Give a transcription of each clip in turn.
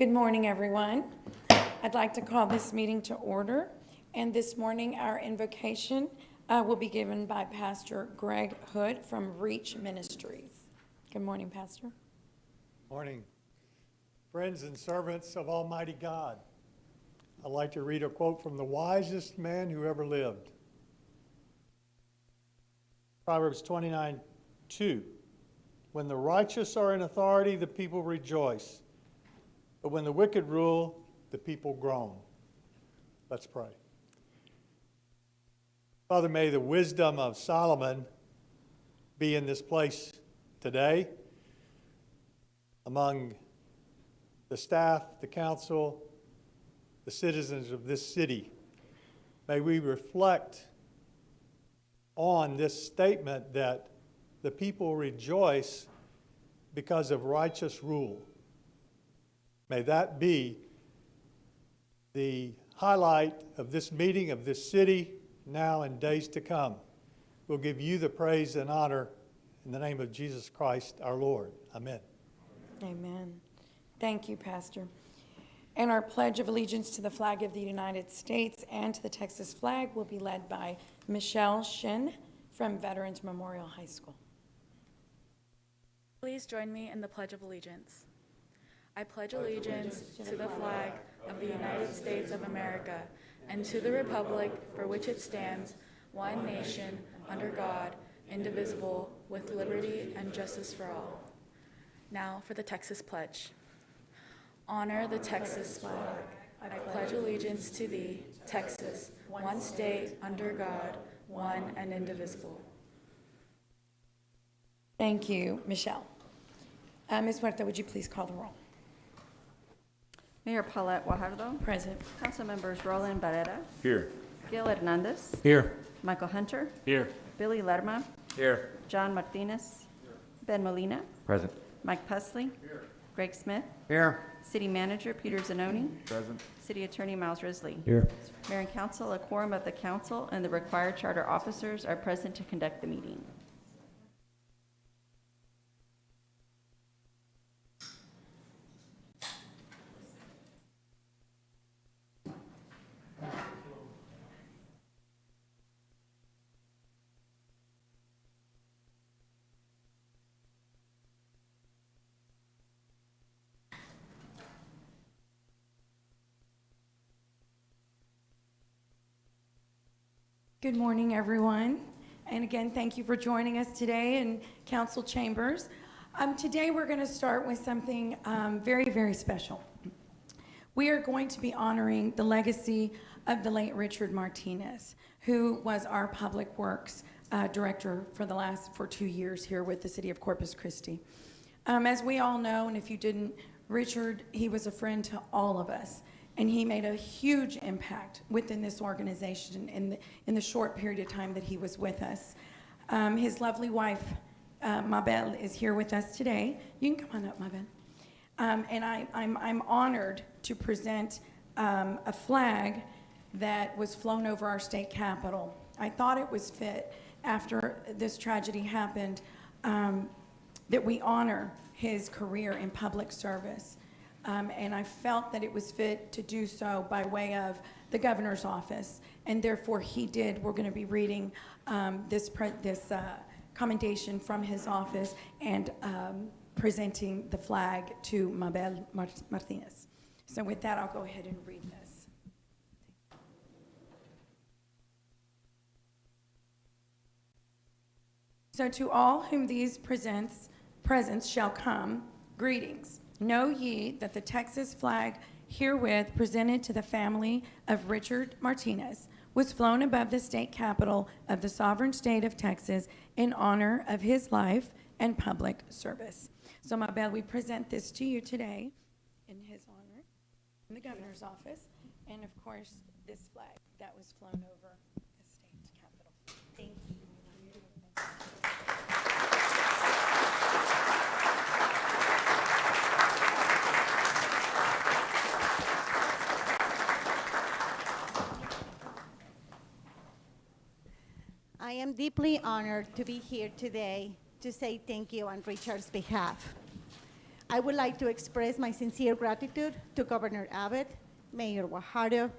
Good morning, everyone. I'd like to call this meeting to order. And this morning, our invocation will be given by Pastor Greg Hood from Reach Ministries. Good morning, Pastor. Morning. Friends and servants of Almighty God, I'd like to read a quote from the wisest man who ever lived. Proverbs 29:2. When the righteous are in authority, the people rejoice. But when the wicked rule, the people groan. Let's pray. Father, may the wisdom of Solomon be in this place today among the staff, the council, the citizens of this city. May we reflect on this statement that the people rejoice because of righteous rule. May that be the highlight of this meeting, of this city, now and days to come. We'll give you the praise and honor in the name of Jesus Christ, our Lord. Amen. Amen. Thank you, Pastor. And our Pledge of Allegiance to the flag of the United States and to the Texas flag will be led by Michelle Shin from Veterans Memorial High School. Please join me in the Pledge of Allegiance. I pledge allegiance to the flag of the United States of America and to the republic for which it stands, one nation, under God, indivisible, with liberty and justice for all. Now for the Texas Pledge. Honor the Texas flag. I pledge allegiance to thee, Texas, one state, under God, one and indivisible. Thank you, Michelle. Ms. Huerta, would you please call the roll? Mayor Paulette Guajardo. Present. Council members Roland Barrera. Here. Gil Hernandez. Here. Michael Hunter. Here. Billy Lerma. Here. John Martinez. Ben Molina. Present. Mike Pusley. Here. Greg Smith. Here. City Manager Peter Zanoni. Present. City Attorney Miles Risley. Here. Mayor and Council, a quorum of the council and the required charter officers are present to conduct the meeting. Good morning, everyone. And again, thank you for joining us today in council chambers. Today, we're going to start with something very, very special. We are going to be honoring the legacy of the late Richard Martinez, who was our Public Works Director for 2 years here with the city of Corpus Christi. As we all know, and if you didn't, Richard, he was a friend to all of us. And he made a huge impact within this organization in the short period of time that he was with us. His lovely wife, Mabel, is here with us today. You can come on up, Mabel. And I'm honored to present a flag that was flown over our state capitol. I thought it was fit after this tragedy happened that we honor his career in public service. And I felt that it was fit to do so by way of the governor's office, and therefore he did. We're going to be reading this commendation from his office and presenting the flag to Mabel Martinez. So with that, I'll go ahead and read this. So to all whom these presents shall come, greetings. Know ye that the Texas flag herewith presented to the family of Richard Martinez was flown above the state capitol of the sovereign state of Texas in honor of his life and public service. So, Mabel, we present this to you today in his honor in the governor's office, and of course, this flag that was flown over the state capitol. Thank you. I am deeply honored to be here today to say thank you on Richard's behalf. I would like to express my sincere gratitude to Governor Abbott, Mayor Guajardo,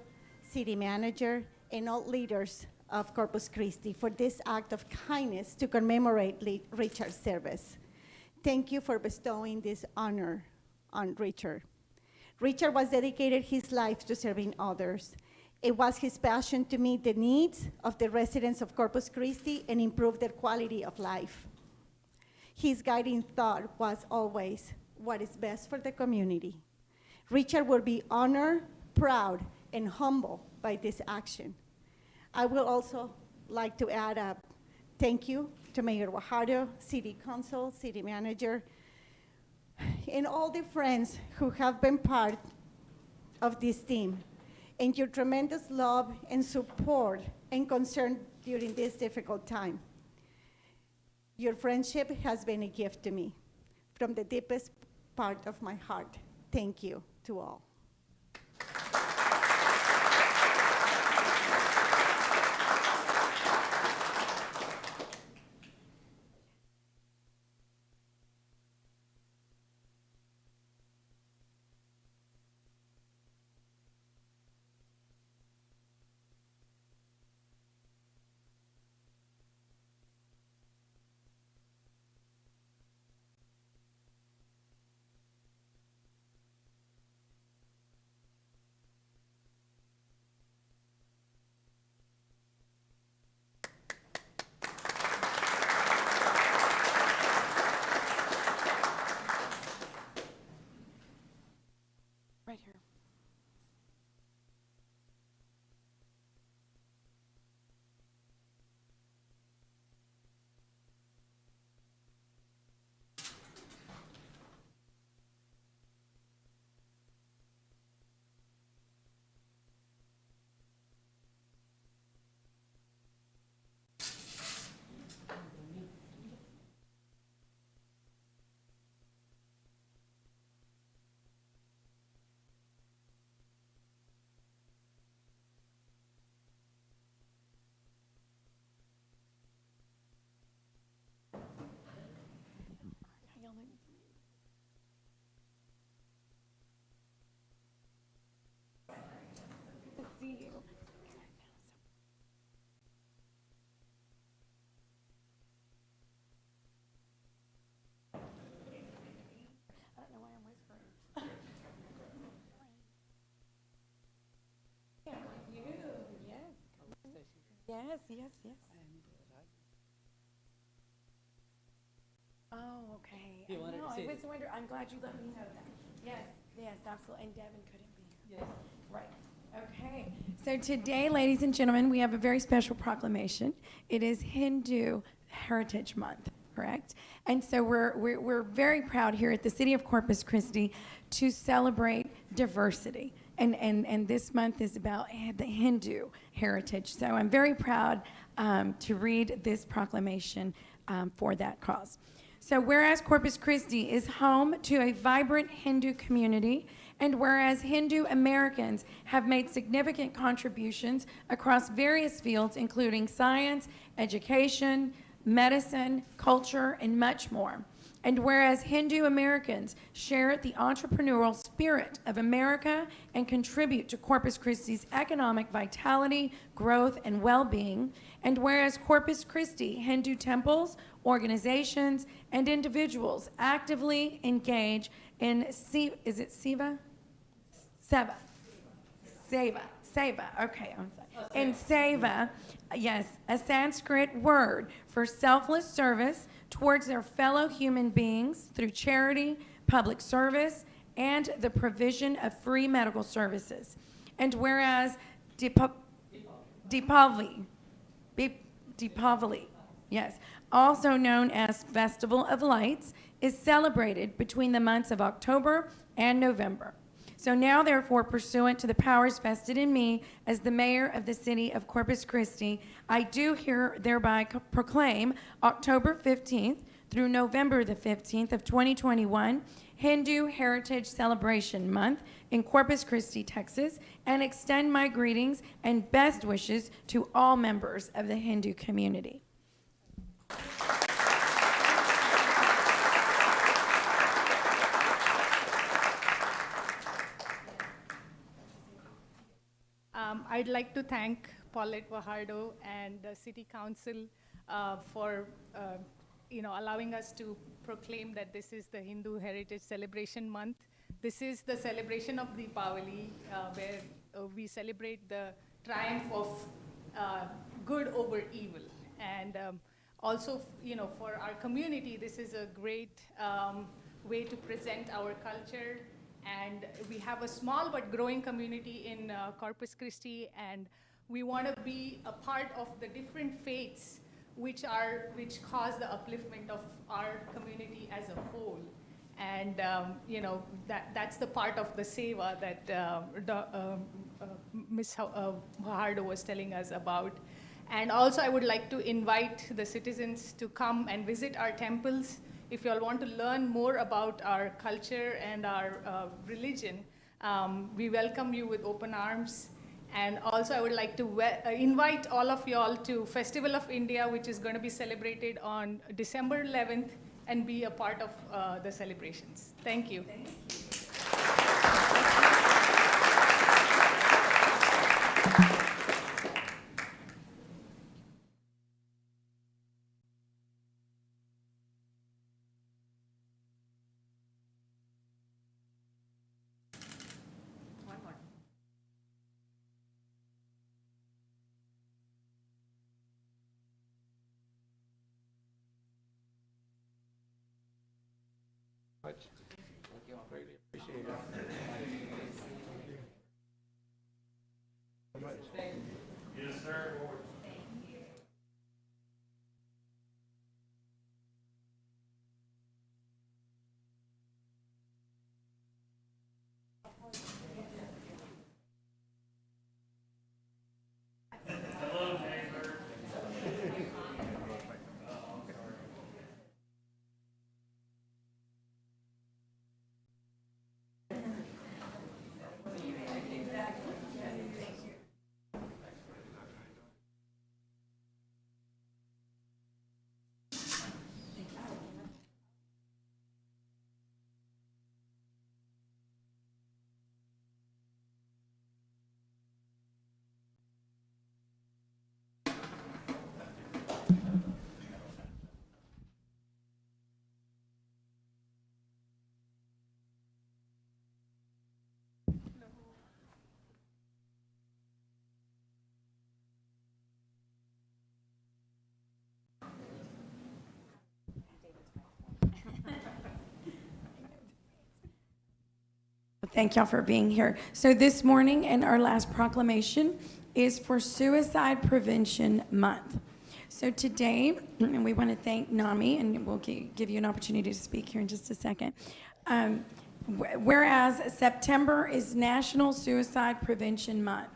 City Manager, and all leaders of Corpus Christi for this act of kindness to commemorate Richard's service. Thank you for bestowing this honor on Richard. Richard was dedicated his life to serving others. It was his passion to meet the needs of the residents of Corpus Christi and improve their quality of life. His guiding thought was always what is best for the community. Richard will be honored, proud, and humbled by this action. I will also like to add a thank you to Mayor Guajardo, City Council, City Manager, and all the friends who have been part of this team, and your tremendous love and support and concern during this difficult time. Your friendship has been a gift to me from the deepest part of my heart. Thank you to all. Right here. See you. I don't know why I'm whispering. Yeah, you, yes. Yes. Oh, okay. You wanted to I see was it. wondering, I'm glad you let me know that. Yes, absolutely, and Devin couldn't be here. Yes. Right, okay. So today, ladies and gentlemen, we have a very special proclamation. It is Hindu Heritage Month, correct? And so we're very proud here at the City of Corpus Christi to celebrate diversity. And this month is about the Hindu heritage. So I'm very proud to read this proclamation for that cause. So whereas Corpus Christi is home to a vibrant Hindu community, and whereas Hindu Americans have made significant contributions across various fields, including science, education, medicine, culture, and much more. And whereas Hindu Americans share the entrepreneurial spirit of America and contribute to Corpus Christi's economic vitality, growth, and well-being, and whereas Corpus Christi Hindu temples, organizations, and individuals actively engage in Seva, okay, I'm sorry. In Seva, yes, a Sanskrit word for selfless service towards their fellow human beings through charity, public service, and the provision of free medical services. And whereas Deepavali, yes, also known as Festival of Lights, is celebrated between the months of October and November. So now, therefore, pursuant to the powers vested in me as the mayor of the city of Corpus Christi, I do hereby proclaim October 15th through November the 15th of 2021 Hindu Heritage Celebration Month in Corpus Christi, Texas, and extend my greetings and best wishes to all members of the Hindu community. I'd like to thank Paulette Fajardo and the City Council for allowing us to proclaim that this is the Hindu Heritage Celebration Month. This is the celebration of Deepavali, where we celebrate the triumph of good over evil. And also, for our community, this is a great way to present our culture. And we have a small but growing community in Corpus Christi, and we want to be a part of the different faiths which cause the upliftment of our community as a whole. And that's the part of the seva that Ms. Fajardo was telling us about. And also I would like to invite the citizens to come and visit our temples. If you all want to learn more about our culture and our religion, we welcome you with open arms. And also I would like to invite all of you all to Festival of India, which is going to be celebrated on December 11th, and be a part of the celebrations. Thank you. Thank you. Thank you. I greatly appreciate it. Yes, sir. Thank y'all for being here. So this morning, and our last proclamation is for Suicide Prevention Month. So today, and we want to thank NAMI, and we'll give you an opportunity to speak here in just a second. Whereas September is National Suicide Prevention Month.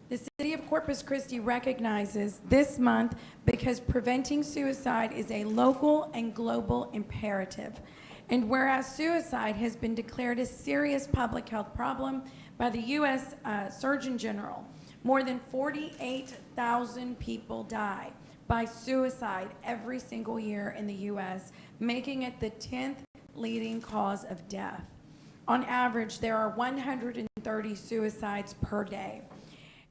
The City of Corpus Christi recognizes this month because preventing suicide is a local and global imperative. And whereas suicide has been declared a serious public health problem by the U.S. Surgeon General, more than 48,000 people die by suicide every single year in the U.S., making it the 10th leading cause of death. On average, there are 130 suicides per day.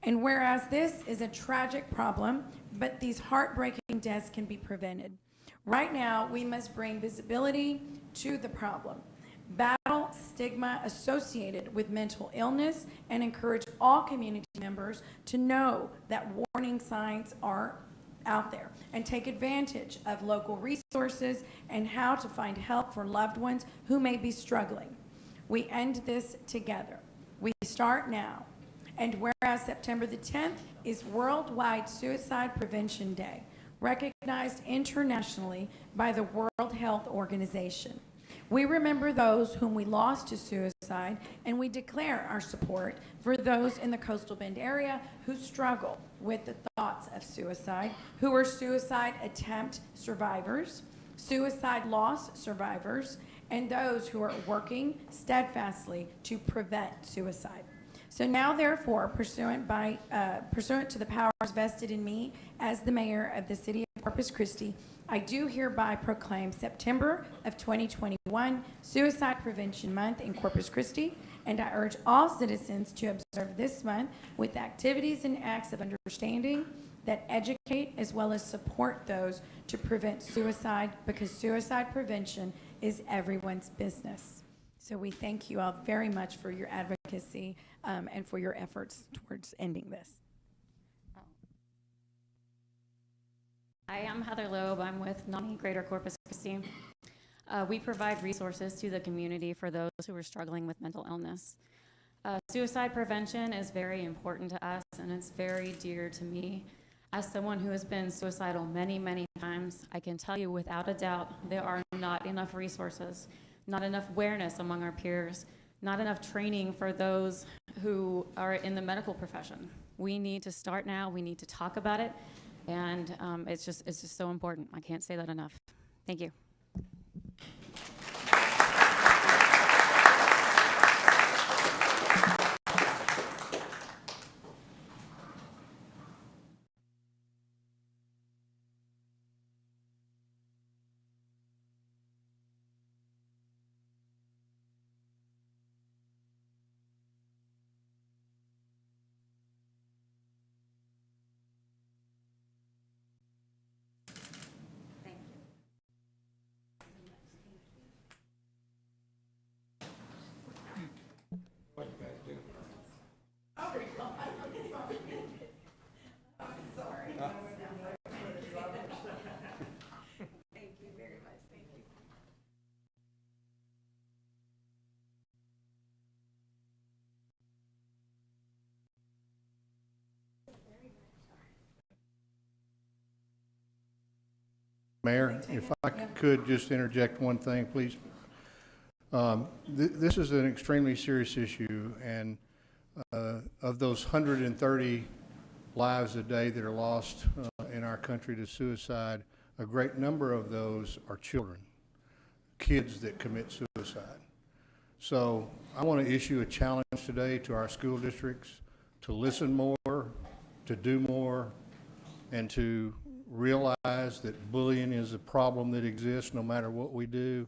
And whereas this is a tragic problem, but these heartbreaking deaths can be prevented. Right now, we must bring visibility to the problem, battle stigma associated with mental illness, and encourage all community members to know that warning signs are out there and take advantage of local resources and how to find help for loved ones who may be struggling. We end this together. We start now. And whereas September the 10th is Worldwide Suicide Prevention Day, recognized internationally by the World Health Organization. We remember those whom we lost to suicide, and we declare our support for those in the Coastal Bend area who struggle with the thoughts of suicide, who are suicide attempt survivors, suicide loss survivors, and those who are working steadfastly to prevent suicide. So now, therefore, pursuant to the powers vested in me as the mayor of the City of Corpus Christi, I do hereby proclaim September of 2021 Suicide Prevention Month in Corpus Christi, and I urge all citizens to observe this month with activities and acts of understanding that educate as well as support those to prevent suicide, because suicide prevention is everyone's business. So we thank you all very much for your advocacy and for your efforts towards ending this. Hi, I'm Heather Loeb. I'm with NAMI Greater Corpus Christi. We provide resources to the community for those who are struggling with mental illness. Suicide prevention is very important to us, and it's very dear to me. As someone who has been suicidal many, many times, I can tell you without a doubt there are not enough resources, not enough awareness among our peers, not enough training for those who are in the medical profession. We need to start now. We need to talk about it. And it's just so important. I can't say that enough. Thank you. Mayor, if I could just interject one thing, please. This is an extremely serious issue, and of those 130 lives a day that are lost in our country to suicide, a great number of those are children, kids that commit suicide. So I want to issue a challenge today to our school districts to listen more, to do more, and to realize that bullying is a problem that exists no matter what we do,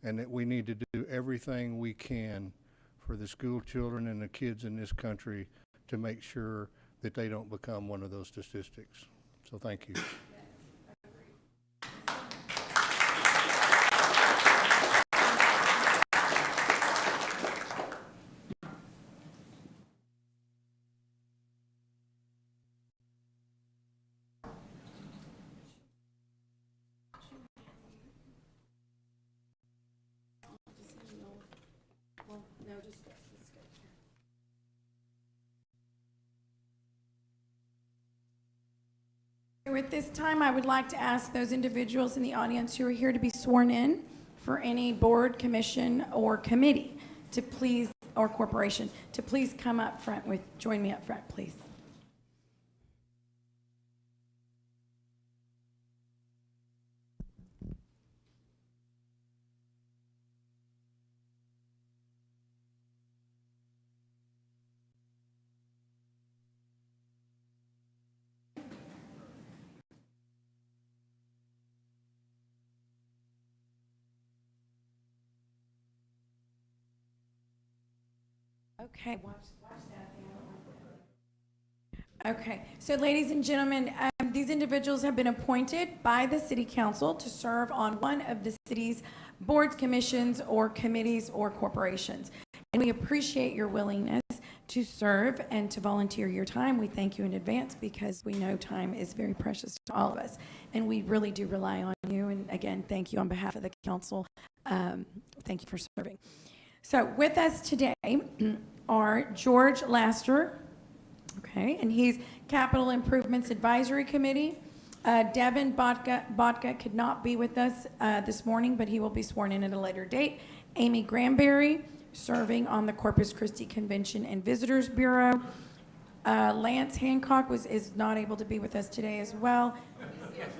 and that we need to do everything we can for the school children and the kids in this country to make sure that they don't become one of those statistics. So thank you. At this time, I would like to ask those individuals in the audience who are here to be sworn in for any board, commission, or committee to please, or corporation, to please come up front join me up front, please. Okay, watch that. Okay, so ladies and gentlemen, these individuals have been appointed by the City Council to serve on one of the city's boards, commissions, or committees or corporations. And we appreciate your willingness to serve and to volunteer your time. We thank you in advance because we know time is very precious to all of us. And we really do rely on you. And again, thank you on behalf of the council. Thank you for serving. So with us today are George Laster, okay, and he's Capital Improvements Advisory Committee. Devin Botka could not be with us this morning, but he will be sworn in at a later date. Amy Granberry, serving on the Corpus Christi Convention and Visitors Bureau. Lance Hancock is not able to be with us today as well.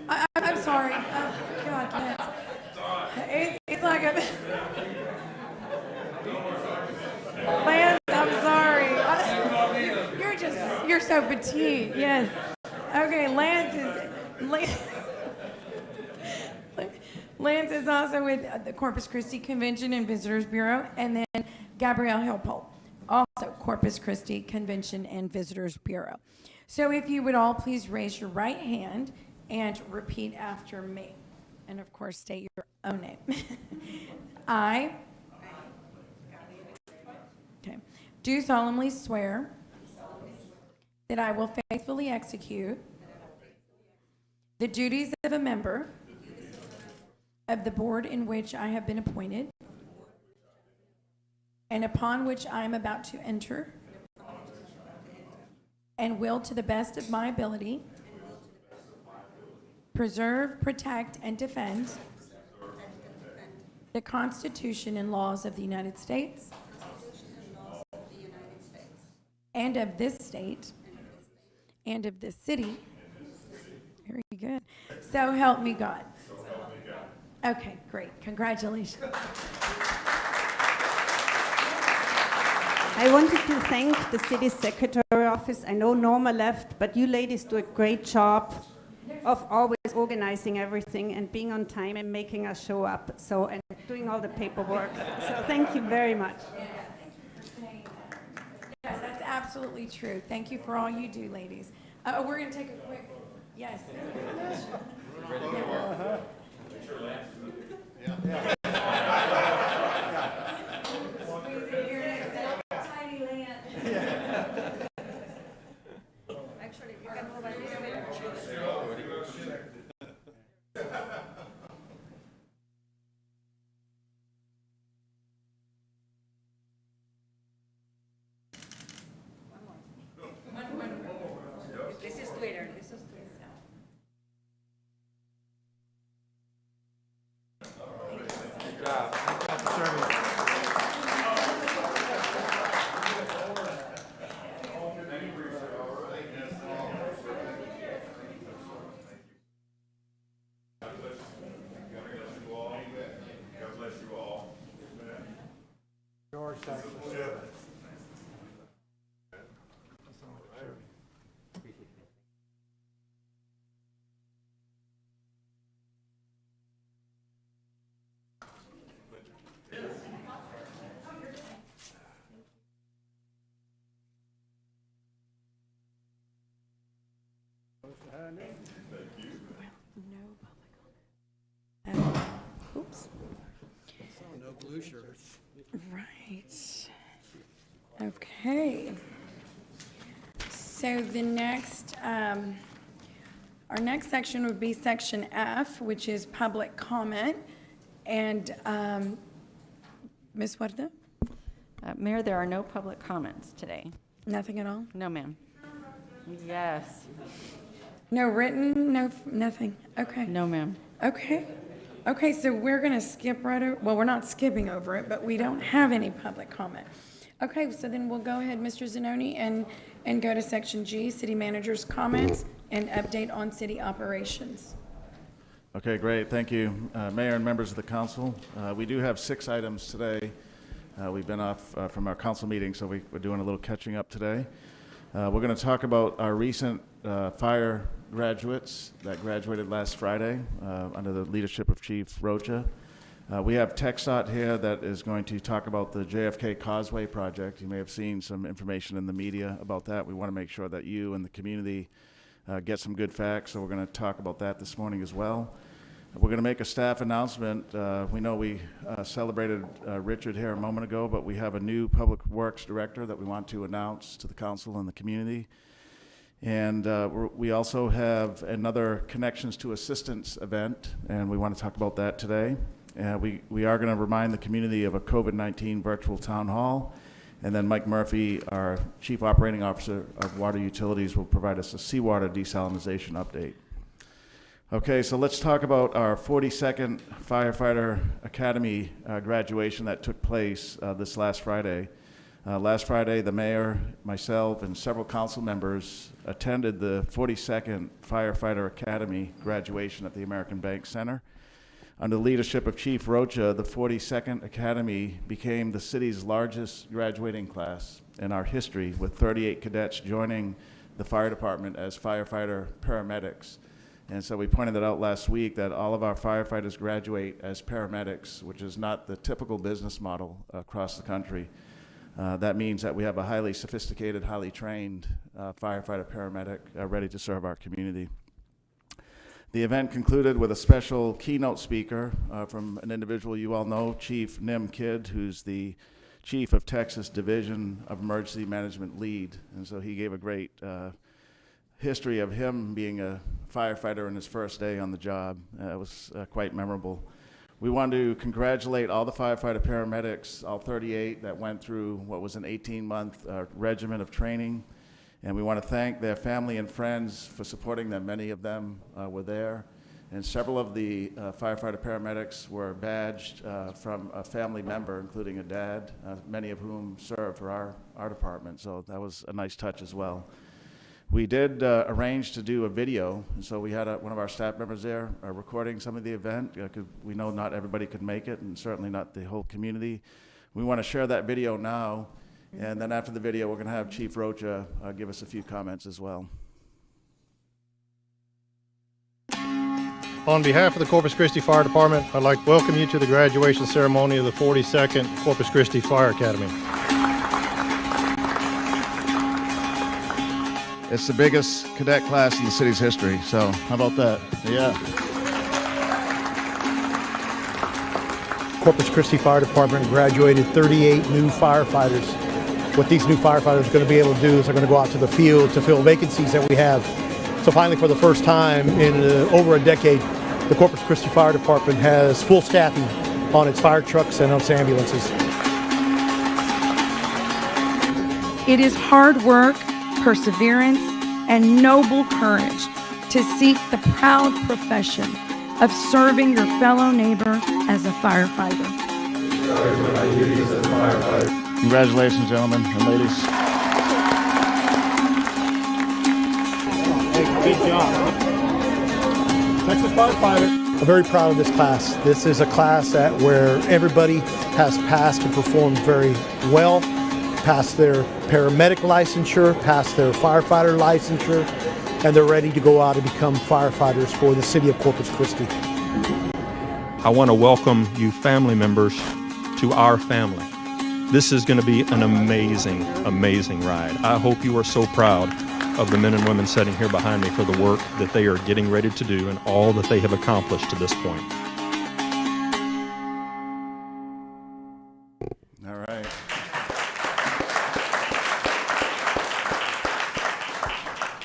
I'm sorry. Oh, God, Lance. It's like a... Lance, I'm sorry. You're so petite, yes. Okay, Lance Lance is also with the Corpus Christi Convention and Visitors Bureau, and then Gabrielle Hillpole, also Corpus Christi Convention and Visitors Bureau. So if you would all please raise your right hand and repeat after me. And of course, state your own name. I do solemnly swear that I will faithfully execute the duties of a member of the board in which I have been appointed and upon which I am about to enter, and will, to the best of my ability, preserve, protect, and defend the Constitution and laws of the United States and of this state and of this city. Very good. So help me God. Okay, great. Congratulations. I wanted to thank the city secretary office. I know Norma left, but you ladies do a great job of always organizing everything and being on time and making us show up. So, and doing all the paperwork. So thank you very much. Yes, that's absolutely true. Thank you for all you do, ladies. We're going to take a quick, yes. Actually, you can move a little bit. This is Twitter. This is Twitter. Good job. George, thank you. Oops. No blue shirts. Right. Okay. So the next, our next section would be section F, which is public comment. And Ms. Huerta? Mayor, there are no public comments today. Nothing at all? No, ma'am. Yes. No written, no, nothing? Okay. No, ma'am. Okay. Okay, so we're going to skip right over, well, we're not skipping over it, but we don't have any public comment. Okay, so then we'll go ahead, Mr. Zanoni, and go to section G, city manager's comments and update on city operations. Okay, great. Thank you, Mayor and members of the council. We do have 6 items today. We've been off from our council meeting, so we're doing a little catching up today. We're going to talk about our recent fire graduates that graduated last Friday under the leadership of Chief Rocha. We have TxDOT here that is going to talk about the JFK Causeway project. You may have seen some information in the media about that. We want to make sure that you and the community get some good facts, so we're going to talk about that this morning as well. We're going to make a staff announcement. We know we celebrated Richard here a moment ago, but we have a new Public Works Director that we want to announce to the council and the community. And we also have another Connections to Assistance event, and we want to talk about that today. We are going to remind the community of a COVID-19 virtual town hall. And then Mike Murphy, our Chief Operating Officer of Water Utilities, will provide us a seawater desalination update. Okay, so let's talk about our 42nd Firefighter Academy graduation that took place this last Friday. Last Friday, the mayor, myself, and several council members attended the 42nd Firefighter Academy graduation at the American Bank Center. Under the leadership of Chief Rocha, the 42nd Academy became the city's largest graduating class in our history, with 38 cadets joining the fire department as firefighter paramedics. And so we pointed that out last week, that all of our firefighters graduate as paramedics, which is not the typical business model across the country. That means that we have a highly sophisticated, highly trained firefighter paramedic ready to serve our community. The event concluded with a special keynote speaker from an individual you all know, Chief Nim Kidd, who's the Chief of Texas Division of Emergency Management Lead. And so he gave a great history of him being a firefighter in his first day on the job. It was quite memorable. We want to congratulate all the firefighter paramedics, all 38 that went through what was an 18-month regimen of training. And we want to thank their family and friends for supporting them. Many of them were there. And several of the firefighter paramedics were badged from a family member, including a dad, many of whom served for our department. So that was a nice touch as well. We did arrange to do a video, and so we had one of our staff members there recording some of the event. We know not everybody could make it, and certainly not the whole community. We want to share that video now, and then after the video, we're going to have Chief Rocha give us a few comments as well. On behalf of the Corpus Christi Fire Department, I'd like to welcome you to the graduation ceremony of the 42nd Corpus Christi Fire Academy. It's the biggest cadet class in the city's history, so how about that? Yeah. Corpus Christi Fire Department graduated 38 new firefighters. What these new firefighters are going to be able to do is they're going to go out to the field to fill vacancies that we have. So finally, for the first time in over a decade, the Corpus Christi Fire Department has full staffing on its fire trucks and on its ambulances. It is hard work, perseverance, and noble courage to seek the proud profession of serving your fellow neighbor as a firefighter. Congratulations, gentlemen and ladies. Good job. Texas Firefighter. I'm very proud of this class. This is a class where everybody has passed and performed very well, passed their paramedic licensure, passed their firefighter licensure, and they're ready to go out and become firefighters for the city of Corpus Christi. I want to welcome you family members to our family. This is going to be an amazing, amazing ride. I hope you are so proud of the men and women sitting here behind me for the work that they are getting ready to do and all that they have accomplished to this point. All right.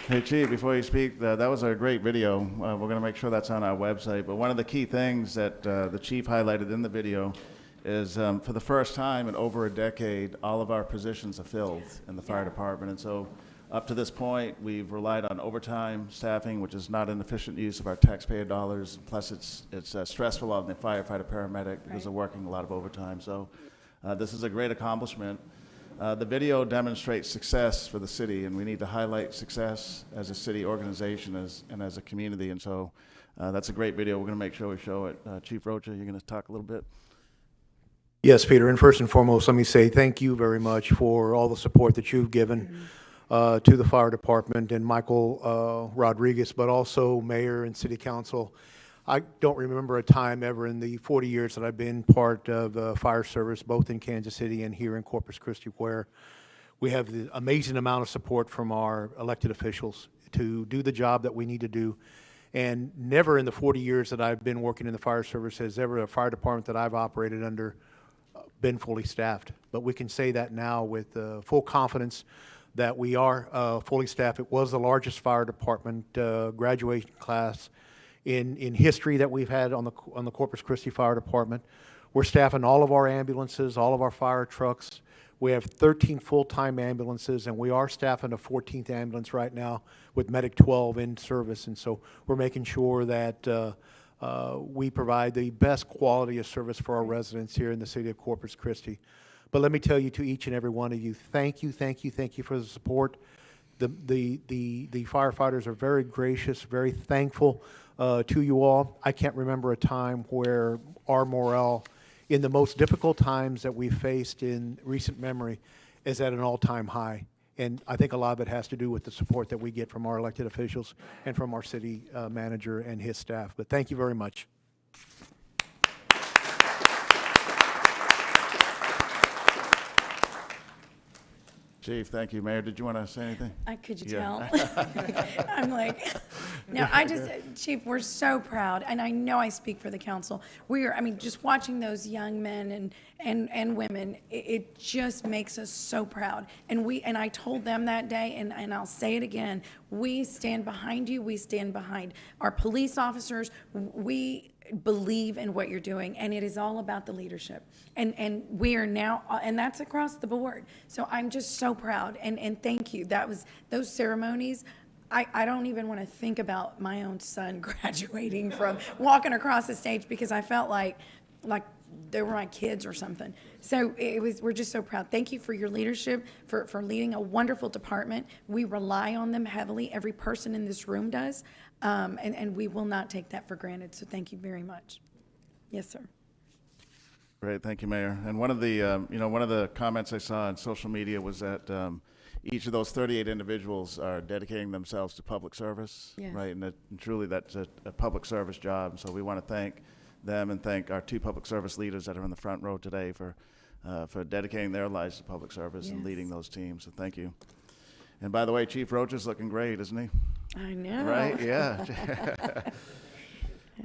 Hey, Chief, before you speak, that was a great video. We're going to make sure that's on our website. But one of the key things that the Chief highlighted in the video is for the first time in over a decade, all of our positions are filled in the fire department. And so up to this point, we've relied on overtime staffing, which is not an efficient use of our taxpayer dollars. Plus, it's stressful on the firefighter paramedic because they're working a lot of overtime. So this is a great accomplishment. The video demonstrates success for the city, and we need to highlight success as a city organization and as a community. And so that's a great video. We're going to make sure we show it. Chief Rocha, you're going to talk a little bit. Yes, Peter, and first and foremost, let me say thank you very much for all the support that you've given to the fire department and Michael Rodriguez, but also mayor and city council. I don't remember a time ever in the 40 years that I've been part of fire service, both in Kansas City and here in Corpus Christi, where we have the amazing amount of support from our elected officials to do the job that we need to do. And never in the 40 years that I've been working in the fire service has ever a fire department that I've operated under been fully staffed. But we can say that now with full confidence that we are fully staffed. It was the largest fire department graduation class in history that we've had on the Corpus Christi Fire Department. We're staffing all of our ambulances, all of our fire trucks. We have 13 full-time ambulances, and we are staffing a 14th ambulance right now with Medic 12 in service. And so we're making sure that we provide the best quality of service for our residents here in the city of Corpus Christi. But let me tell you, to each and every one of you, thank you, thank you, thank you for the support. The firefighters are very gracious, very thankful to you all. I can't remember a time where our morale in the most difficult times that we've faced in recent memory is at an all-time high. And I think a lot of it has to do with the support that we get from our elected officials and from our city manager and his staff. But thank you very much. Chief, thank you. Mayor, did you want to say anything? Could you Yeah. tell? I'm like, no, Chief, we're so proud, and I know I speak for the council. Just watching those young men and women, it just makes us so proud. And I told them that day, and I'll say it again, we stand behind you, we stand behind our police officers, we believe in what you're doing, and it is all about the leadership. And we are now, and that's across the board. So I'm just so proud, and thank you. Those ceremonies, I don't even want to think about my own son graduating from walking across the stage, because I felt like they were my kids or something. So we're just so proud. Thank you for your leadership, for leading a wonderful department. We rely on them heavily. Every person in this room does. And we will not take that for granted. So thank you very much. Yes, sir. Great, thank you, Mayor. And one of the comments I saw on social media was that each of those 38 individuals are dedicating themselves to public service, Yes. right? And truly that's a public service job. So we want to thank them and thank our 2 public service leaders that are in the front row today for dedicating their lives to public service and Yes. leading those teams. So thank you. And by the way, Chief Roach is looking great, isn't he? I know. Right, yeah.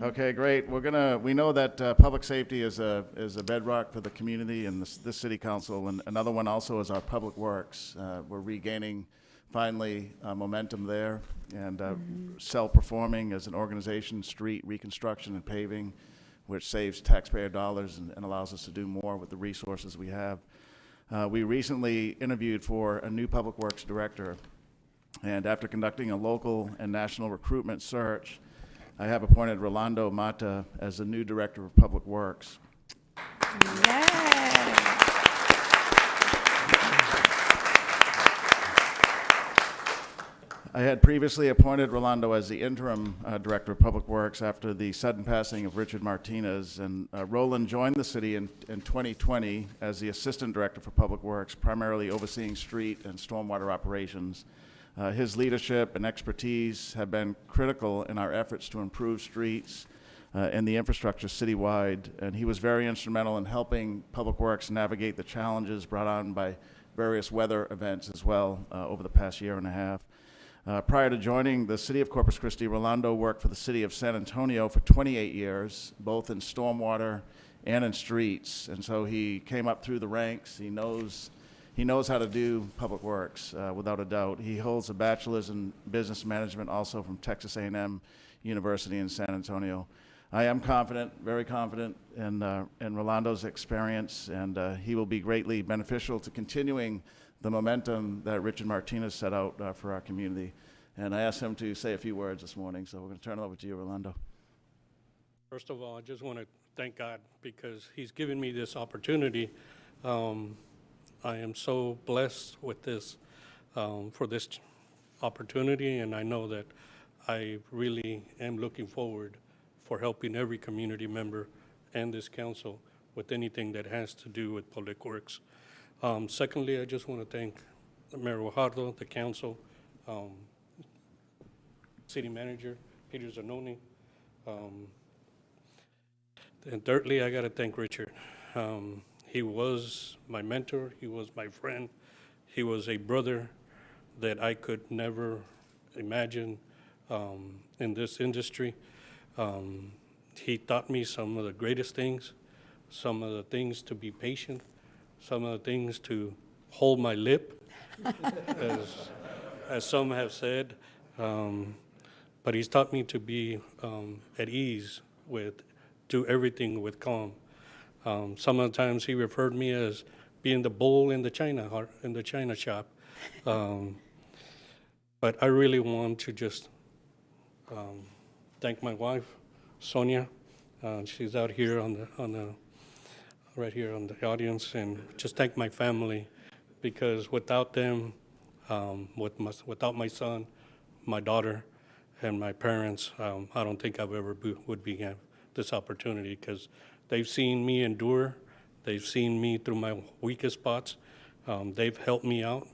Okay, great. We know that public safety is a bedrock for the community and this city council, and another one also is our public works. We're regaining finally momentum there, and self-performing as an organization, street reconstruction and paving, which saves taxpayer dollars and allows us to do more with the resources we have. We recently interviewed for a new public works director, and after conducting a local and national recruitment search, I have appointed Rolando Mata as the new Director of Public Works. Yay. I had previously appointed Rolando as the interim Director of Public Works after the sudden passing of Richard Martinez, and Roland joined the city in 2020 as the Assistant Director for Public Works, primarily overseeing street and stormwater operations. His leadership and expertise have been critical in our efforts to improve streets and the infrastructure citywide, and he was very instrumental in helping Public Works navigate the challenges brought on by various weather events as well over the past year and a half. Prior to joining the city of Corpus Christi, Rolando worked for the city of San Antonio for 28 years, both in stormwater and in streets. And so he came up through the ranks. He knows how to do public works, without a doubt. He holds a bachelor's in business management also from Texas A&M University in San Antonio. I am confident, very confident in Rolando's experience, and he will be greatly beneficial to continuing the momentum that Richard Martinez set out for our community. And I asked him to say a few words this morning, so we're going to turn it over to you, Rolando. First of all, I just want to thank God because he's given me this opportunity. I am so blessed with this, for this opportunity, and I know that I really am looking forward for helping every community member and this council with anything that has to do with public works. Secondly, I just want to thank Mayor Guajardo, the council, city manager, Peter Zanoni. And thirdly, I got to thank Richard. He was my mentor, he was my friend, he was a brother that I could never imagine in this industry. He taught me some of the greatest things, some of the things to be patient, some of the things to hold my lip, as some have said. But he's taught me to be at ease do everything with calm. Some of the times he referred me as being the bull in the china shop. But I really want to just thank my wife, Sonia. She's out here right here on the audience, and just thank my family, because without them, without my son, my daughter, and my parents, I don't think I've ever would have this opportunity, because they've seen me endure, they've seen me through my weakest spots, they've helped me out,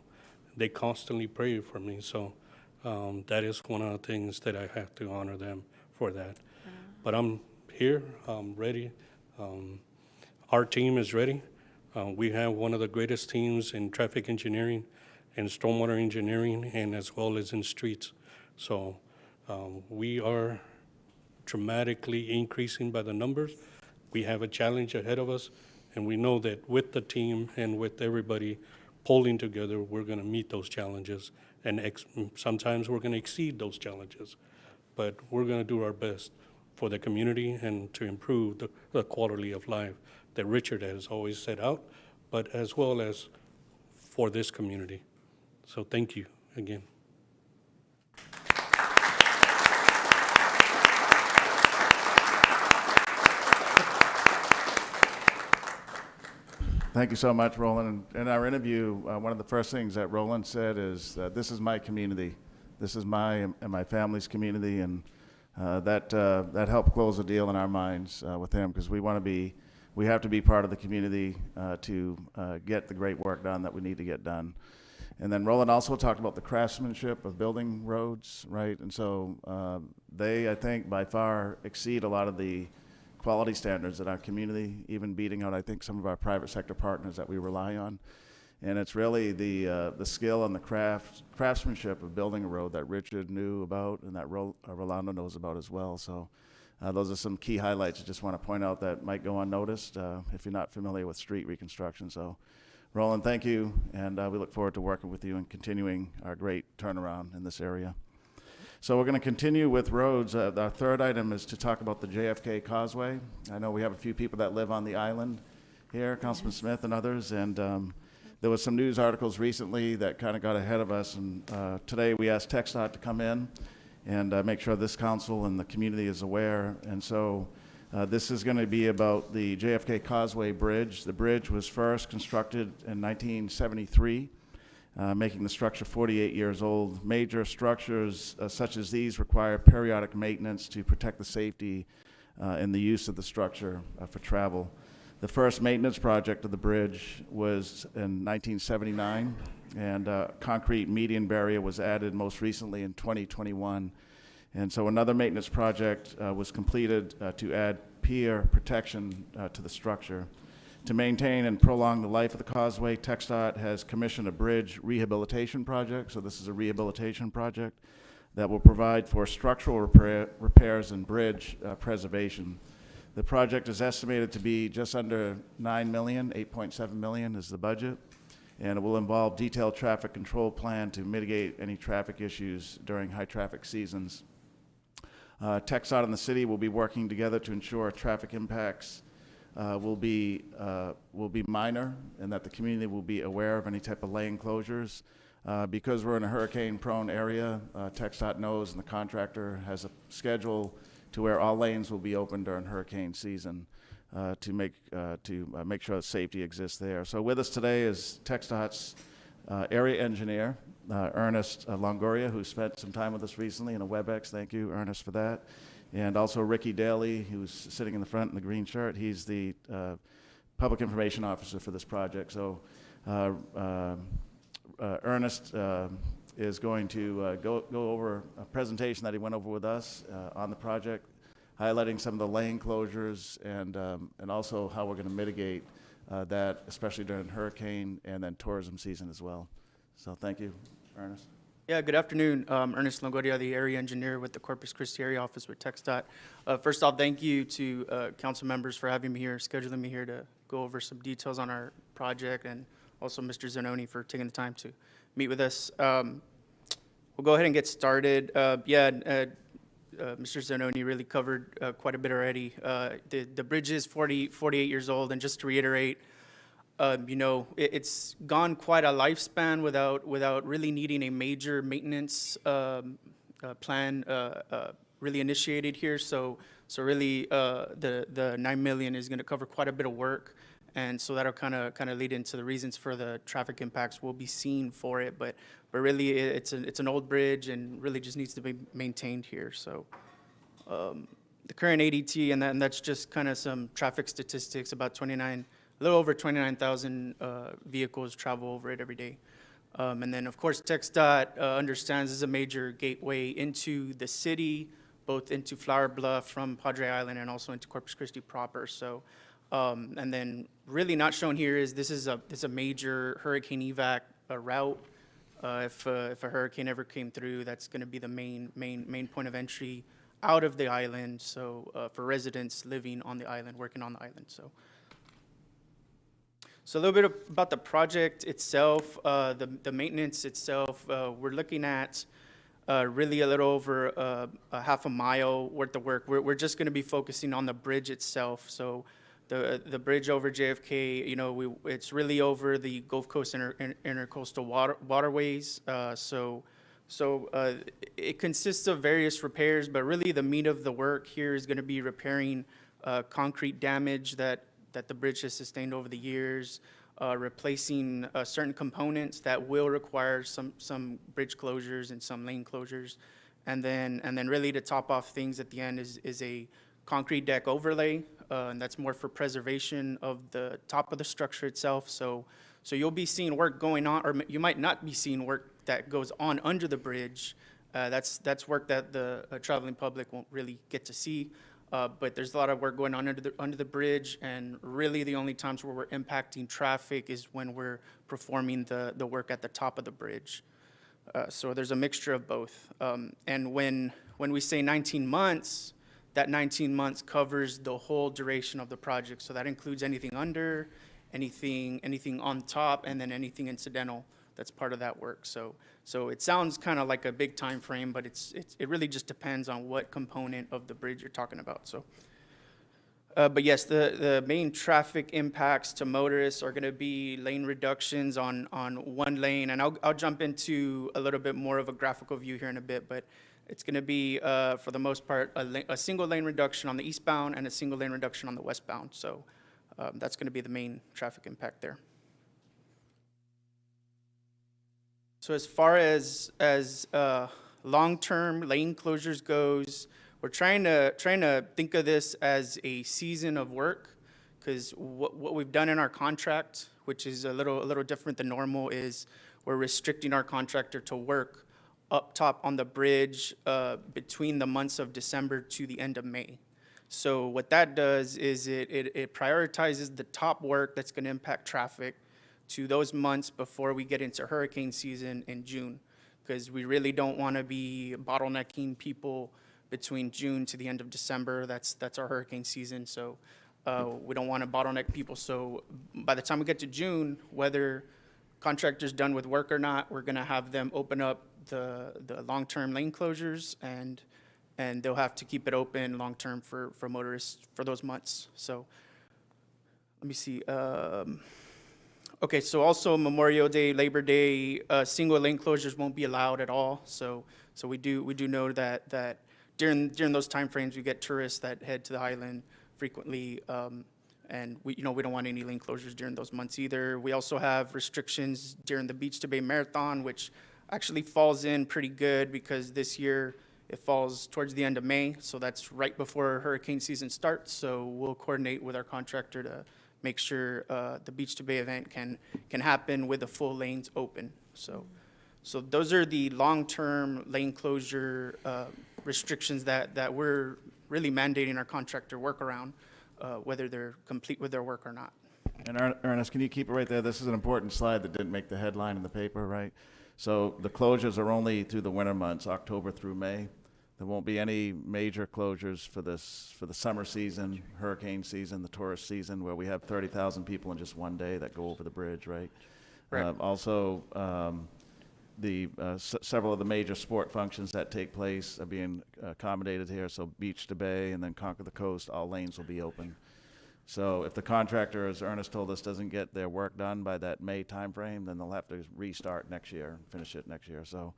they constantly pray for me. So that is one of the things that I have to honor them for that. But I'm here, I'm ready. Our team is ready. We have one of the greatest teams in traffic engineering and stormwater engineering, and as well as in streets. So we are dramatically increasing by the numbers. We have a challenge ahead of us, and we know that with the team and with everybody pulling together, we're going to meet those challenges, and sometimes we're going to exceed those challenges. But we're going to do our best for the community and to improve the quality of life that Richard has always set out, but as well as for this community. So thank you again. Thank you so much, Roland. In our interview, one of the first things that Roland said is, this is my community. This is my and my family's community, and that helped close the deal in our minds with him, because we have to be part of the community to get the great work done that we need to get done. And then Roland also talked about the craftsmanship of building roads, right? And so they, I think, by far exceed a lot of the quality standards in our community, even beating out, I think, some of our private sector partners that we rely on. And it's really the skill and the craftsmanship of building a road that Richard knew about and that Rolando knows about as well. So those are some key highlights I just want to point out that might go unnoticed if you're not familiar with street reconstruction. So Roland, thank you, and we look forward to working with you and continuing our great turnaround in this area. So we're going to continue with roads. Our third item is to talk about the JFK Causeway. I know we have a few people that live on the island here, Councilman Smith and others, and there was some news articles recently that kind of got ahead of us, and today we asked TxDOT to come in and make sure this council and the community is aware. And so this is going to be about the JFK Causeway Bridge. The bridge was first constructed in 1973. Making the structure 48 years old. Major structures such as these require periodic maintenance to protect the safety and the use of the structure for travel. The first maintenance project of the bridge was in 1979, and concrete median barrier was added most recently in 2021. And so another maintenance project was completed to add pier protection to the structure. To maintain and prolong the life of the causeway, TxDOT has commissioned a bridge rehabilitation project. So this is a rehabilitation project that will provide for structural repairs and bridge preservation. The project is estimated to be just under $9 million, $8.7 million is the budget, and it will involve detailed traffic control plan to mitigate any traffic issues during high traffic seasons. TxDOT and the city will be working together to ensure traffic impacts will be minor, and that the community will be aware of any type of lane closures. Because we're in a hurricane-prone area, TxDOT knows, and the contractor has a schedule to where all lanes will be open during hurricane season to make sure that safety exists there. So with us today is TxDOT's area engineer, Ernest Longoria, who spent some time with us recently in a WebEx. Thank you, Ernest, for that. And also Ricky Daly, who's sitting in the front in the green shirt. He's the public information officer for this project. So Ernest is going to go over a presentation that he went over with us on the project, highlighting some of the lane closures and also how we're going to mitigate that, especially during hurricane and then tourism season as well. So thank you, Ernest. Yeah, good afternoon. Ernest Longoria, the area engineer with the Corpus Christi area office with TxDOT. First off, thank you to council members for having me here, scheduling me here to go over some details on our project, and also Mr. Zanoni for taking the time to meet with us. We'll go ahead and get started. Mr. Zanoni really covered quite a bit already. The bridge is 48 years old, and just to reiterate, it's gone quite a lifespan without really needing a major maintenance plan really initiated here. So really, the $9 million is going to cover quite a bit of work, and so that'll kind of lead into the reasons for the traffic impacts we'll be seeing for it. But really, it's an old bridge and really just needs to be maintained here. So the current ADT, and that's just kind of some traffic statistics, about a little over 29,000 vehicles travel over it every day. And then, of course, TxDOT understands this is a major gateway into the city, both into Flower Bluff from Padre Island and also into Corpus Christi proper. So, and then really not shown here is this is a major hurricane evac route. If a hurricane ever came through, that's going to be the main point of entry out of the island. So for residents living on the island, working on the island. So a little bit about the project itself, the maintenance itself. We're looking at really a little over a half a mile worth of work. We're just going to be focusing on the bridge itself. So the bridge over JFK, you know, it's really over the Gulf Coast intercoastal waterways. So it consists of various repairs, but really the meat of the work here is going to be repairing concrete damage that the bridge has sustained over the years, replacing certain components that will require some bridge closures and some lane closures. And then really to top off things at the end is a concrete deck overlay, and that's more for preservation of the top of the structure itself. So you'll be seeing work going on, or you might not be seeing work that goes on under the bridge. That's work that the traveling public won't really get to see. But there's a lot of work going on under the bridge, and really the only times where we're impacting traffic is when we're performing the work at the top of the bridge. So there's a mixture of both. And when we say 19 months, that 19 months covers the whole duration of the project. So that includes anything under, anything on top, and then anything incidental that's part of that work. So it sounds kind of like a big time frame, but it really just depends on what component of the bridge you're talking about. So, but yes, the main traffic impacts to motorists are going to be lane reductions on one lane, and I'll jump into a little bit more of a graphical view here in a bit, but it's going to be for the most part a single lane reduction on the eastbound and a single lane reduction on the westbound. So that's going to be the main traffic impact there. So as far as long-term lane closures goes, we're trying to think of this as a season of work, because what we've done in our contract, which is a little different than normal, is we're restricting our contractor to work up top on the bridge between the months of December to the end of May. So what that does is it prioritizes the top work that's going to impact traffic to those months before we get into hurricane season in June, because we really don't want to be bottlenecking people between June to the end of December. That's our hurricane season, so we don't want to bottleneck people. So by the time we get to June, whether contractor's done with work or not, we're going to have them open up the long-term lane closures, and they'll have to keep it open long-term for motorists for those months. So let me see. Okay, so also Memorial Day, Labor Day, single lane closures won't be allowed at all. So we do know that during those timeframes we get tourists that head to the island frequently, and we don't want any lane closures during those months either. We also have restrictions during the Beach to Bay Marathon, which actually falls in pretty good because this year it falls towards the end of May, so that's right before hurricane season starts. So we'll coordinate with our contractor to make sure the Beach to Bay event can happen with the full lanes open. So those are the long-term lane closure restrictions that we're really mandating our contractor work around, whether they're complete with their work or not. And Ernest, can you keep it right there? This is an important slide that didn't make the headline in the paper, right? So the closures are only through the winter months, October through May. There won't be any major closures for the summer season, hurricane season, the tourist season, where we have 30,000 people in just one day that go over the bridge, right? Right. Also, several of the major sport functions that take place are being accommodated here. So Beach to Bay and then Conquer the Coast, all lanes will be open. So if the contractor, as Ernest told us, doesn't get their work done by that May timeframe, then they'll have to restart next year and finish it next year. So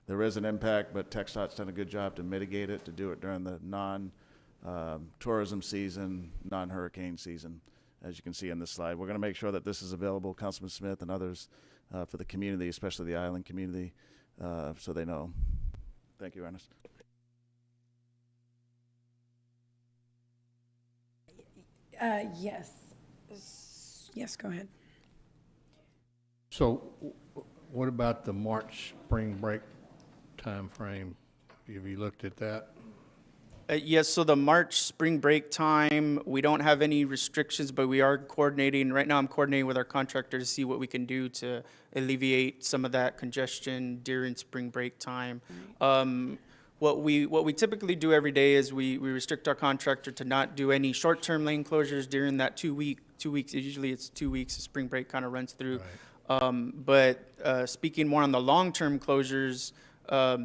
there is an impact, but TxDOT's done a good job to mitigate it, to do it during the non-tourism season, non-hurricane season, as you can see in this slide. We're going to make sure that this is available, Councilman Smith and others, for the community, especially the island community, so they know. Thank you, Ernest. Yes. Yes, go ahead. So What about the March spring break timeframe? Have you looked at that? Yes, so the March spring break time, we don't have any restrictions, but we are coordinating. Right now, I'm coordinating with our contractor to see what we can do to alleviate some of that congestion during spring break time. What we typically do every day is we restrict our contractor to not do any short-term lane closures during that 2 weeks. Usually it's 2 weeks, spring break kind of runs through. Right. But speaking more on the long-term closures,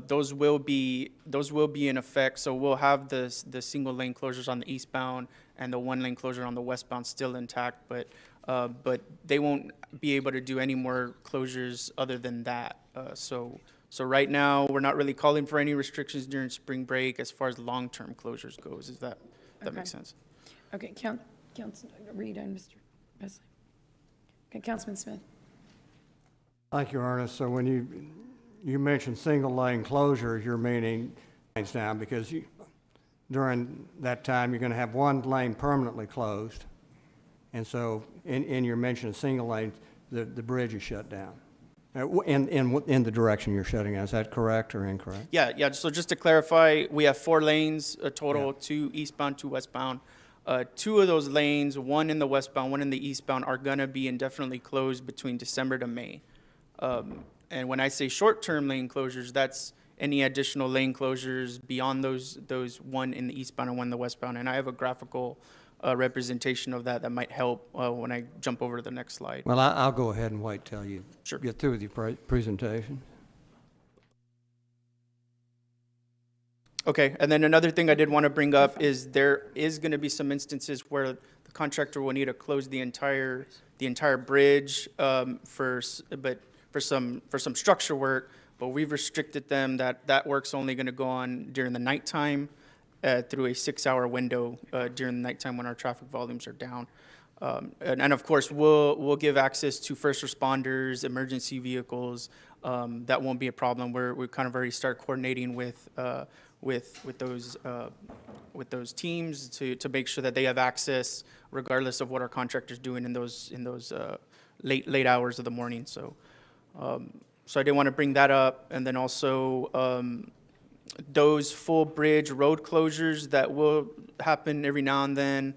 those will be in effect. So we'll have the single lane closures on the eastbound and the one lane closure on the westbound still intact, but they won't be able to do any more closures other than that. So right now, we're not really calling for any restrictions during spring break as far as long-term closures goes. Is that makes sense? Okay, Councilman Reed and Mr. Besley. Okay, Councilman Smith. Thank you, Ernest. So when you mentioned single lane closures, you're meaning lanes down because during that time, you're going to have one lane permanently closed. And so in your mention of single lanes, the bridge is shut down. In the direction you're shutting down. Is that correct or incorrect? Yeah. So just to clarify, we have 4 lanes, a total, 2 eastbound, 2 westbound. 2 of those lanes, one in the westbound, one in the eastbound, are going to be indefinitely closed between December to May. And when I say short-term lane closures, that's any additional lane closures beyond those one in the eastbound and one in the westbound. And I have a graphical representation of that might help when I jump over to the next slide. Well, I'll go ahead and wait till you Sure. get through with your presentation. Okay, and then another thing I did want to bring up is there is going to be some instances where the contractor will need to close the entire bridge for some structure work, but we've restricted them that work's only going to go on during the nighttime through a 6-hour window during the nighttime when our traffic volumes are down. And of course, we'll give access to first responders, emergency vehicles. That won't be a problem. We kind of already start coordinating with those teams to make sure that they have access regardless of what our contractor's doing in those late hours of the morning. So I did want to bring that up, and then also those full bridge road closures that will happen every now and then.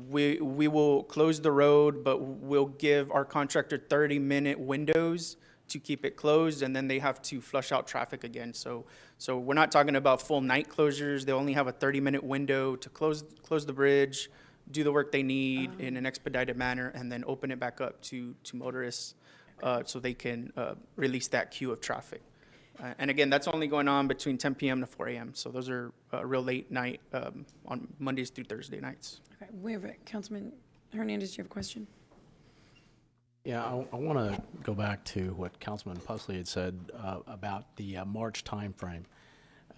We will close the road, but we'll give our contractor 30-minute windows to keep it closed, and then they have to flush out traffic again. So we're not talking about full night closures. They only have a 30-minute window to close the bridge, do the work they need in an expedited manner, and then open it back up to motorists so they can release that queue of traffic. And again, that's only going on between 10 p.m. to 4 a.m. So those are real late night on Mondays through Thursday nights. Okay, we have Councilman Hernandez, do you have a question? Yeah, I want to go back to what Councilman Pusley had said about the March timeframe.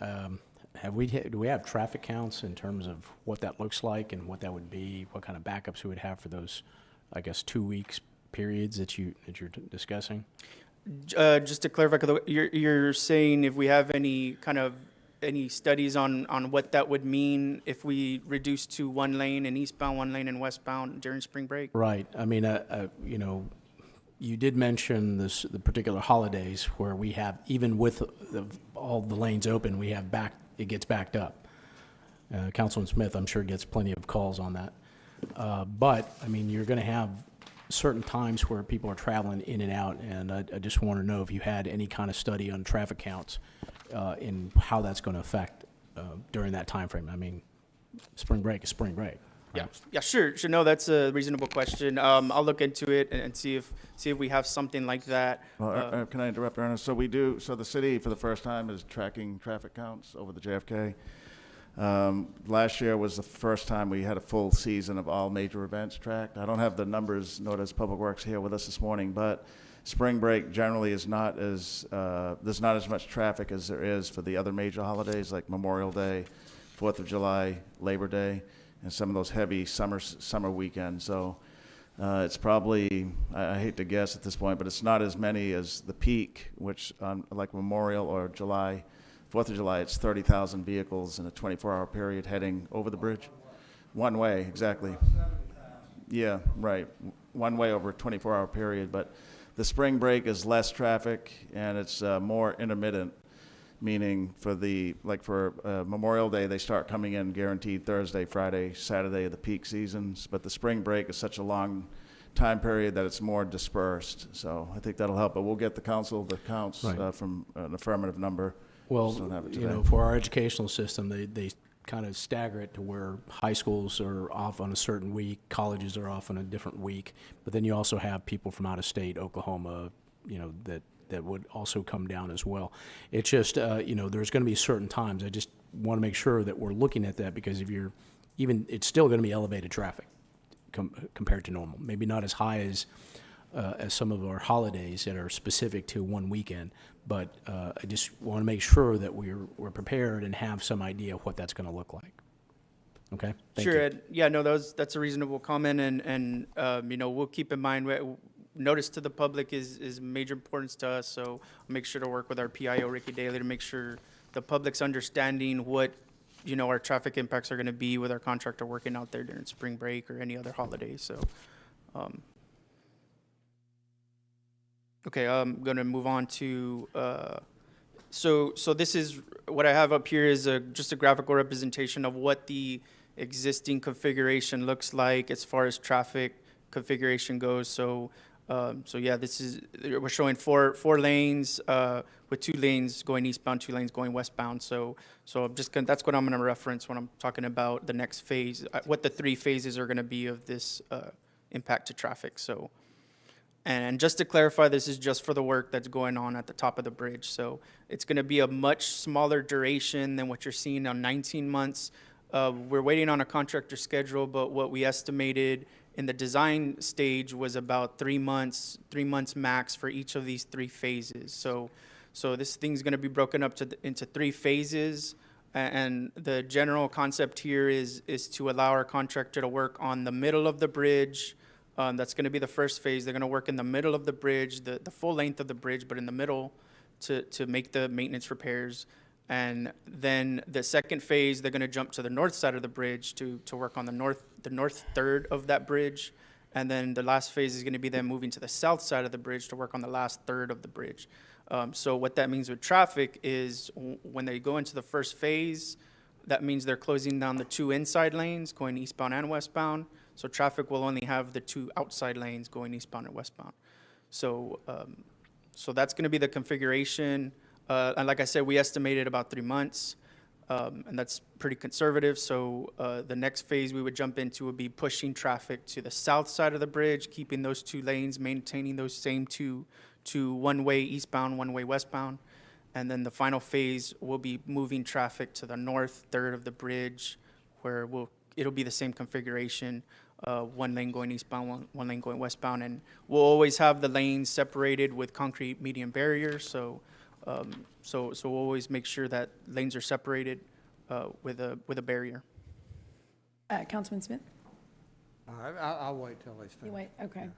Do we have traffic counts in terms of what that looks like and what that would be, what kind of backups we would have for those, I guess, 2 weeks periods that you're discussing? Just to clarify, you're saying if we have any studies on what that would mean if we reduce to one lane in eastbound, one lane in westbound during spring break? Right. I mean, you did mention the particular holidays where we have, even with all the lanes open, it gets backed up. Councilman Smith, I'm sure, gets plenty of calls on that. But, I mean, you're going to have certain times where people are traveling in and out, and I just want to know if you had any kind of study on traffic counts and how that's going to affect during that time frame. I mean, spring break is spring break. Right? Yeah, sure. No, that's a reasonable question. I'll look into it and see if we have something like that. Well, can I interrupt, Ernest? So the city for the first time is tracking traffic counts over the JFK. Last year was the first time we had a full season of all major events tracked. I don't have the numbers, nor does Public Works here with us this morning, but spring break generally is not as, there's not as much traffic as there is for the other major holidays like Memorial Day, 4th of July, Labor Day, and some of those heavy summer weekends. So it's probably, I hate to guess at this point, but it's not as many as the peak, which like Memorial or July, 4th of July, it's 30,000 vehicles in a 24-hour period heading over the bridge. One way, exactly. Yeah, right. One way over a 24-hour period. But The spring break is less traffic, and it's more intermittent, meaning for Memorial Day, they start coming in guaranteed Thursday, Friday, Saturday of the peak seasons, but the spring break is such a long time period that it's more dispersed. So I think that'll help, but we'll get the council the counts Right. from an affirmative number. Well, Just don't have it you today. know, for our educational system, they kind of stagger it to where high schools are off on a certain week, colleges are off on a different week, but then you also have people from out of state, Oklahoma, you know, that would also come down as well. It's just, you know, there's going to be certain times. I just want to make sure that we're looking at that, because if you're it's still going to be elevated traffic compared to normal. Maybe not as high as some of our holidays that are specific to one weekend, but I just want to make sure that we're prepared and have some idea of what that's going to look like. Okay? Thank Sure, you. Ed. Yeah, no, that's a reasonable comment, and you know, we'll keep in mind, notice to the public is major importance to us, so I'll make sure to work with our PIO, Ricky Daly, to make sure the public's understanding what, you know, our traffic impacts are going to be with our contractor working out there during spring break or any other holiday, so. Okay, I'm going to move on to, so this is, what I have up here is just a graphical representation of what the existing configuration looks like as far as traffic configuration goes. So yeah, we're showing four lanes with 2 lanes going eastbound, 2 lanes going westbound. So that's what I'm going to reference when I'm talking about the next phase, what the 3 phases are going to be of this impact to traffic. So. And just to clarify, this is just for the work that's going on at the top of the bridge. So it's going to be a much smaller duration than what you're seeing on 19 months. We're waiting on a contractor schedule, but what we estimated in the design stage was about 3 months max for each of these 3 phases. So this thing's going to be broken up into 3 phases. And the general concept here is to allow our contractor to work on the middle of the bridge. That's going to be the first phase. They're going to work in the middle of the bridge, the full length of the bridge, but in the middle to make the maintenance repairs. And then the second phase, they're going to jump to the north side of the bridge to work on the north third of that bridge. And then the last phase is going to be them moving to the south side of the bridge to work on the last third of the bridge. So what that means with traffic is when they go into the first phase, that means they're closing down the 2 inside lanes going eastbound and westbound. So traffic will only have the 2 outside lanes going eastbound and westbound. So that's going to be the configuration. And like I said, we estimated about 3 months, and that's pretty conservative. So the next phase we would jump into would be pushing traffic to the south side of the bridge, keeping those 2 lanes, maintaining those same two one-way eastbound, one-way westbound. And then the final phase will be moving traffic to the north third of the bridge, where it'll be the same configuration. 1 lane going eastbound, one lane going westbound, and we'll always have the lanes separated with concrete median barriers. So we'll always make sure that lanes are separated with a barrier. Councilman Smith? All right, I'll wait till he's finished. You wait, okay.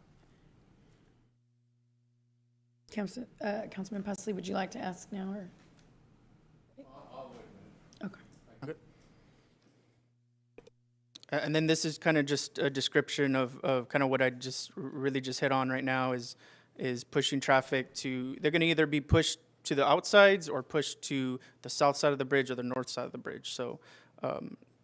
Councilman Pusley, would you like to ask now, or? I'll wait a minute. Okay. And then this is kind of just a description of kind of what I just hit on right now is pushing traffic they're going to either be pushed to the outsides or pushed to the south side of the bridge or the north side of the bridge. So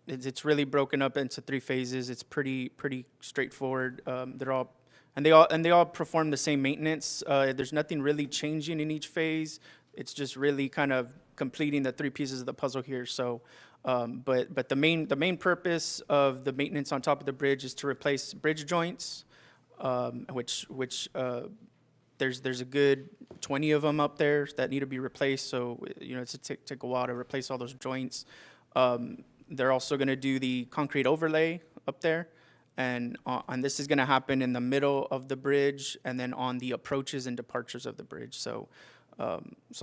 it's really broken up into 3 phases. It's pretty straightforward. They all perform the same maintenance. There's nothing really changing in each phase. It's just really kind of completing the 3 pieces of the puzzle here. So. But the main purpose of the maintenance on top of the bridge is to replace bridge joints, which there's a good 20 of them up there that need to be replaced. So it's take a while to replace all those joints. They're also going to do the concrete overlay up there, and this is going to happen in the middle of the bridge and then on the approaches and departures of the bridge. So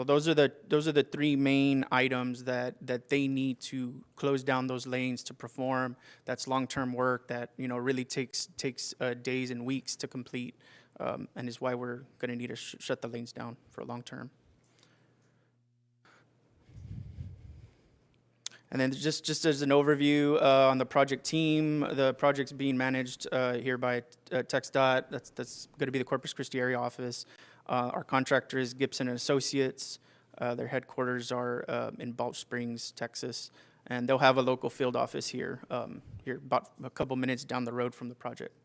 those are the 3 main items that they need to close down those lanes to perform. That's long-term work that really takes days and weeks to complete, and is why we're going to need to shut the lanes down for long term. And then just as an overview on the project team, the project's being managed here by TxDOT. That's going to be the Corpus Christi area office. Our contractor is Gibson and Associates. Their headquarters are in Balch Springs, Texas, and they'll have a local field office here, here about a couple minutes down the road from the project.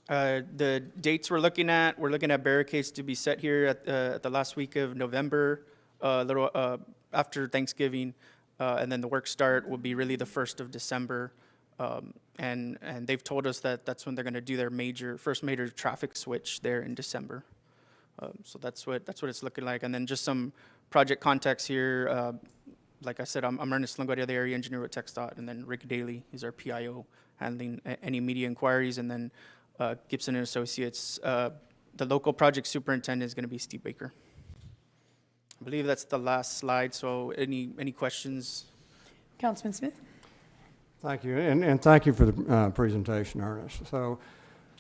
The dates we're looking at barricades to be set here at the last week of November, a little after Thanksgiving, and then the work start will be really the 1st of December. And they've told us that that's when they're going to do their first major traffic switch there in December. So that's what it's looking like. And then just some project context here. Like I said, I'm Ernest Longoria, the area engineer with TxDOT, and then Rick Daly is our PIO, handling any media inquiries, and then Gibson and Associates. The local project superintendent is going to be Steve Baker. I believe that's the last slide. So any questions? Councilman Smith? Thank you, and thank you for the presentation, Ernest. So,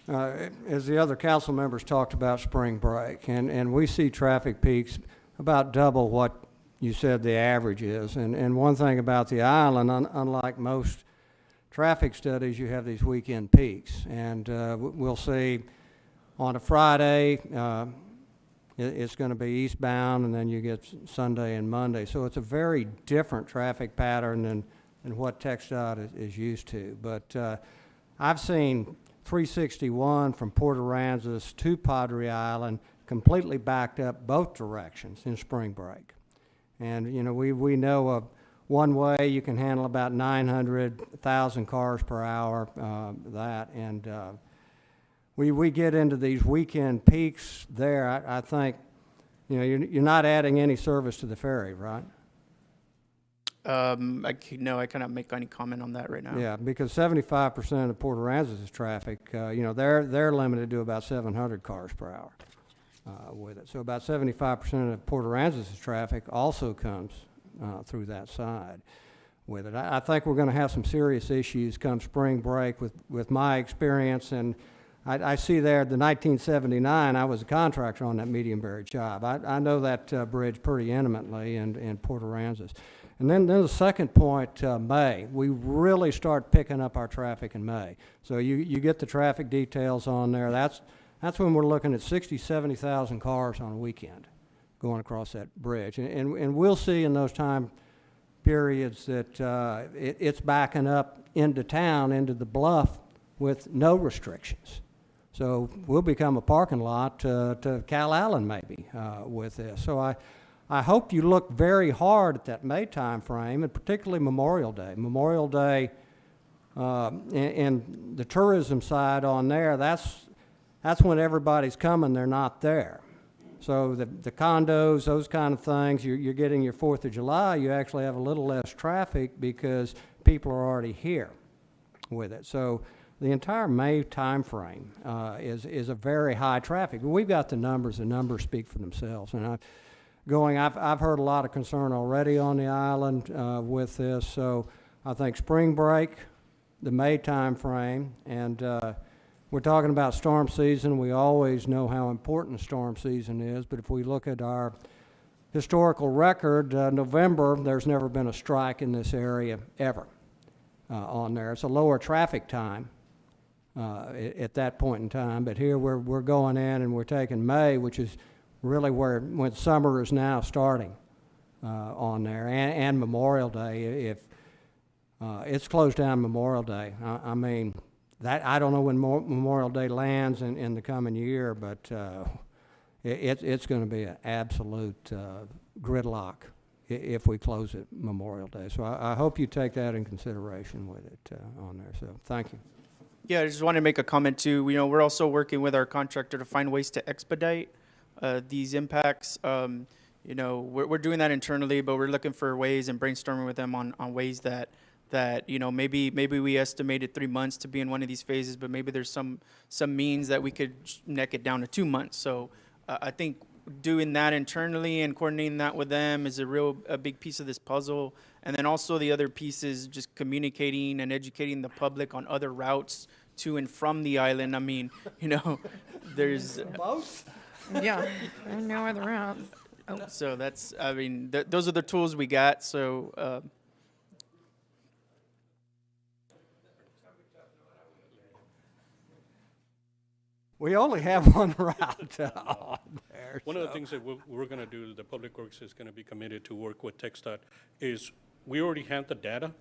as the other council members talked about spring break, and we see traffic peaks about double what you said the average is. And one thing about the island, unlike most traffic studies, you have these weekend peaks. And we'll see on a Friday, it's going to be eastbound, and then you get Sunday and Monday. So it's a very different traffic pattern than what TxDOT is used to. But I've seen 361 from Port Aransas to Padre Island completely backed up both directions in spring break. And, you know, we know of one way you can handle about 900,000 cars per hour, and we get into these weekend peaks there. I think, you know, you're not adding any service to the ferry, right? No, I cannot make any comment on that right now. Yeah, because 75% of Port Aransas' traffic, you know, they're limited to about 700 cars per hour with it. So about 75% of Port Aransas' traffic also comes through that side with it. I think we're going to have some serious issues come spring break with my experience, and I see there the 1979, I was a contractor on that medium buried job. I know that bridge pretty intimately in Port Aransas. And then the second point, May. We really start picking up our traffic in May. So you get the traffic details on there. That's when we're looking at 60, 70,000 cars on a weekend going across that bridge. And we'll see in those time periods that it's backing up into town, into the bluff with no restrictions. So we'll become a parking lot to Cal Allen maybe with this. So I hope you look very hard at that May time frame, and particularly Memorial Day. Memorial Day and the tourism side on there, that's when everybody's coming, they're not there. So the condos, those kind of things, you're getting your 4th of July, you actually have a little less traffic because people are already here with it. So the entire May time frame is a very high traffic. We've got the numbers speak for themselves. And I've heard a lot of concern already on the island with this. So I think spring break, the May time frame, and we're talking about storm season. We always know how important storm season is, but if we look at our historical record, November, there's never been a strike in this area ever on there. It's a lower traffic time at that point in time, but here we're going in and we're taking May, which is really when summer is now starting on there, and Memorial Day. If it's closed down Memorial Day, I mean, that I don't know when Memorial Day lands in the coming year, but it's going to be an absolute gridlock if we close it Memorial Day. So I hope you take that in consideration with it on there. So thank you. Yeah, I just want to make a comment too. You know, we're also working with our contractor to find ways to expedite these impacts. You know, we're doing that internally, but we're looking for ways and brainstorming with them on ways that you know, maybe we estimated 3 months to be in one of these phases, but maybe there's some means that we could neck it down to 2 months. So I think doing that internally and coordinating that with them is a big piece of this puzzle. And then also the other piece is just communicating and educating the public on other routes to and from the island. I mean, you know, there's both. Yeah, I know other routes. So that's, I mean, those are the tools we got, so, We only have one route on there. One of the so- things that we're going to do, the Public Works is going to be committed to work with TxDOT, is we already have the data.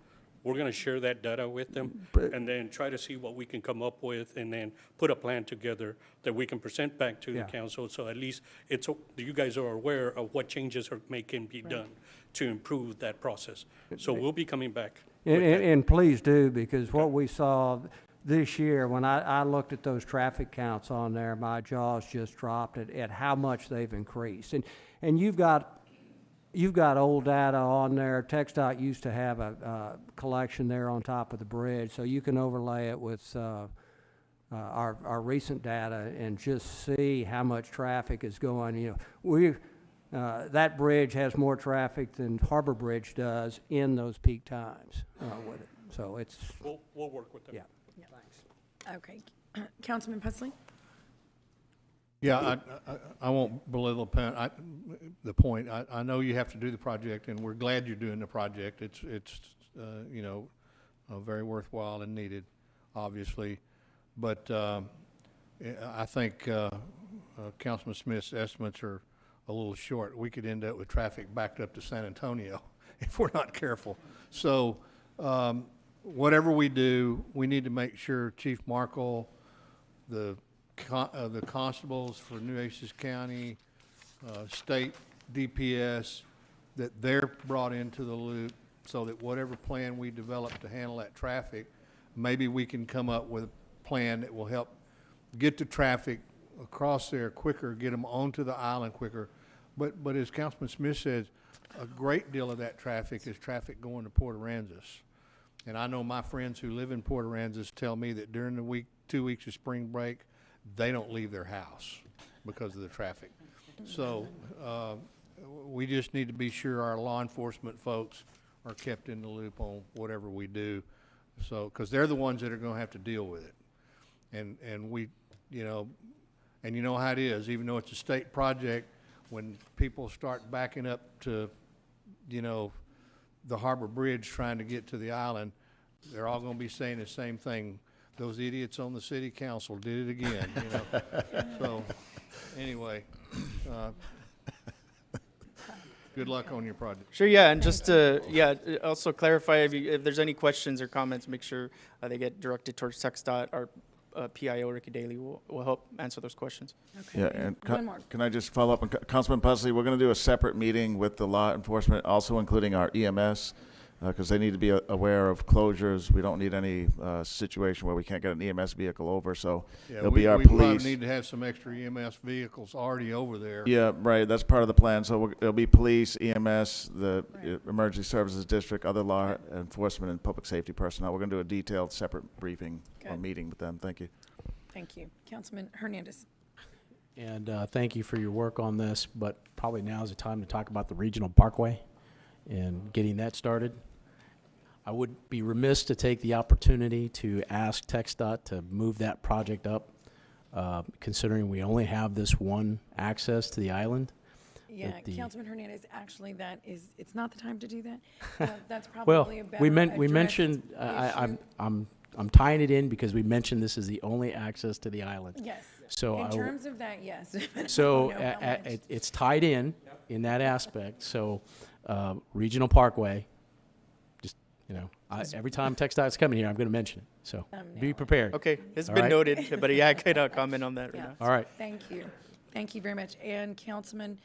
We're going to share that data with them and then try to see what we can come up with and then put a plan together that we can present back to the Yeah. council. So at least you guys are aware of what changes can be done to improve that process. So we'll be coming back. with that. And please do, because what we saw this year, when I looked at those traffic counts on there, my jaws just dropped at how much they've increased. And you've got old data on there. TxDOT used to have a collection there on top of the bridge, so you can overlay it with our recent data and just see how much traffic is going. You know, that bridge has more traffic than Harbor Bridge does in those peak times with it. So it's We'll work with them. yeah. Okay. Councilman Pusley? Yeah, I won't belittle the point. I know you have to do the project, and we're glad you're doing the project. It's you know, very worthwhile and needed, obviously. But I think Councilman Smith's estimates are a little short. We could end up with traffic backed up to San Antonio if we're not careful. So whatever we do, we need to make sure Chief Markle, the constables for Nueces County, state DPS, that they're brought into the loop so that whatever plan we develop to handle that traffic, maybe we can come up with a plan that will help get the traffic across there quicker, get them onto the island quicker. But as Councilman Smith says, a great deal of that traffic is traffic going to Port Aransas. And I know my friends who live in Port Aransas tell me that during the 2 weeks of spring break, they don't leave their house because of the traffic. So we just need to be sure our law enforcement folks are kept in the loop on whatever we do. So, because they're the ones that are going to have to deal with it. And we, you know how it is, even though it's a state project, when people start backing up to, you know, the Harbor Bridge trying to get to the island, they're all going to be saying the same thing. Those idiots on the city council did it again, you know. So, anyway, good luck on your project. sure, yeah, and just to, also clarify, if there's any questions or comments, make sure they get directed towards TxDOT. Our PIO, Ricky Daly, will help answer those questions. Okay. Yeah, and One more. can I just follow up on Councilman Pusley? We're going to do a separate meeting with the law enforcement, also including our EMS, because they need to be aware of closures. We don't need any situation where we can't get an EMS vehicle over, so Yeah, it'll be our we probably police. need to have some extra EMS vehicles already over there. Yeah, right, that's part of the plan. So it'll be police, EMS, the Emergency Services District, other law enforcement and public safety personnel. We're going to do a detailed separate briefing or Good. meeting with them. Thank you. Thank you. Councilman Hernandez? And thank you for your work on this, but probably now is the time to talk about the regional parkway and getting that started. I would be remiss to take the opportunity to ask TxDOT to move that project up, considering we only have this one access to the island. Yeah, that the- Councilman Hernandez, actually, it's not the time to do that. That's Well, probably a better we addressed mentioned, issue. I'm tying it in because we mentioned this is the only access to the island. Yes. So In I terms of that, yes. So I don't know how much. it's tied in that aspect. So regional parkway, just, you know, every time TxDOT's coming here, I'm going to mention it. So be prepared. Okay, it's All been right? noted, but yeah, I cannot comment on that right Yeah. now. All right. Thank you. Thank you very much. And Councilman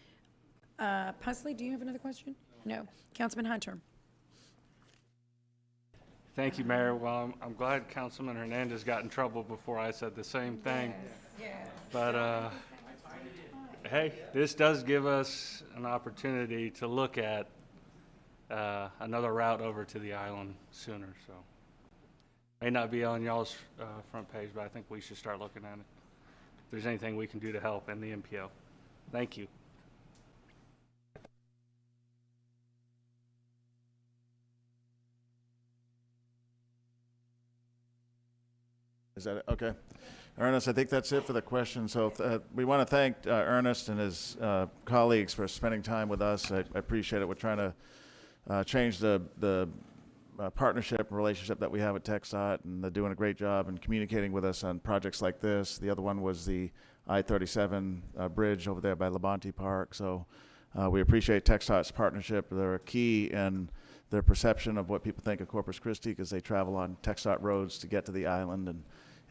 Pusley, do you have another question? No. Councilman Hunter? Thank you, Mayor. Well, I'm glad Councilman Hernandez got in trouble before I said the same thing. Yes. But, hey, this does give us an opportunity to look at another route over to the island sooner, so. May not be on y'all's front page, but I think we should start looking at it. If there's anything we can do to help in the MPO. Thank you. Is that it? Okay. Ernest, I think that's it for the questions. So we want to thank Ernest and his colleagues for spending time with us. I appreciate it. We're trying to change the partnership and relationship that we have with TxDOT, and they're doing a great job in communicating with us on projects like this. The other one was the I-37 bridge over there by Labonte Park. So we appreciate TxDOT's partnership. They're key in their perception of what people think of Corpus Christi because they travel on TxDOT roads to get to the island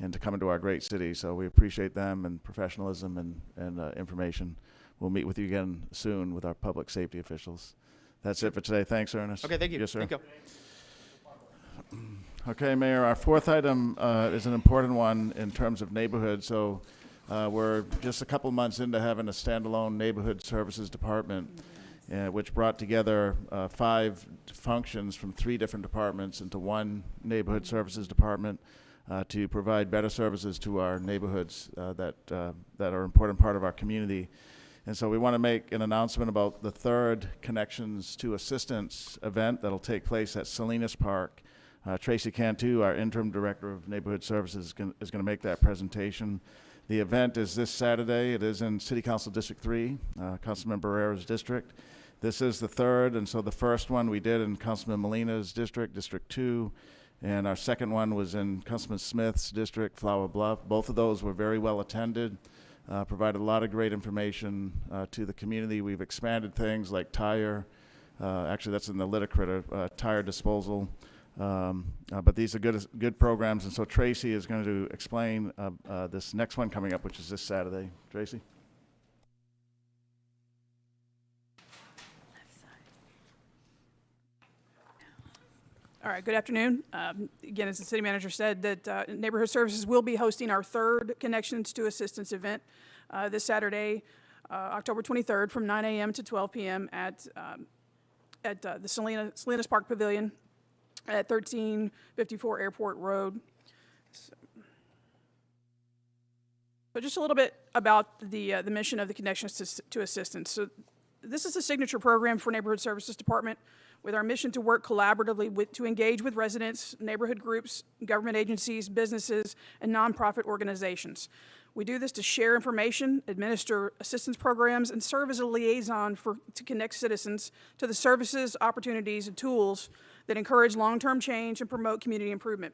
and to come into our great city. So we appreciate them and professionalism and information. We'll meet with you again soon with our public safety officials. That's it for today. Thanks, Ernest. Okay, thank you. Yes, sir. Thank you. Okay, Mayor, our fourth item is an important one in terms of neighborhood. So we're just a couple months into having a standalone neighborhood services department, which brought together 5 functions from 3 different departments into one neighborhood services department to provide better services to our neighborhoods that are an important part of our community. And so we want to make an announcement about the 3rd Connections to Assistance event that'll take place at Salinas Park. Tracy Cantu, our interim director of neighborhood services, is going to make that presentation. The event is this Saturday. It is in City Council District 3, Councilman Barrera's district. This is the 3rd, and so the first one we did in Councilman Molina's district, District 2, and our second one was in Councilman Smith's district, Flower Bluff. Both of those were very well attended, provided a lot of great information to the community. We've expanded things like tire, actually that's in the litter critter, tire disposal. But these are good programs, and so Tracy is going to explain this next one coming up, which is this Saturday. Tracy? All right, good afternoon. Again, as the city manager said, that Neighborhood Services will be hosting our 3rd Connections to Assistance event this Saturday, October 23rd, from 9 a.m. to 12 p.m. at the Salinas Park Pavilion at 1354 Airport Road. So just a little bit about the mission of the Connections to Assistance. So this is a signature program for Neighborhood Services Department with our mission to work collaboratively to engage with residents, neighborhood groups, government agencies, businesses, and nonprofit organizations. We do this to share information, administer assistance programs, and serve as a liaison to connect citizens to the services, opportunities, and tools that encourage long-term change and promote community improvement.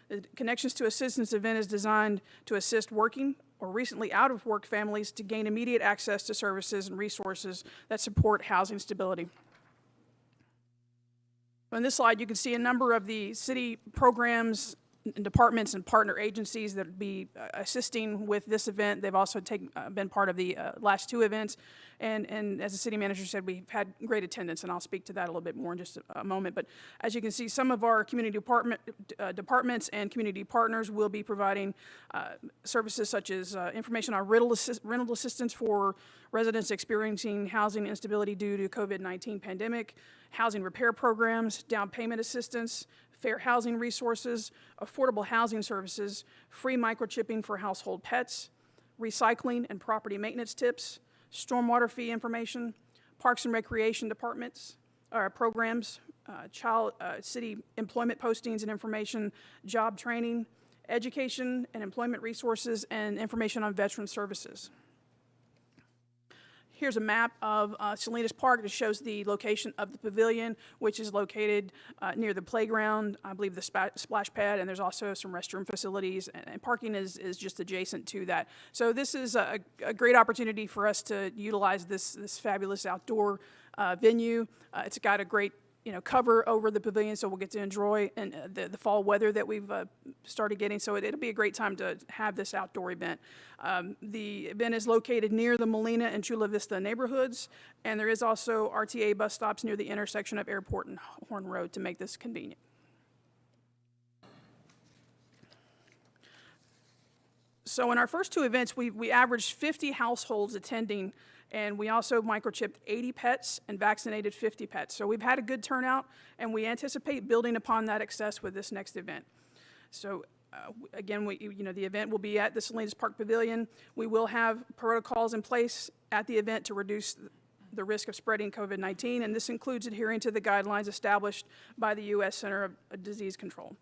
The Connections to Assistance event is designed to assist working or recently out-of-work families to gain immediate access to services and resources that support housing stability. On this slide, you can see a number of the city programs and departments and partner agencies that will be assisting with this event. They've also been part of the last 2 events. And as the city manager said, we've had great attendance, and I'll speak to that a little bit more in just a moment. But as you can see, some of our community departments and community partners will be providing services such as information on rental assistance for residents experiencing housing instability due to COVID-19 pandemic, housing repair programs, down payment assistance, fair housing resources, affordable housing services, free microchipping for household pets, recycling and property maintenance tips, stormwater fee information, parks and recreation departments, programs, city employment postings and information, job training, education and employment resources, and information on veteran services. Here's a map of Salinas Park that shows the location of the pavilion, which is located near the playground, I believe the splash pad, and there's also some restroom facilities, and parking is just adjacent to that. So this is a great opportunity for us to utilize this fabulous outdoor venue. It's got a great cover over the pavilion, so we'll get to enjoy the fall weather that we've started getting. So it'll be a great time to have this outdoor event. The event is located near the Molina and Chula Vista neighborhoods, and there is also RTA bus stops near the intersection of Airport and Horn Road to make this convenient. So in our first 2 events, we averaged 50 households attending, and we also microchipped 80 pets and vaccinated 50 pets. So we've had a good turnout, and we anticipate building upon that success with this next event. So again, the event will be at the Salinas Park Pavilion. We will have protocols in place at the event to reduce the risk of spreading COVID-19, and this includes adhering to the guidelines established by the U.S. Center of Disease Control.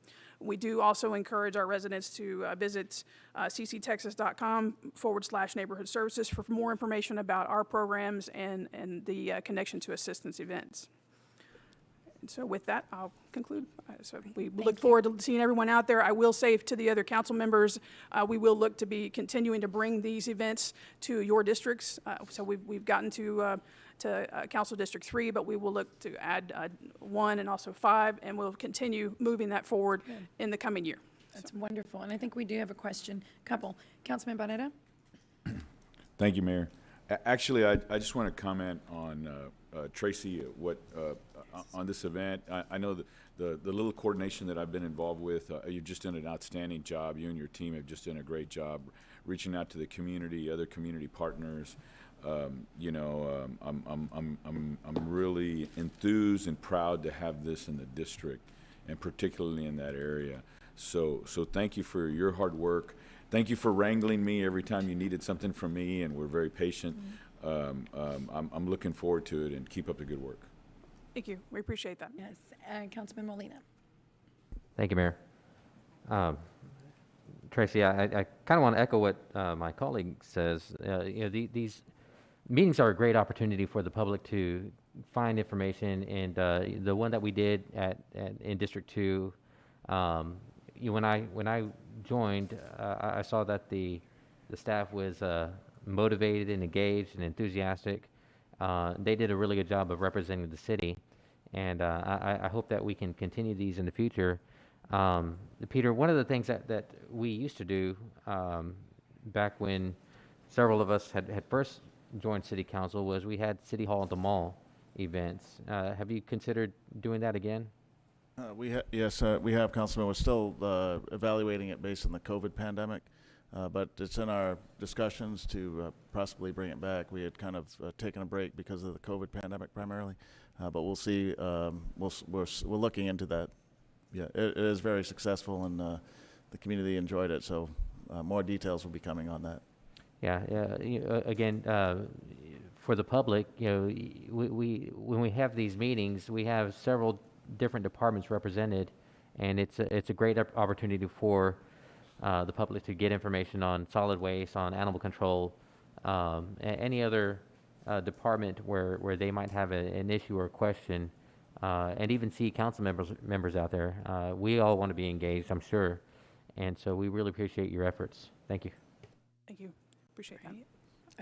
We do also encourage our residents to visit cctexas.com/neighborhood services for more information about our programs and the connection to assistance events. And so with that, I'll conclude. So we look forward to seeing everyone out there. I will say to the other council members, we will look to be continuing to bring these events to your districts. So we've gotten to Council District 3, but we will look to add 1 and also 5, and we'll continue moving that forward in the coming year. That's wonderful. And I think we do have a question. Couple. Councilman Barrera? Thank you, Mayor. Actually, I just want to comment on Tracy, on this event. I know that the little coordination that I've been involved with, you've just done an outstanding job. You and your team have just done a great job reaching out to the community, other community partners. I'm really enthused and proud to have this in the district, and particularly in that area. So thank you for your hard work. Thank you for wrangling me every time you needed something from me, and we're very patient. I'm looking forward to it, and keep up the good work. Thank you. We appreciate that. Yes. Councilman Molina? Thank you, Mayor. Tracy, I kind of want to echo what my colleague says. These meetings are a great opportunity for the public to find information, and the one that we did in District 2, when I joined, I saw that the staff was motivated and engaged and enthusiastic. They did a really good job of representing the city, and I hope that we can continue these in the future. Peter, one of the things that we used to do back when several of us had first joined City Council was we had City Hall at the Mall events. Have you considered doing that again? Yes, we have, Councilman. We're still evaluating it based on the COVID pandemic, but it's in our discussions to possibly bring it back. We had kind of taken a break because of the COVID pandemic primarily, but we'll see. We're looking into that. Yeah, it is very successful, and the community enjoyed it. So more details will be coming on that. Yeah. Again, for the public, when we have these meetings, we have several different departments represented, and it's a great opportunity for the public to get information on solid waste, on animal control, any other department where they might have an issue or a question. And even see council members out there. We all want to be engaged, I'm sure. And so we really appreciate your efforts. Thank you. Thank you. Appreciate that.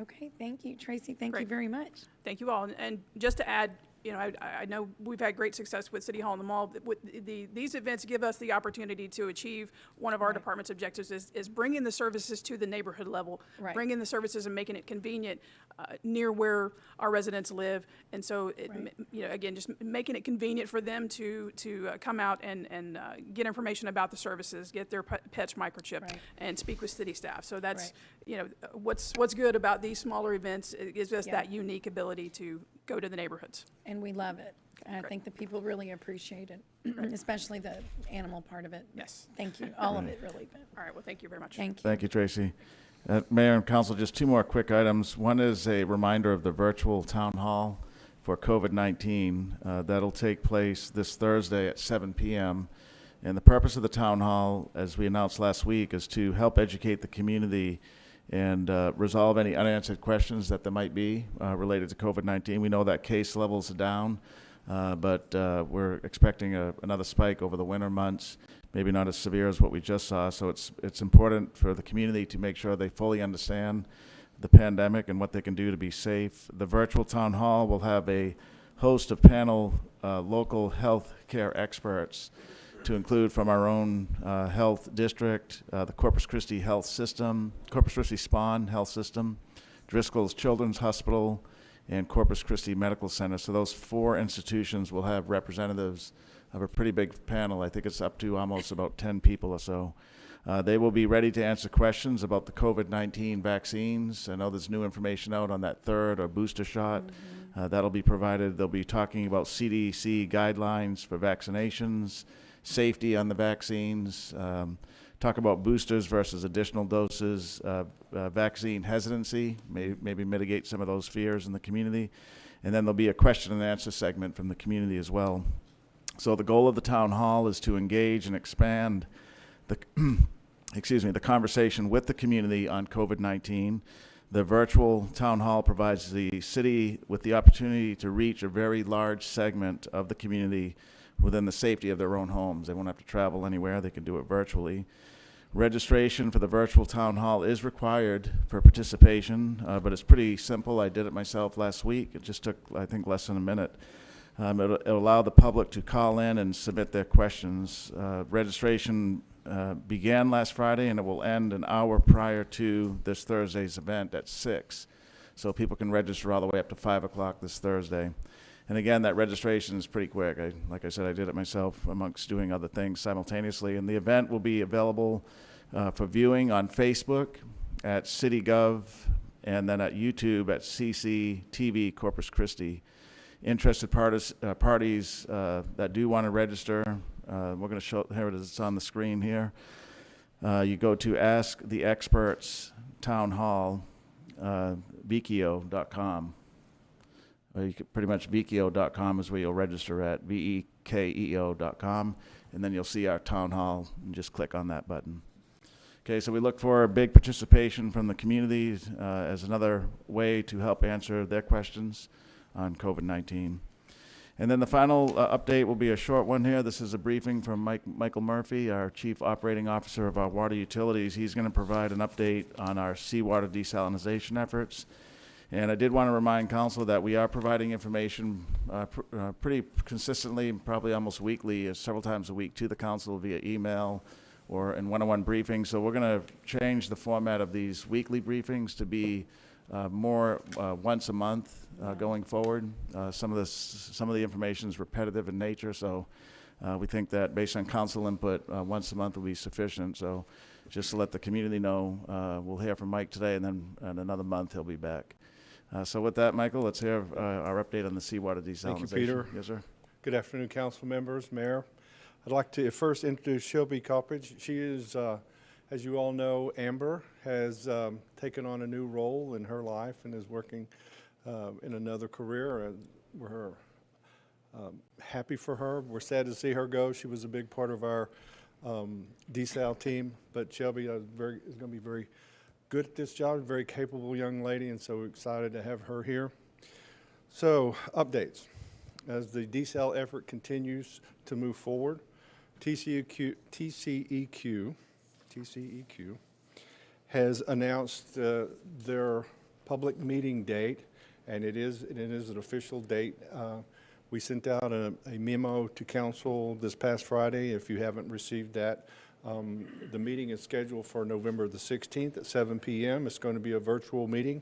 Okay, thank you, Tracy. Thank you very much. Thank you all. And just to add, I know we've had great success with City Hall and the Mall. These events give us the opportunity to achieve one of our department's objectives is bringing the services to the neighborhood level, bringing the services and making it convenient near where our residents live. And so, again, just making it convenient for them to come out and get information about the services, get their pets microchipped, and speak with city staff. So that's, what's good about these smaller events. It gives us that unique ability to go to the neighborhoods. And we love it. I think the people really appreciate it, especially the animal part of it. Yes. Thank you. All of it, really. All right. Well, thank you very much. Thank you. Thank you, Tracy. Mayor and Council, just two more quick items. One is a reminder of the virtual town hall for COVID-19. That'll take place this Thursday at 7 p.m. And the purpose of the town hall, as we announced last week, is to help educate the community and resolve any unanswered questions that there might be related to COVID-19. We know that case levels are down, but we're expecting another spike over the winter months, maybe not as severe as what we just saw. So it's important for the community to make sure they fully understand the pandemic and what they can do to be safe. The virtual town hall will have a host of panel local health care experts to include from our own health district, the Corpus Christi Health System, Corpus Christi Spawn Health System, Driscoll's Children's Hospital, and Corpus Christi Medical Center. So those four institutions will have representatives of a pretty big panel. I think it's up to almost about 10 people or so. They will be ready to answer questions about the COVID-19 vaccines. I know there's new information out on that third or booster shot. That'll be provided. They'll be talking about CDC guidelines for vaccinations, safety on the vaccines, talk about boosters versus additional doses, vaccine hesitancy, maybe mitigate some of those fears in the community. And then there'll be a question and answer segment from the community as well. So the goal of the town hall is to engage and expand the, the conversation with the community on COVID-19. The virtual town hall provides the city with the opportunity to reach a very large segment of the community within the safety of their own homes. They won't have to travel anywhere. They can do it virtually. Registration for the virtual town hall is required for participation, but it's pretty simple. I did it myself last week. It just took, I think, less than a minute. It'll allow the public to call in and submit their questions. Registration began last Friday, and it will end an hour prior to this Thursday's event at 6. So people can register all the way up to 5 o'clock this Thursday. And again, that registration is pretty quick. Like I said, I did it myself amongst doing other things simultaneously. And the event will be available for viewing on Facebook at CityGov and then at YouTube at CCTV Corpus Christi. Interested parties that do want to register, we're going to show, here it is, it's on the screen here. You go to Ask the Experts Town Hall, Vekeo.com. You can pretty much Vekeo.com is where you'll register at, Vekeo.com, and then you'll see our town hall, and just click on that button. Okay, so we look for a big participation from the community as another way to help answer their questions on COVID-19. And then the final update will be a short one here. This is a briefing from Michael Murphy, our Chief Operating Officer of our water utilities. He's going to provide an update on our seawater desalination efforts. And I did want to remind council that we are providing information pretty consistently, probably almost weekly, several times a week to the council via email or in one-on-one briefings. So we're going to change the format of these weekly briefings to be more once a month going forward. Some of the information is repetitive in nature, so we think that based on council input, once a month will be sufficient. So just to let the community know, we'll hear from Mike today, and then in another month he'll be back. So with that, Michael, let's hear our update on the seawater desalination. Thank you, Peter. Yes, sir. Good afternoon, council members, mayor. I'd like to first introduce Shelby Coppridge. She is, as you all know, Amber has taken on a new role in her life and is working in another career. And we're happy for her. We're sad to see her go. She was a big part of our desal team, but Shelby is going to be very good at this job, very capable young lady, and so we're excited to have her here. So, updates. As the desal effort continues to move forward, TCEQ has announced their public meeting date, and it is an official date. We sent out a memo to council this past Friday. If you haven't received that, the meeting is scheduled for November the 16th at 7 p.m. It's going to be a virtual meeting.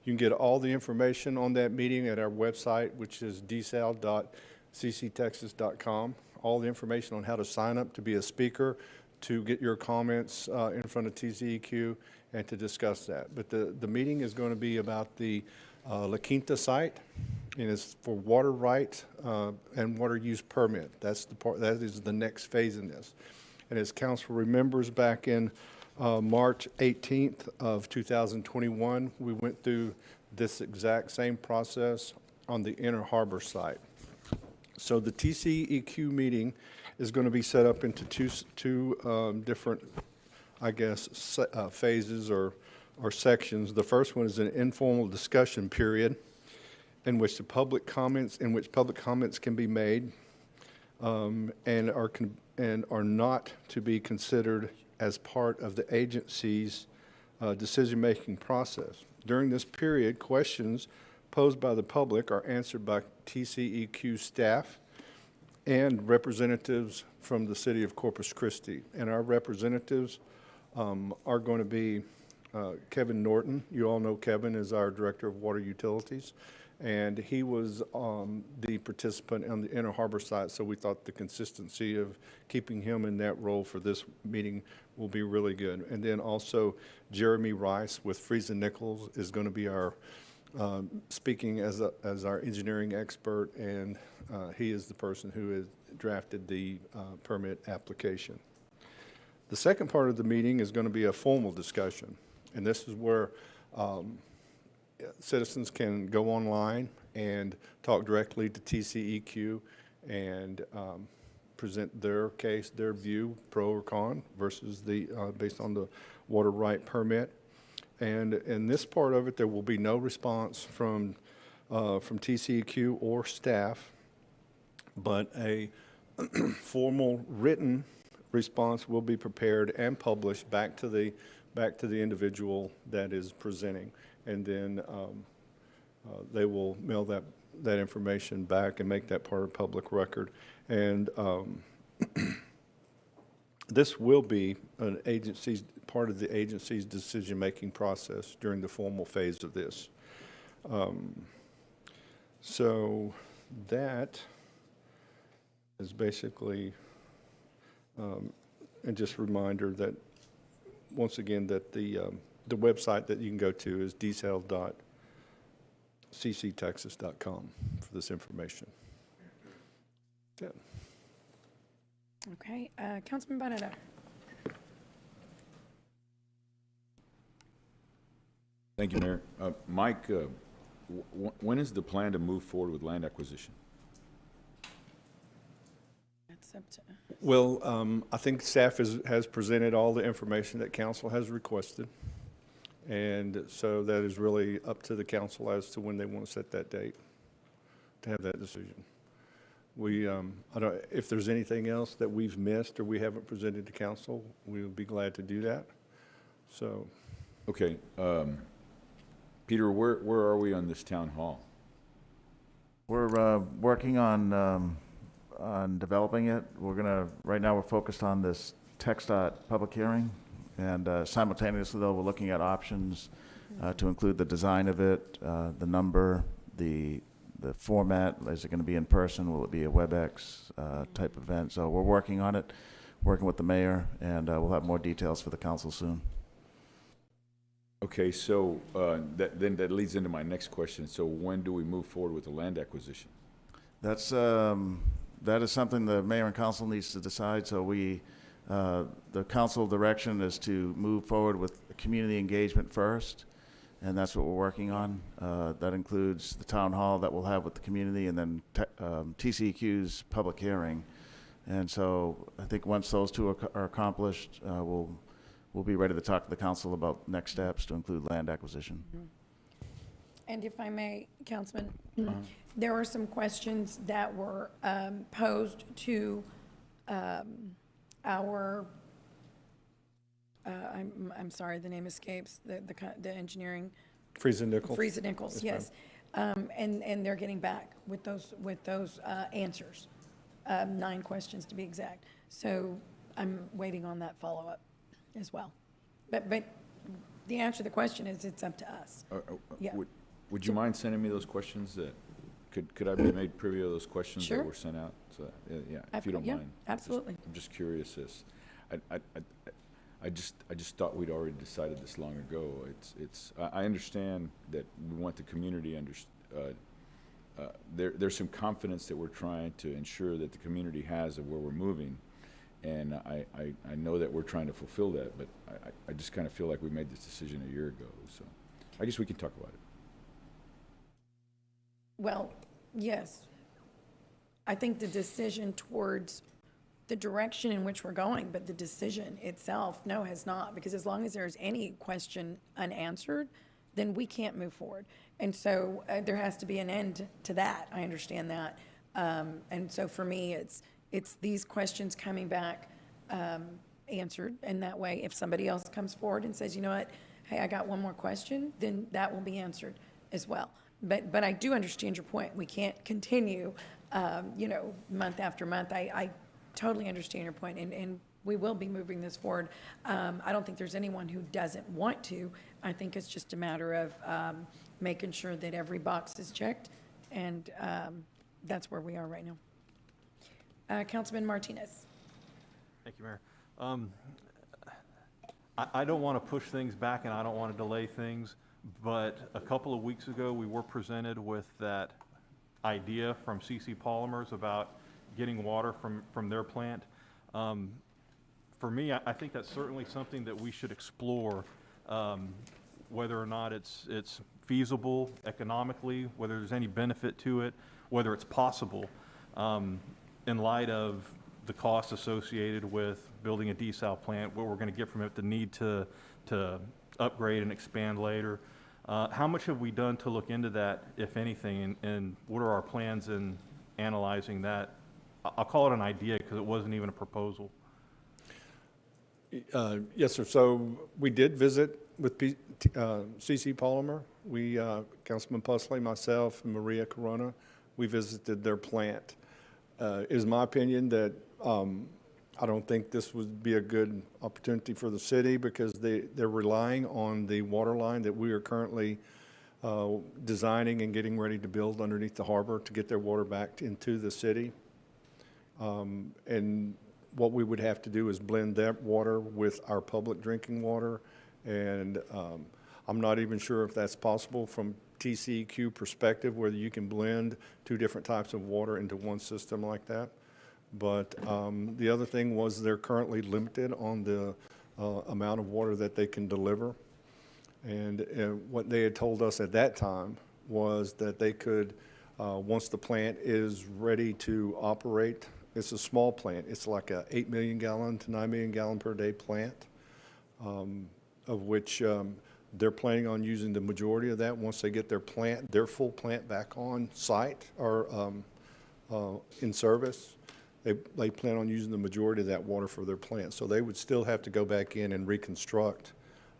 You can get all the information on that meeting at our website, which is desal.cctexas.com. All the information on how to sign up to be a speaker, to get your comments in front of TCEQ, and to discuss that. But the meeting is going to be about the La Quinta site, and it's for water right and water use permit. That's the part, that is the next phase in this. And as council remembers, back in March 18th of 2021, we went through this exact same process on the Inner Harbor site. So the TCEQ meeting is going to be set up into two different, I guess, phases or sections. The first one is an informal discussion period in which public comments can be made and are not to be considered as part of the agency's decision-making process. During this period, questions posed by the public are answered by TCEQ staff and representatives from the city of Corpus Christi. And our representatives are going to be Kevin Norton. You all know Kevin is our Director of Water Utilities, and he was the participant on the Inner Harbor site, so we thought the consistency of keeping him in that role for this meeting will be really good. And then also Jeremy Rice with Friesen Nichols is going to be our speaking as our engineering expert, and he is the person who has drafted the permit application. The second part of the meeting is going to be a formal discussion, and this is where citizens can go online and talk directly to TCEQ and present their case, their view, pro or con, versus the based on the water right permit. And in this part of it, there will be no response from TCEQ or staff, but a formal written response will be prepared and published back to the individual that is presenting, and then they will mail that information back and make that part of public record. And this will be part of the agency's decision-making process during the formal phase of this. So that is basically, and just a reminder that, once again, that the website that you can go to is desal.cctexas.com for this information. Yeah. Okay, Councilman Bonetto. Thank you, Mayor. Mike, when is the plan to move forward with land acquisition? That's up to. Well, I think staff has presented all the information that council has requested. And so that is really up to the council as to when they want to set that date to have that decision. We, if there's anything else that we've missed or we haven't presented to council, we would be glad to do that. So. Okay. Peter, where are we on this town hall? We're working on developing it. Right now we're focused on this TxDOT public hearing, and simultaneously though we're looking at options to include the design of it, the number, the format. Is it going to be in person? Will it be a WebEx type event? So we're working on it, working with the mayor, and we'll have more details for the council soon. Okay, so that leads into my next question. So when do we move forward with the land acquisition? That is something the mayor and council needs to decide. So the council direction is to move forward with community engagement first, and that's what we're working on. That includes the town hall that we'll have with the community, and then TCEQ's public hearing. And so I think once those two are accomplished, we'll be ready to talk to the council about next steps to include land acquisition. And if I may, Councilman, there were some questions that were posed to our, I'm sorry, the name escapes, the engineering. Friesen Nichols. Friesen Nichols, yes. And they're getting back with those answers, 9 questions to be exact. So I'm waiting on that follow-up as well. But the answer to the question is it's up to us. Yeah. Would you mind sending me those questions? Could I be made privy of those questions Sure. that were sent out? So, yeah, if you don't mind. Absolutely. I'm just curious. I just thought we'd already decided this long ago. I understand that we want the community there's some confidence that we're trying to ensure that the community has of where we're moving. And I know that we're trying to fulfill that, but I just kind of feel like we made this decision a year ago. So I guess we can talk about it. Well, yes. I think the decision towards the direction in which we're going, but the decision itself, no, has not. Because as long as there's any question unanswered, then we can't move forward. And so there has to be an end to that. I understand that. And so for me, it's these questions coming back answered, and that way if somebody else comes forward and says, you know what, hey, I got one more question, then that will be answered as well. But I do understand your point. We can't continue, month after month. I totally understand your point, and we will be moving this forward. I don't think there's anyone who doesn't want to. I think it's just a matter of making sure that every box is checked, and that's where we are right now. Councilman Martinez. Thank you, Mayor. I don't want to push things back and I don't want to delay things, but a couple of weeks ago we were presented with that idea from CC Polymers about getting water from their plant. for me, I think that's certainly something that we should explore, whether or not it's feasible economically, whether there's any benefit to it, whether it's possible, in light of the costs associated with building a desal plant, what we're going to get from it, the need to upgrade and expand later. How much have we done to look into that, if anything, and what are our plans in analyzing that? I'll call it an idea because it wasn't even a proposal. Yes, sir. So we did visit with CC Polymer. We, Councilman Pusley, myself, and Maria Corona, we visited their plant. It is my opinion that I don't think this would be a good opportunity for the city because they're relying on the water line that we are currently designing and getting ready to build underneath the harbor to get their water back into the city. And what we would have to do is blend that water with our public drinking water. And I'm not even sure if that's possible from TCEQ perspective, whether you can blend two different types of water into one system like that. But the other thing was they're currently limited on the amount of water that they can deliver. And what they had told us at that time was that they could, once the plant is ready to operate, it's a small plant. It's like a 8 million gallon to 9 million gallon per day plant, of which they're planning on using the majority of that once they get their full plant back on site or in service. They plan on using the majority of that water for their plant. So they would still have to go back in and reconstruct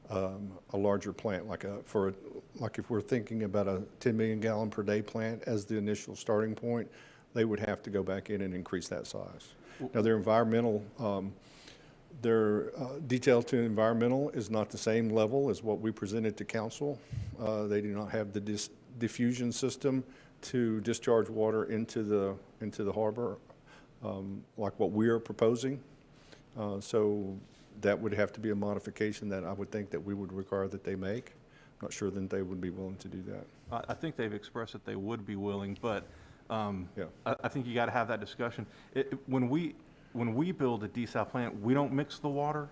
a larger plant, like if we're thinking about a 10 million gallon per day plant as the initial starting point, they would have to go back in and increase that size. Now their environmental, their detail to environmental is not the same level as what we presented to council. They do not have the diffusion system to discharge water into the harbor like what we are proposing. So that would have to be a modification that I would think that we would require that they make. I'm not sure that they would be willing to do that. I think they've expressed that they would be willing, but I think you got to have that discussion. When we build a desal plant, we don't mix the water.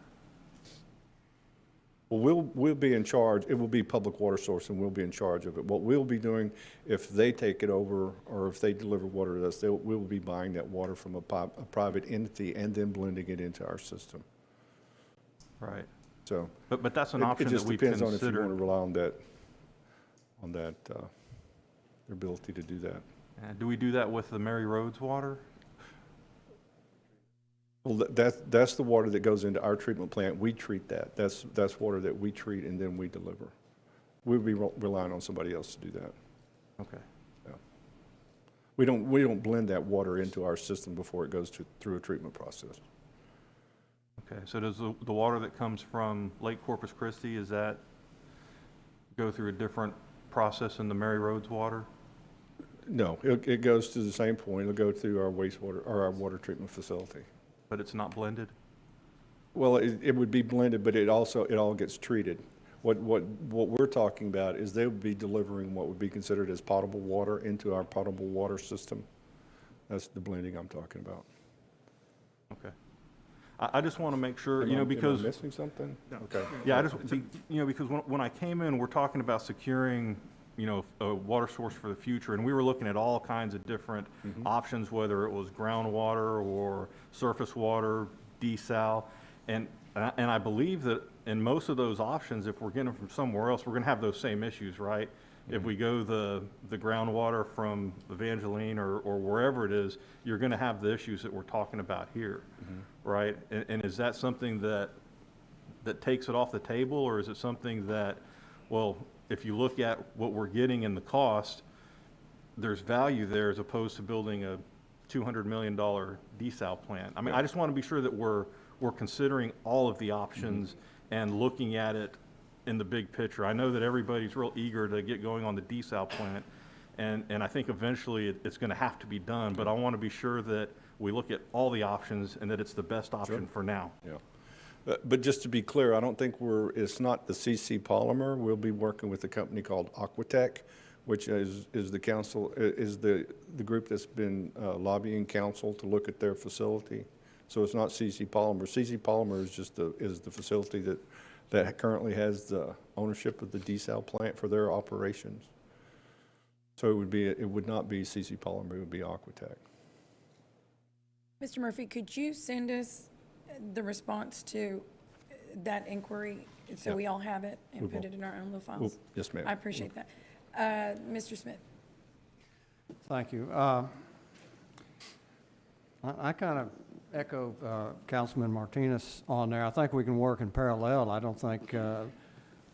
Well, we'll be in charge. It will be public water source, and we'll be in charge of it. What we'll be doing, if they take it over or if they deliver water to us, we'll be buying that water from a private entity and then blending it into our system. Right. So, but that's an option that we've considered. It just depends on if you want to rely on that their ability to do that. Do we do that with the Mary Roads water? Well, that's the water that goes into our treatment plant. We treat that. That's water that we treat and then we deliver. We'll be relying on somebody else to do that. Okay. Yeah. We don't blend that water into our system before it goes through a treatment process. Okay. So does the water that comes from Lake Corpus Christi, is that go through a different process than the Mary Roads water? No, it goes to the same point. It'll go through our wastewater or our water treatment facility. But it's not blended? Well, it would be blended, but it all gets treated. What we're talking about is they would be delivering what would be considered as potable water into our potable water system. That's the blending I'm talking about. Okay. I just want to make sure, because... Am I missing something? No. Okay. Yeah, because when I came in, we're talking about securing, a water source for the future, and we were looking at all kinds of different options, whether it was groundwater or surface water, desal, and I believe that in most of those options, if we're getting them from somewhere else, we're going to have those same issues, right? If we go the groundwater from Evangeline or wherever it is, you're going to have the issues that we're talking about here, right? And is that something that takes it off the table, or is it something that, well, if you look at what we're getting in the cost, there's value there as opposed to building a $200 million desal plant? I mean, I just want to be sure that we're considering all of the options and looking at it in the big picture. I know that everybody's real eager to get going on the desal plant, and I think eventually it's going to have to be done, but I want to be sure that we look at all the options and that it's the best option for now. Yeah. But just to be clear, I don't think it's not the CC Polymer. We'll be working with a company called Aquatech, which is the group that's been lobbying council to look at their facility. So it's not CC Polymer. CC Polymer is just the facility that currently has the ownership of the desal plant for their operations. So it would not be CC Polymer, it would be Aquatech. Mr. Murphy, could you send us the response to that inquiry so Yeah. we all have it and We put will. it in our own little files? Yes, ma'am. I appreciate that. Mr. Smith? Thank you. I kind of echo Councilman Martinez on there. I think we can work in parallel. I don't think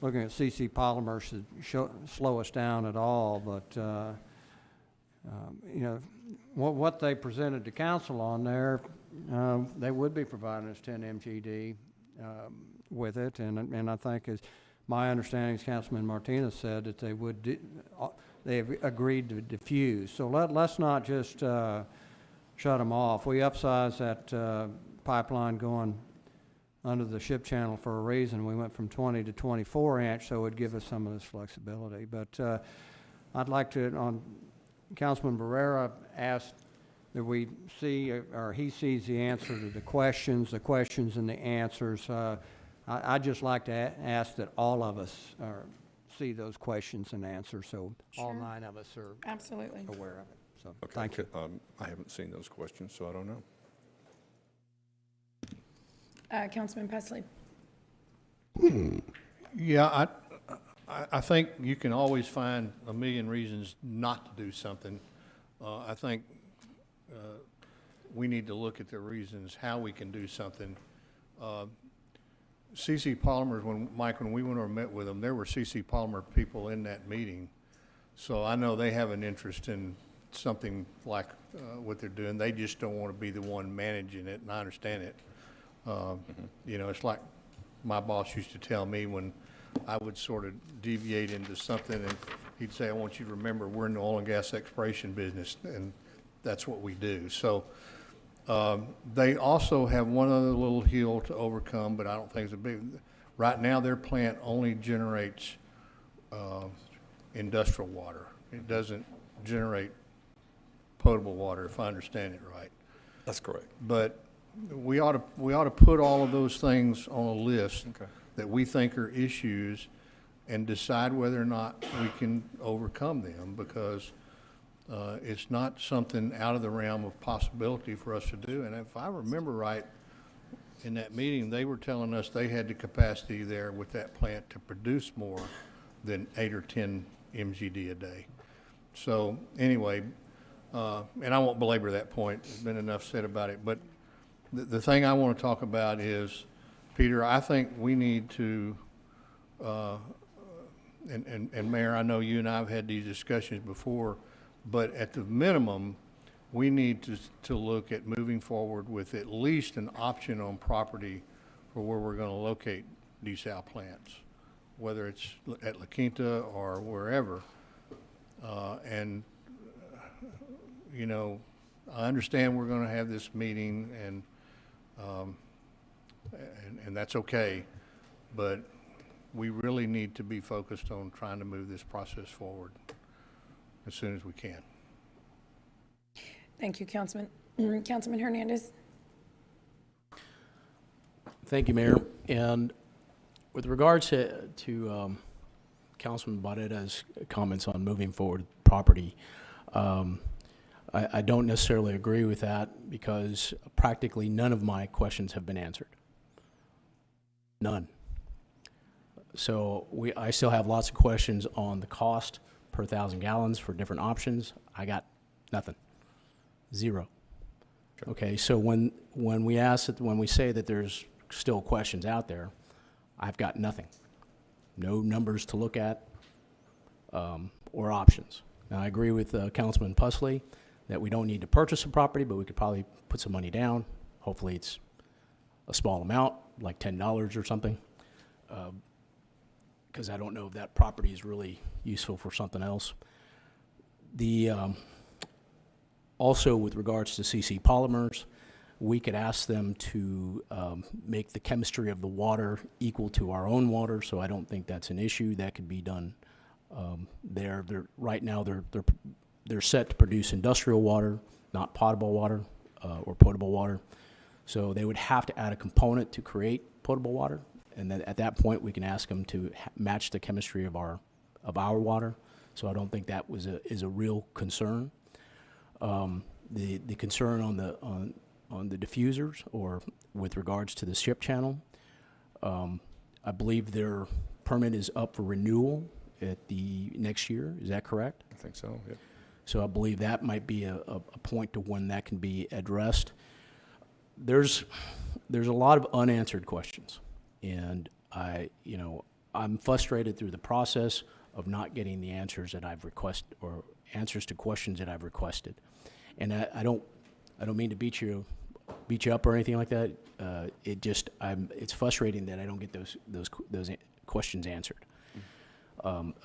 looking at CC Polymer should slow us down at all, but you know, what they presented to council on there, they would be providing us 10 MGD with it, and I think, as my understanding, as Councilman Martinez said, that they would they have agreed to diffuse. So let's not just shut them off. We upsized that pipeline going under the ship channel for a reason. We went from 20 to 24 inch, so it would give us some of this flexibility. But I'd like to, on Councilman Barrera asked that we see, or he sees the answer to the questions and the answers. I'd just like to ask that all of us see those questions and answers, so all Sure. 9 of us are Absolutely. aware of it. So, Okay. thank you. I haven't seen those questions, so I don't know. Councilman Pesley? Yeah, I think you can always find a million reasons not to do something. I think we need to look at the reasons how we can do something. CC Polymers, when we went over and met with them, there were CC Polymer people in that meeting. So I know they have an interest in something like what they're doing. They just don't want to be the one managing it, and I understand it. You know, it's like my boss used to tell me when I would sort of deviate into something, and he'd say, I want you to remember, we're in the oil and gas exploration business, and that's what we do. So they also have one other little hill to overcome, but I don't think it's a big, right now their plant only generates industrial water. It doesn't generate potable water, if I understand it right. That's correct. But we ought to put all of those things on a list that we think are issues and decide whether or not we can overcome them, because it's not something out of the realm of possibility for us to do. And if I remember right, in that meeting, they were telling us they had the capacity there with that plant to produce more than 8 or 10 MGD a day. So anyway, and I won't belabor that point. There's been enough said about it. But the thing I want to talk about is, Peter, I think we need to, and Mayor, I know you and I have had these discussions before, but at the minimum, we need to look at moving forward with at least an option on property for where we're going to locate desal plants, whether it's at La Quinta or wherever. And, you know, I understand we're going to have this meeting, and that's okay, but we really need to be focused on trying to move this process forward as soon as we can. Thank you, Councilman. Councilman Hernandez? Thank you, Mayor. And with regards to Councilman Barrera's comments on moving forward property, I don't necessarily agree with that, because practically none of my questions have been answered. None. So I still have lots of questions on the cost per 1,000 gallons for different options. I got nothing. Zero. Okay, so when we say that there's still questions out there, I've got nothing. No numbers to look at, or options. Now, I agree with Councilman Pusley that we don't need to purchase a property, but we could probably put some money down. Hopefully it's a small amount, like $10 or something, because I don't know if that property is really useful for something else. Also, with regards to CC Polymers, we could ask them to make the chemistry of the water equal to our own water, so I don't think that's an issue. That could be done there. Right now, they're set to produce industrial water, not potable water or potable water. So they would have to add a component to create potable water, and then at that point, we can ask them to match the chemistry of our water. So I don't think that is a real concern. The concern on the diffusers, or with regards to the ship channel, I believe their permit is up for renewal at the next year. Is that correct? I think so, yeah. So I believe that might be a point to when that can be addressed. There's a lot of unanswered questions, and I'm frustrated through the process of not getting the answers that I've requested, or answers to questions that I've requested. And I don't mean to beat you up or anything like that. It's frustrating that I don't get those questions answered.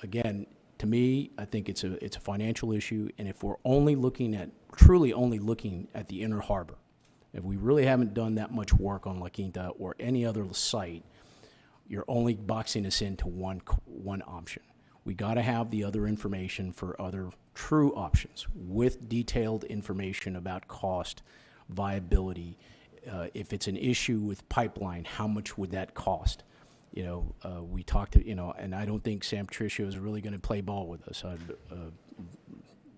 Again, to me, I think it's a financial issue, and if we're truly only looking at the inner harbor, if we really haven't done that much work on La Quinta or any other site, you're only boxing us into one option. We got to have the other information for other true options, with detailed information about cost, viability. If it's an issue with pipeline, how much would that cost? We talked to, and I don't think Sam Patricio is really going to play ball with us.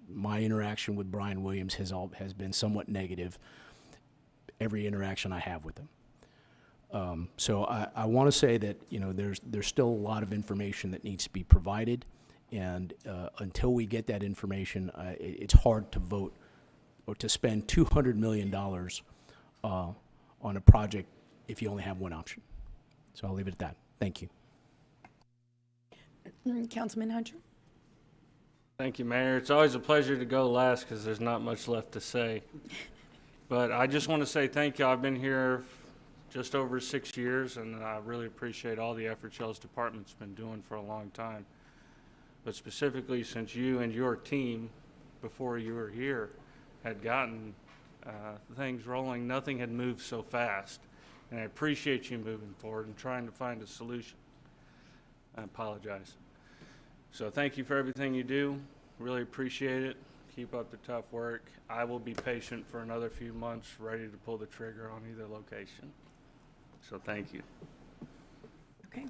My interaction with Brian Williams has been somewhat negative, every interaction I have with him. So I want to say that, there's still a lot of information that needs to be provided, and until we get that information, it's hard to vote or to spend $200 million on a project if you only have one option. So I'll leave it at that. Thank you. Councilman Hunter. Thank you, Mayor. It's always a pleasure to go last because there's not much left to say. But I just want to say thank you. I've been here just over 6 years, and I really appreciate all the efforts y'all's department's been doing for a long time. But specifically, since you and your team, before you were here, had gotten things rolling, nothing had moved so fast. And I appreciate you moving forward and trying to find a solution. I apologize. So thank you for everything you do. Really appreciate it. Keep up the tough work. I will be patient for another few months, ready to pull the trigger on either location. So thank you. Okay.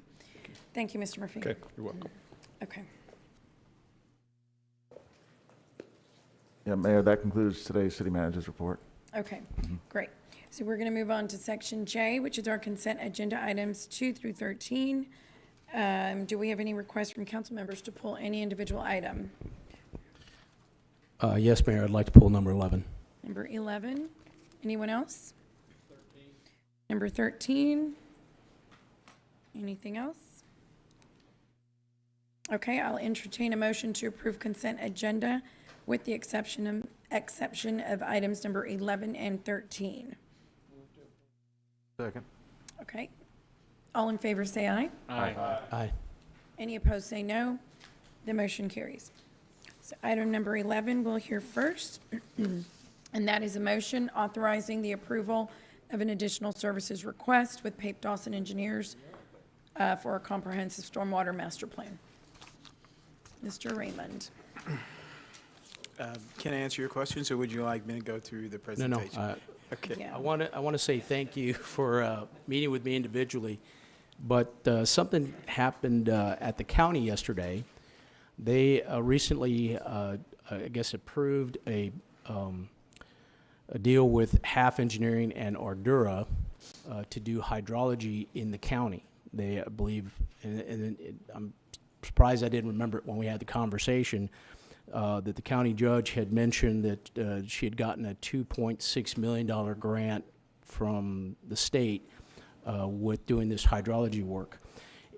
Thank you, Mr. Murphy. Okay, you're welcome. Okay. Yeah, Mayor, that concludes today's city manager's report. Okay, great. So we're going to move on to section J, which is our consent agenda items 2 through 13. Do we have any requests from council members to pull any individual item? Yes, Mayor, I'd like to pull number 11. Number 11. Anyone else? 13. Number 13. Anything else? Okay, I'll entertain a motion to approve consent agenda with the exception of items number 11 and 13. Second. Okay. All in favor say aye. Aye. Aye. Any opposed say no. The motion carries. So item number 11 we'll hear first, and that is a motion authorizing the approval of an additional services request with Pape Dawson Engineers for a comprehensive stormwater master plan. Mr. Raymond. Can I answer your questions, or would you like me to go through the presentation? No. Okay. Yeah. I want to say thank you for meeting with me individually, but something happened at the county yesterday. They recently, I guess, approved a deal with Half Engineering and Ardura to do hydrology in the county. They, I believe, and I'm surprised I didn't remember it when we had the conversation, that the county judge had mentioned that she had gotten a $2.6 million grant from the state with doing this hydrology work.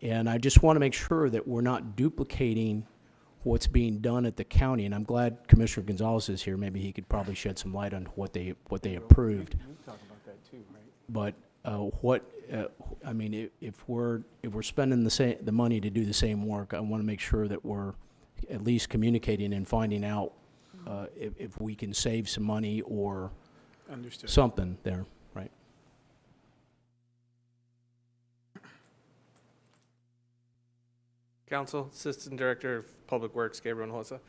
And I just want to make sure that we're not duplicating what's being done at the county. And I'm glad Commissioner Gonzalez is here. Maybe he could probably shed some light on what they approved. We talk about that too, right? But I mean, if we're spending the money to do the same work, I want to make sure that we're at least communicating and finding out if we can save some money or Understood. something there, right? Council, Assistant Director of Public Works, Gabriel Nojosa.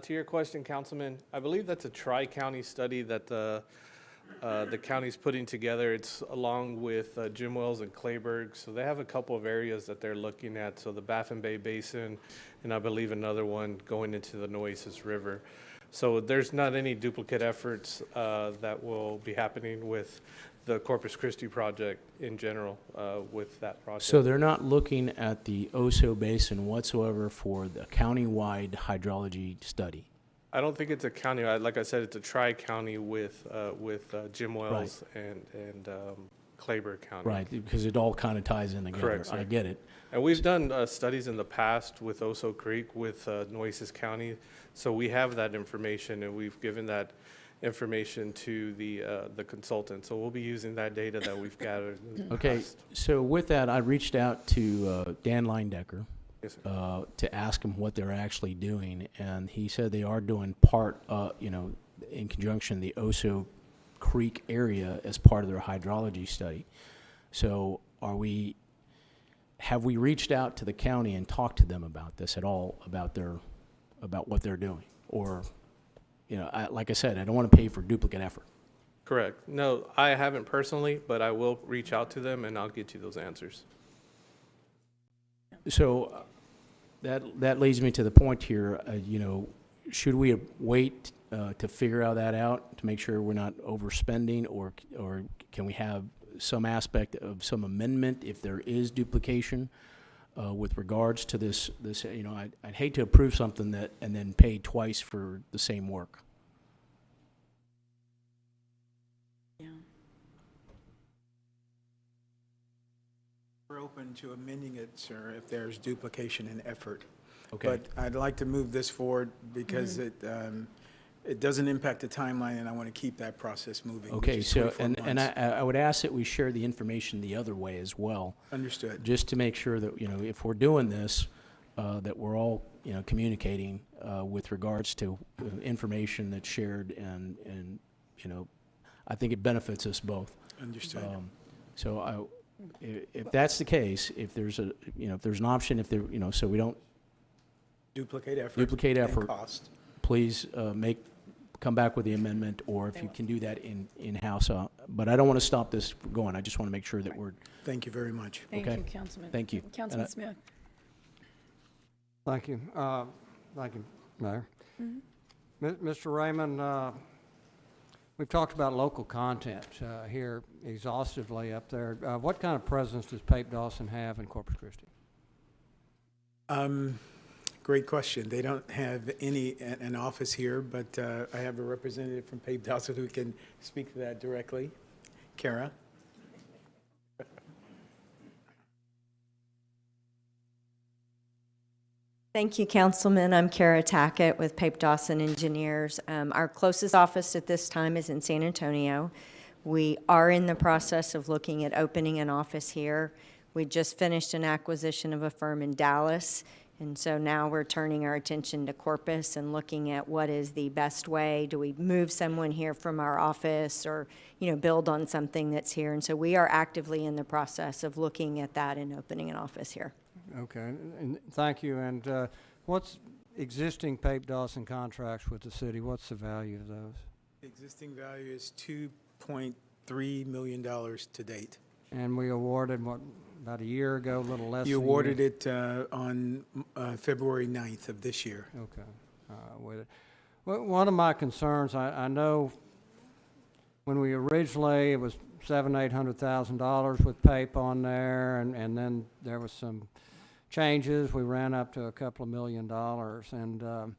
To your question, Councilman, I believe that's a tri-county study that the county's putting together. It's along with Jim Wells and Clayburgh, so they have a couple of areas that they're looking at. So the Baffin Bay Basin, and I believe another one going into the Nueces River. So there's not any duplicate efforts that will be happening with the Corpus Christi project in general with that project. So they're not looking at the Oso Basin whatsoever for the county-wide hydrology study? I don't think it's a county. Like I said, it's a tri-county with Jim Wells and Clayburgh County. Right, because it all kind of ties in together. Correct, sir. I get it. And we've done studies in the past with Oso Creek, with Nueces County, so we have that information, and we've given that information to the consultant. So we'll be using that data that we've gathered in the Okay, past. so with that, I reached out to Dan Leindecker Yes, sir. to ask him what they're actually doing, and he said they are doing part, in conjunction, the Oso Creek area as part of their hydrology study. So have we reached out to the county and talked to them about this at all, about what they're doing? Or, like I said, I don't want to pay for duplicate effort. Correct. No, I haven't personally, but I will reach out to them and I'll get you those answers. So that leads me to the point here, should we wait to figure that out to make sure we're not overspending, or can we have some aspect of some amendment if there is duplication with regards to this? I'd hate to approve something and then pay twice for the same work. We're open to amending it, sir, if there's duplication in effort. Okay. But I'd like to move this forward because it doesn't impact the timeline, and I want to keep that process moving. which Okay, is so, 24 and months. I would ask that we share the information the other way as well. Understood. Just to make sure that, if we're doing this, that we're all, communicating with regards to information that's shared, and I think it benefits us both. Understood. So if that's the case, if there's if there's an option, so we don't Duplicate effort. duplicate and effort, cost. please come back with the amendment, or if you can do that in-house. But I don't want to stop this from going. I just want to make sure that we're, Thank you very much. Thank Okay. you, Councilman. thank you. Councilman And Smith. Thank you. Thank you, Mayor. Mhm. Mr. Raymond, we've talked about local content here exhaustively up there. What kind of presence does Pape Dawson have in Corpus Christi? Great question. They don't have an office here, but I have a representative from Pape Dawson who can speak to that directly. Kara? Thank you, Councilman. I'm Kara Tackett with Pape Dawson Engineers. Our closest office at this time is in San Antonio. We are in the process of looking at opening an office here. We just finished an acquisition of a firm in Dallas, and so now we're turning our attention to Corpus and looking at what is the best way. Do we move someone here from our office, or build on something that's here? And so we are actively in the process of looking at that and opening an office here. Okay, and thank you. And what's existing Pape Dawson contracts with the city? What's the value of those? Existing value is $2.3 million to date. And we awarded, what, about a year ago, a little less than You a year? awarded it on February 9th of this year. Okay, with it. Well, one of my concerns, I know when we originally, it was $700,000-800,000 with PAPE on there, and then there was some changes. We ran up to a couple of $1 million, and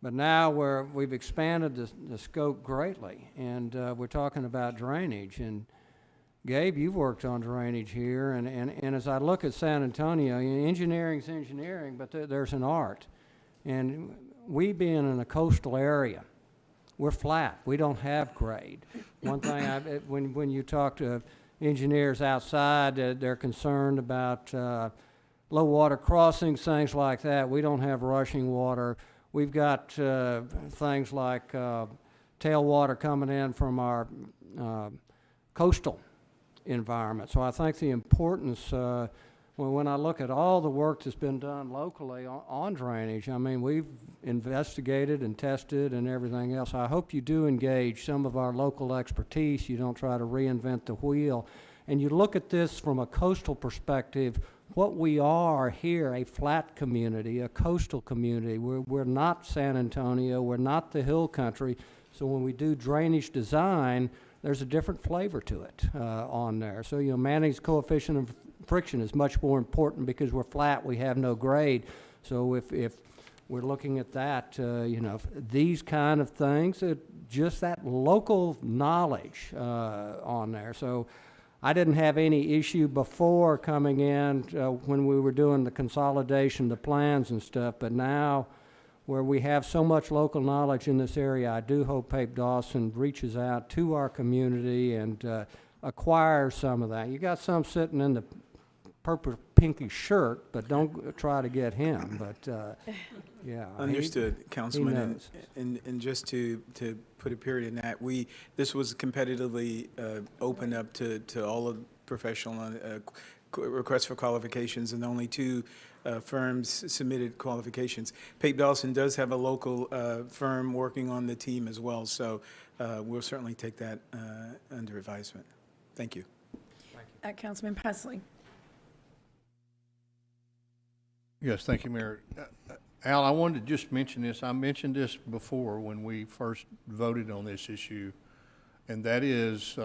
but now we've expanded the scope greatly, and we're talking about drainage. And Gabe, you've worked on drainage here, and as I look at San Antonio, engineering's engineering, but there's an art. And we being in a coastal area, we're flat. We don't have grade. One thing, when you talk to engineers outside, they're concerned about low water crossings, things like that. We don't have rushing water. We've got things like tailwater coming in from our coastal environment. So I think the importance Well, when I look at all the work that's been done locally on drainage, I mean, we've investigated and tested and everything else. I hope you do engage some of our local expertise. You don't try to reinvent the wheel. And you look at this from a coastal perspective, what we are here, a flat community, a coastal community. We're not San Antonio, we're not the hill country. So when we do drainage design, there's a different flavor to it on there. So, you know, Manning's coefficient of friction is much more important because we're flat, we have no grade. So if we're looking at that, you know, these kind of things, just that local knowledge on there. So I didn't have any issue before coming in when we were doing the consolidation, the plans and stuff, but now where we have so much local knowledge in this area, I do hope Pape Dawson reaches out to our community and acquires some of that. You got some sitting in the purple pinky shirt, but don't try to get him. But yeah, Understood, Councilman. And just to put a period in that, this was competitively opened up to all of professional requests for qualifications, and only 2 firms submitted qualifications. Pape Dawson does have a local firm working on the team as well, so we'll certainly take that under advisement. Thank you. Councilman Pusley. Yes, thank you, Mayor. Al, I wanted to just mention this. I mentioned this before when we first voted on this issue, and that is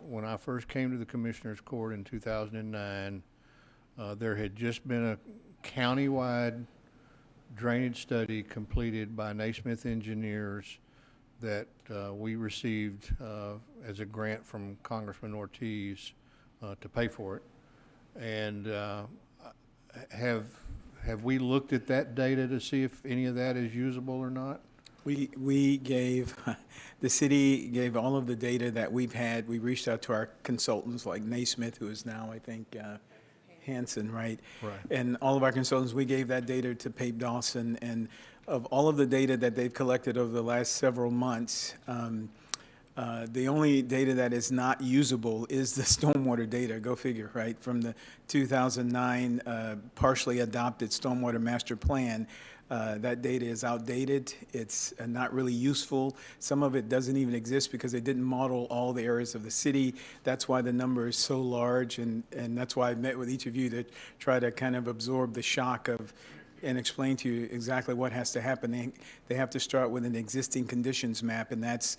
when I first came to the Commissioners Court in 2009, there had just been a county-wide drainage study completed by Naismith Engineers that we received as a grant from Congressman Ortiz to pay for it. And have we looked at that data to see if any of that is usable or not? We gave, the city gave all of the data that we've had. We reached out to our consultants like Naismith, who is now, I think, Hanson, right? Right. And all of our consultants, we gave that data to Pape Dawson. And of all of the data that they've collected over the last several months, the only data that is not usable is the stormwater data. Go figure, right? From the 2009 partially adopted stormwater master plan, that data is outdated. It's not really useful. Some of it doesn't even exist because they didn't model all the areas of the city. That's why the number is so large, and that's why I met with each of you to try to kind of absorb the shock of and explain to you exactly what has to happen. They have to start with an existing conditions map, and that's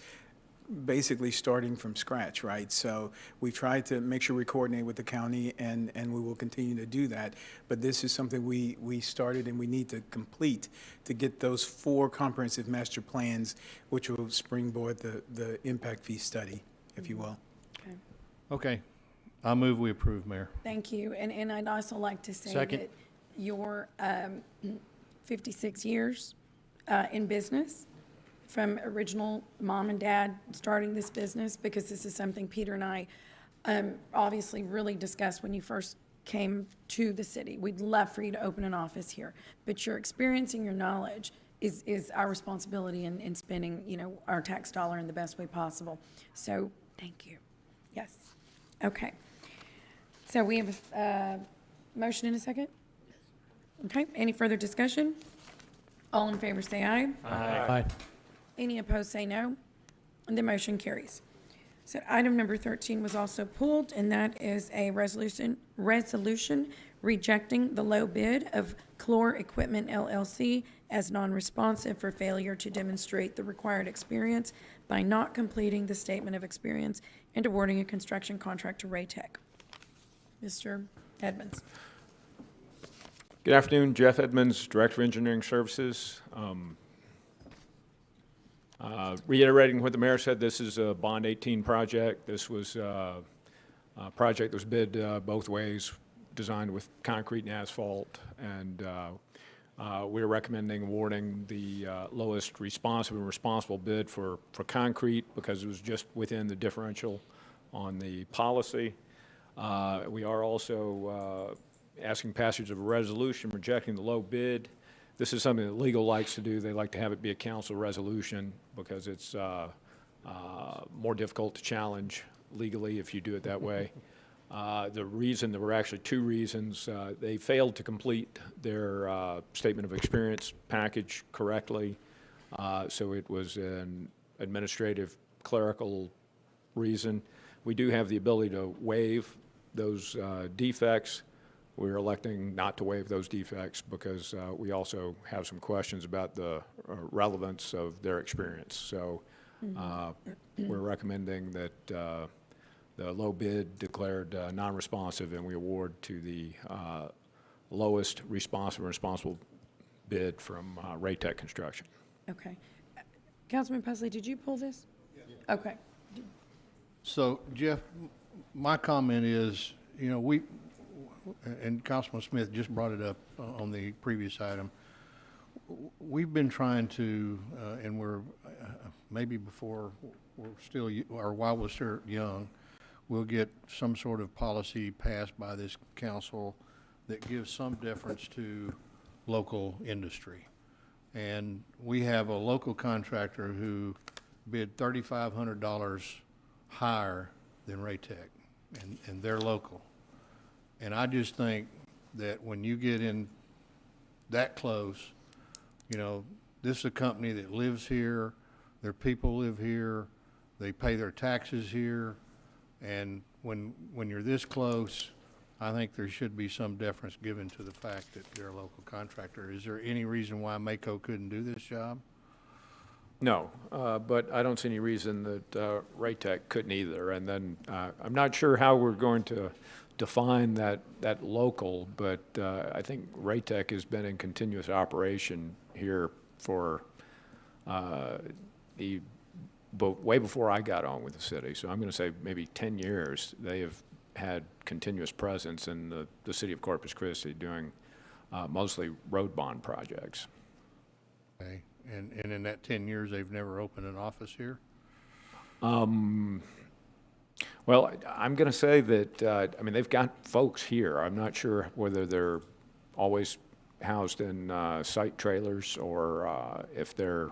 basically starting from scratch, right? So we tried to make sure we coordinate with the county, and we will continue to do that. But this is something we started and we need to complete to get those 4 comprehensive master plans, which will springboard the impact fee study, if you will. Okay. Okay. I move we approve, Mayor. Thank you. And I'd also like to say Second. that your 56 years in business, from original mom and dad starting this business, because this is something Peter and I obviously really discussed when you first came to the city. We'd love for you to open an office here, but your experience and your knowledge is our responsibility in spending, you know, our tax dollar in the best way possible. So thank you. Yes. Okay. So we have a motion in a second? Okay. Any further discussion? All in favor say aye. Aye. Any opposed, say no. And the motion carries. So item number 13 was also pulled, and that is a resolution rejecting the low bid of Chlor Equipment LLC as non-responsive for failure to demonstrate the required experience by not completing the statement of experience and awarding a construction contract to Raytech. Mr. Edmonds. Good afternoon, Jeff Edmonds, Director of Engineering Services. Reiterating what the mayor said, this is a Bond 18 project. This was a project that was bid both ways, designed with concrete and asphalt, and we're recommending awarding the lowest responsive and responsible bid for concrete because it was just within the differential on the policy. We are also asking passage of a resolution rejecting the low bid. This is something that legal likes to do. They like to have it be a council resolution because it's more difficult to challenge legally if you do it that way. The reason, there were actually two reasons. They failed to complete their statement of experience package correctly, so it was an administrative clerical reason. We do have the ability to waive those defects. We're electing not to waive those defects because we also have some questions about the relevance of their experience. So we're recommending that the low bid declared non-responsive, and we award to the lowest responsible bid from Raytech Construction. Okay. Councilman Pusley, did you pull this? Okay. So, Jeff, my comment is, you know, and Councilman Smith just brought it up on the previous item. We've been trying to, and we're maybe before we're still, or while we're still young, we'll get some sort of policy passed by this council that gives some deference to local industry. And we have a local contractor who bid $3,500 higher than Raytech, and they're local. And I just think that when you get in that close, you know, this is a company that lives here, their people live here, they pay their taxes here, and when you're this close, I think there should be some deference given to the fact that they're a local contractor. Is there any reason why Mako couldn't do this job? No, but I don't see any reason that Raytech couldn't either. And then I'm not sure how we're going to define that local, but I think Raytech has been in continuous operation here for way before I got on with the city. So I'm going to say maybe 10 years they have had continuous presence in the city of Corpus Christi doing mostly road bond projects. Okay. And in that 10 years, they've never opened an office here? Well, I'm going to say that, I mean, they've got folks here. I'm not sure whether they're always housed in site trailers or if they're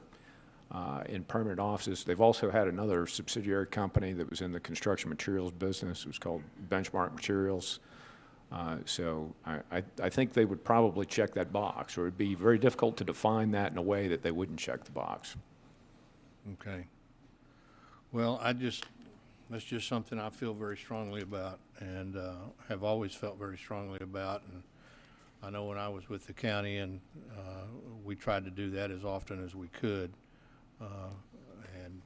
in permanent offices. They've also had another subsidiary company that was in the construction materials business. It was called Benchmark Materials. So I think they would probably check that box, or it'd be very difficult to define that in a way that they wouldn't check the box. Okay. Well, that's just something I feel very strongly about and have always felt very strongly about. And I know when I was with the county and we tried to do that as often as we could. And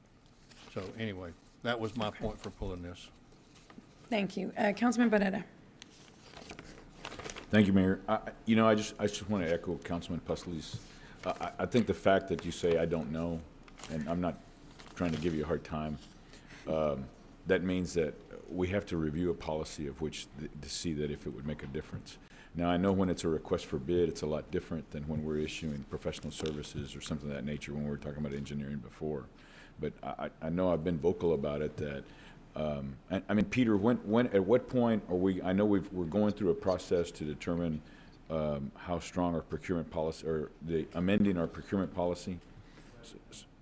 so anyway, that was my point for pulling this. Thank you. Councilman Barrera. Thank you, Mayor. I just want to echo Councilman Pusley's. I think the fact that you say I don't know, and I'm not trying to give you a hard time, that means that we have to review a policy of which to see that if it would make a difference. Now, I know when it's a request for bid, it's a lot different than when we're issuing professional services or something of that nature when we were talking about engineering before. But I know I've been vocal about it that, I mean, Peter, at what point are we, I know we're going through a process to determine how strong our procurement policy, or amending our procurement policy.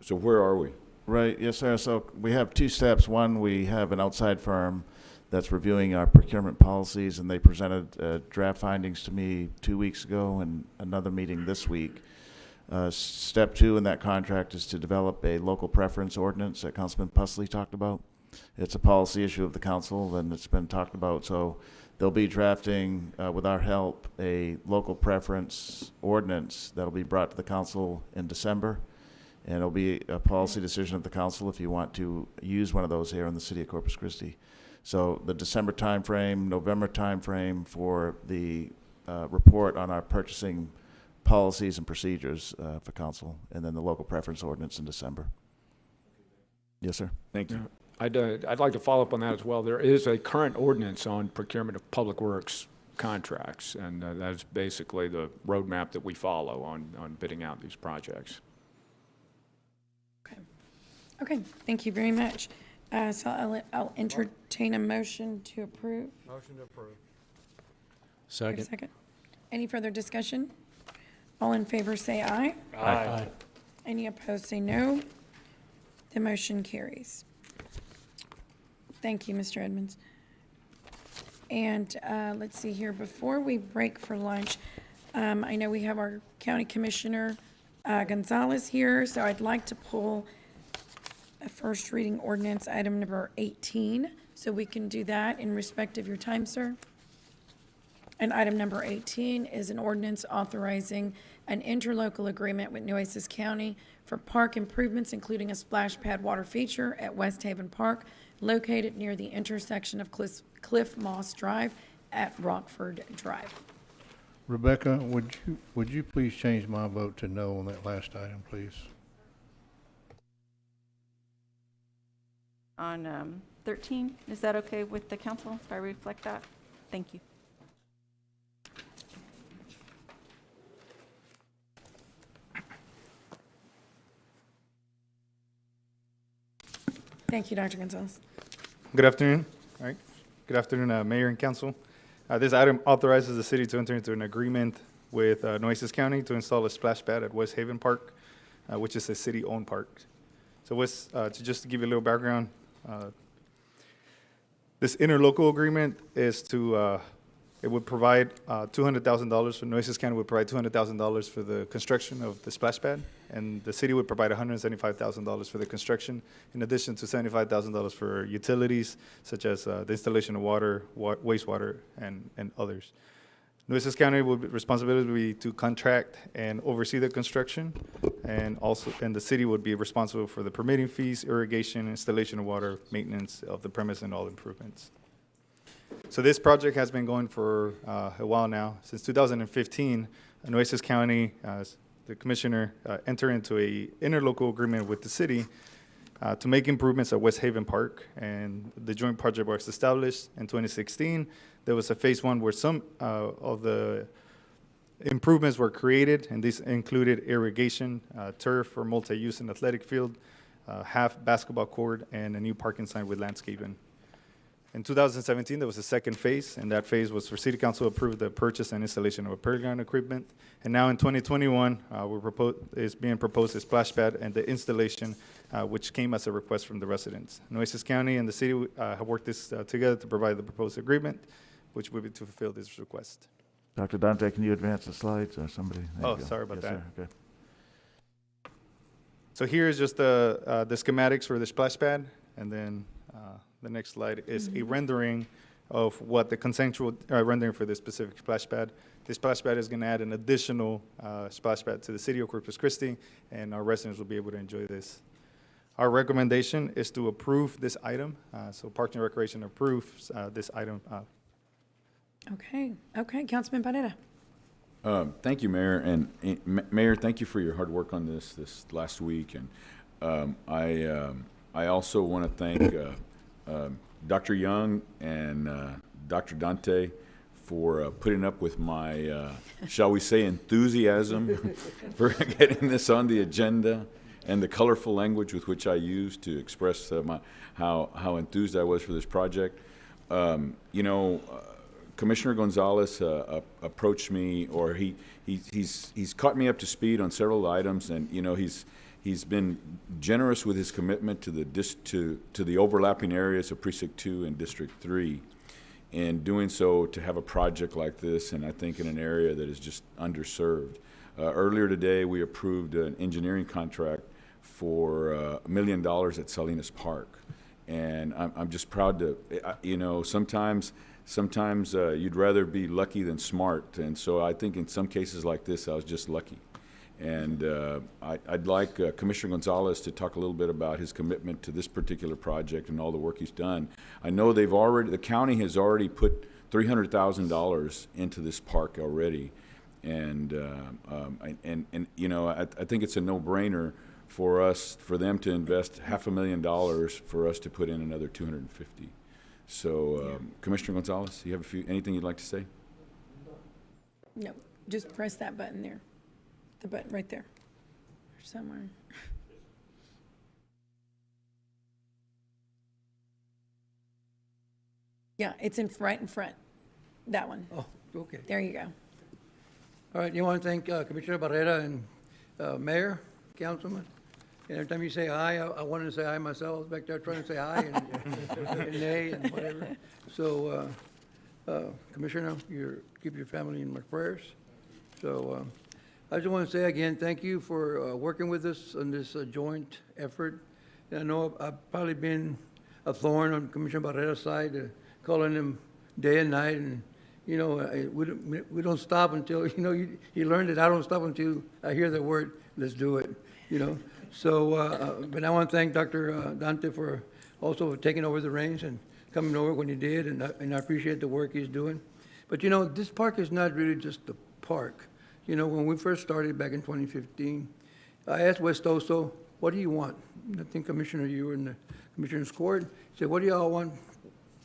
So where are we? Right, yes, sir. So we have two steps. One, we have an outside firm that's reviewing our procurement policies, and they presented draft findings to me 2 weeks ago and another meeting this week. Step two in that contract is to develop a local preference ordinance that Councilman Pusley talked about. It's a policy issue of the council, and it's been talked about. So they'll be drafting, with our help, a local preference ordinance that'll be brought to the council in December. And it'll be a policy decision of the council if you want to use one of those here in the city of Corpus Christi. So the December timeframe, November timeframe for the report on our purchasing policies and procedures for council, and then the local preference ordinance in December. Yes, sir. Thank you. I'd like to follow up on that as well. There is a current ordinance on procurement of public works contracts, and that's basically the roadmap that we follow on bidding out these projects. Okay, thank you very much. So I'll entertain a motion to approve. Motion to approve. Second. Any further discussion? All in favor say aye. Aye. Any opposed say no. The motion carries. Thank you, Mr. Edmonds. And let's see here, before we break for lunch, I know we have our County Commissioner Gonzalez here, so I'd like to pull a first reading ordinance, item number 18, so we can do that in respect of your time, sir. And item number 18 is an ordinance authorizing an interlocal agreement with Nueces County for park improvements, including a splash pad water feature at West Haven Park, located near the intersection of Cliff Moss Drive at Rockford Drive. Rebecca, would you please change my vote to no on that last item, please? On 13, is that okay with the council if I reflect that? Thank you. Thank you, Dr. Gonzalez. Good afternoon. All right. Good afternoon, Mayor and Council. This item authorizes the city to enter into an agreement with Nueces County to install a splash pad at West Haven Park, which is a city-owned park. So just to give you a little background, this interlocal agreement is it would provide $200,000 for Nueces County would provide $200,000 for the construction of the splash pad, and the city would provide $175,000 for the construction, in addition to $75,000 for utilities such as the installation of water, wastewater, and others. Nueces County responsibility would be to contract and oversee the construction, and the city would be responsible for the permitting fees, irrigation, installation of water, maintenance of the premise, and all improvements. So this project has been going for a while now. Since 2015, Nueces County, the commissioner, entered into a interlocal agreement with the city to make improvements at West Haven Park, and the joint project was established in 2016. There was a phase one where some of the improvements were created, and these included irrigation, turf for multi-use and athletic field, half basketball court, and a new parking sign with landscaping. In 2017, there was a second phase, and that phase was for City Council to approve the purchase and installation of a playground equipment. And now in 2021, is being proposed a splash pad and the installation, which came as a request from the residents. Nueces County and the city have worked this together to provide the proposed agreement, which will be to fulfill this request. Dr. Dante, can you advance the slides or somebody? There you go. Sorry about Yes, that. sir. Okay. So here is just the schematics for the splash pad, and then the next slide is a rendering of what the conceptual rendering for this specific splash pad. This splash pad is going to add an additional splash pad to the city of Corpus Christi, and our residents will be able to enjoy this. Our recommendation is to approve this item. So Parks and Recreation approves this item. Okay, Councilman Barrera. Thank you, Mayor, and Mayor, thank you for your hard work on this last week, and I also want to thank Dr. Young and Dr. Dante for putting up with my, shall we say, enthusiasm for getting this on the agenda, and the colorful language with which I used to express how enthused I was for this project. Commissioner Gonzalez approached me, or he's caught me up to speed on several items, and he's been generous with his commitment to the overlapping areas of Precinct 2 and District 3, and doing so to have a project like this, and I think in an area that is just underserved. Earlier today, we approved an engineering contract for $1 million at Salinas Park, and I'm just proud to, sometimes you'd rather be lucky than smart, and so I think in some cases like this, I was just lucky. And I'd like Commissioner Gonzalez to talk a little bit about his commitment to this particular project and all the work he's done. I know the county has already put $300,000 into this park already, and I think it's a no-brainer for them to invest $500,000 for us to put in another $250,000. So, Commissioner Gonzalez, you have anything you'd like to say? No, just press that button there. The button right there, or somewhere. Yeah, it's right in front. That one. Oh, okay. There you go. All right, you want to thank Commissioner Barrera and Mayor, Councilman. And every time you say aye, I wanted to say aye myself. I was back there trying to say aye and nay and whatever. So Commissioner, keep your family in my prayers. So I just want to say again, thank you for working with us on this joint effort. And I know I've probably been a thorn on Commissioner Barrera's side, calling him day and night, and, you know, we don't stop until, you know, he learned that I don't stop until I hear the word, let's do it, you know. So, but I want to thank Dr. Dante for also taking over the reins and coming over when he did, and I appreciate the work he's doing. But, you know, this park is not really just a park. You know, when we first started back in 2015, I asked West Oso, what do you want? I think, Commissioner, you were in the Commissioner's Court. He said, what do y'all want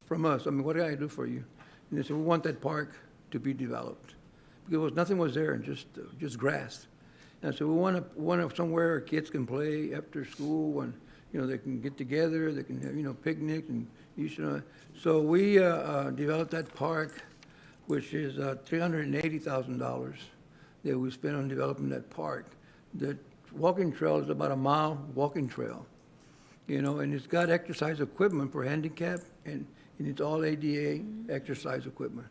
from us? I mean, what can I do for you? And they said, we want that park to be developed. Because nothing was there, and just grass. And so we want somewhere our kids can play after school, when, you know, they can get together, they can have, you know, picnic and, you know. So we developed that park, which is $380,000 that we spent on developing that park. The walking trail is about a mile walking trail, you know, and it's got exercise equipment for handicap, and it's all ADA exercise equipment.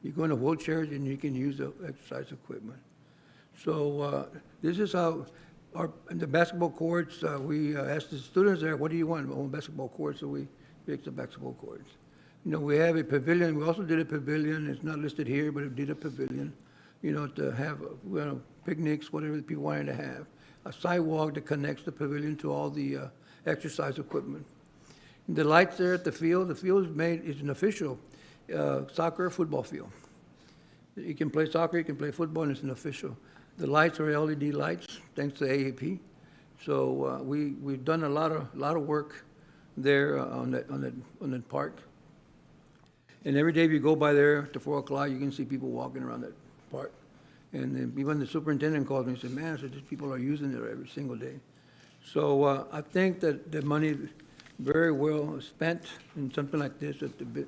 You go into wheelchairs and you can use the exercise equipment. So this is how the basketball courts, we asked the students there, what do you want? Oh, basketball courts, so we fixed the basketball courts. You know, we have a pavilion. We also did a pavilion. It's not listed here, but we did a pavilion, you know, to have, you know, picnics, whatever the people wanted to have. A sidewalk that connects the pavilion to all the exercise equipment. The lights there at the field is an official soccer, football field. You can play soccer, you can play football, and it's an official. The lights are LED lights, thanks to AAP. So we've done a lot of work there on that park. And every day if you go by there to 4 o'clock, you can see people walking around that park. And then even the superintendent called me and said, man, I said, these people are using it every single day. So I think that the money very well spent in something like this. And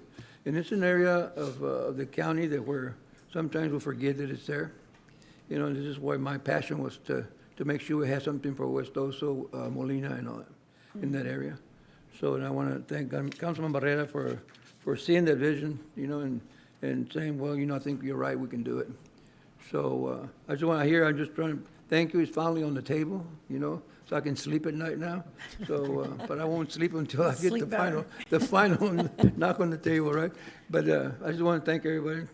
it's an area of the county that sometimes we forget that it's there. You know, this is why my passion was to make sure we had something for West Oso, Molina, and all that in that area. So, and I want to thank Councilman Barrera for seeing that vision, you know, and saying, well, you know, I think you're right, we can do it. So I just want to hear, I'm just trying to thank you. It's finally on the table, you know, so I can sleep at night now. So, but I won't sleep until I get the final knock on the table, right? But I just want to thank everybody.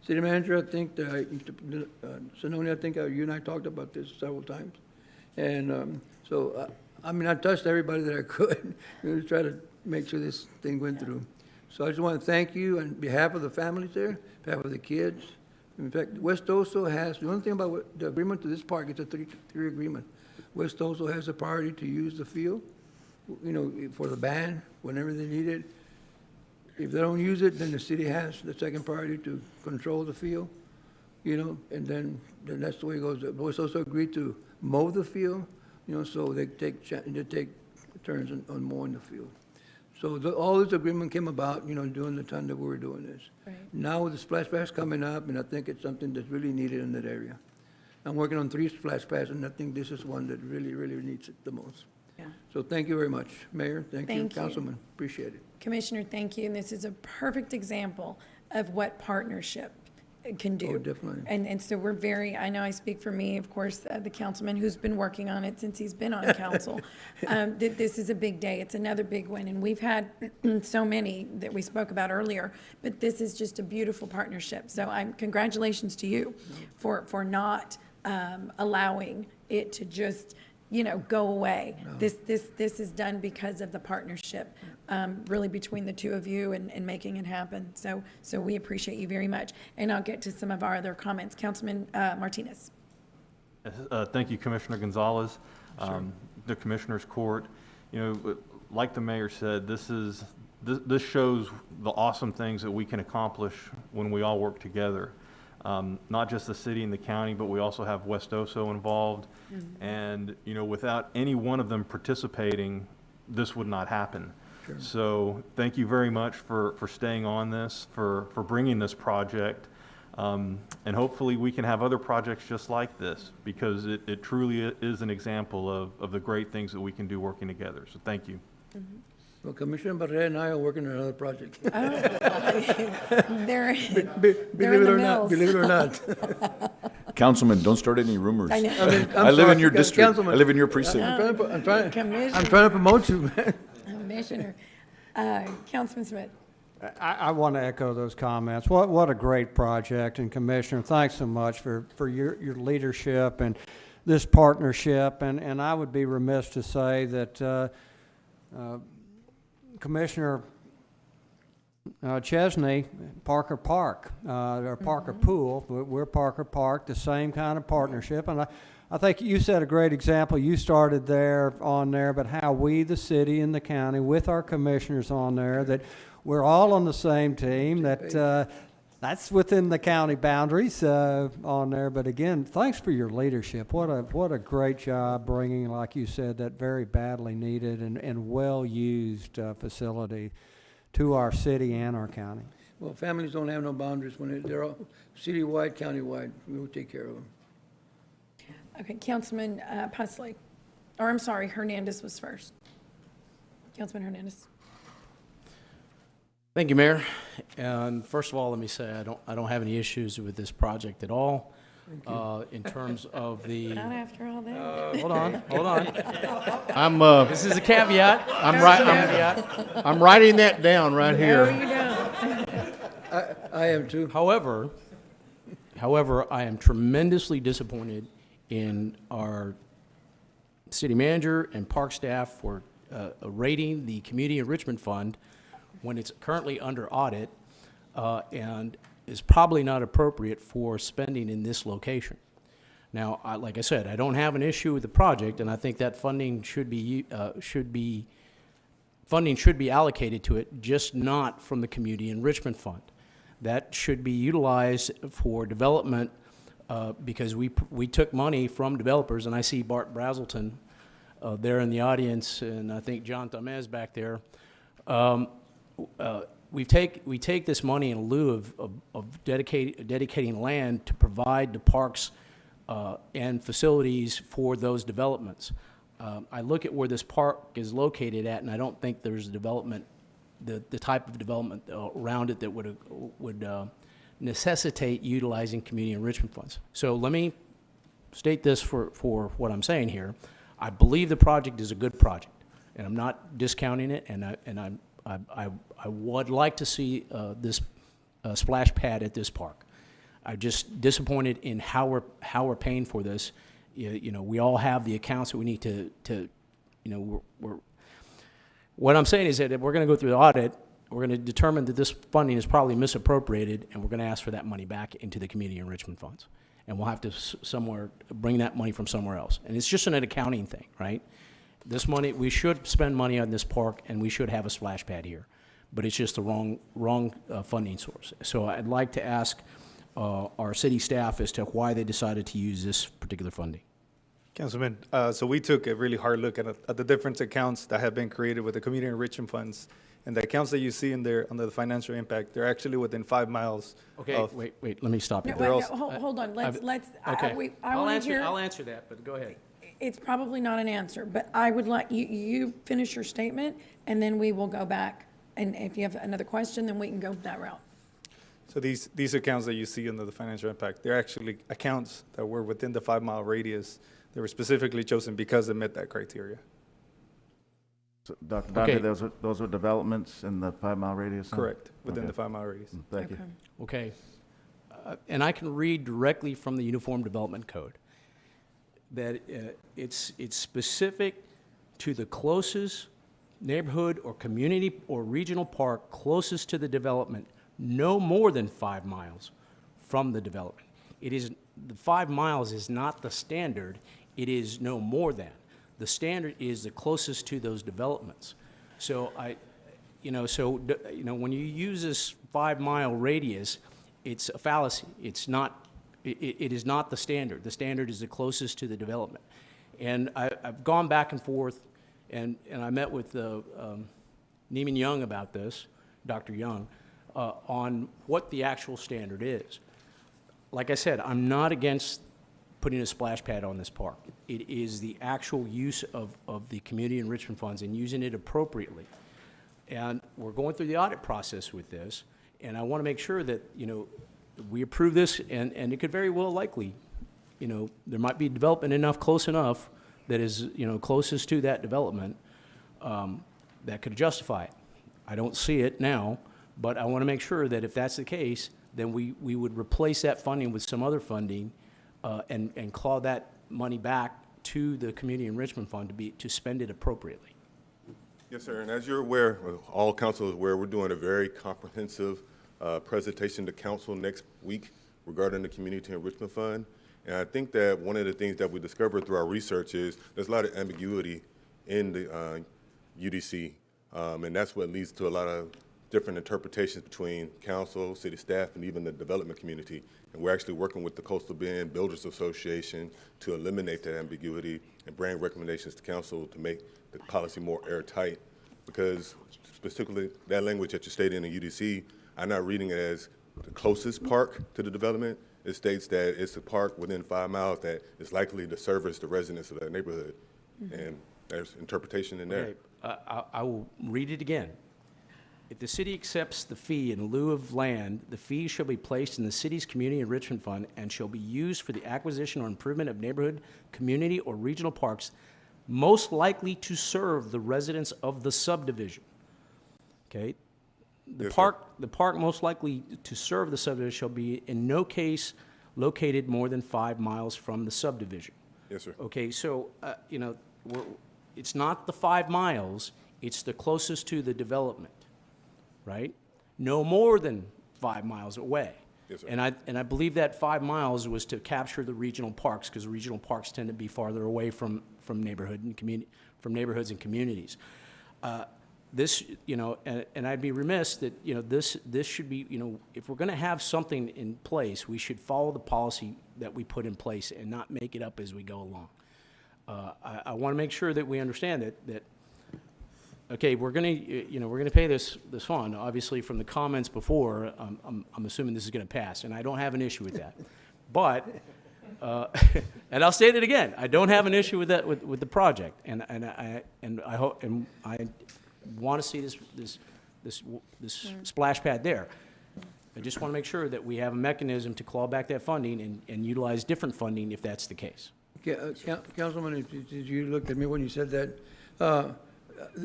City Manager, I think, Sononi, I think you and I talked about this several times. And so, I mean, I touched everybody that I could to try to make sure this thing went through. So I just want to thank you on behalf of the families there, on behalf of the kids. In fact, West Oso has, the only thing about the agreement to this park, it's a three-year agreement. West Oso has the priority to use the field, you know, for the band, whenever they need it. If they don't use it, then the city has the second priority to control the field, you know, and then that's the way it goes. West Oso agreed to mow the field, you know, so they take turns on mowing the field. So all this agreement came about, you know, during the time that we were doing this. Right. Now with the splash pads coming up, and I think it's something that's really needed in that area. I'm working on 3 splash pads, and I think this is one that really, really needs it the most. Yeah. So thank you very much, Mayor. Thank you, Thank you. Councilman. Appreciate it. Commissioner, thank you. And this is a perfect example of what partnership can do. Oh, definitely. And so we're I know I speak for me, of course, the councilman who's been working on it since he's been on council. This is a big day. It's another big win. And we've had so many that we spoke about earlier, but this is just a beautiful partnership. So congratulations to you for not allowing it to just, you know, go away. No. This is done because of the partnership, really between the two of you and making it happen. So we appreciate you very much. And I'll get to some of our other comments. Councilman Martinez. Thank you, Commissioner Gonzalez. The Commissioner's Court, you know, like the mayor said, this shows the awesome things that we can accomplish when we all work together. Not just the city and the county, but we also have West Oso involved. Mm-hmm. And, you know, without any one of them participating, this would not happen. Sure. So thank you very much for staying on this, for bringing this project. And hopefully we can have other projects just like this, because it truly is an example of the great things that we can do working together. So thank you. Mm-hmm. Well, Commissioner Barrera and I are working on another project. They're Believe it or not, believe it or not. Councilman, don't start any rumors. I know. I live in your sorry, district. Councilman. I live in your precinct. I'm trying Commissioner. to promote you, man. Commissioner. Councilman Smith. I want to echo those comments. What a great project, and Commissioner, thanks so much for your leadership and this partnership. And I would be remiss to say that Commissioner Chesney, Parker Park, or Parker Pool, we're Parker Park, the same kind of partnership. And I think you set a great example. You started there on there, but how we, the city and the county, with our commissioners on there, that we're all on the same team, that that's within the county boundaries on there. But again, thanks for your leadership. What a great job bringing, like you said, that very badly needed and well-used facility to our city and our county. Well, families don't have no boundaries when they're all citywide, countywide. We will take care of them. Okay, Councilman Pusley. Or I'm sorry, Hernandez was first. Councilman Hernandez. Thank you, Mayor. And first of all, let me say I don't have any issues with this project at all. In terms of the. Not after all that. Hold on. This is a caveat. I'm writing that down right here. No, you don't. I am too. However, I am tremendously disappointed in our city manager and park staff for raiding the Community Enrichment Fund when it's currently under audit and is probably not appropriate for spending in this location. Now, like I said, I don't have an issue with the project, and I think that funding should be allocated to it, just not from the Community Enrichment Fund. That should be utilized for development because we took money from developers, and I see Bart Brazelton there in the audience, and I think John Tamez back there. We take this money in lieu of dedicating land to provide the parks and facilities for those developments. I look at where this park is located at, and I don't think there's development, the type of development around it that would necessitate utilizing community enrichment funds. So let me state this for what I'm saying here. I believe the project is a good project, and I'm not discounting it, and I would like to see this splash pad at this park. I'm just disappointed in how we're paying for this. You know, we all have the accounts that we need to you know, what I'm saying is that if we're going to go through the audit, we're going to determine that this funding is probably misappropriated, and we're going to ask for that money back into the community enrichment funds. And we'll have to somewhere bring that money from somewhere else. And it's just an accounting thing, right? This money, we should spend money on this park, and we should have a splash pad here. But it's just the wrong funding source. So I'd like to ask our city staff as to why they decided to use this particular funding. Councilman, so we took a really hard look at the different accounts that have been created with the community enrichment funds. And the accounts that you see in there under the financial impact, they're actually within 5 miles. Okay, wait, let me stop you. No, wait, hold on, Okay. I'll answer that, but go ahead. It's probably not an answer, but I would like, you finish your statement, and then we will go back. And if you have another question, then we can go that route. So these accounts that you see under the financial impact, they're actually accounts that were within the 5 mile radius. They were specifically chosen because they met that criteria. So, Dr. Dante, those are developments in the 5 mile radius? Correct, within the 5 mile radius. Thank you. Okay. And I can read directly from the Uniform Development Code that it's specific to the closest neighborhood or community or regional park closest to the development, no more than 5 miles from the development. The 5 miles is not the standard, it is no more than. The standard is the closest to those developments. So when you use this 5 mile radius, it's a fallacy. It's not, it is not the standard. The standard is the closest to the development. And I've gone back and forth, and I met with Neiman Young about this, Dr. Young, on what the actual standard is. Like I said, I'm not against putting a splash pad on this park. It is the actual use of the community enrichment funds and using it appropriately. And we're going through the audit process with this, and I want to make sure that, we approve this, and it could very well likely, there might be development close enough that is, closest to that development, that could justify it. I don't see it now, but I want to make sure that if that's the case, then we would replace that funding with some other funding, and claw that money back to the Community Enrichment Fund to spend it appropriately. Yes, sir, and as you're aware, all council is aware, we're doing a very comprehensive presentation to council next week regarding the Community Enrichment Fund. And I think that one of the things that we discovered through our research is there's a lot of ambiguity in the UDC, and that's what leads to a lot of different interpretations between council, city staff, and even the development community. And we're actually working with the Coastal Bend Builders Association to eliminate that ambiguity and bring recommendations to council to make the policy more airtight. Because specifically that language that you stated in the UDC, I'm not reading it as the closest park to the development. It states that it's a park within 5 miles that is likely to service the residents of that neighborhood. And there's interpretation in there. Okay, I will read it again. If the city accepts the fee in lieu of land, the fee shall be placed in the city's Community Enrichment Fund and shall be used for the acquisition or improvement of neighborhood, community, or regional parks most likely to serve the residents of the subdivision. Okay? The park most likely to serve the subdivision shall be in no case located more than 5 miles from the subdivision. Yes, sir. Okay, so, it's not the 5 miles, it's the closest to the development, right? No more than 5 miles away. Yes, sir. And I believe that 5 miles was to capture the regional parks, because regional parks tend to be farther away from neighborhoods and communities. This, and I'd be remiss that, this should be, if we're going to have something in place, we should follow the policy that we put in place and not make it up as we go along. I want to make sure that we understand that okay, we're going to pay this fund. Obviously, from the comments before, I'm assuming this is going to pass, and I don't have an issue with that. But, and I'll say that again, I don't have an issue with that with the project, and I hope, and I want to see this splash pad there. I just want to make sure that we have a mechanism to claw back that funding and utilize different funding if that's the case. Councilman, did you look at me when you said that?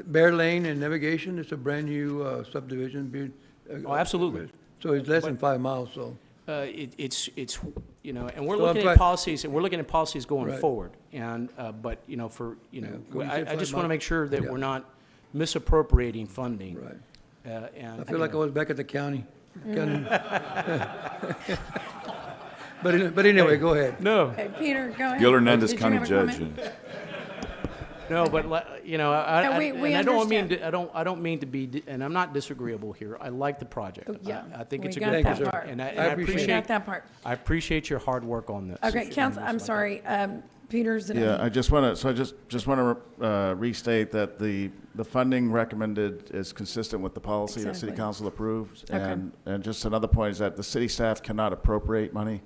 Bear Lane and Navigation, it's a brand-new subdivision. Oh, absolutely. So it's less than 5 miles, so. It's and we're looking at policies, going forward. And, but, I just want to make sure that we're not misappropriating funding. Right. And I feel like I was back at the county. But anyway, go ahead. No. Okay, Peter, go ahead. Gil Hernandez, Did you County have a Judge. comment? No, but we I don't mean understand. I don't mean to be, and I'm not disagreeable here. I like the project. Yeah, I think we it's a got good that project, part. and I We appreciate got that part. I appreciate your hard work on this. Okay, Council, I'm sorry, Peter's. Yeah, I just want to restate that the funding recommended is consistent with the policy that City Exactly. Council approved. Okay. And just another point is that the city staff cannot appropriate money,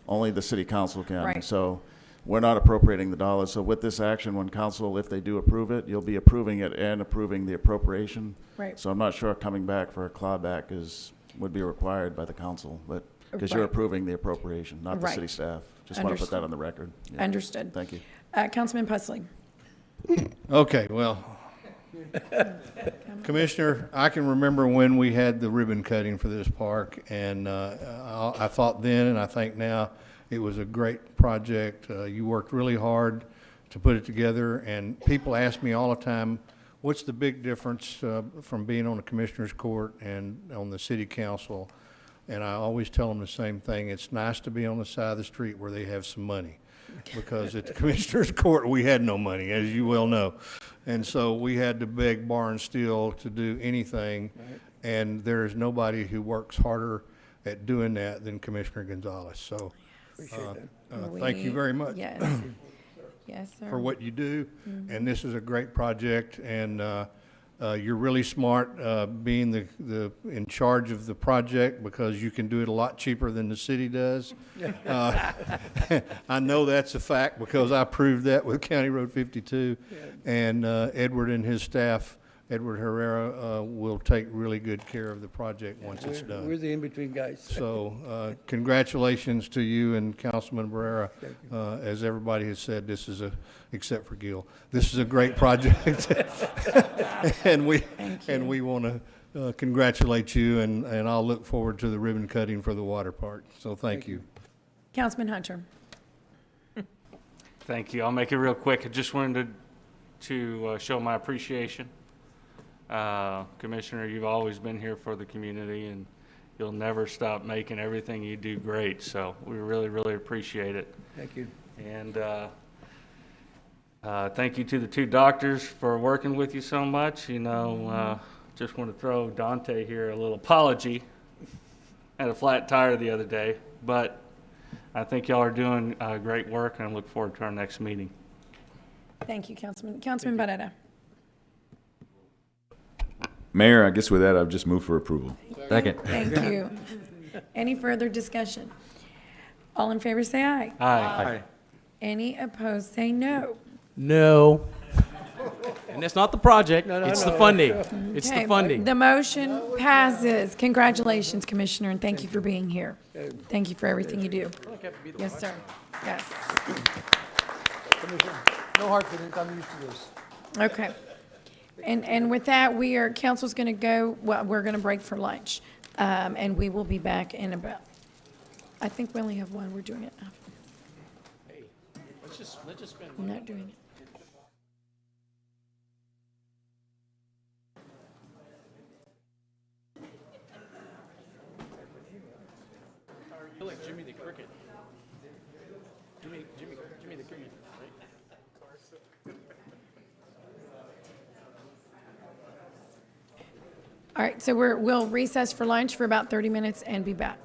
only the City Council can. Right. So we're not appropriating the dollars. So with this action, when council, if they do approve it, you'll be approving it and approving the appropriation. Right. So I'm not sure coming back for a clawback would be required by the council, but because you're Right. approving the appropriation, not the Right. city staff. Just want to put that on the record. Yeah. Understood. Thank you. Councilman Pusley. Okay, well, Commissioner, I can remember when we had the ribbon cutting for this park, and I thought then, and I think now, it was a great project. You worked really hard to put it together, and people ask me all the time, what's the big difference from being on the Commissioner's Court and on the City Council? And I always tell them the same thing. It's nice to be on the side of the street where they have some money. Because at the Commissioner's Court, we had no money, as you well know. And so we had to beg, borrow, and steal to do anything. Right. And there is nobody who works harder at doing that than Commissioner Gonzalez. So thank you very much. Yes. Yes, sir. For what you do. Mm-hmm. And this is a great project. And you're really smart being the in charge of the project, because you can do it a lot cheaper than the city does. I know that's a fact because I proved that with County Road 52. Yeah. And Edward and his staff Edward Herrera will take really good care of the project once it's done. We're the in-between guys. So congratulations to you and Councilman Barrera. As everybody has said, this is except for Gil, this is a great project. And we want to congratulate you, and I'll look forward to the ribbon cutting for the water park. So thank you. Councilman Hunter. Thank you. I'll make it real quick. I just wanted to show my appreciation. Commissioner, you've always been here for the community, and you'll never stop making everything you do great. So we really, really appreciate it. Thank you. And thank you to the two doctors for working with you so much. You know, just want to throw Dante here a little apology. Had a flat tire the other day, but I think y'all are doing great work, and I look forward to our next meeting. Thank you, Councilman. Councilman Barrera. Mayor, I guess with that, I've just moved for approval. Second. Thank you. Any further discussion? All in favor say aye. Aye. Any opposed say no. No. And that's not the project, it's the funding. It's the Okay, funding. The motion passes. Congratulations, Commissioner, and thank you for being here. Thank you for everything you do. Yes, sir. Yes. Commissioner, no hard feelings, I'm used to this. Okay. And with that, council's going to go, well, we're going to break for lunch. And we will be back in about, I think we only have one. We're doing it now. Hey, let's just spend I'm not doing it. You're like Jimmy the Cricket. Jimmy the Cricket, right? All right, so we'll recess for lunch for about 30 minutes and be back.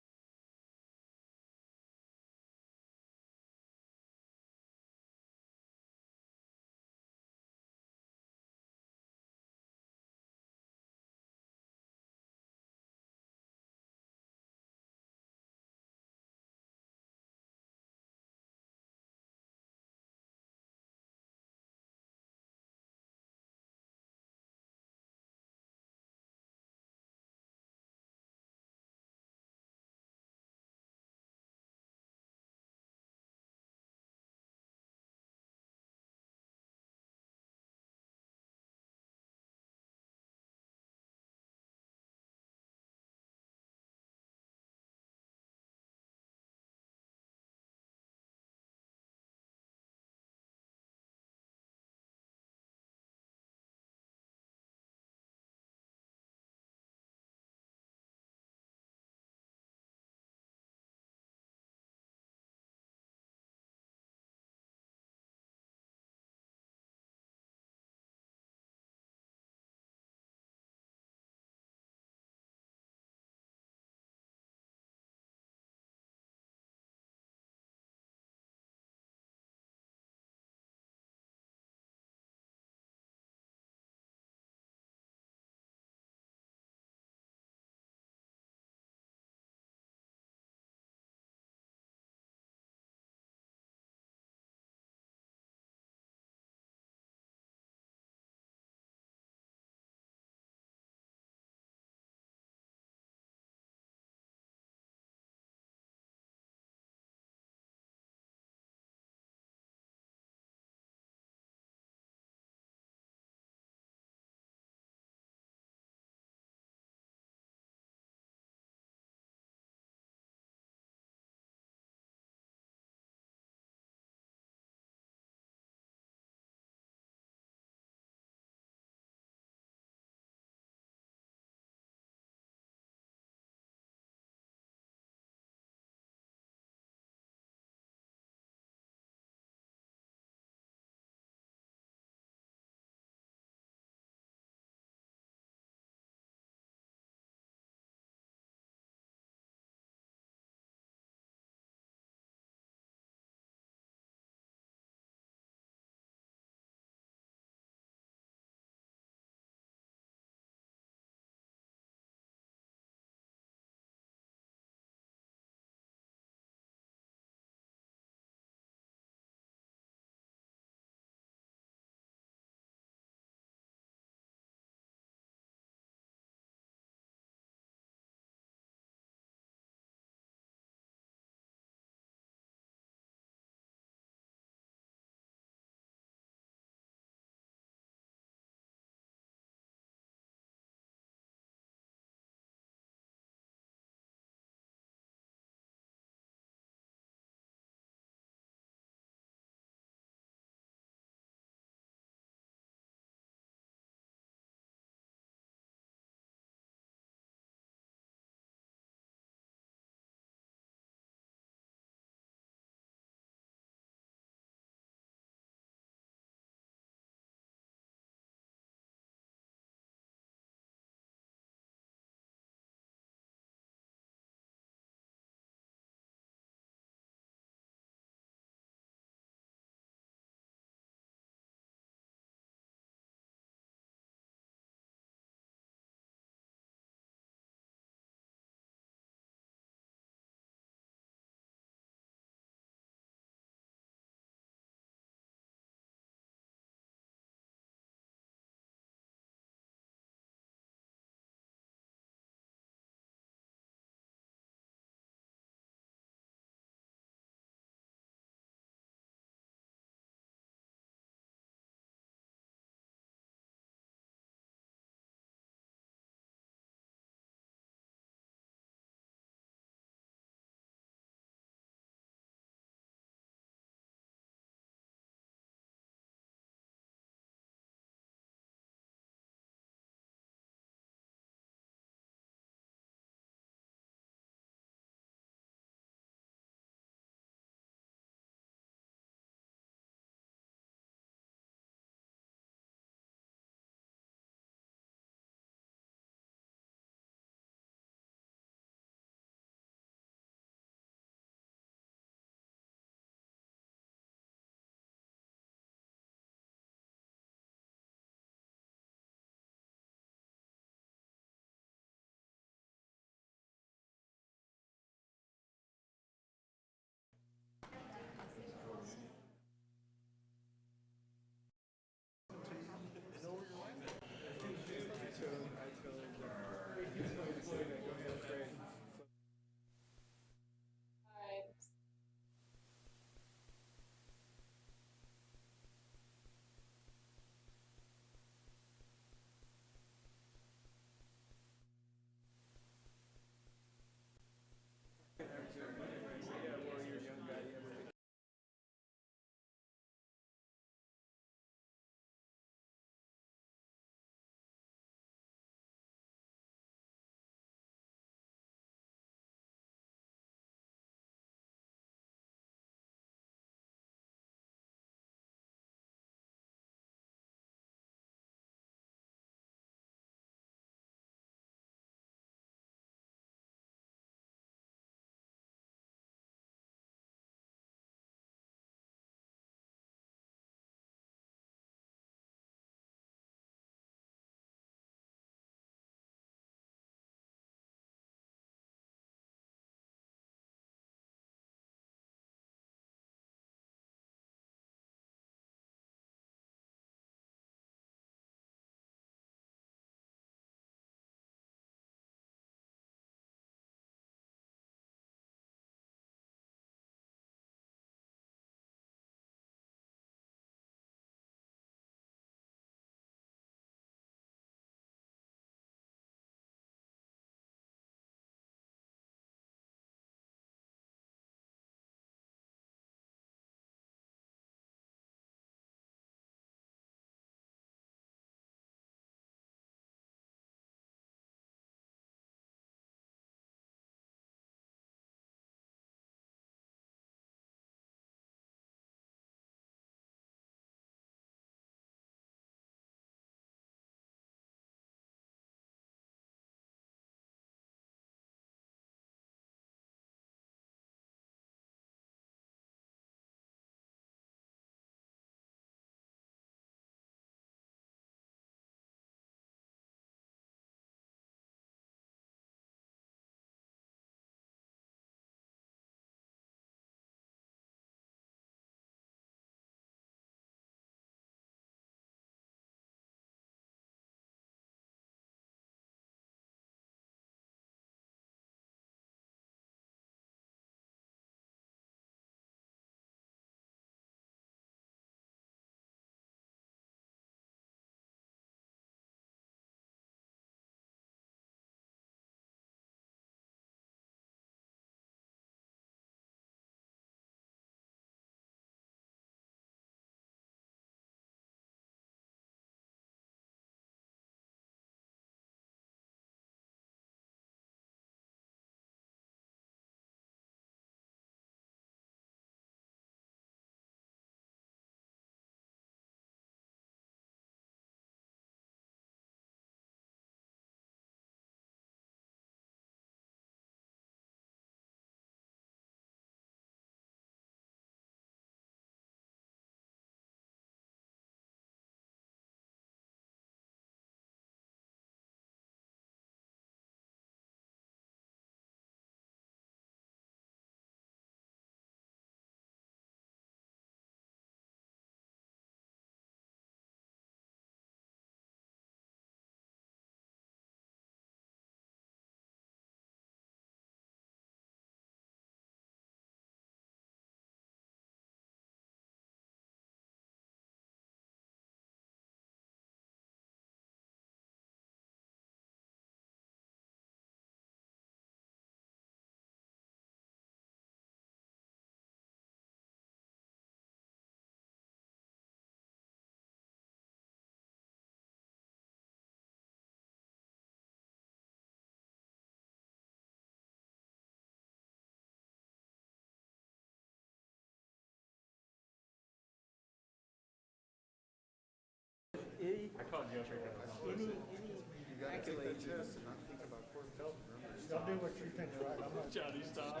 Y'all do what you think's right. I'm not. Johnny, stop.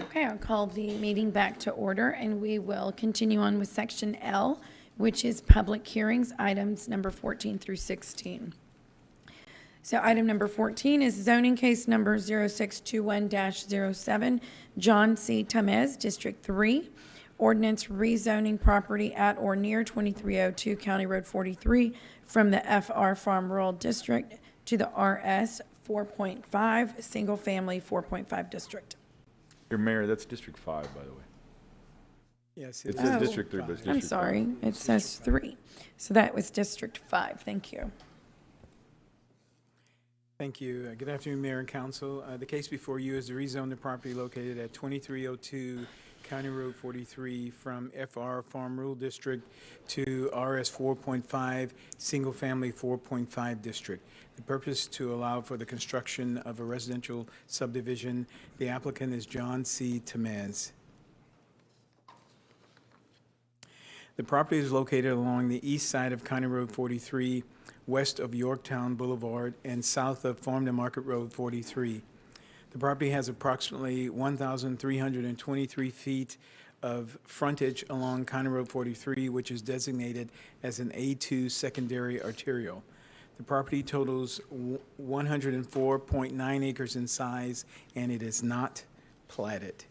Okay, I'll call the meeting back to order, and we will continue on with section L, which is public hearings, items number 14 through 16. So item number 14 is zoning case number 0621-07, John C. Tamez, District 3, ordinance rezoning property at or near 2302 County Road 43 from the FR Farm Rural District to the RS 4.5, single family 4.5 district. Your mayor, that's District 5, by the way. Yes, It it says Oh, District 3, but it's I'm District 5. sorry, it says 3. So that was District 5, thank you. Thank you. Good afternoon, Mayor and Council. The case before you is to rezone the property located at 2302 County Road 43 from FR Farm Rural District to RS 4.5 Single Family 4.5 District. The purpose to allow for the construction of a residential subdivision. The applicant is John C. Temez. The property is located along the east side of County Road 43, west of Yorktown Boulevard, and south of Farm to Market Road 43. The property has approximately 1,323 feet of frontage along County Road 43, which is designated as an A2 secondary arterial. The property totals 104.9 acres in size, and it is not platted.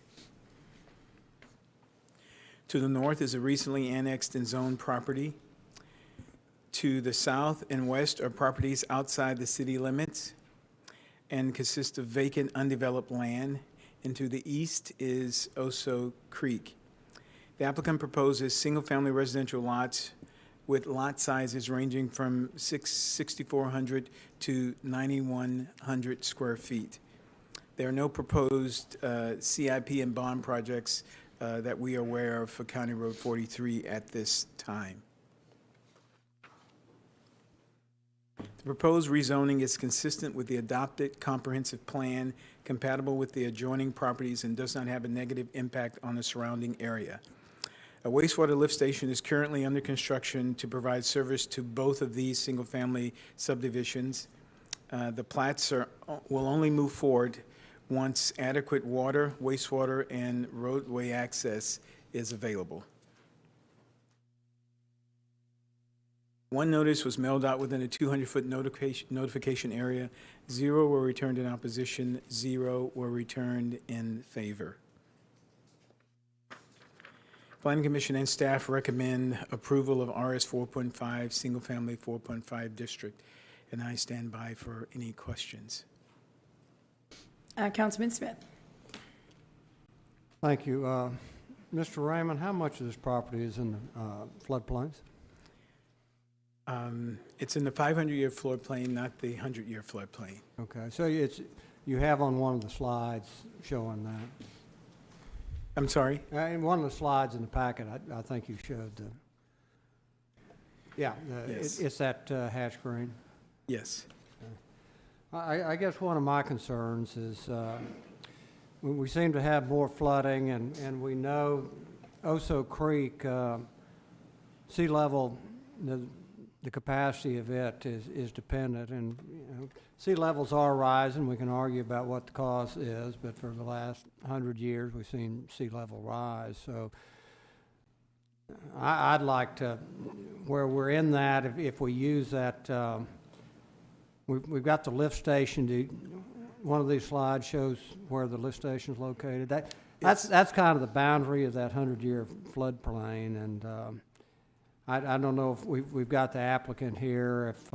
To the north is a recently annexed and zoned property. To the south and west are properties outside the city limits and consist of vacant, undeveloped land. And to the east is Oso Creek. The applicant proposes single-family residential lots with lot sizes ranging from 6,400 to 9,100 square feet. There are no proposed CIP and bond projects that we are aware of for County Road 43 at this time. The proposed rezoning is consistent with the adopted comprehensive plan, compatible with the adjoining properties, and does not have a negative impact on the surrounding area. A wastewater lift station is currently under construction to provide service to both of these single-family subdivisions. The plats will only move forward once adequate water, wastewater, and roadway access is available. One notice was mailed out within a 200-foot notification area. 0 were returned in opposition, 0 were returned in favor. Planning Commission and staff recommend approval of RS 4.5, Single Family 4.5 District, and I stand by for any questions. Councilman Smith. Thank you. Mr. Raymond, how much of this property is in the floodplains? It's in the 500-year floodplain, not the 100-year floodplain. Okay, so you have on one of the slides showing that. I'm sorry? In one of the slides in the packet, I think you showed the, Yes. it's that hash green. Yes. I guess one of my concerns is we seem to have more flooding, and we know Oso Creek, sea level, the capacity of it is dependent, and sea levels are rising. We can argue about what the cause is, but for the last 100 years, we've seen sea level rise. So I'd like to, where we're in that, if we use that, we've got the lift station. One of these slides shows where the lift station is located. That's kind of the boundary of that 100-year floodplain, and I don't know if we've got the applicant here, if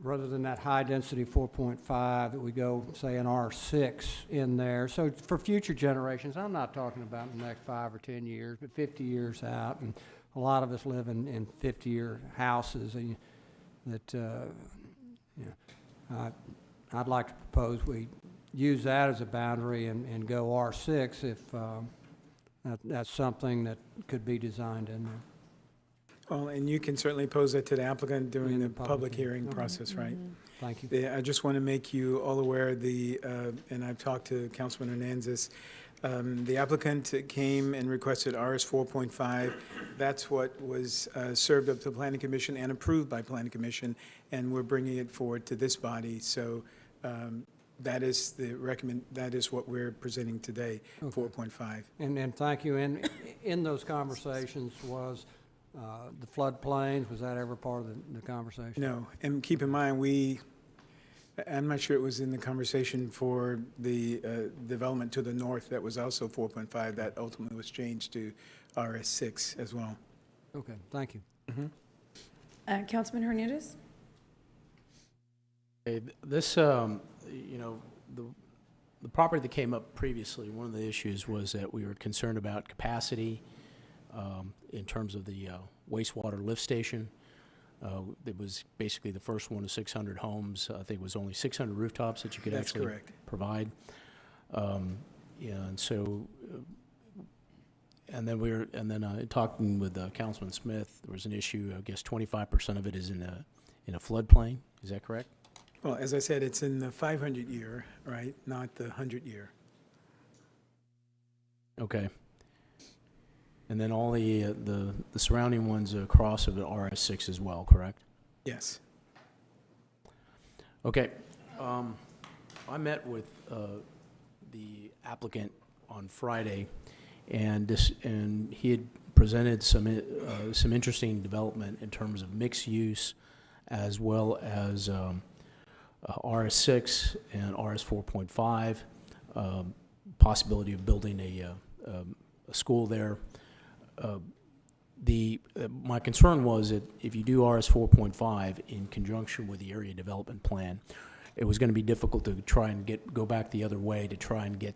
rather than that high-density 4.5, that we go, say, an R6 in there. So for future generations, I'm not talking about in the next 5 or 10 years, but 50 years out, and a lot of us live in 50-year houses, and I'd like to propose we use that as a boundary and go R6 if that's something that could be designed in there. Well, and you can certainly pose that to the applicant during the public hearing process, right? Thank you. I just want to make you all aware, and I've talked to Councilman Hernandez, the applicant came and requested RS 4.5. That's what was served up to the Planning Commission and approved by Planning Commission, and we're bringing it forward to this body. So that is that is what we're presenting today, okay. 4.5. And thank you. And in those conversations was the floodplains, was that ever part of the conversation? No, and keep in mind, I'm not sure it was in the conversation for the development to the north that was also 4.5, that ultimately was changed to RS6 as well. Okay, thank you. Mm-hmm. Councilman Hernandez? This, the property that came up previously, one of the issues was that we were concerned about capacity in terms of the wastewater lift station. It was basically the first one of 600 homes. I think it was only 600 rooftops that you could That's actually correct. provide. Yeah, and so, and then talking with Councilman Smith, there was an issue. I guess 25% of it is in a floodplain. Is that correct? Well, as I said, it's in the 500 year, right, not the 100 year. Okay. And then all the surrounding ones across of the RS6 as well, correct? Yes. Okay. I met with the applicant on Friday, and he had presented some interesting development in terms of mixed use, as well as RS6 and RS 4.5, possibility of building a school there. My concern was that if you do RS 4.5 in conjunction with the area development plan, it was going to be difficult to try and go back the other way to try and get.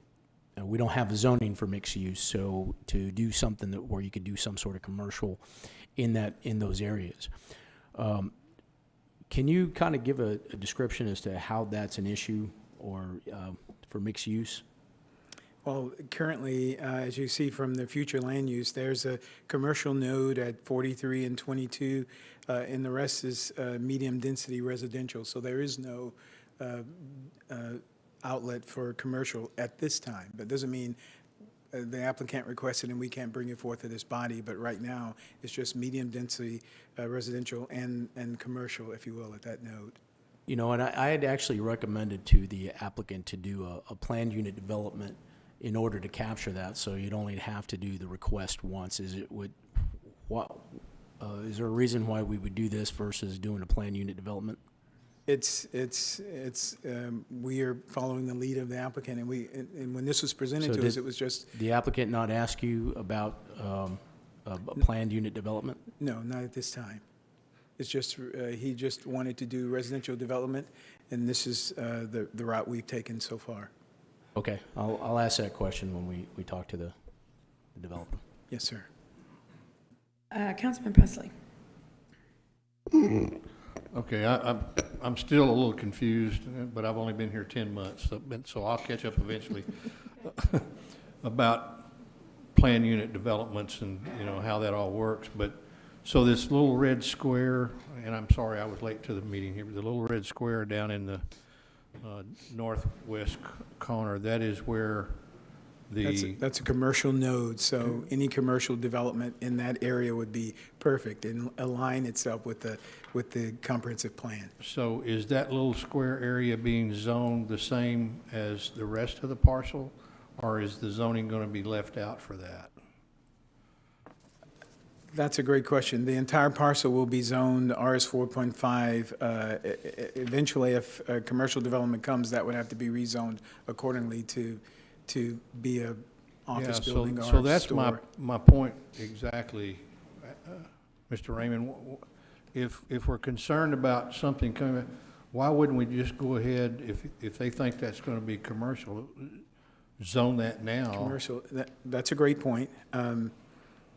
We don't have zoning for mixed use, so to do something where you could do some sort of commercial in those areas. Can you kind of give a description as to how that's an issue or for mixed use? Well, currently, as you see from the future land use, there's a commercial node at 43 and 22, and the rest is medium-density residential. So there is no outlet for commercial at this time. But doesn't mean the applicant requested and we can't bring it forth to this body. But right now, it's just medium-density residential and commercial, if you will, at that node. You know, and I had actually recommended to the applicant to do a planned unit development in order to capture that, so you'd only have to do the request once. Is there a reason why we would do this versus doing a planned unit development? We are following the lead of the applicant, and when this was presented So to us, did it was just, the applicant not ask you about a planned unit development? no, not at this time. It's just, he just wanted to do residential development, and this is the route we've taken so far. Okay, I'll ask that question when we talk to the developer. Yes, sir. Councilman Presley. Okay, I'm still a little confused, but I've only been here 10 months, so I'll catch up eventually about planned unit developments and, you know, how that all works. But, so this little red square, and I'm sorry I was late to the meeting here, but the little red square down in the northwest corner, that is where That's a commercial node, so any commercial development in that area would be perfect and align itself with the comprehensive plan. So is that little square area being zoned the same as the rest of the parcel, or is the zoning going to be left out for that? That's a great question. The entire parcel will be zoned RS 4.5. Eventually, if commercial development comes, that would have to be rezoned accordingly to be a office building or a store. So that's my point exactly, Mr. Raymond. If we're concerned about something coming, why wouldn't we just go ahead, if they think that's going to be commercial, zone that now? Commercial, that's a great point.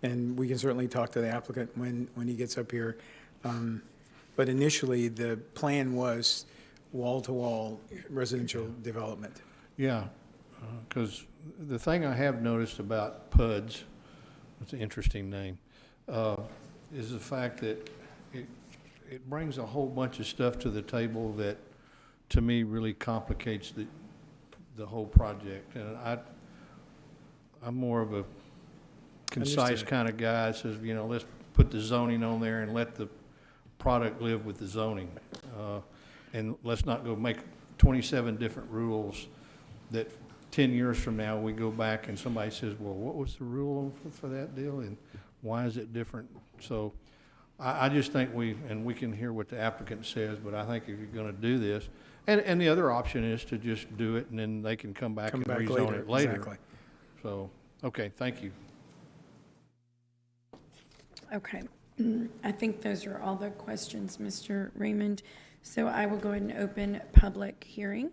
And we can certainly talk to the applicant when he gets up here. But initially, the plan was wall-to-wall residential development. Yeah, because the thing I have noticed about PUDs, it's an interesting name, is the fact that it brings a whole bunch of stuff to the table that, to me, really complicates the whole project. And I'm more of a concise Understood. kind of guy that says, you know, let's put the zoning on there and let the product live with the zoning. And let's not go make 27 different rules that 10 years from now we go back and somebody says, well, what was the rule for that deal and why is it different? So I just think we can hear what the applicant says, but I think if you're going to do this, and the other option is to just do it and then they can come back and rezone it later. Exactly. So, okay, thank you. Okay, I think those are all the questions, Mr. Raymond. So I will go ahead and open public hearing.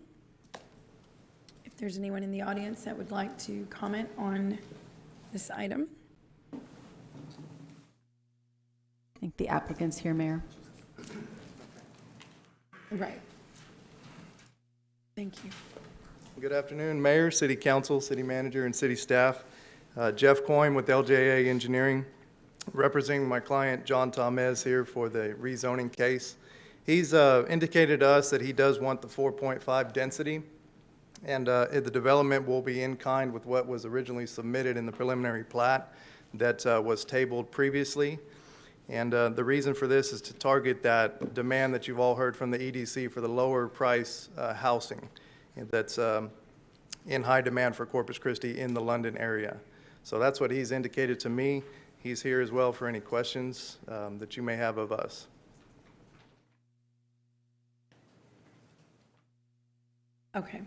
If if there's anyone in the audience that would like to comment on this item. I think the applicant's here, Mayor. Right. Thank you. Good afternoon, Mayor, City Council, City Manager, and City staff. Jeff Coyne with LJA Engineering, representing my client John Tomez here for the rezoning case. He's indicated to us that he does want the 4.5 density, and the development will be in kind with what was originally submitted in the preliminary plat that was tabled previously. And the reason for this is to target that demand that you've all heard from the EDC for the lower price housing that's in high demand for Corpus Christi in the London area. So that's what he's indicated to me. He's here as well for any questions that you may have of us. Okay.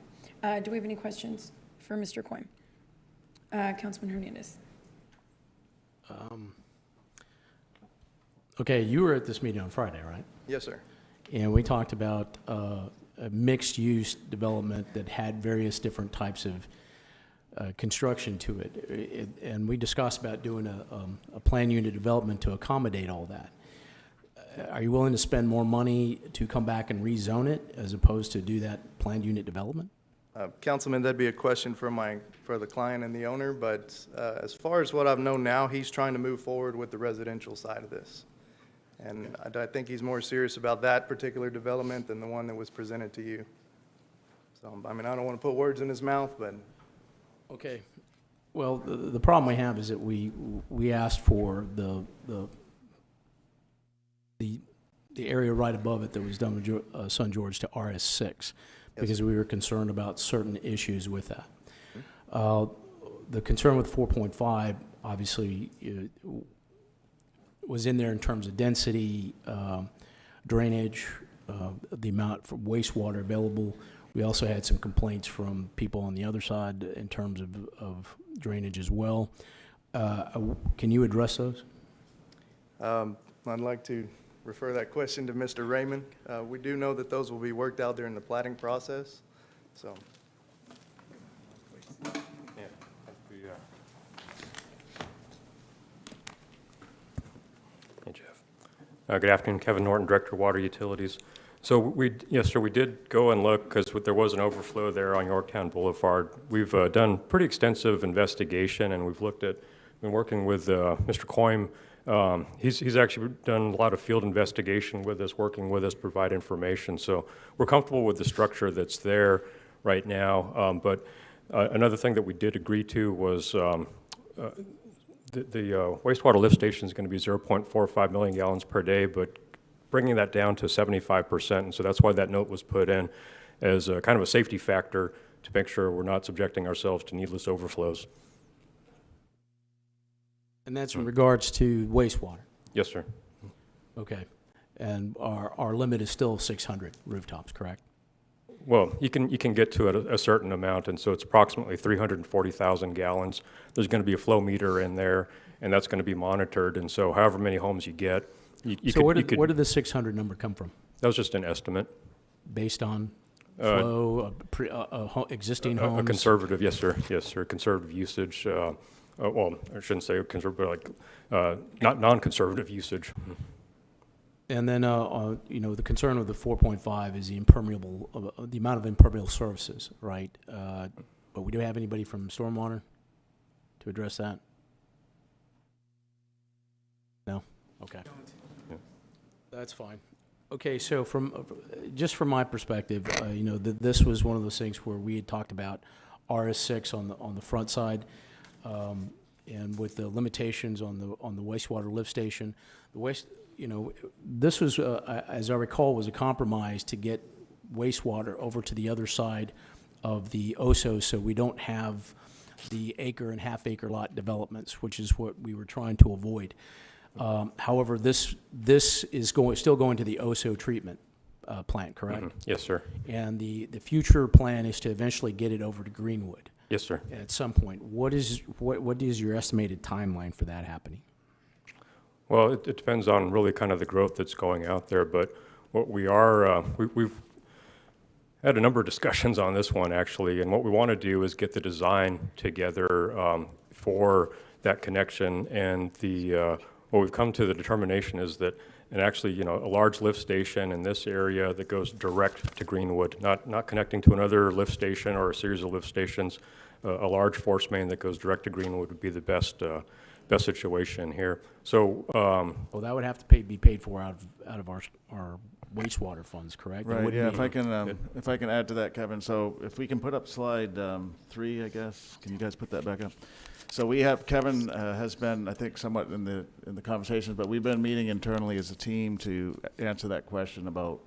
Do we have any questions for Mr. Coyne? Councilman Hernandez. Okay, you were at this meeting on Friday, right? Yes, sir. And we talked about a mixed-use development that had various different types of construction to it. And we discussed about doing a plan unit development to accommodate all that. Are you willing to spend more money to come back and rezone it as opposed to do that planned unit development? Councilman, that'd be a question for the client and the owner, but as far as what I've known now, he's trying to move forward with the residential side of this. And I think he's more serious about that particular development than the one that was presented to you. So, I mean, I don't want to put words in his mouth, but. Okay. Well, the problem we have is that we asked for the area right above it that was done with Son George to RS6 because we were concerned about certain issues with that. The concern with 4.5 obviously was in there in terms of density, drainage, the amount for wastewater available. We also had some complaints from people on the other side in terms of drainage as well. Can you address those? I'd like to refer that question to Mr. Raymond. We do know that those will be worked out during the platting process, so. Hey, Jeff. Good afternoon, Kevin Norton, Director of Water Utilities. So yes, sir, we did go and look because there was an overflow there on Yorktown Boulevard. We've done pretty extensive investigation, and we've been working with Mr. Coyne. He's actually done a lot of field investigation with us, working with us, provide information. So we're comfortable with the structure that's there right now. But another thing that we did agree to was the wastewater lift station is going to be 0.45 million gallons per day, but bringing that down to 75%. And so that's why that note was put in as a kind of a safety factor to make sure we're not subjecting ourselves to needless overflows. And that's in regards to wastewater? Yes, sir. Okay. And our limit is still 600 rooftops, correct? Well, you can get to a certain amount, and so it's approximately 340,000 gallons. There's going to be a flow meter in there, and that's going to be monitored. And so however many homes you get, So where did the 600 number come from? That was just an estimate. Based on flow, existing homes? A conservative, yes, sir. Yes, sir. Conservative usage. Well, I shouldn't say conservative, but not non-conservative usage. And then, the concern with the 4.5 is the amount of impermeable surfaces, right? But we do have anybody from Stormwater to address that? No? Okay. That's fine. Okay, so just from my perspective, this was one of those things where we had talked about RS6 on the front side, and with the limitations on the wastewater lift station, this was, as I recall, was a compromise to get wastewater over to the other side of the OSO, so we don't have the acre and half acre lot developments, which is what we were trying to avoid. However, this is still going to the OSO treatment plant, correct? Mm-hmm. Yes, sir. And the future plan is to eventually get it over to Greenwood. Yes, sir. At some point. What is your estimated timeline for that happening? Well, it depends on really kind of the growth that's going out there, but what we are, I had a number of discussions on this one, actually, and what we want to do is get the design together for that connection, and what we've come to the determination is that, and actually, you know, a large lift station in this area that goes direct to Greenwood, not connecting to another lift station or a series of lift stations, a large force main that goes direct to Greenwood would be the best situation here. So, Well, that would have to be paid for out of our wastewater funds, correct? It Right, wouldn't yeah, be- if I can add to that, Kevin, so if we can put up slide 3, I guess, can you guys put that back up? So we have, Kevin has been, I think, somewhat in the conversations, but we've been meeting internally as a team to answer that question about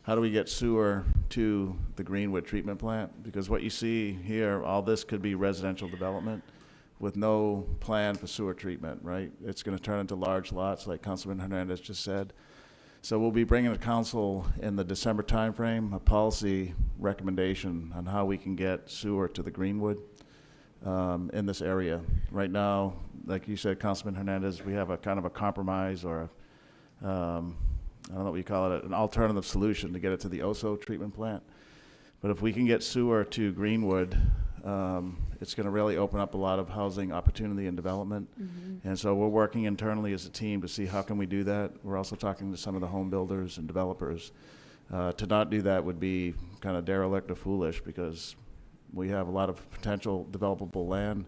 how do we get sewer to the Greenwood treatment plant? Because what you see here, all this could be residential development with no plan for sewer treatment, right? It's going to turn into large lots, like Councilman Hernandez just said. So we'll be bringing to council in the December timeframe a policy recommendation on how we can get sewer to the Greenwood in this area. Right now, like you said, Councilman Hernandez, we have a kind of a compromise or I don't know what you call it, an alternative solution to get it to the OSO treatment plant. But if we can get sewer to Greenwood, it's going to really open up a lot of housing opportunity and development. And so we're working internally as a team to see how can we do that. We're also talking to some of the home builders and developers. To not do that would be kind of derelict or foolish because we have a lot of potential developable land.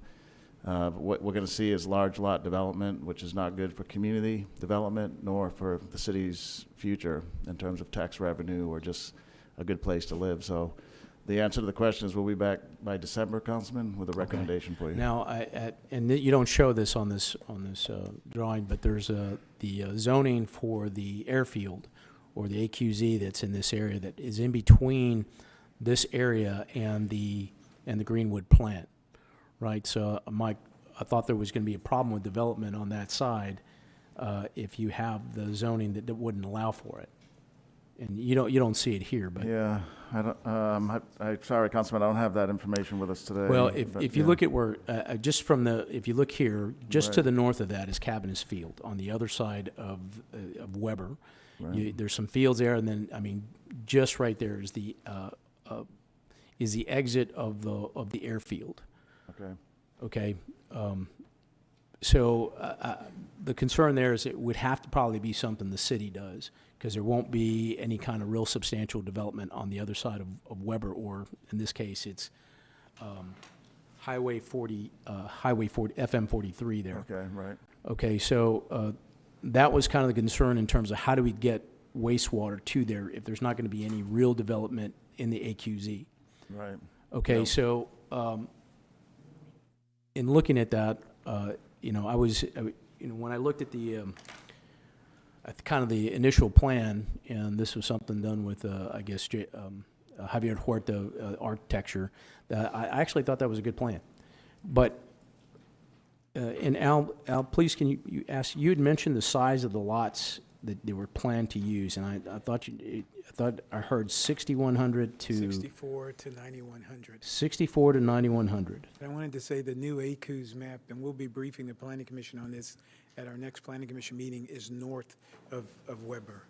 What we're going to see is large lot development, which is not good for community development nor for the city's future in terms of tax revenue or just a good place to live. So the answer to the question is we'll be back by December, Councilman, with a recommendation for you. Now, you don't show this on this drawing, but there's the zoning for the airfield or the AQZ that's in this area that is in between this area and the Greenwood plant, right? So, Mike, I thought there was going to be a problem with development on that side if you have the zoning that wouldn't allow for it. And you don't see it here, but yeah, I don't. I'm sorry, Councilman, I don't have that information with us today. well, but if you yeah. look at where just from if you look here, just to Right. the north of that is Cabinets Field on the other side of Weber. Right. There's some fields there, and then I mean, just right there is the exit of the airfield. Okay. Okay. So the concern there is it would have to probably be something the city does because there won't be any kind of real substantial development on the other side of Weber, or in this case, it's Highway 40, FM 43 there. Okay, right. Okay, so that was kind of the concern in terms of how do we get wastewater to there if there's not going to be any real development in the AQZ. Right. Okay, Yep. so in looking at that, I was, when I looked at at kind of the initial plan, and this was something done with, I guess, Javier Huerta architecture, that I actually thought that was a good plan. But, and Al, please, can you had mentioned the size of the lots that they were planned to use, and I thought I heard 6,100 to 64 to 9,100. 64 to 9,100. I wanted to say the new ACU's map, and we'll be briefing the Planning Commission on this at our next Planning Commission meeting, is north of Weber,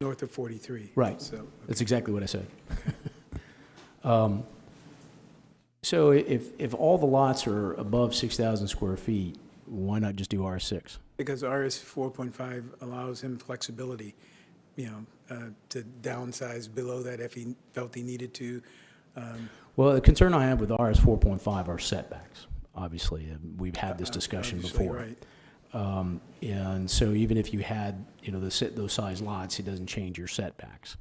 north of 43. Right. So, That's exactly what I said. So if all the lots are above 6,000 square feet, why not just do R6? because RS 4.5 allows him flexibility, to downsize below that if he felt he needed to. Well, the concern I have with RS 4.5 are setbacks. Obviously, we've had this discussion Obviously, before. right. And so even if you had, those size lots, it doesn't change your setbacks.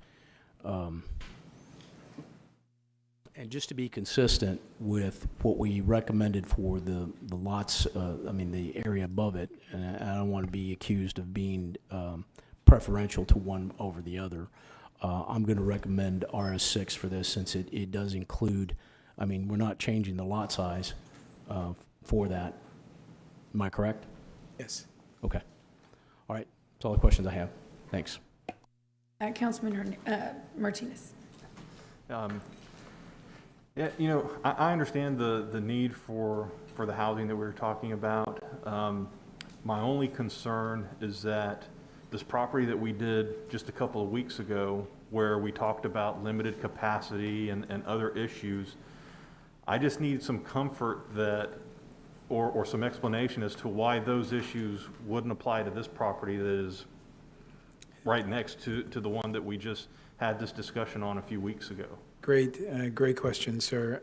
And just to be consistent with what we recommended for the lots, the area above it, and I don't want to be accused of being preferential to one over the other, I'm going to recommend RS6 for this since it does include, we're not changing the lot size for that. Am I correct? Yes. Okay. All right. That's all the questions I have. Thanks. Councilman Martinez. Yeah, I understand the need for the housing that we were talking about. My only concern is that this property that we did just a couple of weeks ago, where we talked about limited capacity and other issues. I just need some comfort that, or some explanation as to why those issues wouldn't apply to this property that is right next to the one that we just had this discussion on a few weeks ago. Great question, sir.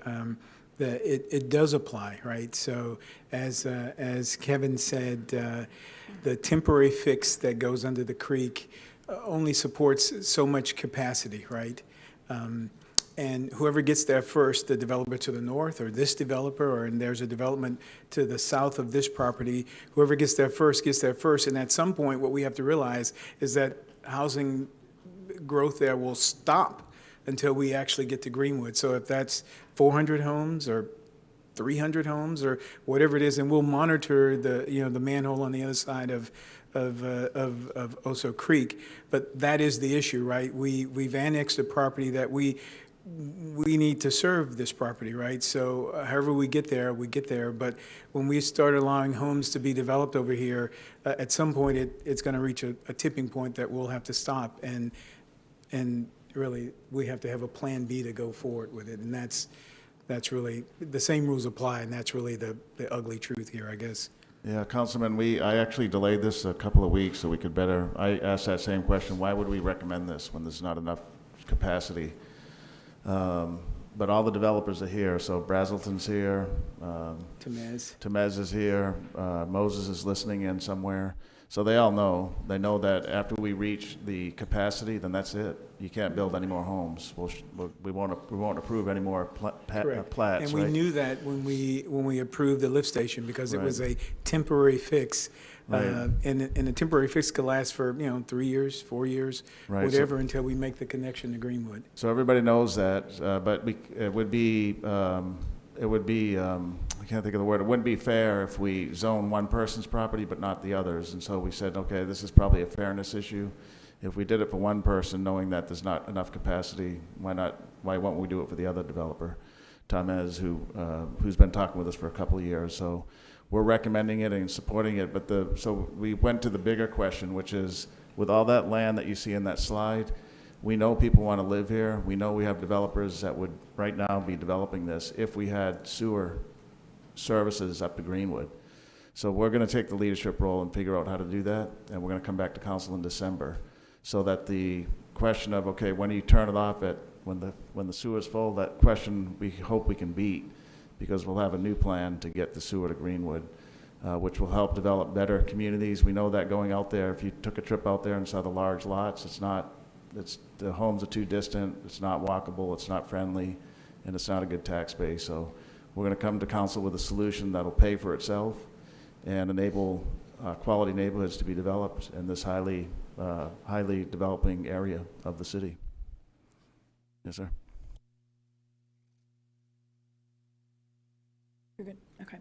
It does apply, right? So as Kevin said, the temporary fix that goes under the creek only supports so much capacity, right? And whoever gets there first, the developer to the north or this developer, and there's a development to the south of this property, whoever gets there first gets there first. And at some point, what we have to realize is that housing growth there will stop until we actually get to Greenwood. So if that's 400 homes or 300 homes or whatever it is, and we'll monitor the manhole on the other side of Oso Creek. But that is the issue, right? We've annexed a property that we need to serve this property, right? So however we get there, But when we start allowing homes to be developed over here, at some point it's going to reach a tipping point that we'll have to stop. And really, we have to have a plan B to go forward with it. And that's really, the same rules apply, and that's really the ugly truth here, I guess. Yeah, Councilman, I actually delayed this a couple of weeks so we could better, I asked that same question, why would we recommend this when there's not enough capacity? But all the developers are here, so Brazelton's here. Temez is here. Moses is listening in somewhere. So they all know. They know that after we reach the capacity, then that's it. You can't build any more homes. We won't approve any more plats. And we knew that when we approved the lift station, because it was a temporary fix. Right. And a temporary fix could last for 3 years, 4 years, Right, whatever, until we make the connection to Greenwood. So everybody knows that, but it would be, I can't think of the word, it wouldn't be fair if we zone one person's property but not the others. And so we said, okay, this is probably a fairness issue. If we did it for one person, knowing that there's not enough capacity, why won't we do it for the other developer, Tamez, who's been talking with us for a couple of years. So we're recommending it and supporting it. So we went to the bigger question, which is, with all that land that you see in that slide, we know people want to live here. We know we have developers that would right now be developing this if we had sewer services up to Greenwood. So we're going to take the leadership role and figure out how to do that, and we're going to come back to council in December, so that the question of, okay, when do you turn it off when the sewer's full, that question we hope we can beat, because we'll have a new plan to get the sewer to Greenwood, which will help develop better communities. We know that going out there, if you took a trip out there and saw the large lots, the homes are too distant, it's not walkable, it's not friendly, and it's not a good tax base. So we're going to come to council with a solution that'll pay for itself and enable quality neighborhoods to be developed in this highly developing area of the city. Yes, sir. You're good, okay.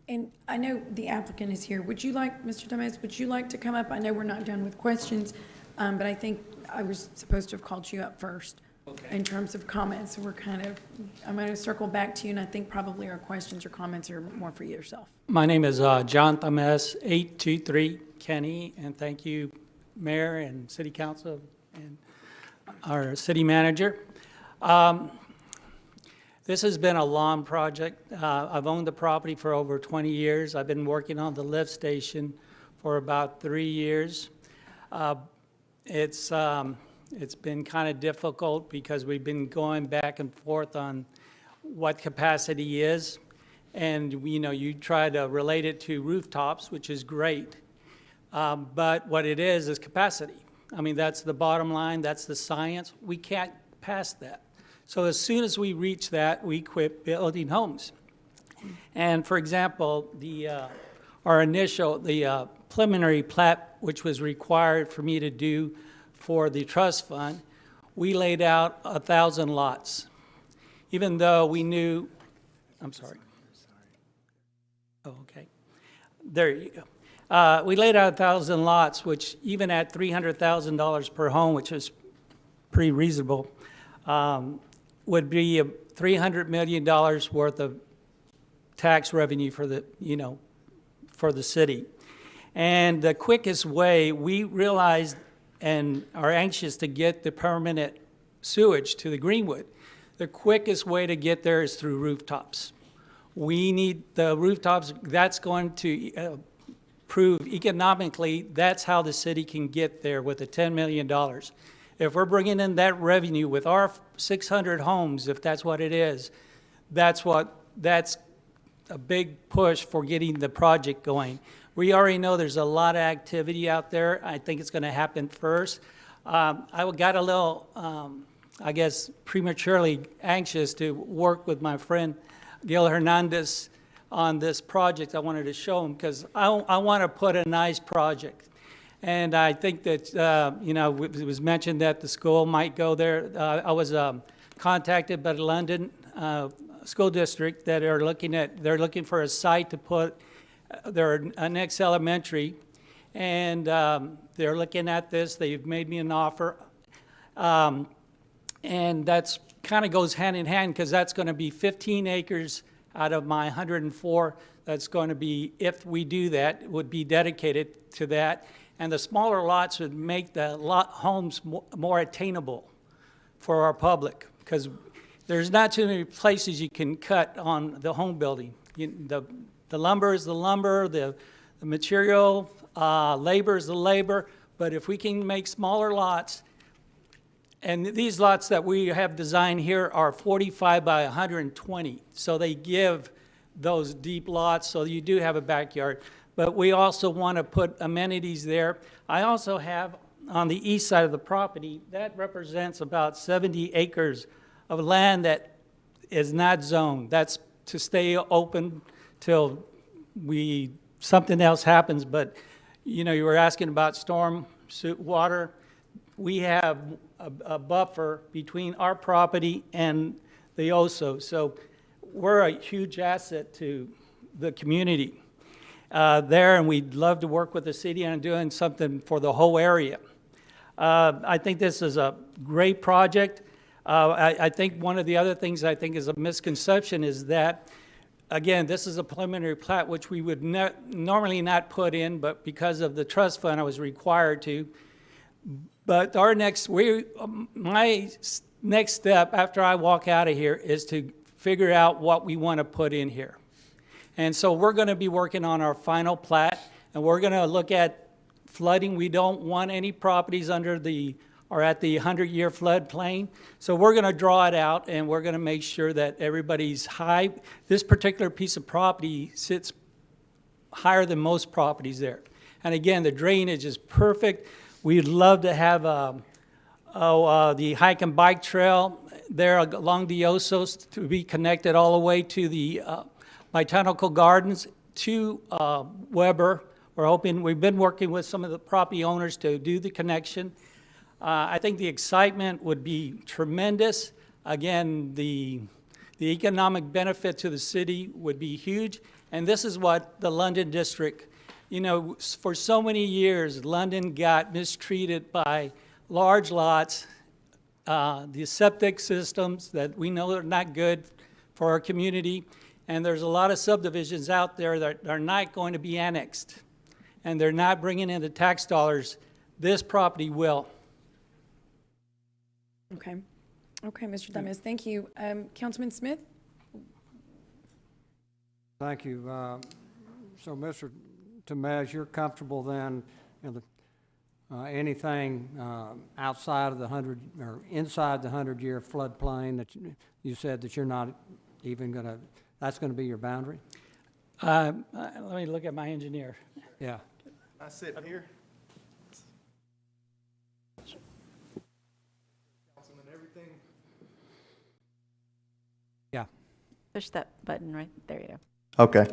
And I know the applicant is here. Would you like, Mr. Tamez, would you like to come up? I know we're not done with questions, but I think I was supposed to have called you up first. Okay. In terms of comments, so I'm going to circle back to you, and I think probably our questions or comments are more for yourself. My name is John Tamez, 823 Kenny, and thank you, Mayor and City Council and our City Manager. This has been a long project. I've owned the property for over 20 years. I've been working on the lift station for about 3 years. It's been kind of difficult because we've been going back and forth on what capacity is. And, you try to relate it to rooftops, which is great. But what it is capacity. I mean, that's the bottom line. That's the science. We can't pass that. So as soon as we reach that, we quit building homes. And for example, our preliminary plat, which was required for me to do for the trust fund, we laid out 1,000 lots. Even though we knew, I'm sorry. Oh, okay. There you go. We laid out 1,000 lots, which even at $300,000 per home, which is pretty reasonable, would be $300 million worth of tax revenue for the city. And the quickest way, we realized and are anxious to get the permanent sewage to the Greenwood. The quickest way to get there is through rooftops. We need the rooftops. That's going to prove economically, that's how the city can get there with the $10 million. If we're bringing in that revenue with our 600 homes, if that's what it is, that's a big push for getting the project going. We already know there's a lot of activity out there. I think it's going to happen first. I got a little, I guess, prematurely anxious to work with my friend Gil Hernandez on this project. I wanted to show him because I want to put a nice project. And I think that, you know, it was mentioned that the school might go there. I was contacted by the London School District that are they're looking for a site to put their next elementary. And they're looking at this. They've made me an offer. And that's kind of goes hand in hand because that's going to be 15 acres out of my 104. That's going to be, if we do that, would be dedicated to that. And the smaller lots would make the homes more attainable for our public because there's not too many places you can cut on the home building. The lumber is the lumber, the material, labor is the labor, but if we can make smaller lots, and these lots that we have designed here are 45 by 120, so they give those deep lots, so you do have a backyard. But we also want to put amenities there. I also have on the east side of the property, that represents about 70 acres of land that is not zoned. That's to stay open till something else happens. But, you know, you were asking about storm water. We have a buffer between our property and the OSO. So we're a huge asset to the community there, and we'd love to work with the city on doing something for the whole area. I think this is a great project. I think one of the other things I think is a misconception is that, again, this is a preliminary plat, which we would normally not put in, but because of the trust fund, I was required to. But my next step after I walk out of here is to figure out what we want to put in here. And so we're going to be working on our final plat, and we're going to look at flooding. We don't want any properties at the 100-year floodplain. So we're going to draw it out, and we're going to make sure that everybody's high. This particular piece of property sits higher than most properties there. And again, the drainage is perfect. We'd love to have the hike and bike trail there along the Osos to be connected all the way to the Botanical Gardens to Weber. We've been working with some of the property owners to do the connection. I think the excitement would be tremendous. Again, the economic benefit to the city would be huge. And this is what the London district, you know, for so many years, London got mistreated by large lots, the septic systems that we know are not good for our community. And there's a lot of subdivisions out there that are not going to be annexed. And they're not bringing in the tax dollars. This property will. Okay. Okay, Mr. Tamez, thank you. Councilman Smith? Thank you. So, Mr. Tamez, you're comfortable then in anything outside of the 100 or inside the 100-year floodplain that you said that you're not even going to, that's going to be your boundary? Let me look at my engineer. Yeah. I sit here. Councilman, everything. Yeah. Push that button right there. You go. Okay.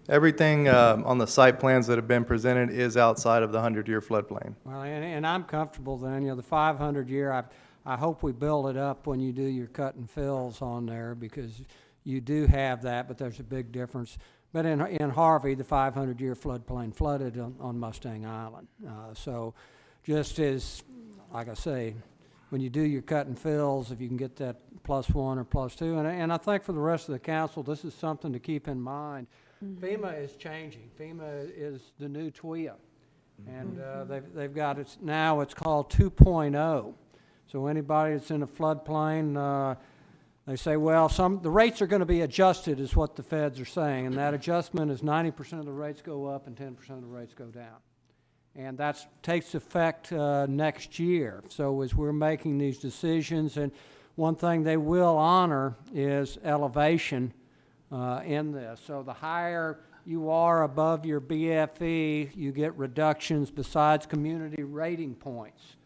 Everything on the site plans that have been presented is outside of the 100-year floodplain. Well, and I'm comfortable then, you know, the 500-year, I hope we build it up when you do your cut and fills on there because you do have that, but there's a big difference. But in Harvey, the 500-year floodplain flooded on Mustang Island. So just as, like I say, when you do your cut and fills, if you can get that +1 or +2, and I think for the rest of the council, this is something to keep in mind. FEMA is changing. FEMA is the new TWIA. And they've got, it's called 2.0. So anybody that's in a floodplain, they say, well, the rates are going to be adjusted is what the feds are saying. And that adjustment is 90% of the rates go up and 10% of the rates go down. And that takes effect next year. So as we're making these decisions, and one thing they will honor is elevation in this. So the higher you are above your BFE, you get reductions besides community rating points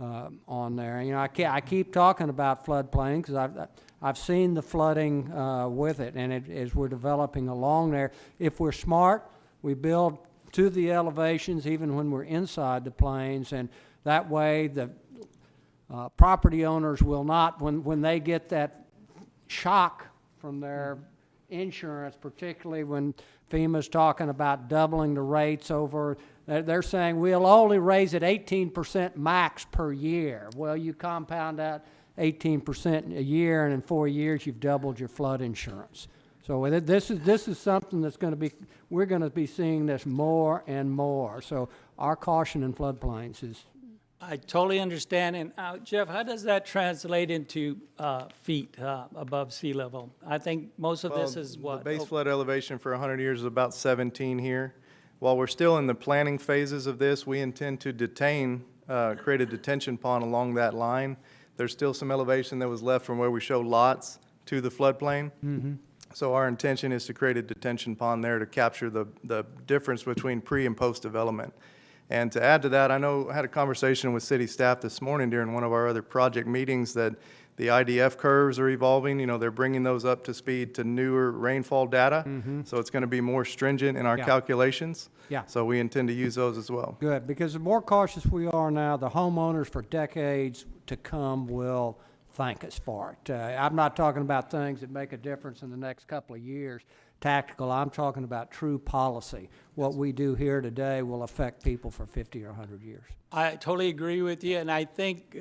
on there. You know, I keep talking about floodplain because I've seen the flooding with it, and as we're developing along there, if we're smart, we build to the elevations even when we're inside the plains, and that way the property owners will not, when they get that shock from their insurance, particularly when FEMA's talking about doubling the rates over, they're saying we'll only raise it 18% max per year. Well, you compound that 18% a year, and in 4 years you've doubled your flood insurance. So this is something that's going to be, we're going to be seeing this more and more. So our caution in floodplains is. I totally understand. And Jeff, how does that translate into feet above sea level? I think most of this is what? The base flood elevation for 100 years is about 17 here. While we're still in the planning phases of this, we intend to create a detention pond along that line. There's still some elevation that was left from where we show lots to the floodplain. Mm-hmm. So our intention is to create a detention pond there to capture the difference between pre and post development. And to add to that, I had a conversation with city staff this morning during one of our other project meetings that the IDF curves are evolving. You know, they're bringing those up to speed to newer rainfall data. Mm-hmm. So it's going to be more stringent in our calculations. Yeah. So we intend to use those as well. Good, because the more cautious we are now, the homeowners for decades to come will thank us for it. I'm not talking about things that make a difference in the next couple of years, tactical. I'm talking about true policy. What we do here today will affect people for 50 or 100 years. I totally agree with you, and I think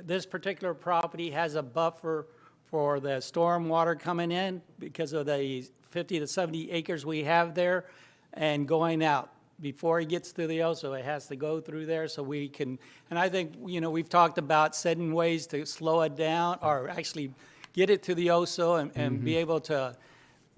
this particular property has a buffer for the storm water coming in because of the 50 to 70 acres we have there and going out. Before it gets to the Oso, it has to go through there so we can, and I think, you know, we've talked about setting ways to slow it down or actually get it to the Oso and be able to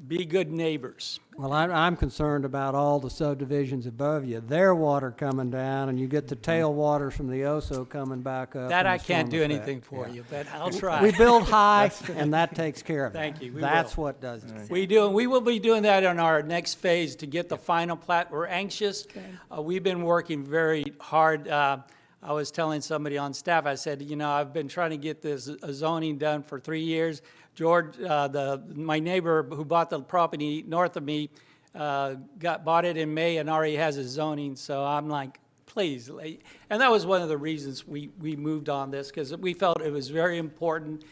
be good neighbors. Well, I'm concerned about all the subdivisions above you. Their water coming down, and you get the tailwaters from the Oso coming back up. That and I the can't storm do effect. anything for you, but I'll try. We build high, and that takes care of it. Thank you. That's what does it. We do, and we will be doing that on our next phase to get the final plat. We're anxious. We've been working very hard. I was telling somebody on staff, I said, you know, I've been trying to get this zoning done for 3 years. George, my neighbor who bought the property north of me, bought it in May and already has a zoning. So I'm like, please. And that was one of the reasons we moved on this, because we felt it was very important,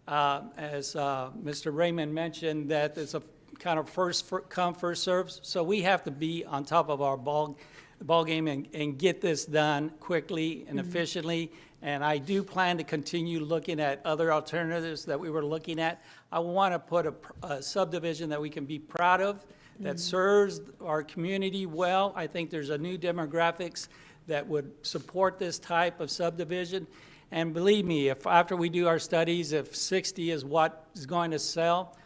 as Mr. Raymond mentioned, that it's a kind of first come, first served. So we have to be on top of our ball game and get this done quickly and efficiently. And I do plan to continue looking at other alternatives that we were looking at. I want to put a subdivision that we can be proud of, that serves our community well. I think there's a new demographics that would support this type of subdivision. And believe me, if after we do our studies, if 60 is what is going to sell,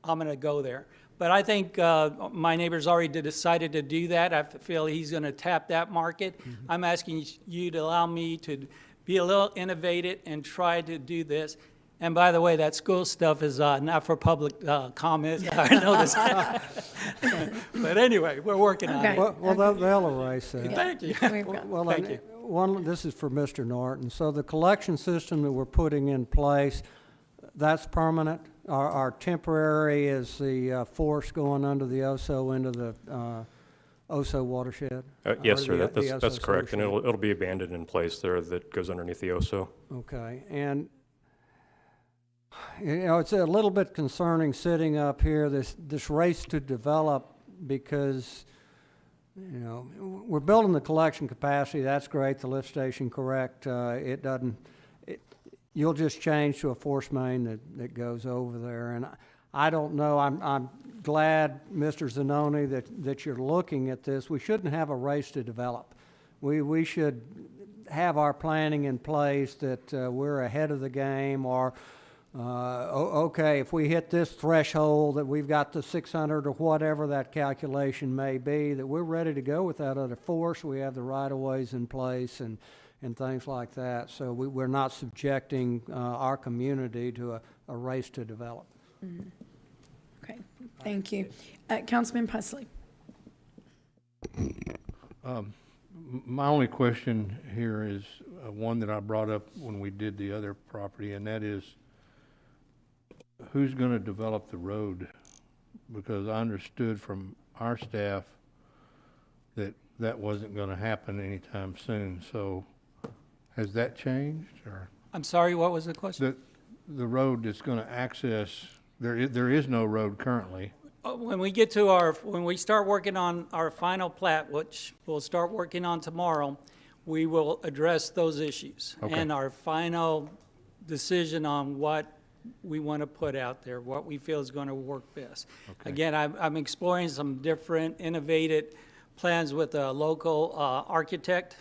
I'm going to go there. But I think my neighbor's already decided to do that. I feel he's going to tap that market. I'm asking you to allow me to be a little innovative and try to do this. And by the way, that school stuff is not for public comment. I know this. But anyway, we're working on it. Well, they'll erase that. Thank you. Thank you. This is for Mr. Norton. So the collection system that we're putting in place, that's permanent. Our temporary is the force going under the Oso into the Oso watershed? Yes, sir, that's Oso correct, and watershed? it'll be abandoned in place there that goes underneath the Oso. Okay, and you know, it's a little bit concerning sitting up here, this race to develop, because you know, we're building the collection capacity, that's great, the lift station, correct. It doesn't, you'll just change to a force main that goes over there. And I don't know. I'm glad, Mr. Zanoni, that you're looking at this. We shouldn't have a race to develop. We should have our planning in place that we're ahead of the game, or okay, if we hit this threshold that we've got the 600 or whatever that calculation may be, that we're ready to go with that other force. We have the right-of-ways in place and things like that. So we're not subjecting our community to a race to develop. Mhm. Okay, thank you. Councilman Pusley. My only question here is one that I brought up when we did the other property, and that is, who's going to develop the road? Because I understood from our staff that that wasn't going to happen anytime soon. So has that changed, or? I'm sorry, what was the question? The road that's going to access, there is no road currently. When we start working on our final plat, which we'll start working on tomorrow, we will address those issues. Okay. And our final decision on what we want to put out there, what we feel is going to work best. Okay. Again, I'm exploring some different innovative plans with a local architect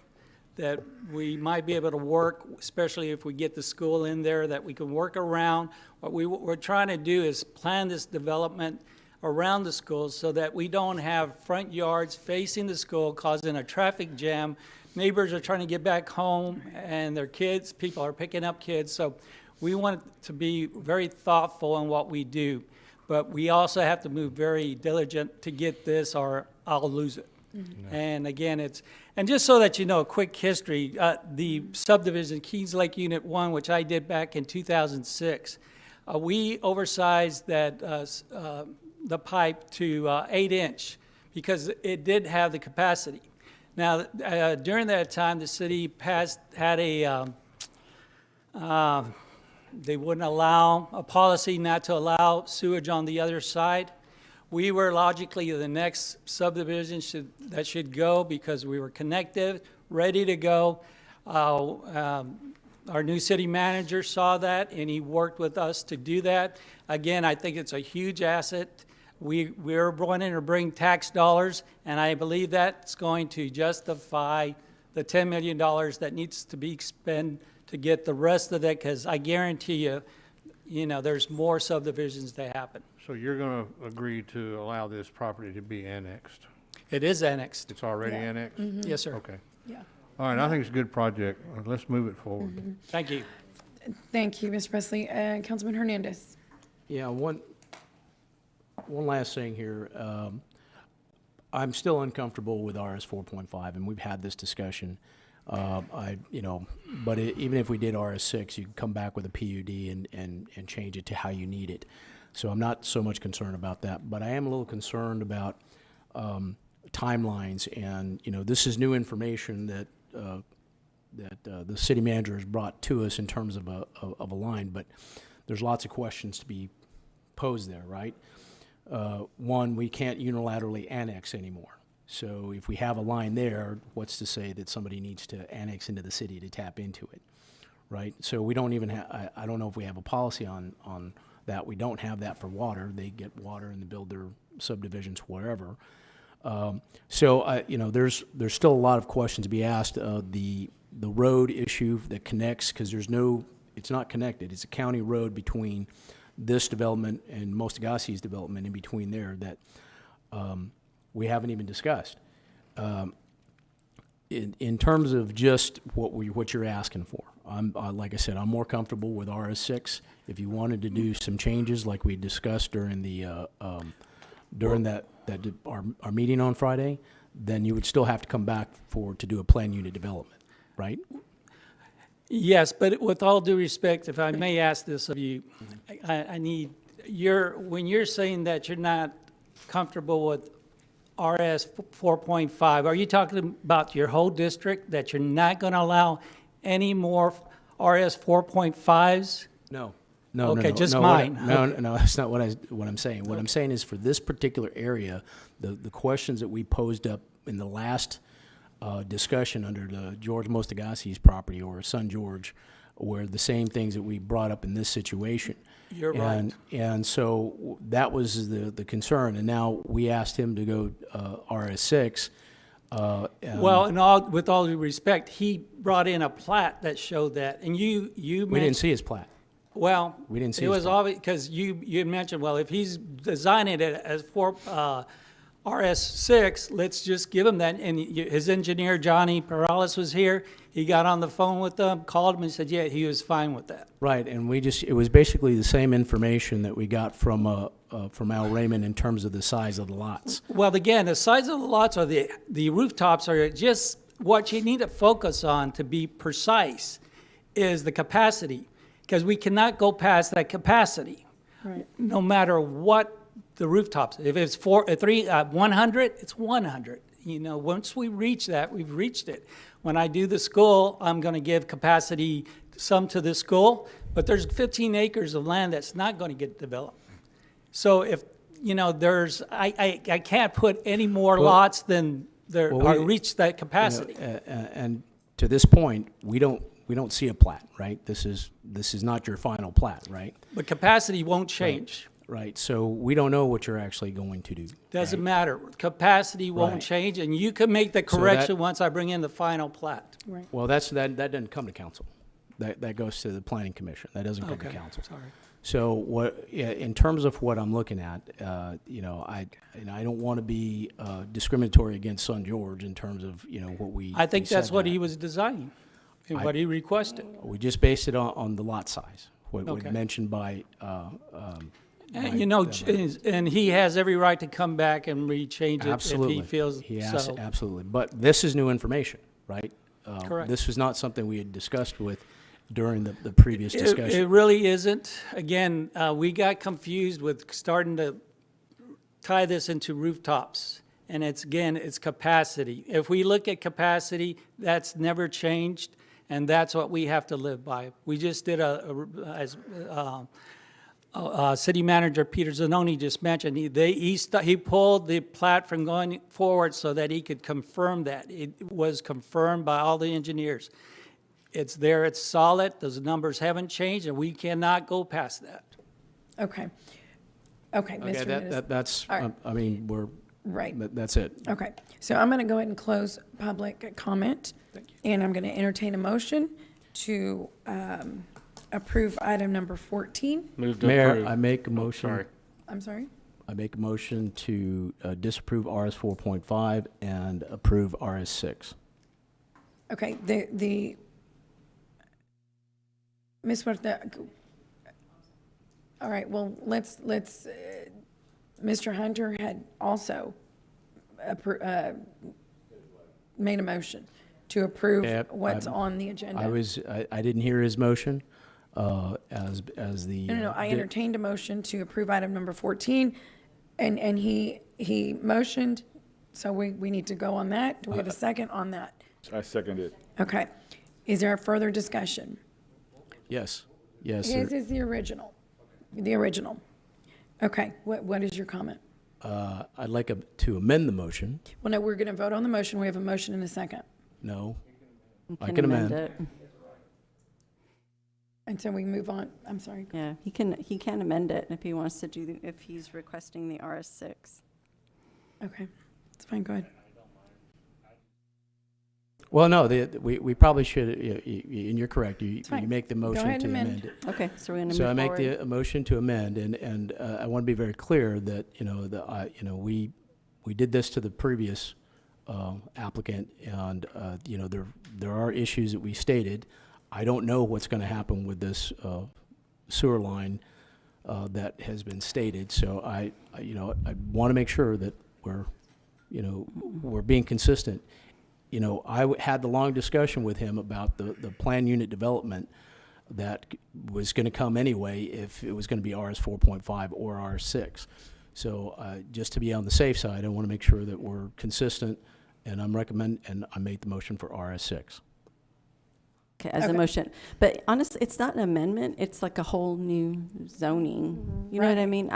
that we might be able to work, especially if we get the school in there, that we can work around. What we're trying to do is plan this development around the schools so that we don't have front yards facing the school causing a traffic jam. Neighbors are trying to get back home and their kids, people are picking up kids. So we want to be very thoughtful in what we do, but we also have to move very diligent to get this or I'll lose it. Mm-hmm. And again, and just so that you know, a quick history, the subdivision Keys Lake Unit 1, which I did back in 2006, we oversized that the pipe to 8-inch because it did have the capacity. Now, during that time, the city had they wouldn't allow a policy not to allow sewage on the other side. We were logically the next subdivision that should go because we were connected, ready to go. Our new city manager saw that and he worked with us to do that. Again, I think it's a huge asset. We're wanting to bring tax dollars, and I believe that's going to justify the $10 million that needs to be spent to get the rest of it, because I guarantee you, there's more subdivisions to happen. So you're going to agree to allow this property to be annexed? It is annexed. It's already annexed? Mm-hmm. Yes, sir. Okay. Yeah. All right, I think it's a good project. Let's move it forward. Mm-hmm. Thank you. Thank you, Mr. Presley. Councilman Hernandez. Yeah, one last thing here. I'm still uncomfortable with RS 4.5, and we've had this discussion. But even if we did RS 6, you could come back with a PUD and change it to how you need it. So I'm not so much concerned about that, but I am a little concerned about timelines. And this is new information that the city manager has brought to us in terms of a line, but there's lots of questions to be posed there, right? One, we can't unilaterally annex anymore. So if we have a line there, what's to say that somebody needs to annex into the city to tap into it, right? So we don't even have, I don't know if we have a policy on that. We don't have that for water. They get water and they build their subdivisions wherever. There's still a lot of questions to be asked. The road issue that connects, because it's not connected. It's a county road between this development and Most Agassi's development in between there that we haven't even discussed. In terms of just what you're asking for, like I said, I'm more comfortable with RS6. If you wanted to do some changes like we discussed during our meeting on Friday, then you would still have to come back to do a plan unit development, right? Yes, but with all due respect, if I may ask this of you, I need when you're saying that you're not comfortable with RS 4.5, are you talking about your whole district, that you're not going to allow any more RS 4.5s? No. Okay, just no, mine. No, that's not what I'm saying. What I'm saying is for this particular area, the questions that we posed up in the last discussion under the George Most Agassi's property, or son George, where the same things that we brought up in this situation. You're right. And so that was the concern, and now we asked him to go RS6. Well, with all due respect, he brought in a plat that showed that, and you we didn't see his plat. Well, we didn't see it his was plat. obvious because you had mentioned, well, if he's designing it as for RS6, let's just give him that. And his engineer, Johnny Perales, was here. He got on the phone with them, called him, and said, yeah, he was fine with that. Right, and it was basically the same information that we got from Al Raymond in terms of the size of the lots. Well, again, the size of the lots or the rooftops are just what you need to focus on to be precise is the capacity, because we cannot go past that capacity. Right. No matter what the rooftops. If it's 100, it's 100. You know, once we reach that, we've reached it. When I do the school, I'm going to give capacity some to the school, but there's 15 acres of land that's not going to get developed. So if, you know, I can't put any more lots than there or reach that capacity. You know, and to this point, we don't see a plat, right? This is not your final plat, right? But capacity won't change. Right, so we don't know what you're actually going to do. Doesn't matter. Capacity won't Right. change, and you can make the So correction once I bring in the final plat. Right. Well, that doesn't come to council. That goes to the planning commission. That doesn't come to council. Sorry. So in terms of what I'm looking at, you know, I don't want to be discriminatory against Son George in terms of, you know, what we. I think we that's said what that. he was designing and what he requested. We just based it on the lot size, what Okay. mentioned by. And, you know, and he has every right to come back and rechange it Absolutely. if he feels so. Absolutely. But this is new information, right? Correct. This was not something we had discussed with during the previous discussion. It really isn't. Again, we got confused with starting to tie this into rooftops. And it's capacity. If we look at capacity, that's never changed, and that's what we have to live by. We just did as City Manager Peter Zanoni just mentioned, he pulled the plat from going forward so that he could confirm that. It was confirmed by all the engineers. It's there, it's solid, those numbers haven't changed, and we cannot go past that. Okay, Okay, Mr. Mendes. that's, All right. I mean, Right. that's it. Okay, so I'm going to go ahead and close public comment. Thank you. And I'm going to entertain a motion to approve item number 14. Move to Mayor, approve. I make a motion. Sorry. I'm sorry? I make a motion to disapprove RS 4.5 and approve RS 6. Okay, Ms. Huerta, all right, well, let's, Mr. Hunter had also made a motion to approve Yep, what's on the agenda. I didn't hear his motion as the. No, I entertained a motion to approve item number 14, and he motioned, so we need to go on that. Do we have a second on that? I second it. Okay. Is there a further discussion? Yes, yes. His sir. is the original. The original. Okay, what is your comment? I'd like to amend the motion. Well, no, we're going to vote on the motion. We have a motion and a second. No, You I can amend. it. And so we move on. I'm sorry. Yeah, he can amend it if he wants to do, if he's requesting the RS6. Okay, it's fine, go ahead. Well, no, we probably should, and you're correct, you fine. make the Go motion ahead to and amend amend. it. Okay, so we're going to move So I make forward. the motion to amend, and I want to be very clear that, we did this to the previous applicant, and, there are issues that we stated. I don't know what's going to happen with this sewer line that has been stated, so I want to make sure that we're being consistent. I had the long discussion with him about the plan unit development that was going to come anyway if it was going to be RS 4.5 or RS 6. So just to be on the safe side, I want to make sure that we're consistent, and I made the motion for RS 6. Okay, as a motion. But honestly, it's not an amendment, it's like a whole new zoning. You know what I mean?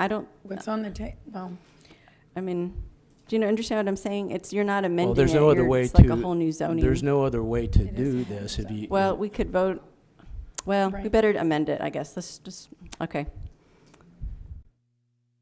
What's on the table? Well, I mean, do you understand what I'm saying? You're not amending Well, there's it, no other way it's to. like a whole new zoning. There's no other way to do this if you. Well, we could vote, Well, we Right. better amend it, I guess. Let's just, okay.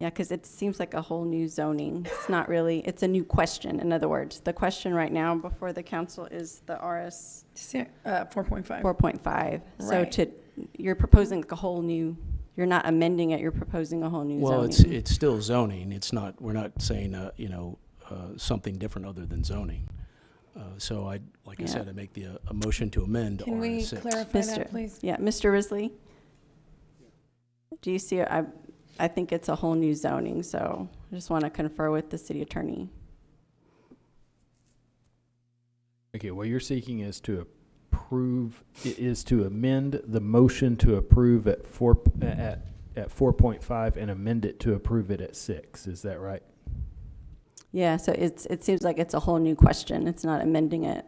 Yeah, because it seems like a whole new zoning. It's not really, it's a new question, in other words. The question right now before the council is the RS 4.5. 4.5. So Right. you're proposing like a whole new, you're not amending it, you're proposing a whole new Well, zoning. it's still zoning. It's not, we're not saying, something different other than zoning. So like I Yeah. said, I make a motion to amend Can we RS6. clarify that, please? Yeah, Mr. Risley? Do you see, I think it's a whole new zoning, so I just want to confer with the city attorney. Okay, what you're seeking is to amend the motion to approve at 4.5 and amend it to approve it at 6. Is that right? Yeah, so it seems like it's a whole new question. It's not amending it.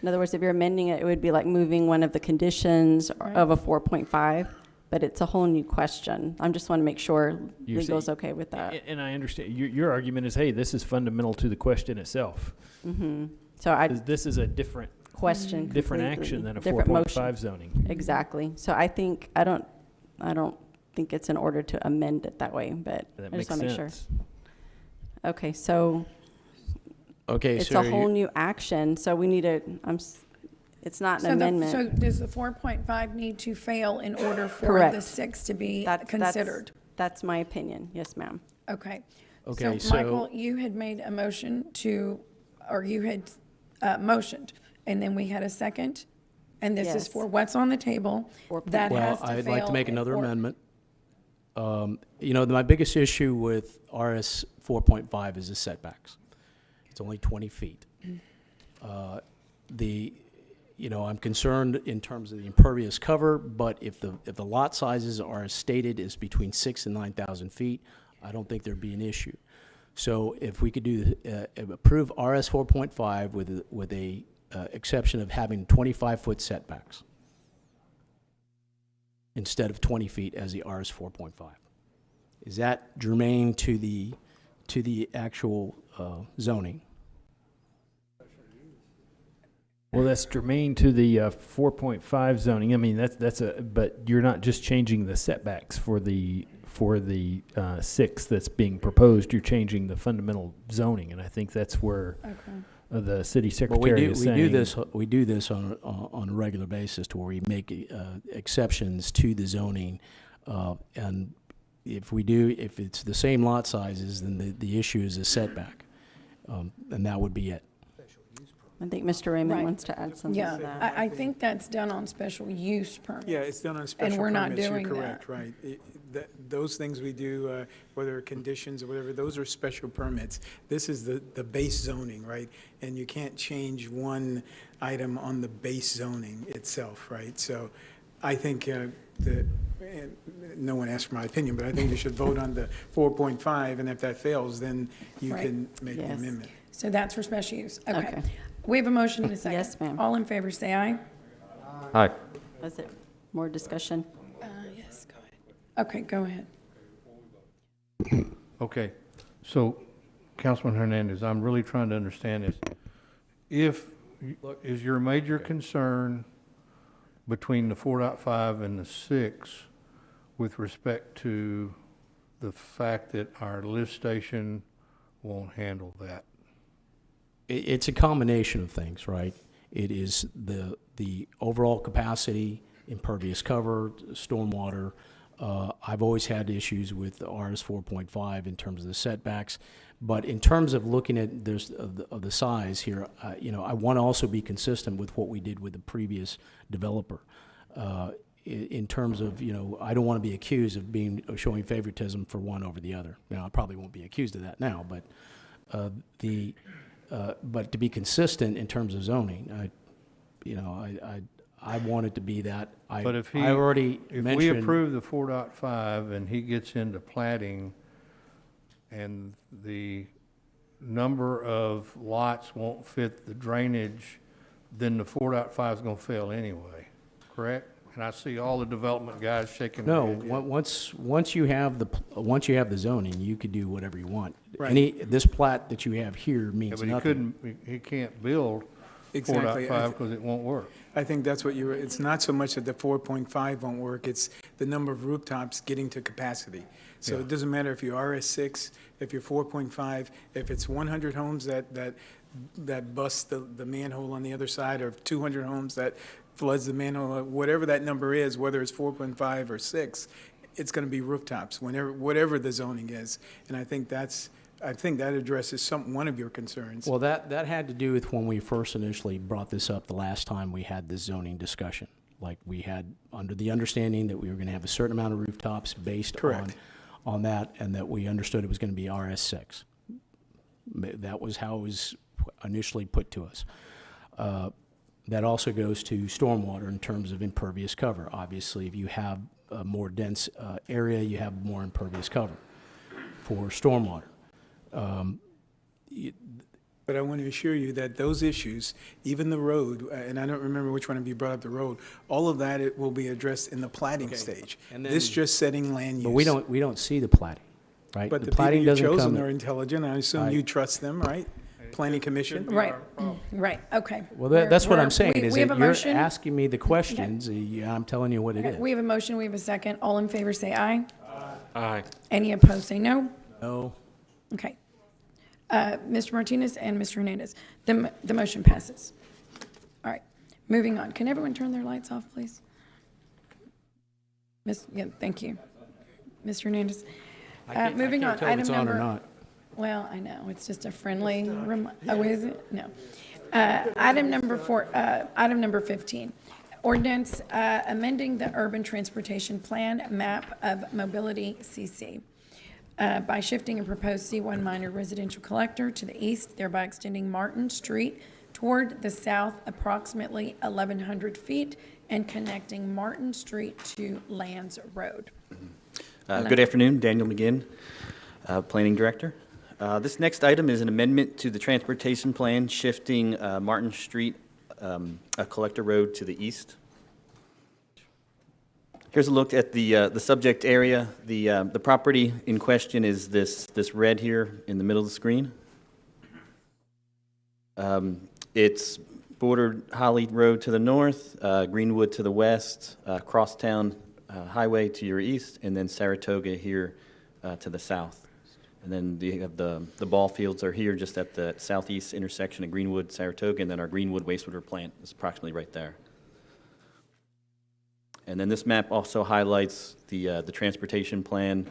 In other words, if you're amending it, it would be like moving one of the conditions of a 4.5, but it's a whole new question. I just want to make sure You're legal's saying- okay with that. And I understand. Your argument is, hey, this is fundamental to the question itself. Mm-hmm. So This is a different question different completely, action than a different 4.5 motion. zoning. Exactly. So I don't think it's in order to amend it that way, but That I makes just want to make sure. sense. Okay, so Okay, it's so a whole you- new action, so we need a, it's not an So amendment. does the 4.5 need to fail in order for Correct. the 6 to be That's- considered? That's my opinion. Yes, ma'am. Okay. Okay, So Michael, you had made a motion or you had motioned, and then we had a second, and this is Yes. for what's on the table. That Well, has to fail. I'd like to make another or- amendment. My biggest issue with RS 4.5 is the setbacks. It's only 20 feet. I'm concerned in terms of the impervious cover, but if the lot sizes are as stated is between 6,000 and 9,000 feet, I don't think there'd be an issue. So if we could approve RS 4.5 with a exception of having 25-foot setbacks instead of 20 feet as the RS 4.5. Is that germane to the actual zoning? Well, that's germane to the 4.5 zoning. I mean, but you're not just changing the setbacks for the 6 that's being proposed. You're changing the fundamental zoning, and I think that's where the city secretary is saying. We do this on a regular basis to where we make exceptions to the zoning, and if it's the same lot sizes, then the issue is a setback, and that would be it. I think Mr. Raymond Right. wants to add something to that. Yeah, I think that's done on special use permits. Yeah, it's done on special And we're not permits. doing You're that. correct, right. Those things we do, whether conditions or whatever, those are special permits. This is the base zoning, right? And you can't change one item on the base zoning itself, right? So I think and no one asked for my opinion, but I think you should vote on the 4.5, and if that fails, then you Right. can make the Yes. amendment. So that's for special use. Okay. Okay. We have a motion and a second. Yes, ma'am. All in favor, say aye. Aye. Was it more discussion? Yes, go ahead. Okay, go ahead. Okay, so Councilman Hernandez, I'm really trying to understand this. Is your major concern between the 4.5 and the 6 with respect to the fact that our lift station won't handle that? It's a combination of things, right? It is the overall capacity, impervious cover, stormwater. I've always had issues with the RS 4.5 in terms of the setbacks, but in terms of looking at the size here, I want to also be consistent with what we did with the previous developer. In terms of, I don't want to be accused of showing favoritism for one over the other. Now, I probably won't be accused of that now, but but to be consistent in terms of zoning, I want it to be that. But if I already if mentioned. we approve the 4.5 and he gets into plating and the number of lots won't fit the drainage, then the 4.5 is going to fail anyway, correct? And I see all the development guys shaking their No, head. Yeah. once you have the zoning, you could do whatever you want. Right. This plat that you have here Yeah, means but nothing. he can't build Exactly. 4.5 because it won't work. I think that's what it's not so much that the 4.5 won't work, it's the number of rooftops getting to capacity. So Yeah. it doesn't matter if you're RS6, if you're 4.5, if it's 100 homes that bust the manhole on the other side, or 200 homes that floods the manhole, whatever that number is, whether it's 4.5 or 6, it's going to be rooftops, whatever the zoning is. And I think that addresses one of your concerns. Well, that had to do with when we first initially brought this up the last time we had this zoning discussion. Like, we had under the understanding that we were going to have a certain amount of rooftops based on that, and that we understood it was going to be RS6. That was how it was initially put to us. That also goes to stormwater in terms of impervious cover. Obviously, if you have a more dense area, you have more impervious cover for stormwater. But I want to assure you that those issues, even the road, and I don't remember which one of you brought up the road, all of that it will be addressed in the plating stage. And then- This just setting land use. But we don't see the plating, right? But the people plating you've doesn't chosen come. are intelligent. I assume you trust them, right? Planning Commission? Right, right, okay. Well, that's what I'm saying, We is have that a you're motion. asking me the questions, I'm telling you what it Okay, is. we have a motion, we have a second. All in favor, say aye. Aye. Any opposed, say no. No. Okay. Mr. Martinez and Mr. Hernandez, the motion passes. All right, moving on. Can everyone turn their lights off, please? Yeah, thank you. Mr. Hernandez. Moving on, I can't tell if item it's on or number. not. Well, I know, it's just a friendly, oh, is it? No. Item number 15, ordinance amending the urban transportation plan map of mobility CC by shifting a proposed C1 minor residential collector to the east, thereby extending Martin Street toward the south approximately 1,100 feet and connecting Martin Street to Lands Road. Good afternoon, Daniel McGinn, Planning Director. This next item is an amendment to the transportation plan shifting Martin Street, a collector road, to the east. Here's a look at the subject area. The property in question is this red here in the middle of the screen. It's bordered Holly Road to the north, Greenwood to the west, Crosstown Highway to your east, and then Saratoga here to the south. And then the ball fields are here just at the southeast intersection of Greenwood, Saratoga, and then our Greenwood wastewater plant is approximately right there. And then this map also highlights the transportation plan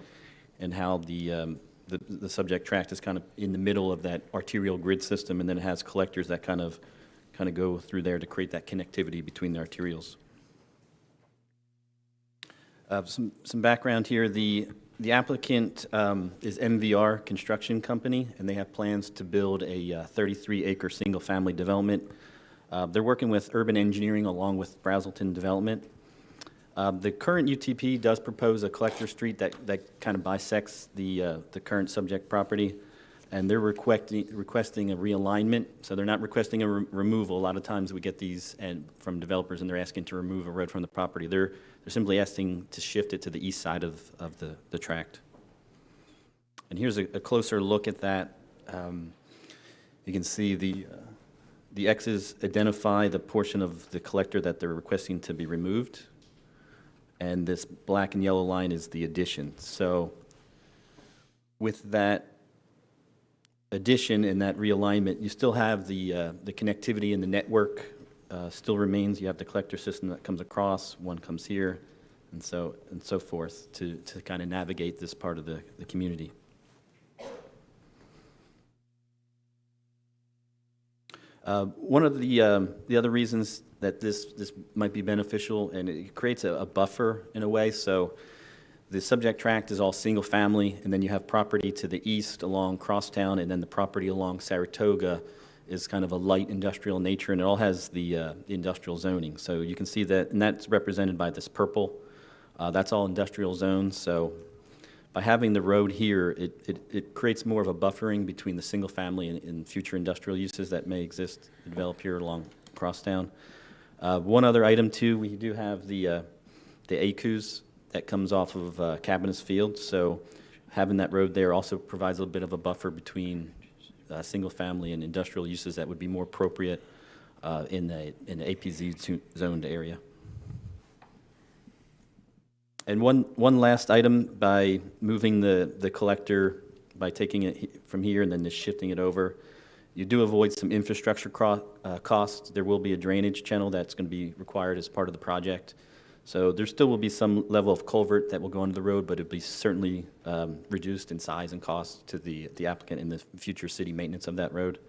and how the subject tract is kind of in the middle of that arterial grid system, and then it has collectors that kind of go through there to create that connectivity between the arterials. Some background here. The applicant is MVR Construction Company, and they have plans to build a 33-acre single-family development. They're working with Urban Engineering along with Brazelton Development. The current UTP does propose a collector street that kind of bisects the current subject property, and they're requesting a realignment. So they're not requesting a removal. A lot of times we get these from developers, and they're asking to remove a road from the property. They're simply asking to shift it to the east side of the tract. And here's a closer look at that. You can see the X's identify the portion of the collector that they're requesting to be removed, and this black and yellow line is the addition. So with that addition and that realignment, you still have the connectivity in the network still remains. You have the collector system that comes across, one comes here, and so forth to kind of navigate this part of the community. One of the other reasons that this might be beneficial, and it creates a buffer in a way. So the subject tract is all single family, and then you have property to the east along Crosstown, and then the property along Saratoga is kind of a light industrial nature, and it all has the industrial zoning. So you can see that, and that's represented by this purple. That's all industrial zones. So by having the road here, it creates more of a buffering between the single family and future industrial uses that may exist, develop here along Crosstown. One other item too, we do have the ACUs that comes off of Cabinets Field. So having that road there also provides a little bit of a buffer between single family and industrial uses that would be more appropriate in the APZ zoned area. And one last item, by moving the collector, by taking it from here and then just shifting it over, you do avoid some infrastructure costs. There will be a drainage channel that's going to be required as part of the project. So there still will be some level of culvert that will go under the road, but it'll be certainly reduced in size and cost to the applicant in the future city maintenance of that road.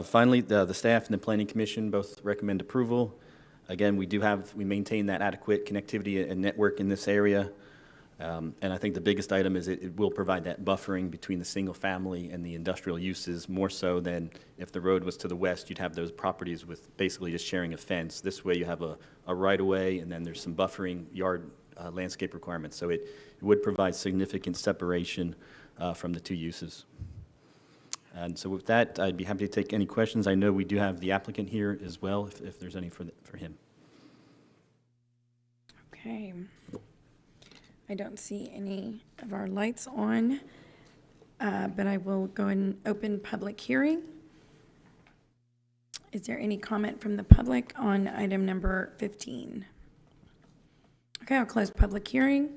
Finally, the staff and the Planning Commission both recommend approval. Again, we maintain that adequate connectivity and network in this area. And I think the biggest item is it will provide that buffering between the single family and the industrial uses, more so than if the road was to the west, you'd have those properties with basically just sharing a fence. This way you have a right-of-way, and then there's some buffering yard landscape requirements. So it would provide significant separation from the two uses. And so with that, I'd be happy to take any questions. I know we do have the applicant here as well, if there's any for him. Okay. I don't see any of our lights on, but I will go and open public hearing. Is there any comment from the public on item number 15? Okay, I'll close public hearing.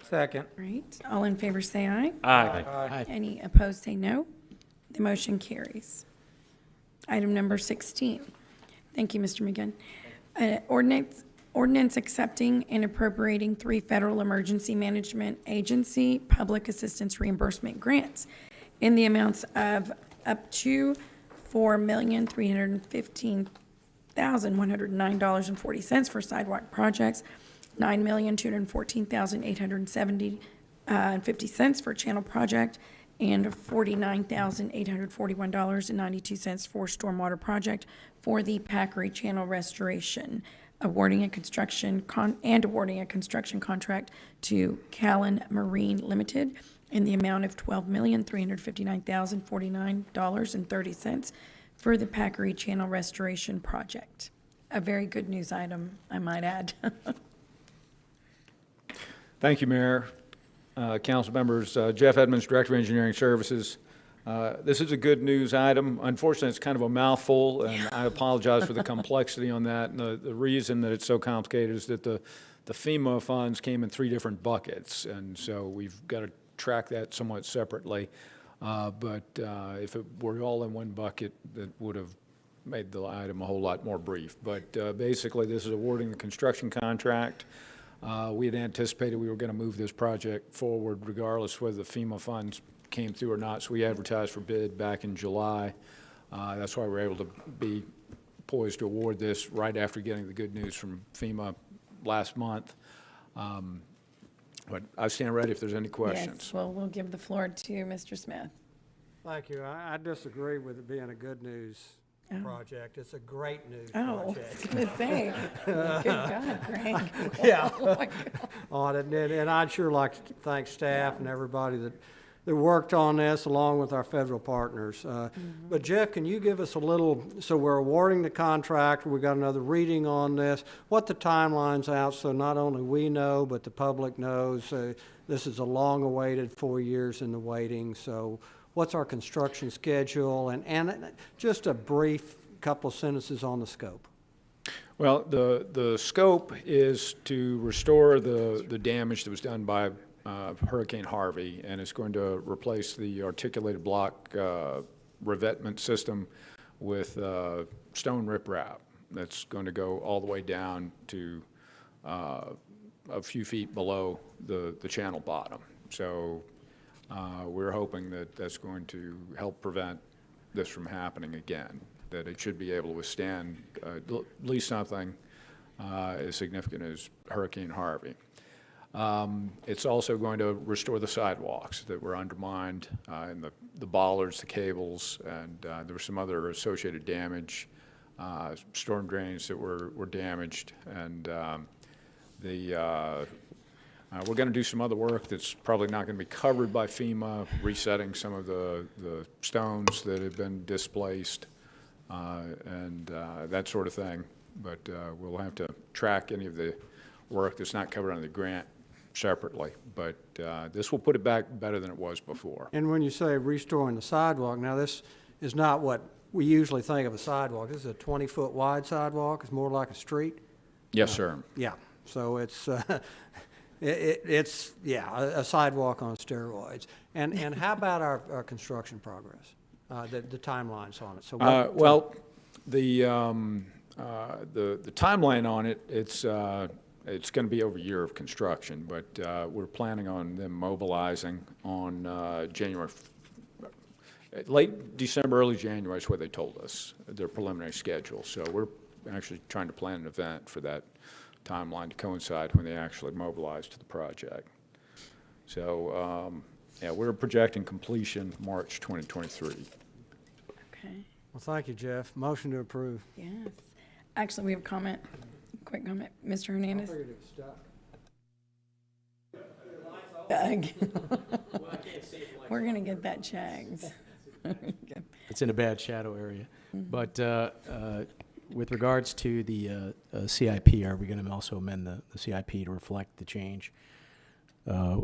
Second. Right. All in favor say aye. Aye. Any opposed say no. The motion carries. Item number 16. Thank you, Mr. McGinn. Ordinance accepting and appropriating 3 federal emergency management agency public assistance reimbursement grants in the amounts of up to $4,315,109.40 for sidewalk projects, $9,214,870.50 for channel project, and $49,841.92 for stormwater project for the Packery Channel restoration, awarding a construction contract to Callan Marine Limited in the amount of $12,359,049.30 for the Packery Channel restoration project. A very good news item, I might add. Thank you, Mayor, council members. Jeff Edmonds, Director of Engineering Services. This is a good news item. Unfortunately, it's kind of a mouthful, and I apologize for the complexity on that. And the reason that it's so complicated is that the FEMA funds came in 3 different buckets, and so we've got to track that somewhat separately. But if it were all in one bucket, that would have made the item a whole lot more brief. But basically, this is awarding the construction contract. We had anticipated we were going to move this project forward regardless whether the FEMA funds came through or not, so we advertised for bid back in July. That's why we're able to be poised to award this right after getting the good news from FEMA last month. But I stand ready if there's any questions. Yes, well, we'll give the floor to Mr. Smith. Thank you. I disagree with it being a good news project. It's a great news I project. was going to say, good God, Greg. Yeah. Oh, my God. On it, and I'd sure like to thank staff and everybody that worked on this along with our federal partners. But Jeff, can you give us a little, so we're awarding the contract, we got another reading on this, what the timeline's out so not only we know, but the public knows. This is a long-awaited 4 years in the waiting, so what's our construction schedule, and just a brief couple of sentences on the scope. Well, the scope is to restore the damage that was done by Hurricane Harvey, and it's going to replace the articulated block revetment system with stone riprap that's going to go all the way down to a few feet below the channel bottom. So we're hoping that that's going to help prevent this from happening again, that it should be able to withstand at least something as significant as Hurricane Harvey. It's also going to restore the sidewalks that were undermined, and the bollards, the cables, and there was some other associated damage, storm drains that were damaged, and we're going to do some other work that's probably not going to be covered by FEMA, resetting some of the stones that have been displaced, and that sort of thing. But we'll have to track any of the work that's not covered under the grant separately. But this will put it back better than it was before. And when you say restoring the sidewalk, now this, is not what we usually think of a sidewalk. This is a 20-foot wide sidewalk. It's more like a street. Yes, sir. Yeah, so it's, it's, yeah, a sidewalk on steroids. And how about our construction progress, the timelines on it? So Well, the timeline on it, it's going to be over a year of construction, but we're planning on them mobilizing on late December, early January is what they told us, their preliminary schedule. So we're actually trying to plan an event for that timeline to coincide when they actually mobilize to the project. So, yeah, we're projecting completion March 2023. Okay. Well, thank you, Jeff. Motion to approve. Yes. Actually, we have a comment, quick comment. Mr. Hernandez. We're going to get that checked. It's in a bad shadow area. But with regards to the CIP, are we going to also amend the CIP to reflect the change?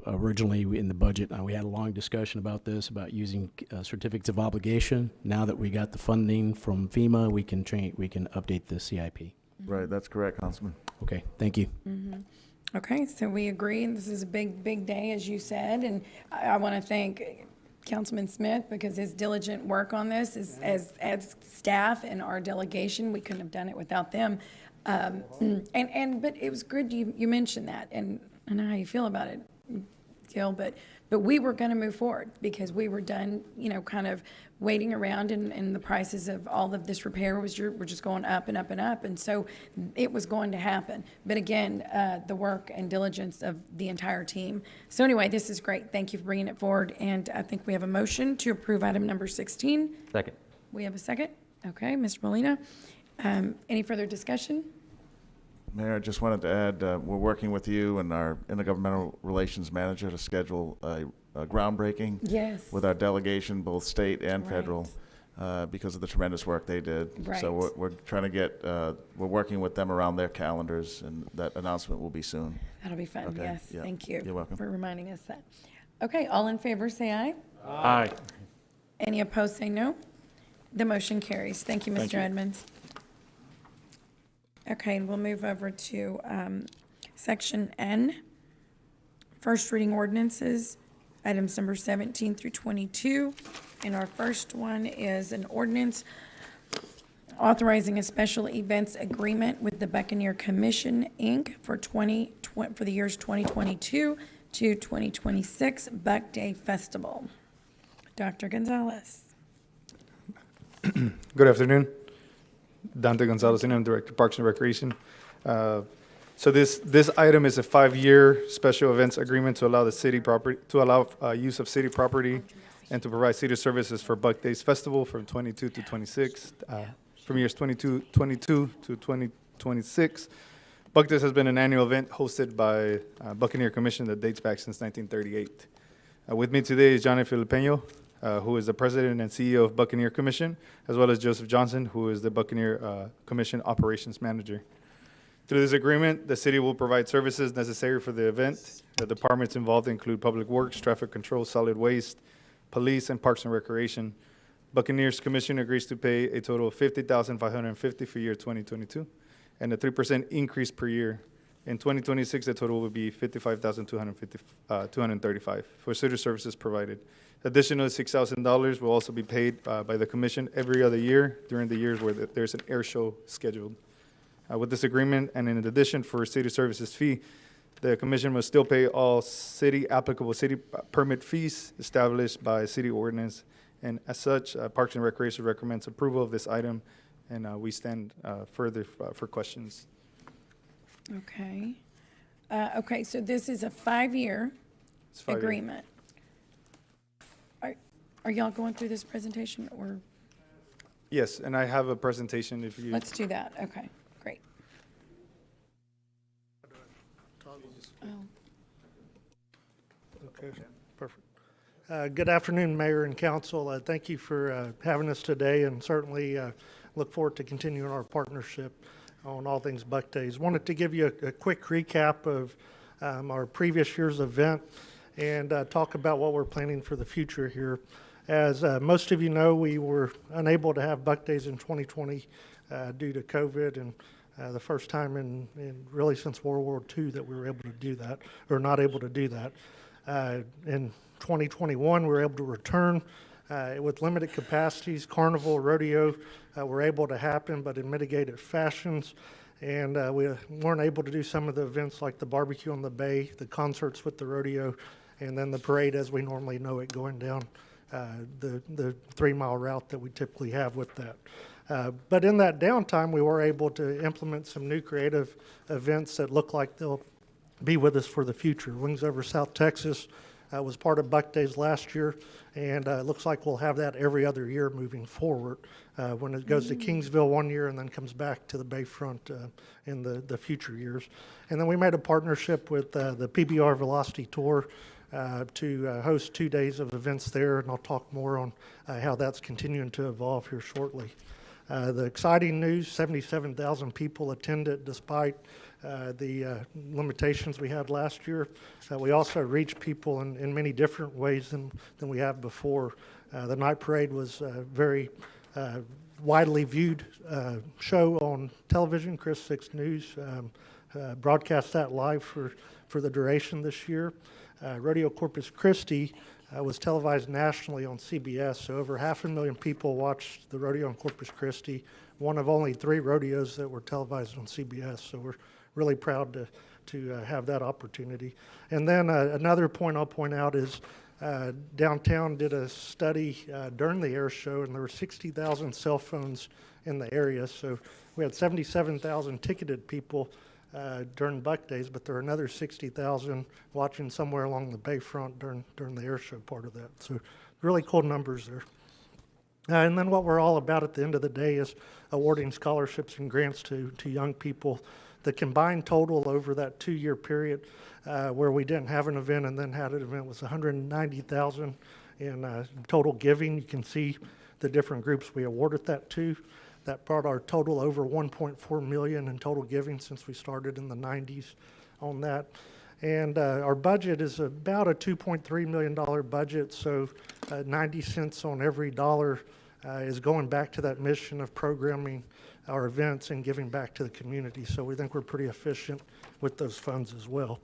Originally, in the budget, we had a long discussion about this, about using certificates of obligation. Now that we got the funding from FEMA, we can update the CIP. Right, that's correct, Councilman. Okay, thank you. Okay, so we agree, and this is a big, big day, as you said, and I want to thank Councilman Smith because his diligent work on this is, as staff and our delegation, we couldn't have done it without them. But it was good you mentioned that, and I know how you feel about it, Gil, but we were going to move forward because we were done, kind of waiting around, and the prices of all of this repair were just going up and up and up, and so it was going to happen. But again, the work and diligence of the entire team. So anyway, this is great. Thank you for bringing it forward, and I think we have a motion to approve item number 16. Second. We have a second. Okay, Mr. Molina. Any further discussion? Mayor, I just wanted to add, we're working with you and our intergovernmental relations manager to schedule a groundbreaking Yes. with our delegation, both state and federal, because of the tremendous work they did. Right. So we're trying to get, we're working with them around their calendars, and that announcement will be soon. That'll be fun. Okay, Yes, yeah. thank you. You're welcome. For reminding us that. Okay, all in favor, say aye. Aye. Any opposed, say no. The motion carries. Thank you, Thank Mr. you. Edmonds. Okay, and we'll move over to Section N, first reading ordinances, items number 17 through 22. And our first one is an ordinance authorizing a special events agreement with the Buccaneer Commission, Inc. for the years 2022 to 2026 Buck Day Festival. Dr. Gonzalez. Good afternoon. Dante Gonzalez, Interim Director, Parks and Recreation. So this item is a 5-year special events agreement to allow use of city property and to provide city services for Buck Days Festival from 22 to 26, from years 22 to 2026. Buck Days has been an annual event hosted by Buccaneer Commission that dates back since 1938. With me today is Johnny Filipeño, who is the president and CEO of Buccaneer Commission, as well as Joseph Johnson, who is the Buccaneer Commission Operations Manager. Through this agreement, the city will provide services necessary for the event. The departments involved include Public Works, Traffic Control, Solid Waste, Police, and Parks and Recreation. Buccaneers Commission agrees to pay a total of $50,550 for year 2022, and a 3% increase per year. In 2026, the total will be $55,235 for city services provided. Additional $6,000 will also be paid by the commission every other year during the years where there's an air show scheduled. With this agreement, and in addition for city services fee, the commission must still pay all applicable city permit fees established by city ordinance. And as such, Parks and Recreation recommends approval of this item, and we stand further for questions. Okay. Okay, so this is a 5-year It's 5 years. agreement. Are y'all going through this presentation, or? Yes, and I have a presentation if you. Let's do that. Okay, great. Oh. Okay, perfect. Good afternoon, Mayor and Council. Thank you for having us today, and certainly look forward to continuing our partnership on all things Buck Days. Wanted to give you a quick recap of our previous year's event and talk about what we're planning for the future here. As most of you know, we were unable to have Buck Days in 2020 due to COVID, and the first time in really since World War II that we were able to do that, or not able to do that. In 2021, we were able to return with limited capacities. Carnival, rodeo were able to happen, but in mitigated fashions. And we weren't able to do some of the events like the barbecue on the bay, the concerts with the rodeo, and then the parade as we normally know it going down the 3-mile route that we typically have with that. But in that downtime, we were able to implement some new creative events that look like they'll be with us for the future. Wings Over South Texas was part of Buck Days last year, and it looks like we'll have that every other year moving forward when it goes to Kingsville one year and then comes back to the Bayfront in the future years. And then we made a partnership with the PBR Velocity Tour to host 2 days of events there, and I'll talk more on how that's continuing to evolve here shortly. The exciting news, 77,000 people attended despite the limitations we had last year. We also reached people in many different ways than we have before. The night parade was a very widely viewed show on television. Chris 6 News broadcast that live for the duration this year. Rodeo Corpus Christi was televised nationally on CBS, so over 500,000 people watched the rodeo in Corpus Christi, one of only 3 rodeos that were televised on CBS, so we're really proud to have that opportunity. And then another point I'll point out is downtown did a study during the air show, and there were 60,000 cell phones in the area, so we had 77,000 ticketed people during Buck Days, but there are another 60,000 watching somewhere along the Bayfront during the air show part of that. So really cool numbers there. And then what we're all about at the end of the day is awarding scholarships and grants to young people. The combined total over that 2-year period where we didn't have an event and then had an event was $190,000 in total giving. You can see the different groups we awarded that to. That brought our total over $1.4 million in total giving since we started in the 90s on that. And our budget is about a $2.3 million budget, so 90 cents on every dollar is going back to that mission of programming our events and giving back to the community. So we think we're pretty efficient with those funds as well.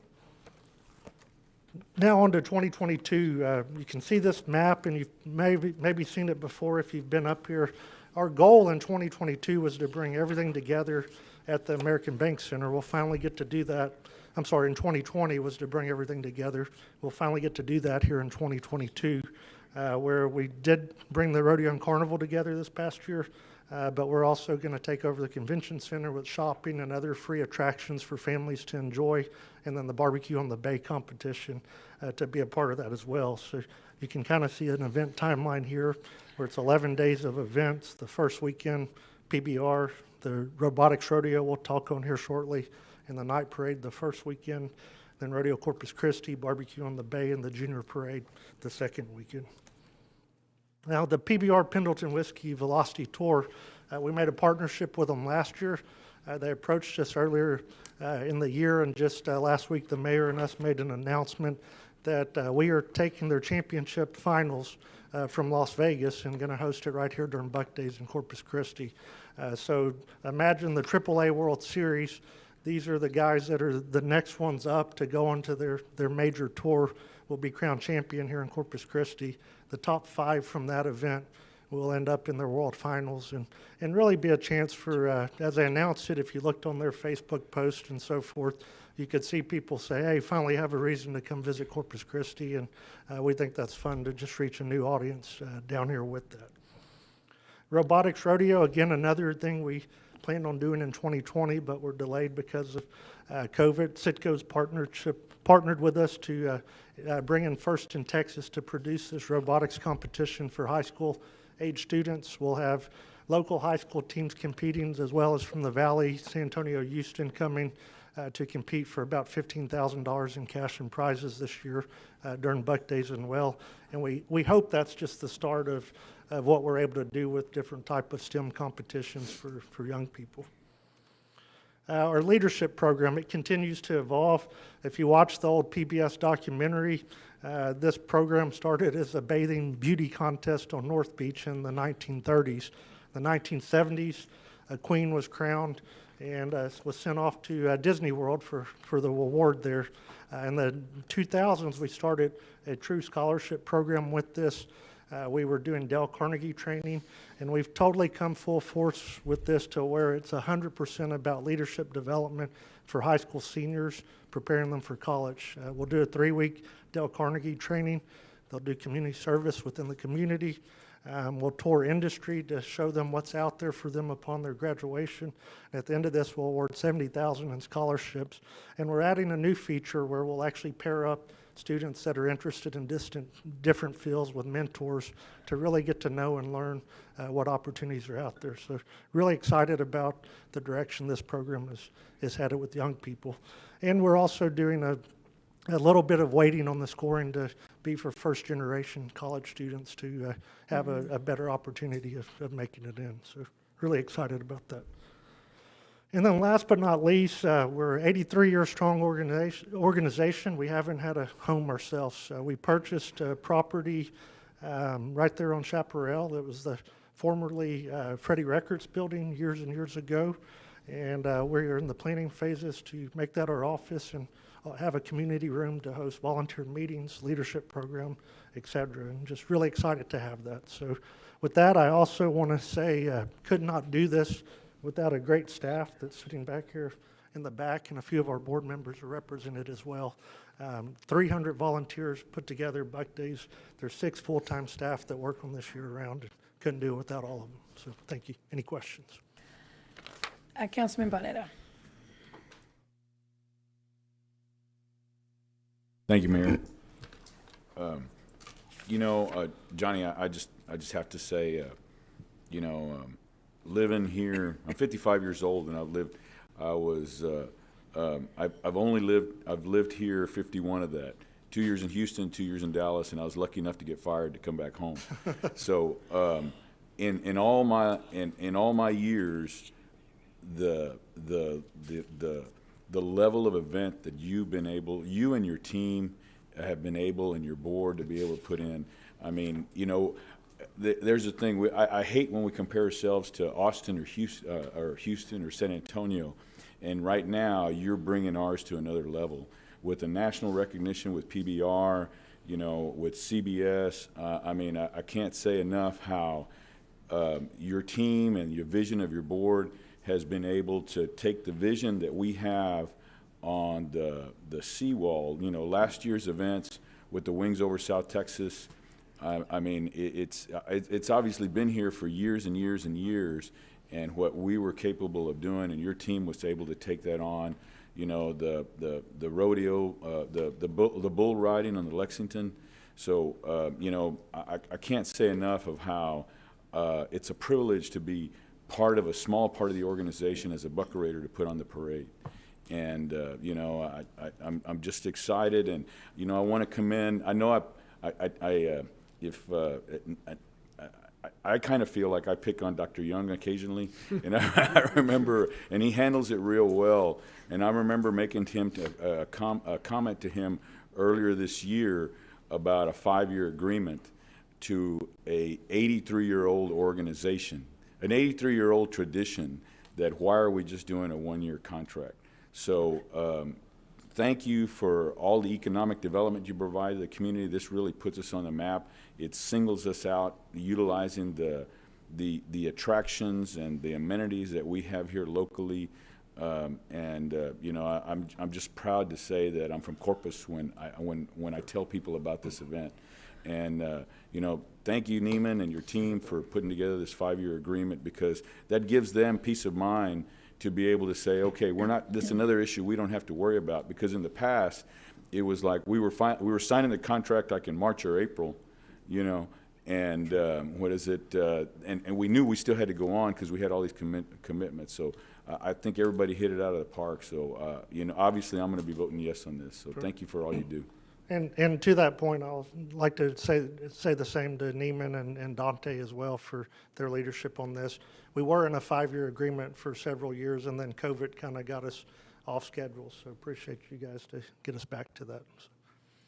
Now on to 2022. You can see this map, and you've maybe seen it before if you've been up here. Our goal in 2022 was to bring everything together at the American Bank Center. We'll finally get to do that. I'm sorry, in 2020 was to bring everything together. We'll finally get to do that here in 2022, where we did bring the rodeo and carnival together this past year, but we're also going to take over the convention center with shopping and other free attractions for families to enjoy, and then the barbecue on the bay competition to be a part of that as well. So you can kind of see an event timeline here where it's 11 days of events. The first weekend, PBR, the robotics rodeo we'll talk on here shortly, and the night parade the first weekend, then Rodeo Corpus Christi, barbecue on the bay, and the junior parade the second weekend. Now the PBR Pendleton Whiskey Velocity Tour, we made a partnership with them last year. They approached us earlier in the year, and just last week the mayor and us made an announcement that we are taking their championship finals from Las Vegas and going to host it right here during Buck Days in Corpus Christi. So imagine the AAA World Series. These are the guys that are the next ones up to go on to their major tour, will be crowned champion here in Corpus Christi. The top 5 from that event will end up in their world finals and really be a chance for, as they announced it, if you looked on their Facebook post and so forth, you could see people say, hey, finally have a reason to come visit Corpus Christi, and we think that's fun to just reach a new audience down here with that. Robotics Rodeo, again, another thing we planned on doing in 2020, but we're delayed because of COVID. Citgo's partnered with us to bring in First in Texas to produce this robotics competition for high school age students. We'll have local high school teams competing, as well as from the Valley, San Antonio, Houston coming to compete for about $15,000 in cash and prizes this year during Buck Days as well. And we hope that's just the start of what we're able to do with different type of STEM competitions for young people. Our leadership program, it continues to evolve. If you watch the old PBS documentary, This program started as a bathing beauty contest on North Beach in the 1930s. The 1970s, a queen was crowned and was sent off to Disney World for the award there. In the 2000s, we started a true scholarship program with this. We were doing Dale Carnegie training, and we've totally come full force with this to where it's 100% about leadership development for high school seniors, preparing them for college. We'll do a 3-week Dale Carnegie training. They'll do community service within the community. We'll tour industry to show them what's out there for them upon their graduation. At the end of this, we'll award $70,000 in scholarships. And we're adding a new feature where we'll actually pair up students that are interested in different fields with mentors to really get to know and learn what opportunities are out there. So really excited about the direction this program is headed with young people. And we're also doing a little bit of weighting on the scoring to be for first-generation college students to have a better opportunity of making it in. So really excited about that. And then last but not least, we're an 83-year-strong organization. We haven't had a home ourselves. We purchased a property right there on Chaparral. That was the formerly Freddie Records building years and years ago. And we're in the planning phases to make that our office and have a community room to host volunteer meetings, leadership program, et cetera. And just really excited to have that. So with that, I also want to say could not do this without a great staff that's sitting back here in the back, and a few of our board members are represented as well. 300 volunteers put together Buck Days. There's 6 full-time staff that work on this year-round. Couldn't do it without all of them. So thank you. Any questions? Councilman Bonetta. Thank you, Mayor. Johnny, I just have to say, living here, I'm 55 years old, and I've lived here 51 of that. 2 years in Houston, 2 years in Dallas, and I was lucky enough to get fired to come back home. So, in all my years, the level of event that you and your team have been able, and your board to be able to put in, I mean, there's a thing, I hate when we compare ourselves to Austin or Houston or San Antonio, and right now you're bringing ours to another level with the national recognition, with PBR, with CBS. I can't say enough how your team and your vision of your board has been able to take the vision that we have on the seawall. Last year's events with the Wings Over South Texas, it's obviously been here for years and years and years, and what we were capable of doing, and your team was able to take that on. The rodeo, the bull riding on the Lexington. So I can't say enough of how it's a privilege to be part of a small part of the organization as a Buckerator to put on the parade. And I'm just excited, and I want to commend. I know I kind of feel like I pick on Dr. Young occasionally, and I remember, and he handles it real well. And I remember making him a comment to him earlier this year about a 5-year agreement to a 83-year-old organization, an 83-year-old tradition. That why are we just doing a 1-year contract? So thank you for all the economic development you provide to the community. This really puts us on the map. It singles us out, utilizing the attractions and the amenities that we have here locally. I'm just proud to say that I'm from Corpus when I tell people about this event. And thank you, Neiman, and your team for putting together this 5-year agreement, because that gives them peace of mind to be able to say, okay, this is another issue we don't have to worry about. Because in the past, it was like we were signing the contract like in March or April, and and we knew we still had to go on because we had all these commitments. So I think everybody hit it out of the park. So obviously I'm going to be voting yes on this. So thank you for all you do. And to that point, I'll like to say the same to Neiman and Dante as well for their leadership on this. We were in a 5-year agreement for several years, and then COVID kind of got us off schedule. So appreciate you guys to get us back to that.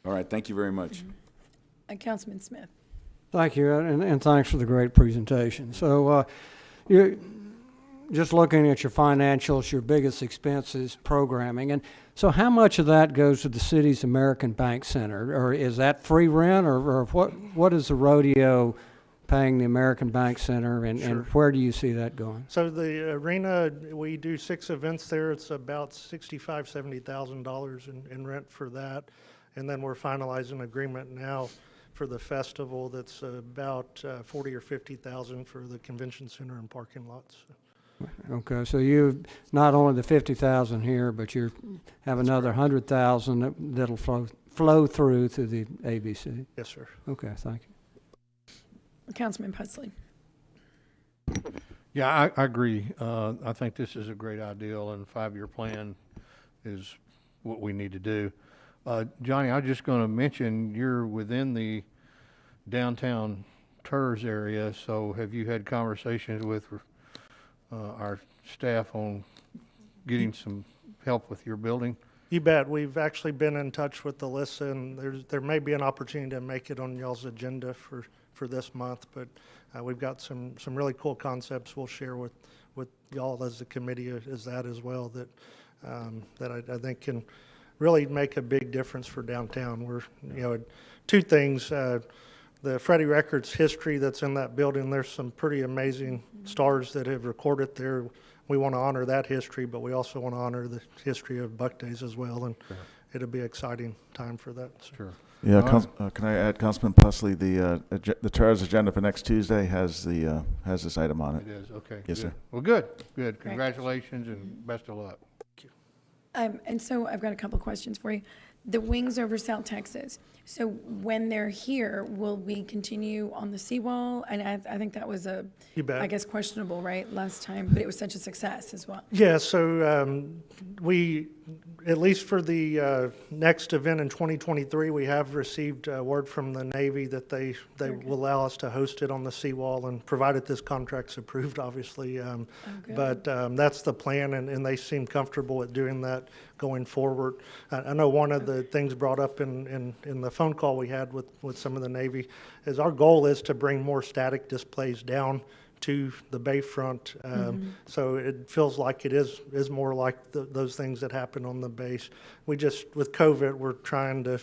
So. All right, thank you very much. Councilman Smith. Thank you, and thanks for the great presentation. So you're just looking at your financials, your biggest expense is programming. And so how much of that goes to the city's American Bank Center? Or is that free rent, or what is the rodeo paying the American Bank Center, and where do you see that going? So the arena, we do 6 events there. It's about $65,000, $70,000 in rent for that. And then we're finalizing an agreement now for the festival that's about $40,000 or $50,000 for the convention center and parking lots. Okay, so you, not only the 50,000 here, but you have another 100,000 that'll flow through to the ABC? Yes, sir. Okay, thank you. Councilman Pusley. Yeah, I agree. I think this is a great ideal, and 5-year plan is what we need to do. Johnny, I was just going to mention, you're within the downtown TERS area, so have you had conversations with our staff on getting some help with your building? You bet. We've actually been in touch with Alyssa, and there may be an opportunity to make it on y'all's agenda for this month, but we've got some really cool concepts we'll share with y'all as a committee as that as well, that I think can really make a big difference for downtown. We're, 2 things, the Freddie Records history that's in that building. There's some pretty amazing stars that have recorded there. We want to honor that history, but we also want to honor the history of Buck Days as well, and it'll be an exciting time for that. So. Sure. Yeah, can I add, Councilman Pusley, the TERS agenda for next Tuesday has this item on it. It is, okay. Yes, good. sir. Well, good. Congratulations and best of luck. And so I've got a couple questions for you. The wings over South Texas. So when they're here, will we continue on the seawall? And I think that was You bet. I guess, questionable, right, last time, but it was such a success as well. Yeah, so we, at least for the next event in 2023, we have received word from the Navy that they will allow us to host it on the seawall, and provided this contract's approved, obviously. But that's the plan, and they seem comfortable with doing that going forward. I know one of the things brought up in the phone call we had with some of the Navy is our goal is to bring more static displays down to the bayfront, so it feels like it is more like those things that happen on the base. We just, with COVID, we're trying to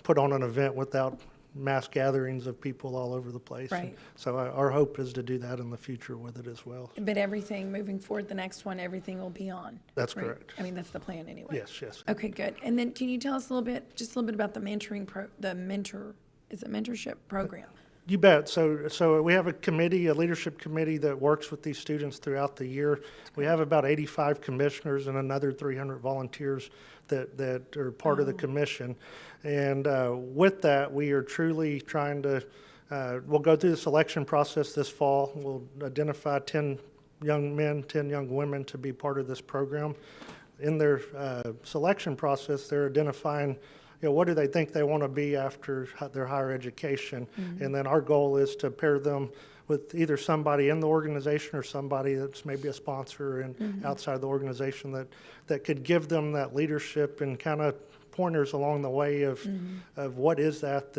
put on an event without mass gatherings of people all over the place. Right. And so our hope is to do that in the future with it as well. But everything moving forward, the next one, everything will be on. That's right? correct. I mean, that's the plan anyway. Yes. Okay, good. And then can you tell us just a little bit about the mentorship program? You bet. So we have a leadership committee that works with these students throughout the year. We have about 85 commissioners and another 300 volunteers that are part of the commission. And with that, we are truly trying to, we'll go through the selection process this fall. We'll identify 10 young men, 10 young women to be part of this program. In their selection process, they're identifying what do they think they want to be after their higher education? And then our goal is to pair them with either somebody in the organization or somebody that's maybe a sponsor and outside the organization that could give them that leadership and kind of pointers along the way of what is that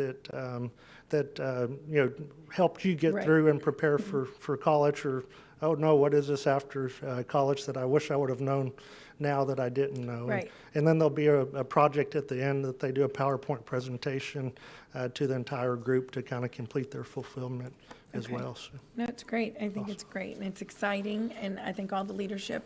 helped you get through and prepare for college, or oh no, what is this after college that I wish I would have known now that I didn't know. Right. And then there'll be a project at the end that they do a PowerPoint presentation to the entire group to kind of complete their fulfillment as well. So. No, it's great. I think it's great, and it's exciting, and I think all the leadership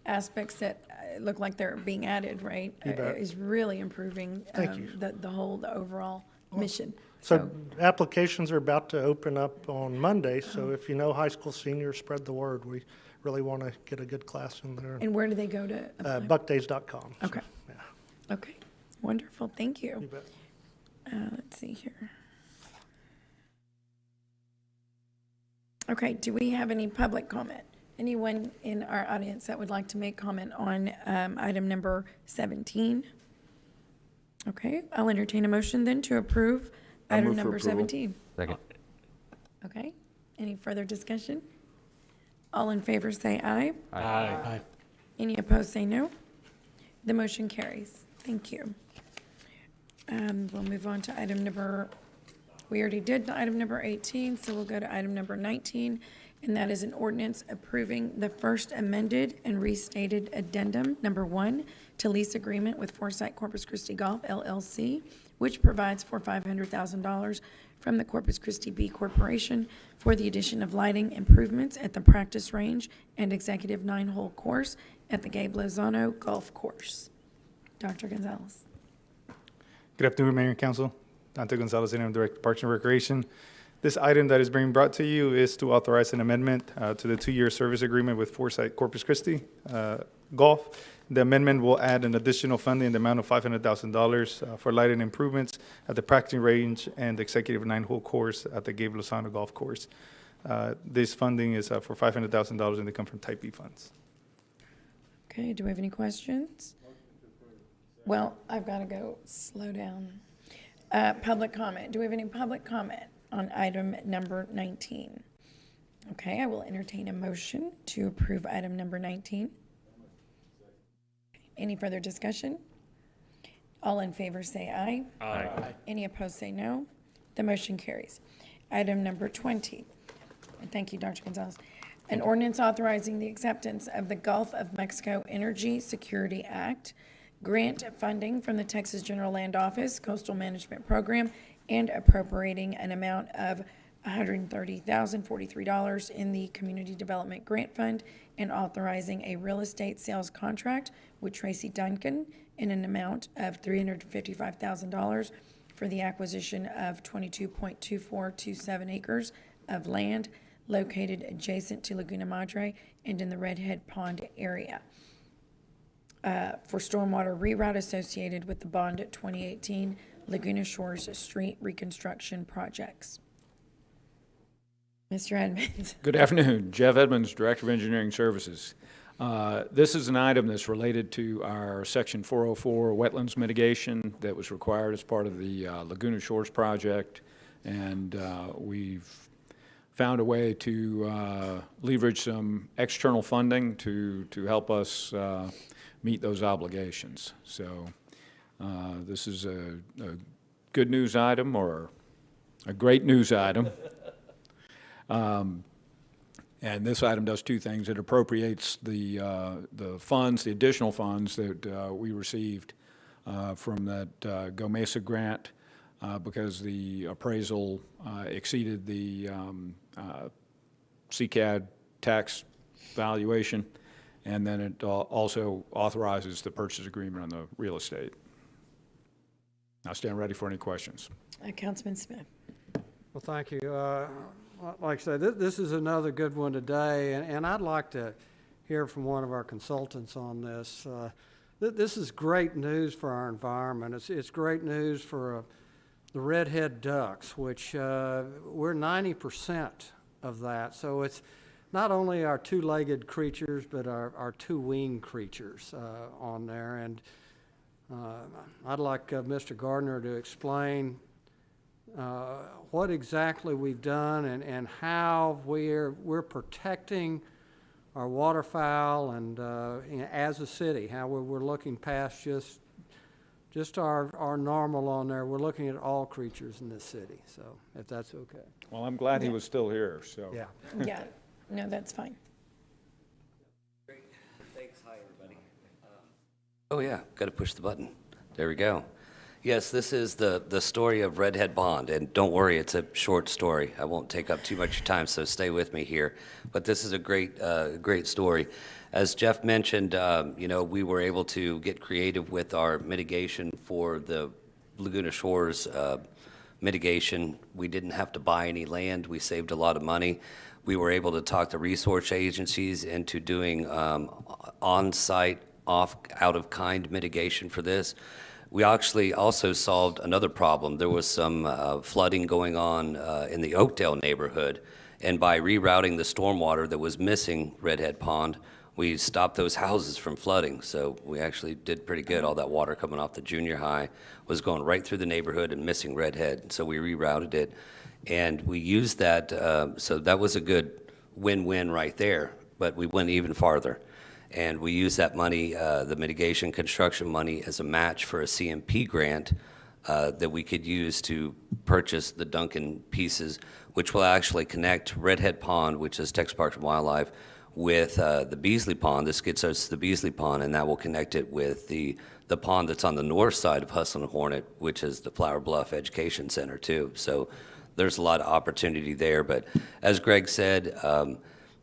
aspects that look like they're being added, right, is really improving the overall mission. So applications are about to open up on Monday, so if you know high school seniors, spread the word. We really want to get a good class in there. And where do they go to apply? Buckdays.com. Okay. So, yeah. Okay. Wonderful. Thank you. You bet. Let's see here. Okay. Do we have any public comment? Anyone in our audience that would like to make comment on item number 17? Okay. I'll entertain a motion then to approve item number 17. Second. Okay. Any further discussion? All in favor say aye. Aye. Any opposed say no. The motion carries. Thank you. We'll move on to item number, we already did item number 18, so we'll go to item number 19, and that is an ordinance approving the first amended and restated addendum, number 1, to lease agreement with Foresight Corpus Christi Golf LLC, which provides for $500,000 from the Corpus Christi B Corporation for the addition of lighting improvements at the practice range and executive 9-hole course at the Gabe Lozano Golf Course. Dr. Gonzalez. Good afternoon, Mayor and Council. Dante Gonzalez, Interim Director of Parks and Recreation. This item that is being brought to you is to authorize an amendment to the 2-year service agreement with Foresight Corpus Christi Golf. The amendment will add an additional funding in the amount of $500,000 for lighting improvements at the practicing range and executive 9-hole course at the Gabe Lozano Golf Course. This funding is for $500,000 and they come from Type B funds. Okay, do we have any questions? Well, I've got to go slow down. Public comment. Do we have any public comment on item number 19? Okay, I will entertain a motion to approve item number 19. Any further discussion? All in favor say aye. Aye. Any opposed say no. The motion carries. Item number 20. And thank you, Dr. Gonzalez. An ordinance authorizing the acceptance of the Gulf of Mexico Energy Security Act grant funding from the Texas General Land Office Coastal Management Program and appropriating an amount of $130,043 in the Community Development Grant Fund and authorizing a real estate sales contract with Tracy Duncan in an amount of $355,000 for the acquisition of 22.2427 acres of land located adjacent to Laguna Madre and in the Redhead Pond area for stormwater reroute associated with the Bond 2018 Laguna Shores Street Reconstruction Projects. Mr. Edmonds. Good afternoon. Jeff Edmonds, Director of Engineering Services. This is an item that's related to our Section 404 wetlands mitigation that was required as part of the Laguna Shores project. And we've found a way to leverage some external funding to help us meet those obligations. So this is a good news item or a great news item. And this item does two things. It appropriates the funds, the additional funds that we received from that Go Mesa grant because the appraisal exceeded the CCAD tax valuation. And then it also authorizes the purchase agreement on the real estate. I stand ready for any questions. Councilman Smith. Well, thank you. Like I said, this is another good one today, and I'd like to hear from one of our consultants on this. This is great news for our environment. It's great news for the redhead ducks, which we're 90% of that. So it's not only our two-legged creatures, but our two-winged creatures on there. And I'd like Mr. Gardner to explain what exactly we've done and how we're protecting our waterfowl and as a city, how we're looking past just our normal on there. We're looking at all creatures in this city, so if that's okay. Well, I'm glad he was still here, so. Yeah. Yeah, no, that's fine. Great. Thanks. Hi, everybody. Oh, yeah, got to push the button. There we go. Yes, this is the story of Redhead Pond, and don't worry, it's a short story. I won't take up too much of your time, so stay with me here. But this is a great story. As Jeff mentioned, we were able to get creative with our mitigation for the Laguna Shores mitigation. We didn't have to buy any land. We saved a lot of money. We were able to talk to resource agencies into doing on-site, out-of-kind mitigation for this. We actually also solved another problem. There was some flooding going on in the Oakdale neighborhood, and by rerouting the stormwater that was missing Redhead Pond, we stopped those houses from flooding. So we actually did pretty good. All that water coming off the junior high was going right through the neighborhood and missing Redhead. So we rerouted it, and we used that. So that was a good win-win right there, but we went even farther. And we used that money, the mitigation construction money, as a match for a CMP grant that we could use to purchase the Duncan pieces, which will actually connect Redhead Pond, which is Texas Parks and Wildlife, with the Beasley Pond. This gets us to the Beasley Pond, and that will connect it with the pond that's on the north side of Hustle and Hornet, which is the Flower Bluff Education Center too. So there's a lot of opportunity there. But as Greg said,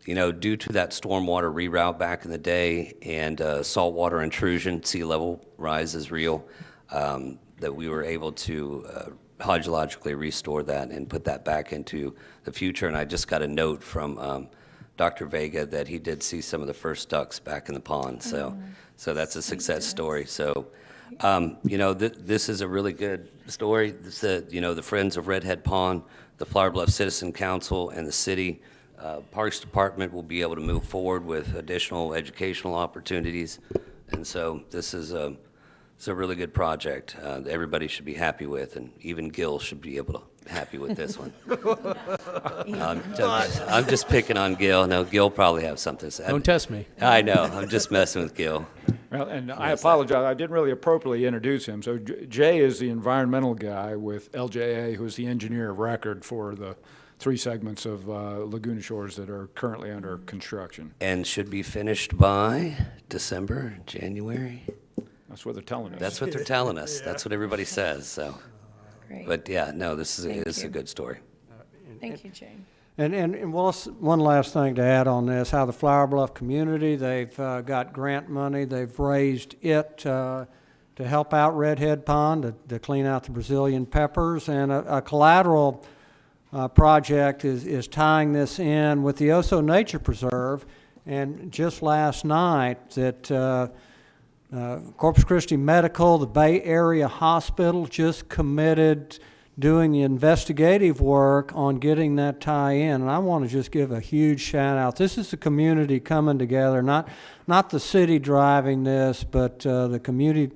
due to that stormwater reroute back in the day and saltwater intrusion, sea level rise is real, that we were able to hydrologically restore that and put that back into the future. And I just got a note from Dr. Vega that he did see some of the first ducks back in the pond. So that's a success story. So, this is a really good story. The Friends of Redhead Pond, the Flower Bluff Citizen Council, and the city Parks Department will be able to move forward with additional educational opportunities. And so this is it's a really good project that everybody should be happy with, and even Gil should be able to be happy with this one. I'm just picking on Gil. No, Gil probably have something to say. Don't test me. I know. I'm just messing with Gil. Well, and I apologize, I didn't really appropriately introduce him. So Jay is the environmental guy with LJA, who's the engineer of record for the 3 segments of Laguna Shores that are currently under construction. And should be finished by December, January? That's what they're telling us. That's what they're telling us. Yeah. That's what everybody says, so. Great. But yeah, no, this is Thank a you. good story. Thank you, Jane. And Willis, one last thing to add on this, how the Flower Bluff community, they've got grant money, they've raised it to help out Redhead Pond, to clean out the Brazilian peppers, and a collateral project is tying this in with the Oso Nature Preserve. And just last night that Corpus Christi Medical, the Bay Area Hospital, just committed doing the investigative work on getting that tie-in. And I want to just give a huge shout out. This is the community coming together, not the city driving this, but the community,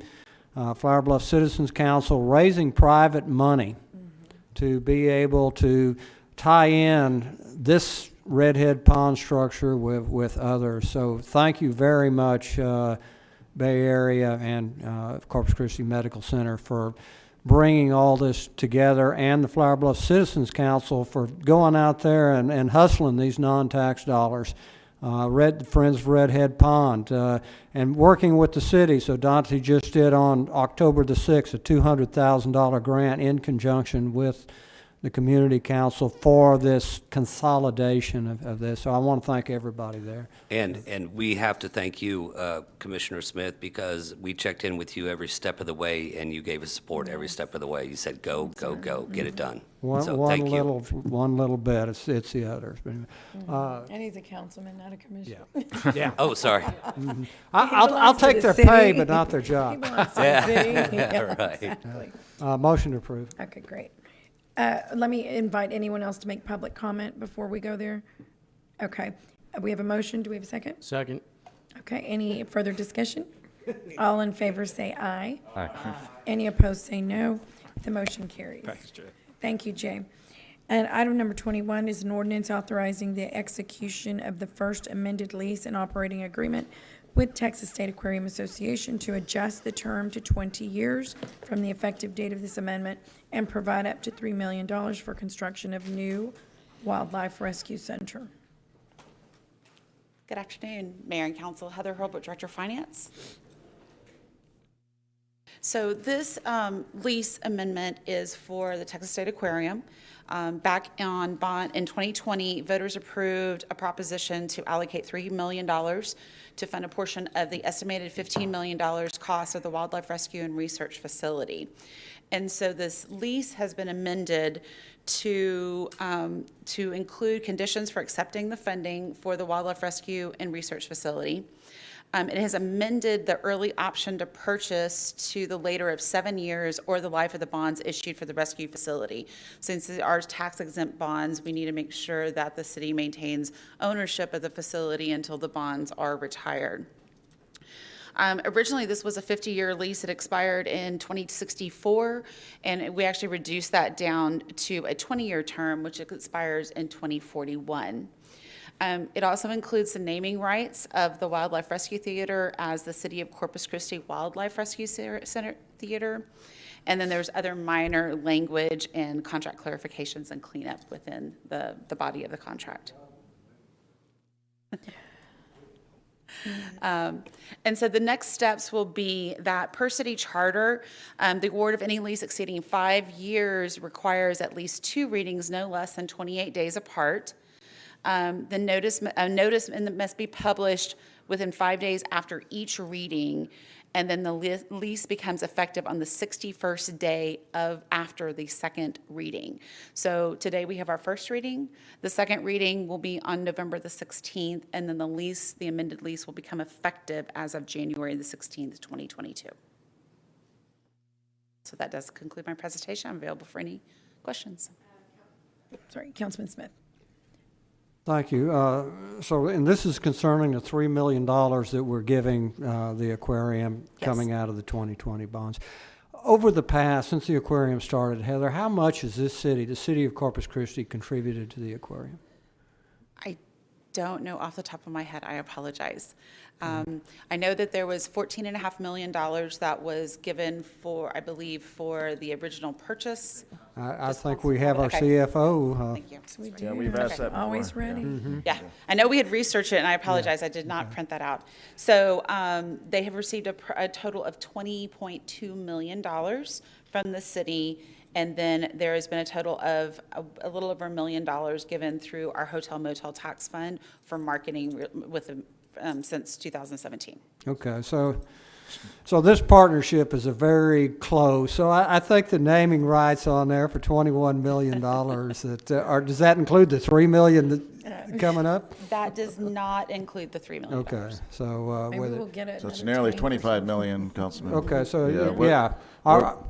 Flower Bluff Citizens Council, raising private money to be able to tie in this Redhead Pond structure with others. So thank you very much, Bay Area and Corpus Christi Medical Center, for bringing all this together, and the Flower Bluff Citizens Council for going out there and hustling these non-tax dollars. Friends of Redhead Pond, and working with the city. So Dante just did on October the 6th a $200,000 grant in conjunction with the community council for this consolidation of this. So I want to thank everybody there. And we have to thank you, Commissioner Smith, because we checked in with you every step of the way, and you gave us support every step of the way. You said, go, go, go, get it done. One little bit, it's the others. And he's a councilman, not a commissioner. Yeah. Oh, sorry. I'll take their pay, but not their job. He belongs to the city. Yeah, right. Exactly. Motion to approve. Okay, great. Let me invite anyone else to make public comment before we go there. Okay, we have a motion. Do we have a second? Second. Okay, any further discussion? All in favor say aye. Aye. Any opposed say no. The motion carries. Thanks, Jay. Thank you, Jay. And item number 21 is an ordinance authorizing the execution of the first amended lease and operating agreement with Texas State Aquarium Association to adjust the term to 20 years from the effective date of this amendment and provide up to $3 million for construction of new wildlife rescue center. Good afternoon, Mayor and Council. Heather Hurlbut, Director of Finance. So this lease amendment is for the Texas State Aquarium. Back on bond in 2020, voters approved a proposition to allocate $3 million to fund a portion of the estimated $15 million cost of the Wildlife Rescue and Research Facility. And so this lease has been amended to include conditions for accepting the funding for the Wildlife Rescue and Research Facility. It has amended the early option to purchase to the later of 7 years or the life of the bonds issued for the rescue facility. Since they are tax-exempt bonds, we need to make sure that the city maintains ownership of the facility until the bonds are retired. Originally, this was a 50-year lease. It expired in 2064, and we actually reduced that down to a 20-year term, which expires in 2041. It also includes the naming rights of the Wildlife Rescue Theater as the City of Corpus Christi Wildlife Rescue Center Theater. And then there's other minor language and contract clarifications and cleanup within the body of the contract. And so the next steps will be that per city charter, the award of any lease exceeding 5 years requires at least 2 readings no less than 28 days apart. The notice must be published within 5 days after each reading, and then the lease becomes effective on the 61st day after the second reading. So today we have our first reading. The second reading will be on November the 16th, and then the amended lease will become effective as of January the 16th, 2022. So that does conclude my presentation. I'm available for any questions. Sorry, Councilman Smith. Thank you. And this is concerning the $3 million that we're giving the aquarium coming out of the 2020 bonds. Over the past, since the aquarium started, Heather, how much has the city of Corpus Christi, contributed to the aquarium? I don't know off the top of my head. I apologize. I know that there was $14.5 million that was given for, I believe, for the original purchase. I think we have our CFO. Thank you. We do. Yeah, we've asked that before. Always ready. Yeah, I know we had researched it, and I apologize, I did not print that out. So they have received a total of $20.2 million from the city, and then there has been a total of a little over $1 million given through our hotel motel tax fund for marketing since 2017. Okay, so this partnership is a very close. So I think the naming rights on there for $21 million. Does that include the $3 million coming up? That does not include the $3 million. Okay, so Maybe we'll get it. So it's nearly 25 million, Councilman. Okay, so Yeah,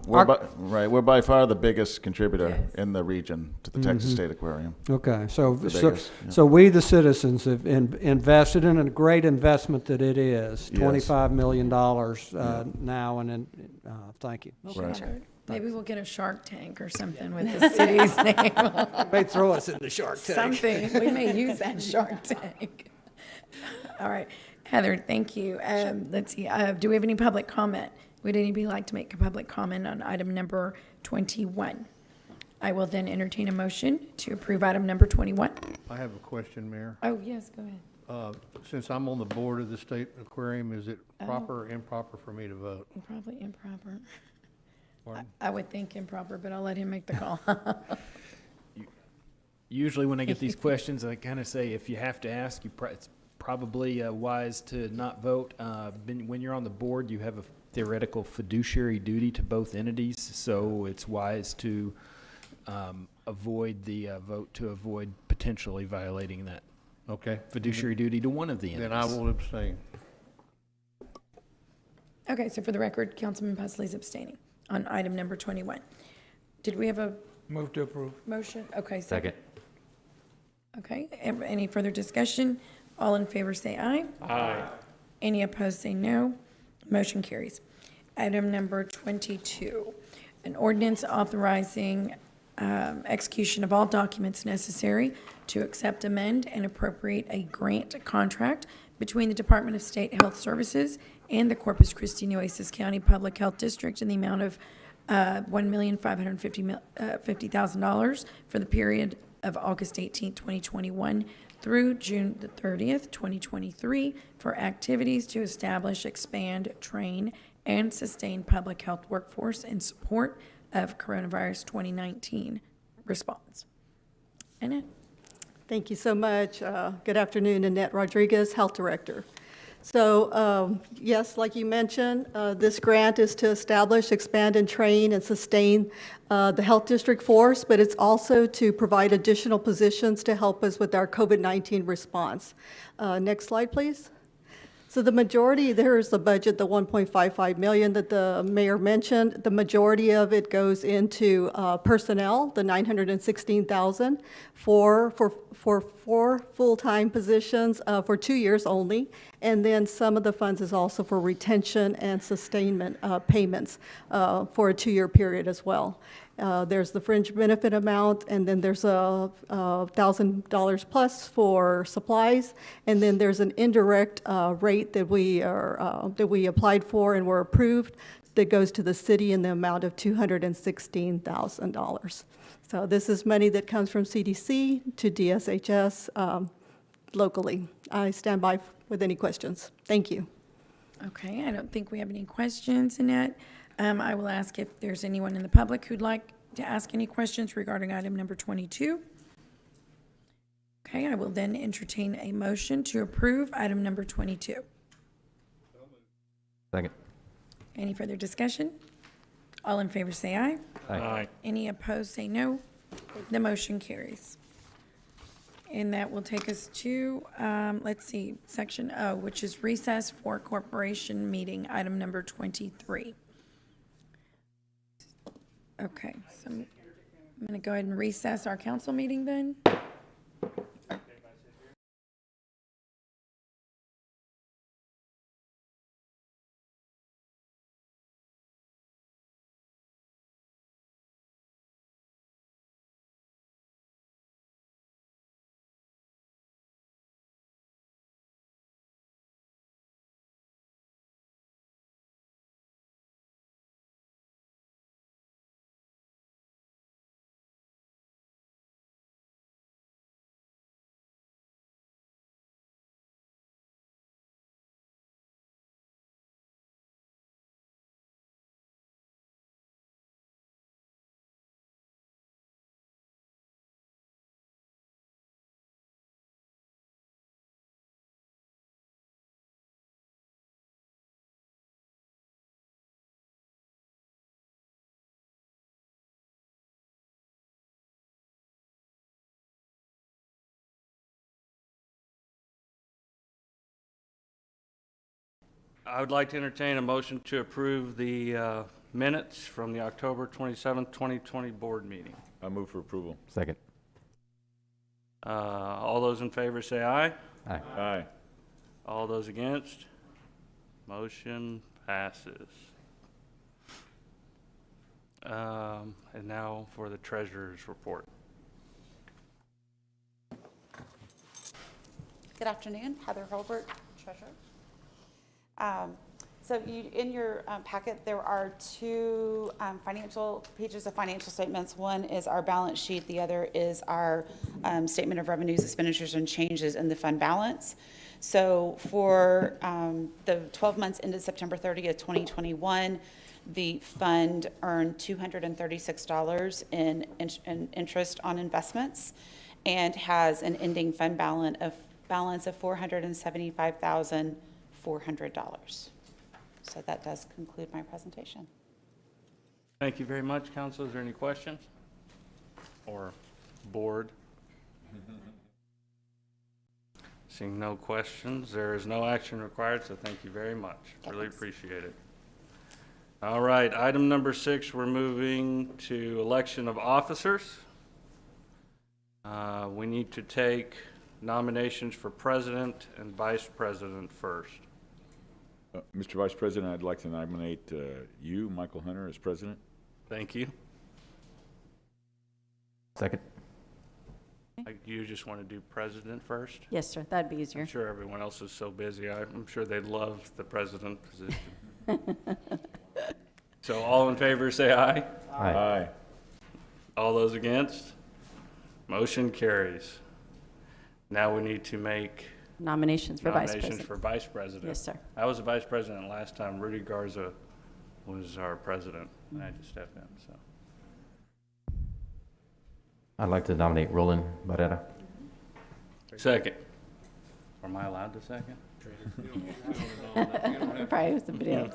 we're by far the biggest contributor in the region to the Texas State Aquarium. Okay, The biggest, yeah. so we, the citizens, have invested in a great investment that it is, $25 million now, and then, thank you. Right. Sure. Maybe we'll get a Shark Tank or something with the city's name. May throw us in the Shark Tank. Something. We may use that Shark Tank. All right. Heather, thank you. Let's see. Do we have any public comment? Would anybody like to make a public comment on item number 21? I will then entertain a motion to approve item number 21. I have a question, Mayor. Oh, yes, go ahead. Since I'm on the board of the State Aquarium, is it proper or improper for me to vote? Probably improper. Pardon? I would think improper, but I'll let him make the call. Usually when I get these questions, I kind of say, if you have to ask, it's probably wise to not vote. When you're on the board, you have a theoretical fiduciary duty to both entities, so it's wise to avoid the vote to avoid potentially violating that fiduciary duty to one of the entities. Then I will abstain. Okay, so for the record, Councilman Pusley's abstaining on item number 21. Did we have a Move to approve. motion? Okay, Second. Okay, any further discussion? All in favor say aye. Aye. Any opposed say no. Motion carries. Item number 22, an ordinance authorizing execution of all documents necessary to accept, amend, and appropriate a grant contract between the Department of State Health Services and the Corpus Christi Nueces County Public Health District in the amount of $1,550,000 for the period of August 18, 2021 through June the 30th, 2023 for activities to establish, expand, train, and sustain public health workforce in support of coronavirus 2019 response. Annette. Thank you so much. Good afternoon, Annette Rodriguez, Health Director. So, yes, like you mentioned, this grant is to establish, expand, and train and sustain the health district force, but it's also to provide additional positions to help us with our COVID-19 response. Next slide, please. So the majority, there's the budget, the $1.55 million that the mayor mentioned. The majority of it goes into personnel, the $916,000 for 4 full-time positions for 2 years only. And then some of the funds is also for retention and sustainment payments for a 2-year period as well. There's the fringe benefit amount, and then there's $1,000 plus for supplies, and then there's an indirect rate that we applied for and were approved that goes to the city in the amount of $216,000. So this is money that comes from CDC to DSHS locally. I stand by with any questions. Thank you. Okay, I don't think we have any questions, Annette. I will ask if there's anyone in the public who'd like to ask any questions regarding item number 22. Okay, I will then entertain a motion to approve item number 22. Second. Any further discussion? All in favor say aye. Aye. Any opposed say no. The motion carries. And that will take us to, let's see, section O, which is recess for corporation meeting, item number 23. Okay, so I'm going to go ahead and recess our council meeting then. I would like to entertain a motion to approve the minutes from the October 27th, 2020 board meeting. I move for approval. Second. All those in favor say aye. Aye. Aye. All those against? Motion passes. And now for the treasurer's report. Good afternoon, Heather Holbert, treasurer. So in your packet, there are two pages of financial statements. One is our balance sheet. The other is our statement of revenues, expenditures, and changes in the fund balance. So for the 12 months ended September 30th, 2021, the fund earned $236 in interest on investments and has an ending fund balance of $475,400. So that does conclude my presentation. Thank you very much, council. Is there any questions? Or board? Seeing no questions, there is no action required, so thank you very much. Really appreciate it. All right, item number 6, we're moving to election of officers. We need to take nominations for president and vice president first. Mr. Vice President, I'd like to nominate you, Michael Hunter, as president. Thank you. Second. You just want to do president first? Yes, sir, that'd be easier. I'm sure everyone else is so busy. I'm sure they'd love the president position. So all in favor say aye. Aye. Aye. All those against? Motion carries. Now we need to make Nominations for vice nominations president. for vice president. Yes, sir. I was the vice president last time. Rudy Garza was our president. I had to step in, so. I'd like to nominate Roland Barrera. Second. Am I allowed to second? Probably somebody else.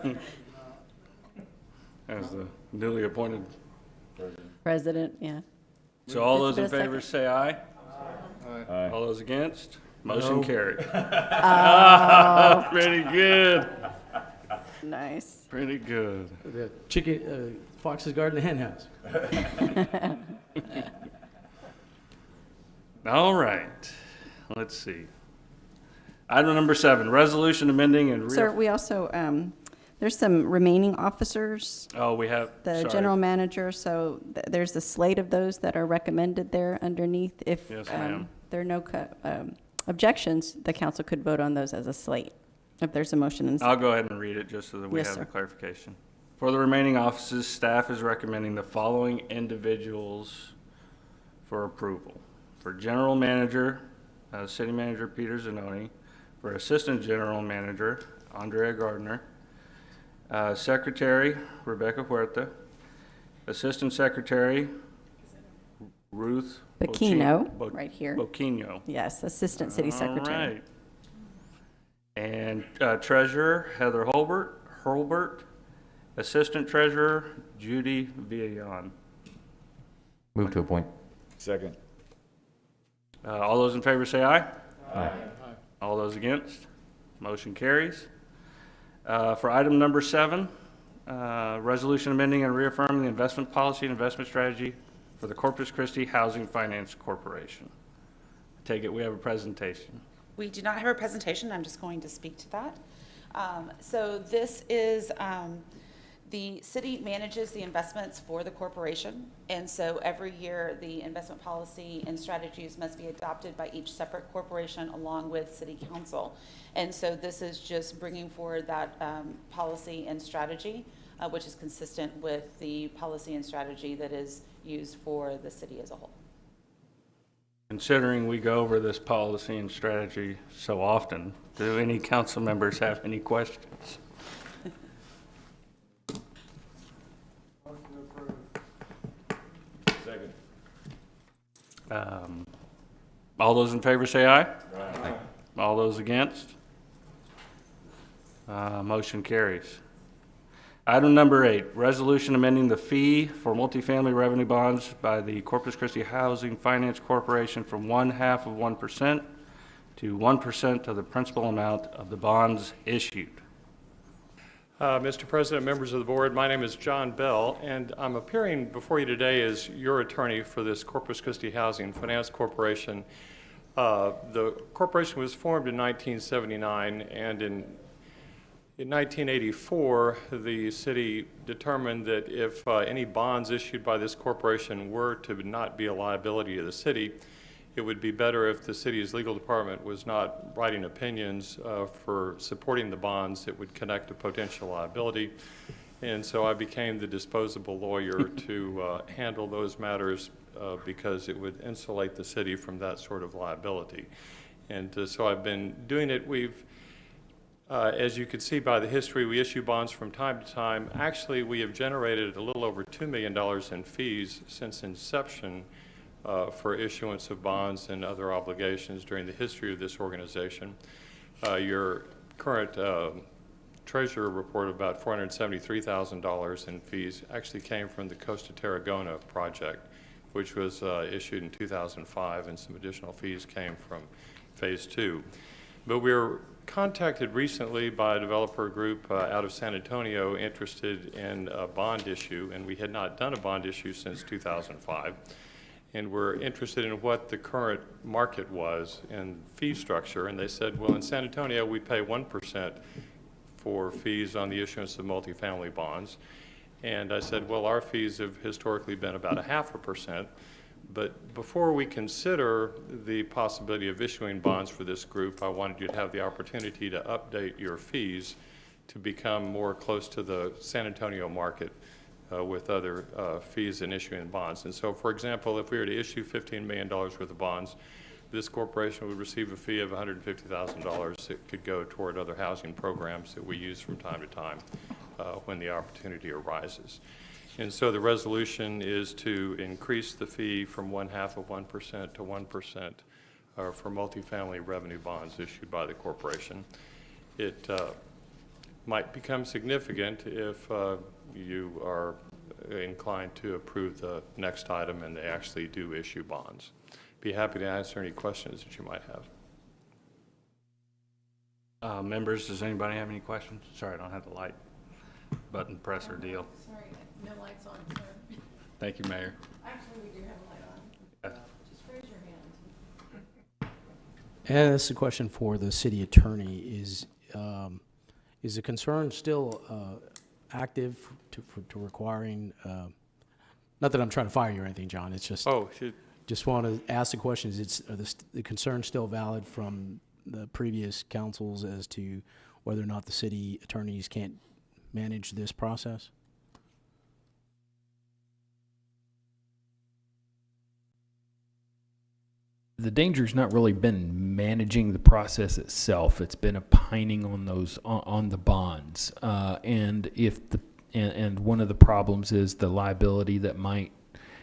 As the newly appointed. President, yeah. So all It's those in been a favor second. say aye. Aye. All those against? Motion No. carried. Oh. Pretty good. Nice. Pretty good. The chicken, Fox's Garden Hen House. All right. Let's see. Item number 7, resolution amending and Sir, we also, there's some remaining officers. Oh, we have, The sorry. general manager, so there's a slate of those that are recommended there underneath. If Yes, ma'am. there are no objections, the council could vote on those as a slate, if there's a motion. I'll go ahead and read it just so that we Yes, have the sir. clarification. For the remaining offices, staff is recommending the following individuals for approval. For general manager, city manager Peter Zanoni. For assistant general manager, Andrea Gardner. Secretary, Rebecca Huerta. Assistant secretary, Ruth Bocchino, right here. Bocchino. Yes, Assistant City Secretary. All right. And treasurer, Heather Hurlbert. Assistant treasurer, Judy Villon. Move to appoint. Second. All those in favor say aye. Aye. All those against? Motion carries. For item number 7, resolution amending and reaffirming the investment policy and investment strategy for the Corpus Christi Housing Finance Corporation. I take it we have a presentation. We do not have a presentation. I'm just going to speak to that. So this is, the city manages the investments for the corporation. And so every year, the investment policy and strategies must be adopted by each separate corporation along with city council. And so this is just bringing forward that policy and strategy, which is consistent with the policy and strategy that is used for the city as a whole. Considering we go over this policy and strategy so often, do any council members have any questions? Second. All those in favor say aye. Aye. All those against? Motion carries. Item number 8, resolution amending the fee for multifamily revenue bonds by the Corpus Christi Housing Finance Corporation from 0.5% to 1% of the principal amount of the bonds issued. Mr. President, members of the board, my name is John Bell, and I'm appearing before you today as your attorney for this Corpus Christi Housing Finance Corporation. The corporation was formed in 1979, and in 1984, the city determined that if any bonds issued by this corporation were to not be a liability of the city, it would be better if the city's legal department was not writing opinions for supporting the bonds that would connect to potential liability. And so I became the disposable lawyer to handle those matters because it would insulate the city from that sort of liability. And so I've been doing it. As you can see by the history, we issue bonds from time to time. Actually, we have generated a little over $2 million in fees since inception for issuance of bonds and other obligations during the history of this organization. Your current treasurer report of about $473,000 in fees actually came from the Costa Tarragona project, which was issued in 2005, and some additional fees came from phase 2. But we were contacted recently by a developer group out of San Antonio interested in a bond issue, and we had not done a bond issue since 2005. And we're interested in what the current market was in fee structure. And they said, well, in San Antonio, we pay 1% for fees on the issuance of multifamily bonds. And I said, well, our fees have historically been about 0.5%. But before we consider the possibility of issuing bonds for this group, I wanted you to have the opportunity to update your fees to become more close to the San Antonio market with other fees in issuing bonds. And so, for example, if we were to issue $15 million worth of bonds, this corporation would receive a fee of $150,000 that could go toward other housing programs that we use from time to time when the opportunity arises. And so the resolution is to increase the fee from 0.5% to 1% for multifamily revenue bonds issued by the corporation. It might become significant if you are inclined to approve the next item and they actually do issue bonds. Be happy to answer any questions that you might have. Members, does anybody have any questions? Sorry, I don't have the light button presser deal. Sorry, no lights on, sir. Thank you, Mayor. Actually, we do have a light on. Just raise your hand. And this is a question for the city attorney. Is the concern still active to requiring, not that I'm trying to fire you or anything, John, it's just, just want to ask the question, are the concerns still valid from the previous councils as to whether or not the city attorneys can't manage this process? the danger's not really been managing the process itself. It's been opining on those on the bonds, and if the and one of the problems is the liability that might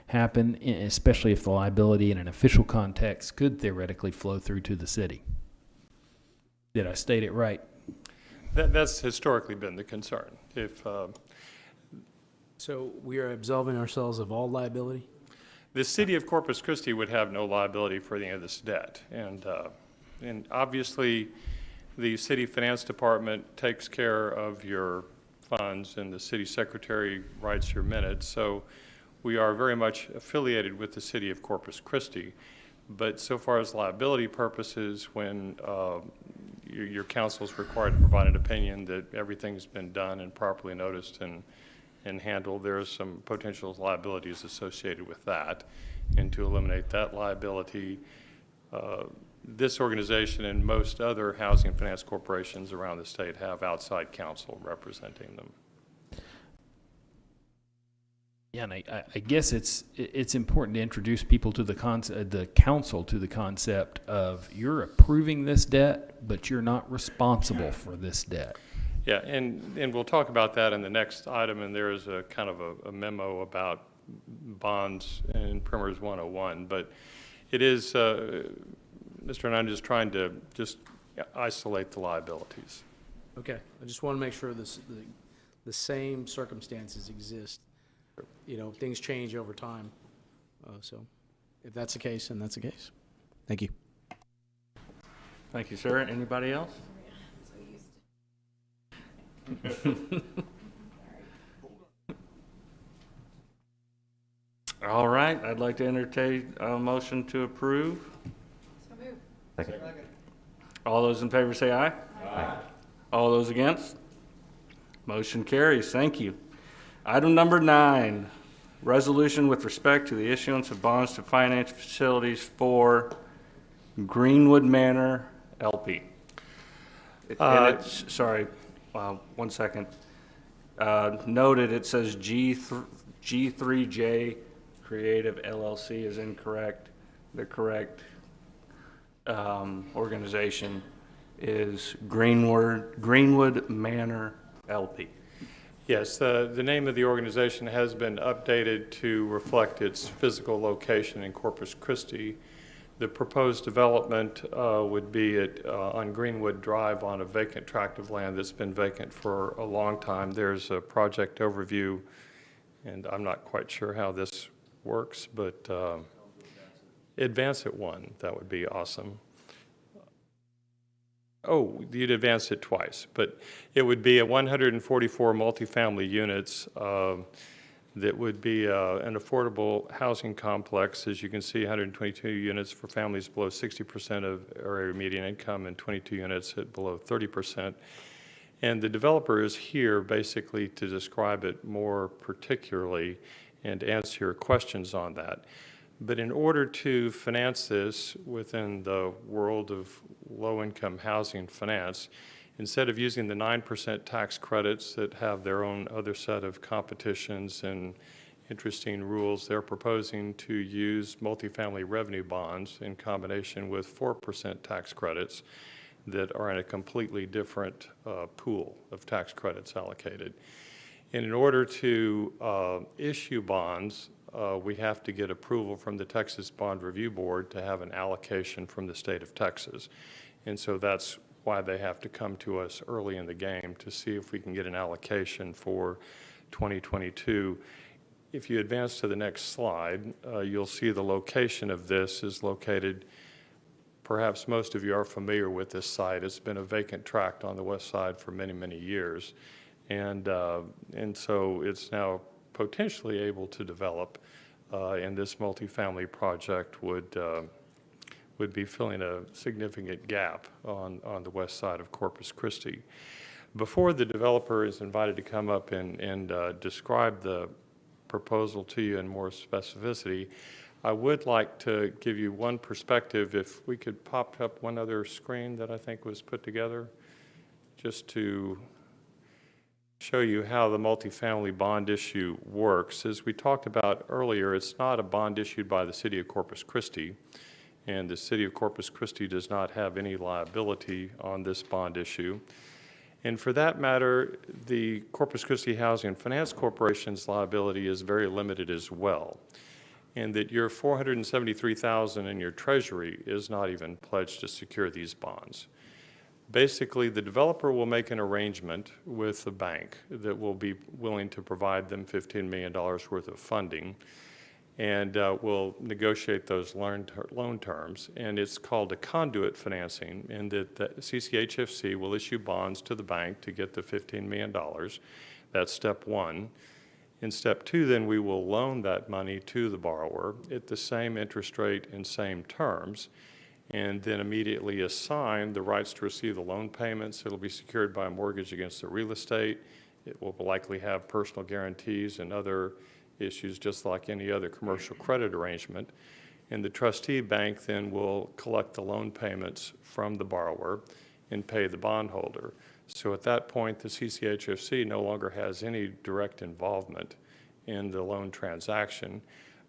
happen, especially if the liability in an official context could theoretically flow through to the city. Did I state it right? That's historically been the concern. If So we are absolving ourselves of all liability? the city of Corpus Christi would have no liability for any of this debt, and obviously, the city finance department takes care of your funds, and the city secretary writes your minutes. So we are very much affiliated with the city of Corpus Christi. But so far as liability purposes, when your council is required to provide an opinion that everything's been done and properly noticed and handled, there are some potential liabilities associated with that. And to eliminate that liability, this organization and most other housing finance corporations around the state have outside counsel representing them. Yeah, and I guess it's important to introduce people to the council to the concept of you're approving this debt, but you're not responsible for this debt. Yeah, and we'll talk about that in the next item, and there is a kind of a memo about bonds in Primers 101, but it is, Mr. Hernandez is trying to just isolate the liabilities. Okay, I just want to make sure the same circumstances exist. You know, things change over time. So if that's the case, then that's the case. Thank you. Thank you, sir. Anybody else? All right, I'd like to entertain a motion to approve. So moved. Second. All those in favor say aye. Aye. All those against? Motion carries. Thank you. Item number 9, resolution with respect to the issuance of bonds to finance facilities for Greenwood Manor LP. And it's, sorry, 1 second. Noted, it says G3J Creative LLC is incorrect. The correct organization is Greenwood Manor LP. Yes, the name of the organization has been updated to reflect its physical location in Corpus Christi. The proposed development would be on Greenwood Drive on a vacant tract of land that's been vacant for a long time. There's a project overview, and I'm not quite sure how this works, but advance it one, that would be awesome. Oh, you'd advance it twice, but it would be a 144 multifamily units that would be an affordable housing complex. As you can see, 122 units for families below 60% of area median income and 22 units at below 30%. And the developer is here basically to describe it more particularly and answer your questions on that. But in order to finance this within the world of low-income housing finance, instead of using the 9% tax credits that have their own other set of competitions and interesting rules, they're proposing to use multifamily revenue bonds in combination with 4% tax credits that are in a completely different pool of tax credits allocated. And in order to issue bonds, we have to get approval from the Texas Bond Review Board to have an allocation from the state of Texas. And so that's why they have to come to us early in the game to see if we can get an allocation for 2022. If you advance to the next slide, you'll see the location of this is located, perhaps most of you are familiar with this site. It's been a vacant tract on the west side for many, many years. And so it's now potentially able to develop, and this multifamily project would be filling a significant gap on the west side of Corpus Christi. Before the developer is invited to come up and describe the proposal to you in more specificity, I would like to give you one perspective. If we could pop up one other screen that I think was put together, just to show you how the multifamily bond issue works. As we talked about earlier, it's not a bond issued by the city of Corpus Christi. and the city of Corpus Christi does not have any liability on this bond issue. And for that matter, the Corpus Christi Housing and Finance Corporation's liability is very limited as well, and that your $473,000 in your treasury is not even pledged to secure these bonds. Basically, the developer will make an arrangement with the bank that will be willing to provide them $15 million worth of funding, and will negotiate those loan terms. And it's called a conduit financing, in that the CCHFC will issue bonds to the bank to get the $15 million. That's step one. In step two, then we will loan that money to the borrower at the same interest rate and same terms, and then immediately assign the rights to receive the loan payments. It'll be secured by a mortgage against the real estate. It will likely have personal guarantees and other issues just like any other commercial credit arrangement. And the trustee bank then will collect the loan payments from the borrower and pay the bondholder. So at that point, the CCHFC no longer has any direct involvement in the loan transaction.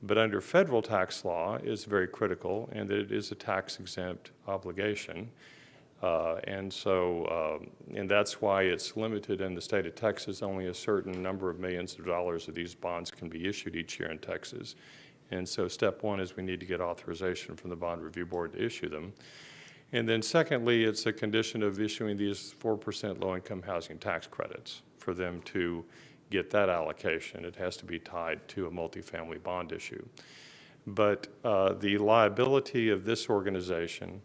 But under federal tax law, it's very critical, and that it is a tax-exempt obligation. And that's why it's limited in the state of Texas. Only a certain number of millions of dollars of these bonds can be issued each year in Texas. And so step one is we need to get authorization from the Bond Review Board to issue them. And then secondly, it's a condition of issuing these 4% low-income housing tax credits for them to get that allocation. It has to be tied to a multifamily bond issue. But the liability of this organization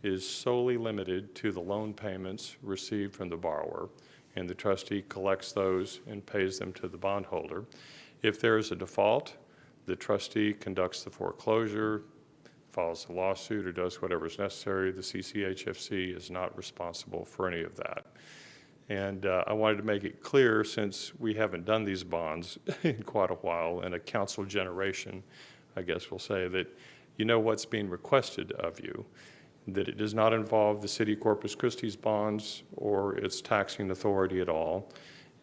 is solely limited to the loan payments received from the borrower, and the trustee collects those and pays them to the bondholder. If there is a default, the trustee conducts the foreclosure, files a lawsuit, or does whatever is necessary. The CCHFC is not responsible for any of that. And I wanted to make it clear, since we haven't done these bonds in quite a while, in a council generation, I guess we'll say, that you know what's being requested of you, that it does not involve the city of Corpus Christi's bonds or its taxing authority at all,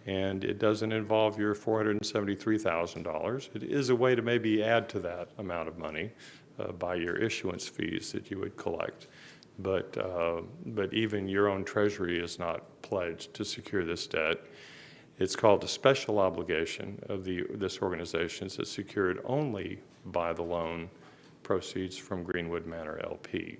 and it doesn't involve your $473,000. It is a way to maybe add to that amount of money by your issuance fees that you would collect. But even your own treasury is not pledged to secure this debt. It's called a special obligation of this organization. It's secured only by the loan proceeds from Greenwood Manor LP.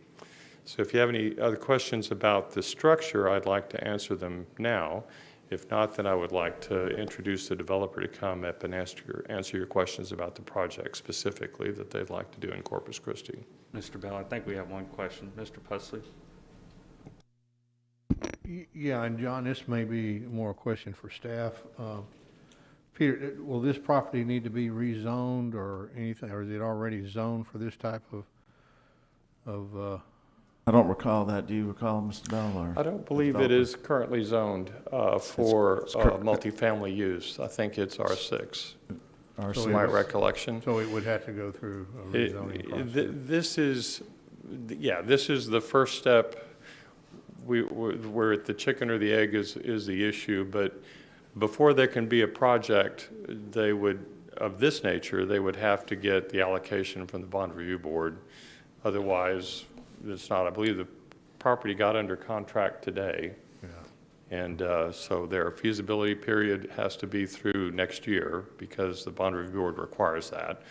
So if you have any other questions about the structure, I'd like to answer them now. If not, then I would like to introduce the developer to come up and answer your questions about the project specifically that they'd like to do in Corpus Christi. Mr. Bell, I think we have one question. Mr. Pusley? Yeah, and John, this may be more a question for staff. Peter, will this property need to be rezoned or anything, or is it already zoned for this type of I don't recall that. Do you recall, Mr. Bell? Or I don't believe it is currently zoned for multifamily use. I think it's R6. R6. My recollection. So it would have to go through a rezoning process. This is the first step. We're at the chicken or the egg is the issue, but before there can be a project, of this nature, they would have to get the allocation from the Bond Review Board. Otherwise, it's not. I believe the property got under contract today. And so their feasibility period has to be through next year because the Bond Review Board requires that.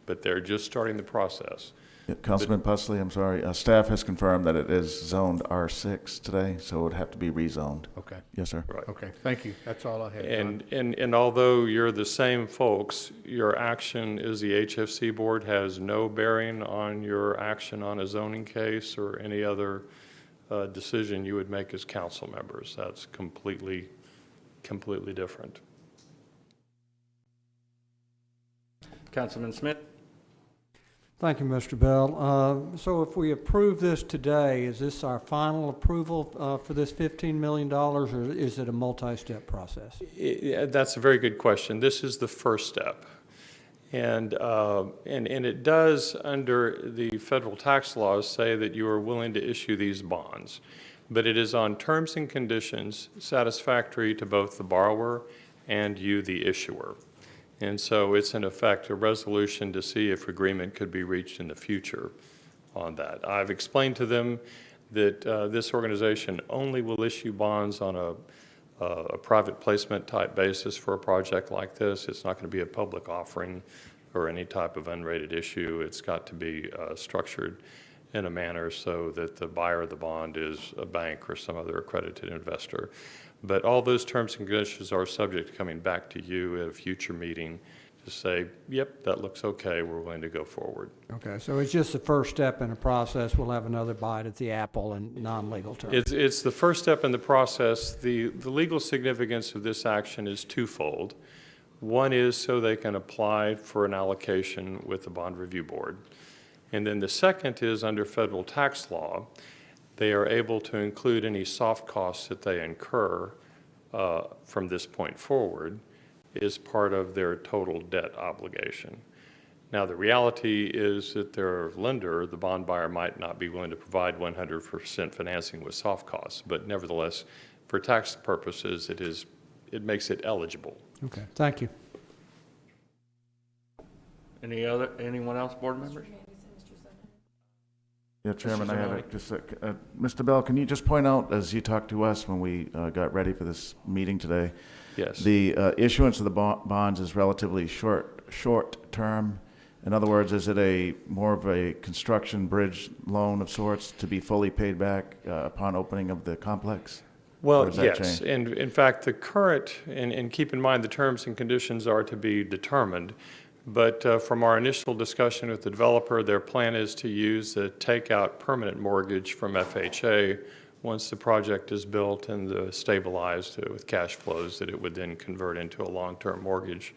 But they're just starting the process. Yeah, Councilman Pusley, I'm sorry. Staff has confirmed that it is zoned R6 today, so it would have to be rezoned. Okay. Yes, sir. Right. Okay, thank you. That's all I had. And although you're the same folks, your action as the HFC board has no bearing on your action on a zoning case or any other decision you would make as council members. That's completely different. Councilman Smith? Thank you, Mr. Bell. So if we approve this today, is this our final approval for this $15 million, or is it a multi-step process? That's a very good question. This is the first step. And it does, under the federal tax laws, say that you are willing to issue these bonds. But it is on terms and conditions satisfactory to both the borrower and you, the issuer. And so it's in effect a resolution to see if agreement could be reached in the future on that. I've explained to them that this organization only will issue bonds on a private placement type basis for a project like this. It's not going to be a public offering or any type of unrated issue. It's got to be structured in a manner so that the buyer of the bond is a bank or some other accredited investor. But all those terms and conditions are subject to coming back to you at a future meeting to say, yep, that looks okay, we're willing to go forward. Okay, so it's just the first step in a process. We'll have another bite at the apple in non-legal terms. It's the first step in the process. The legal significance of this action is twofold. One is so they can apply for an allocation with the Bond Review Board. And then the second is under federal tax law, they are able to include any soft costs that they incur from this point forward is part of their total debt obligation. Now, the reality is that their lender, the bond buyer, might not be willing to provide 100% financing with soft costs, but nevertheless, for tax purposes, it makes it eligible. Okay, thank you. Anyone else, board members? Yeah, Chairman, I have just Mr. Bell, can you just point out, as you talked to us when we got ready for this meeting today, yes, the issuance of the bonds is relatively short term. In other words, is it more of a construction bridge loan of sorts to be fully paid back upon opening of the complex? Well, yes, and in fact, the current, and keep in mind the terms and conditions are to be determined, but from our initial discussion with the developer, their plan is to use the takeout permanent mortgage from FHA once the project is built and stabilized with cash flows, that it would then convert into a long-term mortgage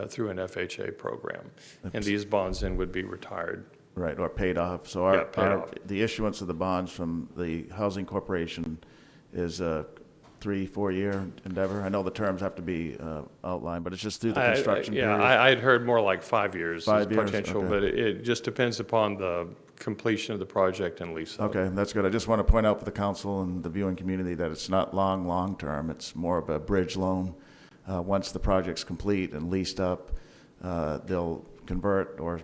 through an FHA program. And these bonds then would be retired. Right, or paid off. So the issuance of the bonds from the Housing Corporation is a 3-4 year endeavor. I know the terms have to be outlined, but it's just through the construction period. I had heard more like 5 years 5 years, potential, okay. but it just depends upon the completion of the project and lease up. Okay, that's good. I just want to point out for the council and the viewing community that it's not long term. It's more of a bridge loan. Once the project's complete and leased up, they'll convert or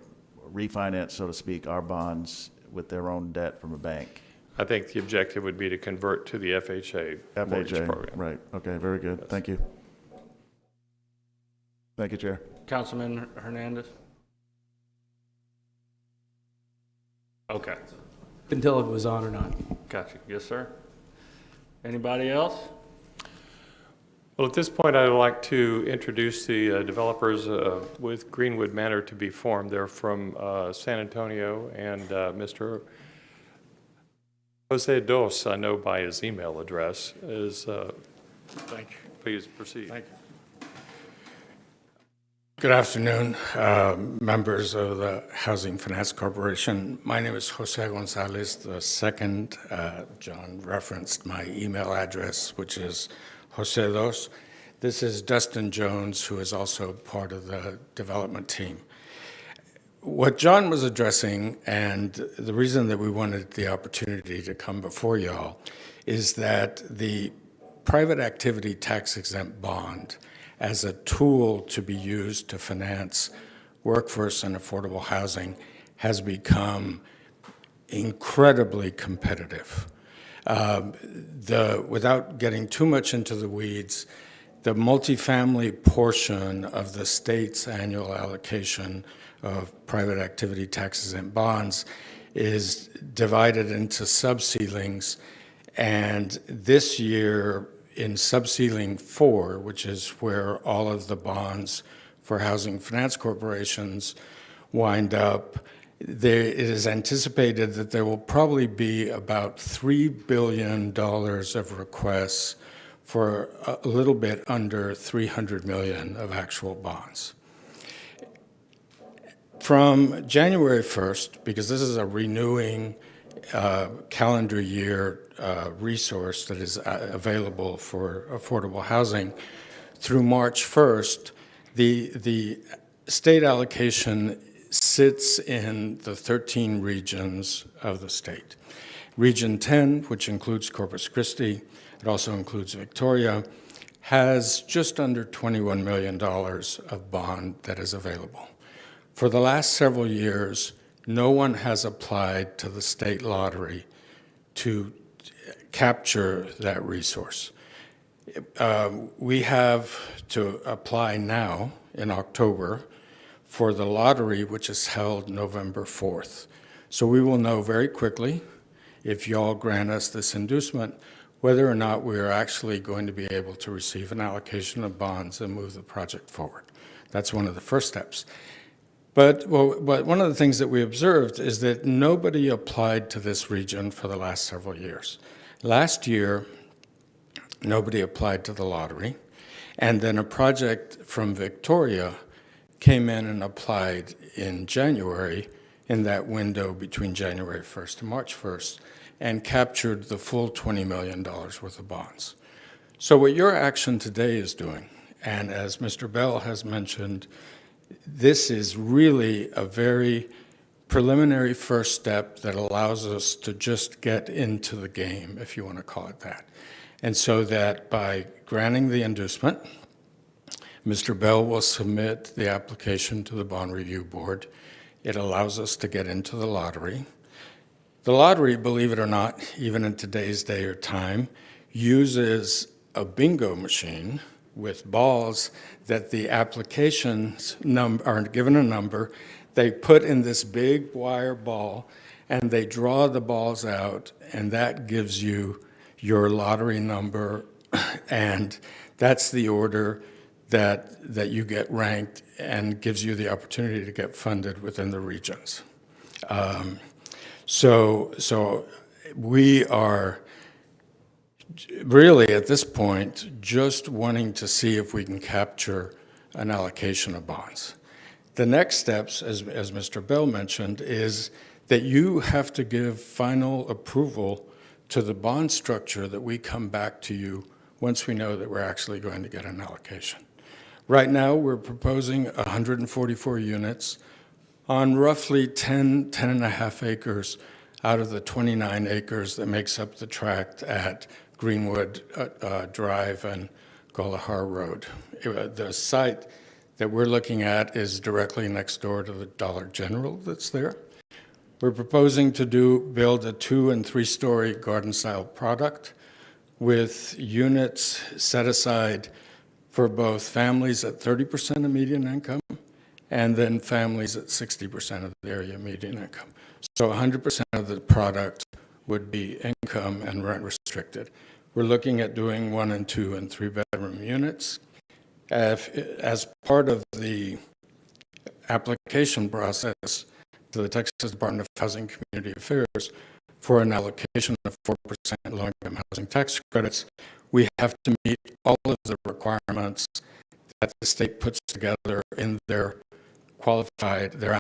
refinance, so to speak, our bonds with their own debt from a bank. I think the objective would be to convert to the FHA mortgage program. Right. Okay, very good. Yes. Thank you. Thank you, Chair. Councilman Hernandez? Okay. Couldn't tell if it was on or not. Gotcha. Yes, sir. Anybody else? Well, at this point, I'd like to introduce the developers with Greenwood Manor to be formed. They're from San Antonio, and Mr. Jose Dos, I know by his email address, is, Thank you. please proceed. Thank you. Good afternoon, members of the Housing Finance Corporation. My name is Jose Gonzalez II. John referenced my email address, which is Jose Dos. This is Dustin Jones, who is also part of the development team. What John was addressing, and the reason that we wanted the opportunity to come before y'all, is that the private activity tax exempt bond as a tool to be used to finance workforce and affordable housing has become incredibly competitive. Without getting too much into the weeds, the multifamily portion of the state's annual allocation of private activity tax exempt bonds is divided into subceilings, and this year in subceiling 4, which is where all of the bonds for housing finance corporations wind up, it is anticipated that there will probably be about $3 billion of requests for a little bit under $300 million of actual bonds. From January 1st, because this is a renewing calendar year resource that is available for affordable housing, through March 1st, the state allocation sits in the 13 regions of the state. Region 10, which includes Corpus Christi, it also includes Victoria, has just under $21 million of bond that is available. For the last several years, no one has applied to the state lottery to capture that resource. We have to apply now in October for the lottery, which is held November 4th. So we will know very quickly, if y'all grant us this inducement, whether or not we are actually going to be able to receive an allocation of bonds and move the project forward. That's one of the first steps. But one of the things that we observed is that nobody applied to this region for the last several years. Last year, nobody applied to the lottery, and then a project from Victoria came in and applied in January, in that window between January 1st and March 1st, and captured the full $20 million worth of bonds. So what your action today is doing, and as Mr. Bell has mentioned, this is really a very preliminary first step that allows us to just get into the game, if you want to call it that. And so that by granting the inducement, Mr. Bell will submit the application to the Bond Review Board. It allows us to get into the lottery. The lottery, believe it or not, even in today's day or time, uses a bingo machine with balls that the applications are given a number. They put in this big wire ball, and they draw the balls out, and that gives you your lottery number, and that's the order that you get ranked and gives you the opportunity to get funded within the regions. So we are really at this point just wanting to see if we can capture an allocation of bonds. The next steps, as Mr. Bell mentioned, is that you have to give final approval to the bond structure that we come back to you once we know that we're actually going to get an allocation. Right now, we're proposing 144 units on roughly 10 and a half acres out of the 29 acres that makes up the tract at Greenwood Drive and Gullahar Road. The site that we're looking at is directly next door to the Dollar General that's there. We're proposing to build a 2- and 3-story garden-style product with units set aside for both families at 30% of median income and then families at 60% of the area median income. So 100% of the product would be income and rent restricted. We're looking at doing 1-, 2-, and 3-bedroom units. As part of the application process to the Texas Department of Housing and Community Affairs for an allocation of 4% low-income housing tax credits, we have to meet all of the requirements that the state puts together in their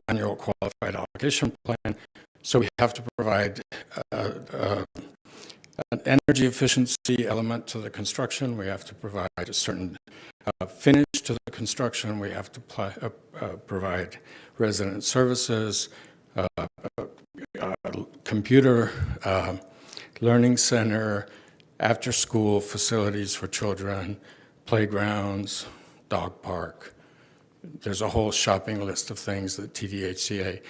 annual qualified allocation plan. So we have to provide an energy efficiency element to the construction. We have to provide a certain finish to the construction. We have to provide resident services, computer learning center, after-school facilities for children, playgrounds, dog park. There's a whole shopping list of things that TDHCA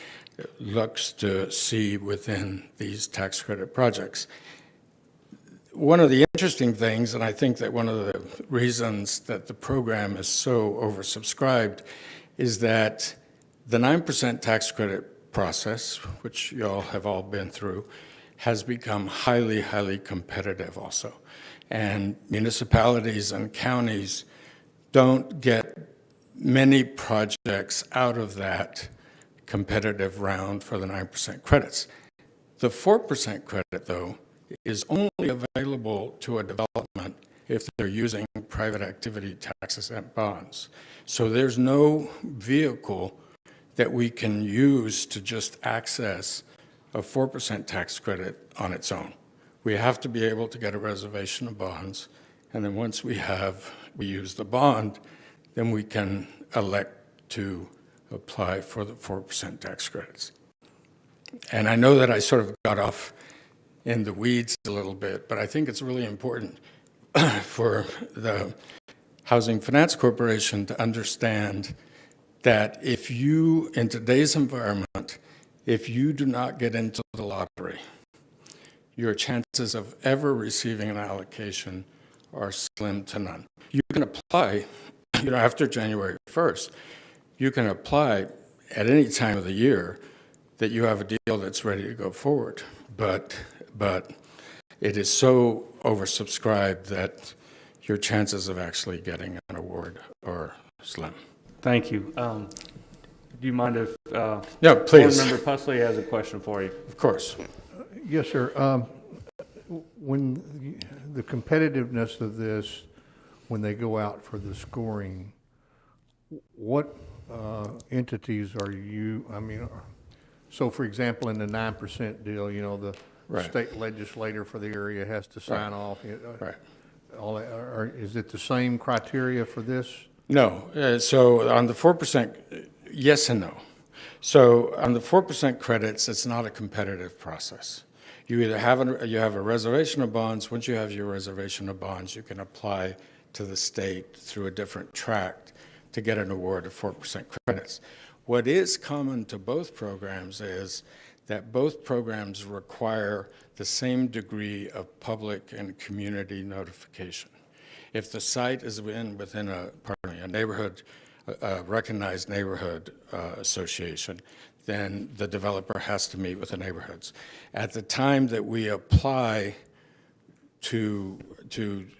looks to see within these tax credit projects. One of the interesting things, and I think that one of the reasons that the program is so oversubscribed, is that the 9% tax credit process, which y'all have all been through, has become highly, highly competitive also. And municipalities and counties don't get many projects out of that competitive round for the 9% credits. The 4% credit, though, is only available to a development if they're using private activity tax-exempt bonds. So there's no vehicle that we can use to just access a 4% tax credit on its own. We have to be able to get a reservation of bonds, and then once we use the bond, then we can elect to apply for the 4% tax credits. And I know that I sort of got off in the weeds a little bit, but I think it's really important for the Housing Finance Corporation to understand that if you, in today's environment, if you do not get into the lottery, your chances of ever receiving an allocation are slim to none. You can apply, after January 1st, you can apply at any time of the year that you have a deal that's ready to go forward. But it is so oversubscribed that your chances of actually getting an award are slim. Thank you. Do you mind if Yeah, please. Board Member Pusley has a question for you? Of course. Yes, sir. When the competitiveness of this, when they go out for the scoring, what entities are you, so for example, in the 9% deal, the Right. state legislator for the area has to sign off. Right. All that, is it the same criteria for this? No. So on the 4%, yes and no. So on the 4% credits, it's not a competitive process. You either have a reservation of bonds. Once you have your reservation of bonds, you can apply to the state through a different tract to get an award of 4% credits. What is common to both programs is that both programs require the same degree of public and community notification. If the site is within a neighborhood, recognized neighborhood association, then the developer has to meet with the neighborhoods. At the time that we apply to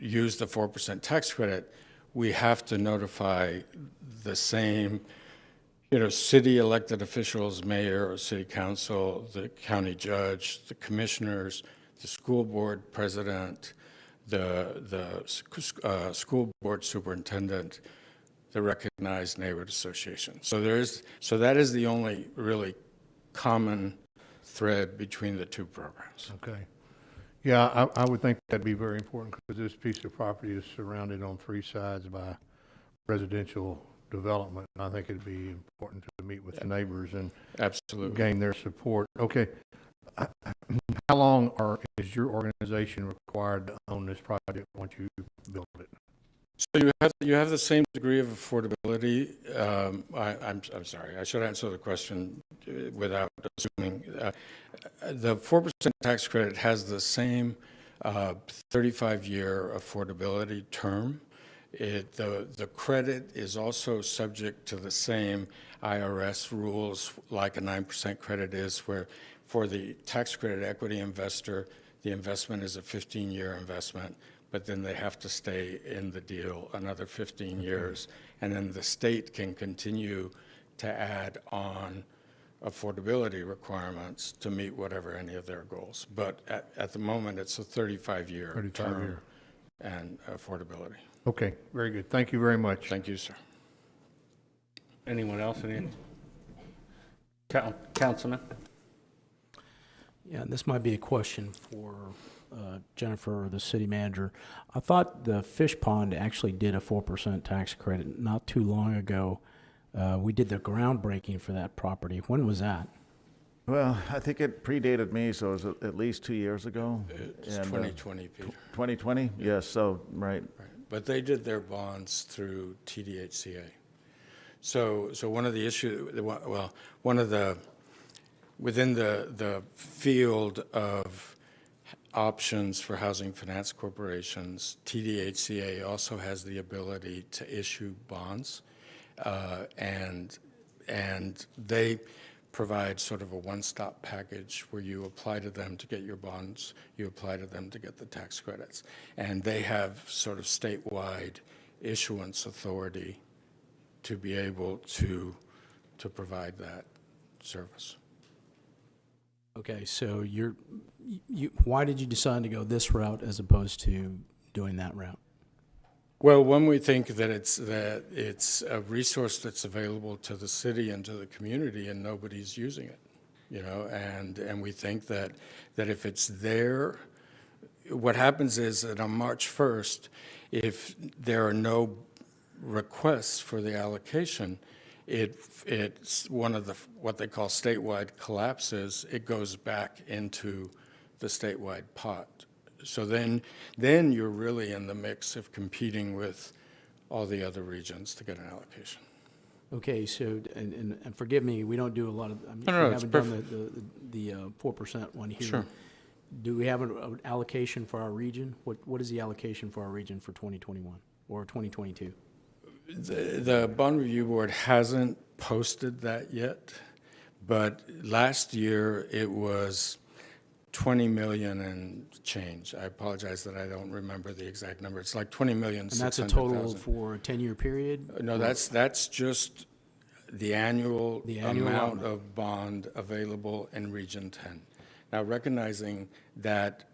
use the 4% tax credit, we have to notify the same, city elected officials, mayor or city council, the county judge, the commissioners, the school board president, the school board superintendent, the recognized neighborhood association. So that is the only really common thread between the two programs. Okay. Yeah, I would think that'd be very important because this piece of property is surrounded on three sides by residential development. And I think it'd be important to meet with the neighbors and absolutely gain their support. Okay. How long is your organization required to own this project once you build it? So you have the same degree of affordability. I'm sorry, I should answer the question without assuming. The 4% tax credit has the same 35-year affordability term. The credit is also subject to the same IRS rules like a 9% credit is, where for the tax credit equity investor, the investment is a 15-year investment, but then they have to stay in the deal another 15 years. And then the state can continue to add on affordability requirements to meet whatever any of their goals. But at the moment, it's a 35-year term and affordability. Okay, very good. Thank you very much. Thank you, sir. Anyone else? Councilman? Yeah, this might be a question for Jennifer or the city manager. I thought the fish pond actually did a 4% tax credit not too long ago. We did the groundbreaking for that property. When was that? Well, I think it predated me, so it was at least 2 years ago. It's 2020, Peter. 2020? Yes, so, right. But they did their bonds through TDHCA. So one of the issues, within the field of options for housing finance corporations, TDHCA also has the ability to issue bonds, and they provide sort of a one-stop package where you apply to them to get your bonds, you apply to them to get the tax credits. And they have sort of statewide issuance authority to be able to provide that service. Okay, so why did you decide to go this route as opposed to doing that route? Well, when we think that it's a resource that's available to the city and to the community, and nobody's using it, and we think that if it's there, what happens is that on March 1st, if there are no requests for the allocation, it's one of what they call statewide collapses. It goes back into the statewide pot. So then you're really in the mix of competing with all the other regions to get an allocation. Okay, so, and forgive me, we don't do a lot of, I mean, No, no, we it's haven't done the 4% one here. Sure. Do we have an allocation for our region? What is the allocation for our region for 2021 or 2022? The Bond Review Board hasn't posted that yet, but last year it was 20 million and change. I apologize that I don't remember the exact number. It's like 20 million. And that's a total for a 10-year period? No, that's just the annual annual amount amount. of bond available in Region 10. Now, recognizing that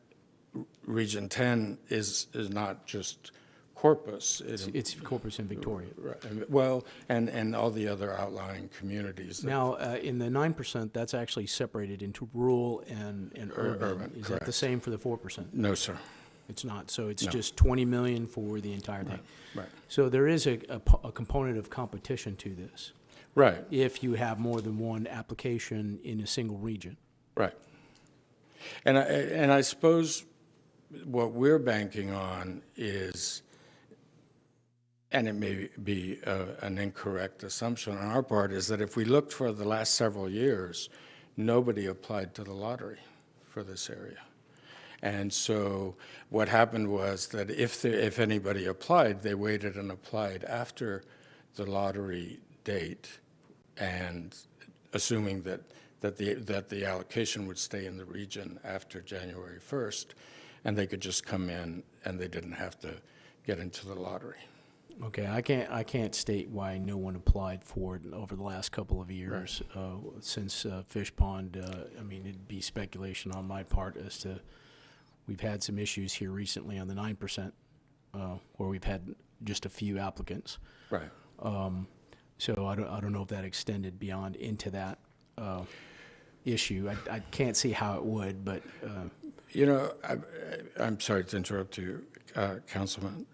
Region 10 is not just Corpus. It's Corpus and Victoria. Right. Well, and all the other outlying communities. Now, in the 9%, that's actually separated into rural and urban. Is that the correct. same for the 4%? No, sir. It's not. So it's No. just 20 million for the entire thing. Right. So there is a component of competition to this. Right. If you have more than one application in a single region. Right. And I suppose what we're banking on is, and it may be an incorrect assumption on our part, is that if we looked for the last several years, nobody applied to the lottery for this area. And so what happened was that if anybody applied, they waited and applied after the lottery date, and assuming that the allocation would stay in the region after January 1st, and they could just come in and they didn't have to get into the lottery. Okay, I can't state why no one applied for it over the last couple of years since Fish Pond. I mean, it'd be speculation on my part as to, we've had some issues here recently on the 9%, where we've had just a few applicants. Right. So I don't know if that extended beyond into that issue. I can't see how it would, but you know, I'm sorry to interrupt you, Councilman.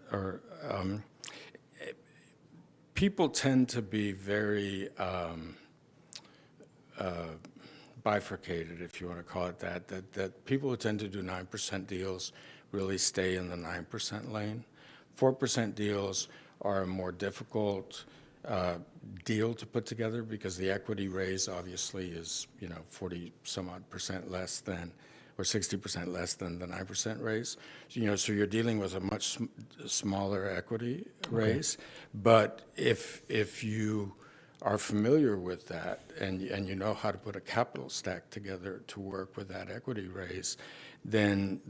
People tend to be very bifurcated, if you want to call it that. That people who tend to do 9% deals really stay in the 9% lane. 4% deals are a more difficult deal to put together because the equity raise obviously is, 40 some odd percent less than, or 60% less than the 9% raise. So you're dealing with a much smaller equity raise. But if you are familiar with that and you know how to put a capital stack together to work with that equity raise, then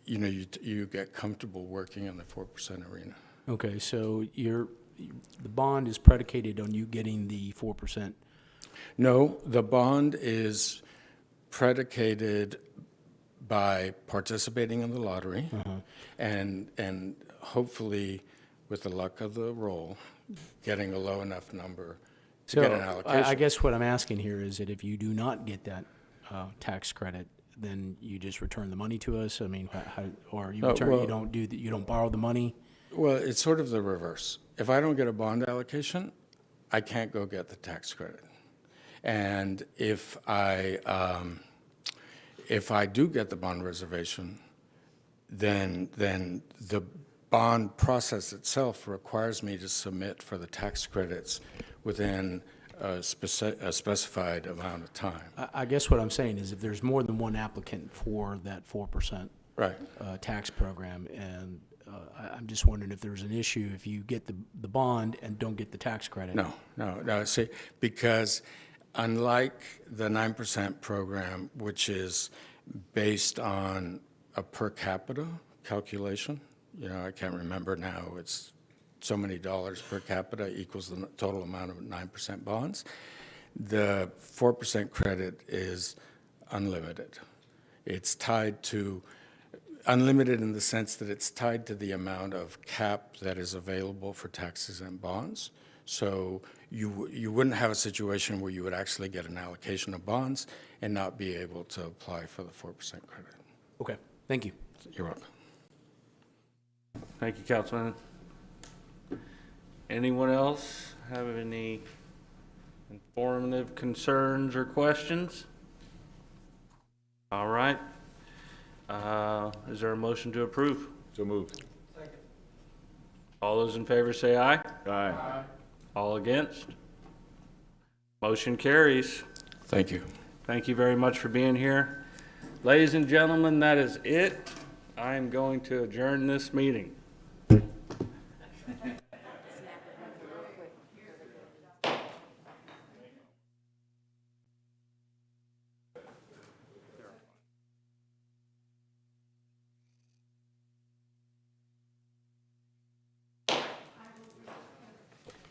you get comfortable working in the 4% arena. okay, so the bond is predicated on you getting the 4%. No, the bond is predicated by participating in the lottery and hopefully, with the luck of the roll, getting a low enough number to get an allocation. I guess what I'm asking here is that if you do not get that tax credit, then you just return the money to us? I mean, or you don't borrow the money? Well, it's sort of the reverse. If I don't get a bond allocation, I can't go get the tax credit. And if I do get the bond reservation, then the bond process itself requires me to submit for the tax credits within a specified amount of time. I guess what I'm saying is if there's more than one applicant for that 4% tax program, and I'm just wondering if there's an issue if you get the bond and don't get the tax credit. No. See, because unlike the 9% program, which is based on a per capita calculation, I can't remember now, it's so many dollars per capita equals the total amount of 9% bonds. The 4% credit is unlimited. It's tied to, unlimited in the sense that it's tied to the amount of cap that is available for taxes and bonds. So you wouldn't have a situation where you would actually get an allocation of bonds and not be able to apply for the 4% credit. Okay, thank you. You're welcome. Thank you, Councilman. Anyone else have any informative concerns or questions? All right. Is there a motion to approve? So moved. All those in favor say aye. Aye. All against? Motion carries. Thank you. Thank you very much for being here. Ladies and gentlemen, that is it. I am going to adjourn this meeting.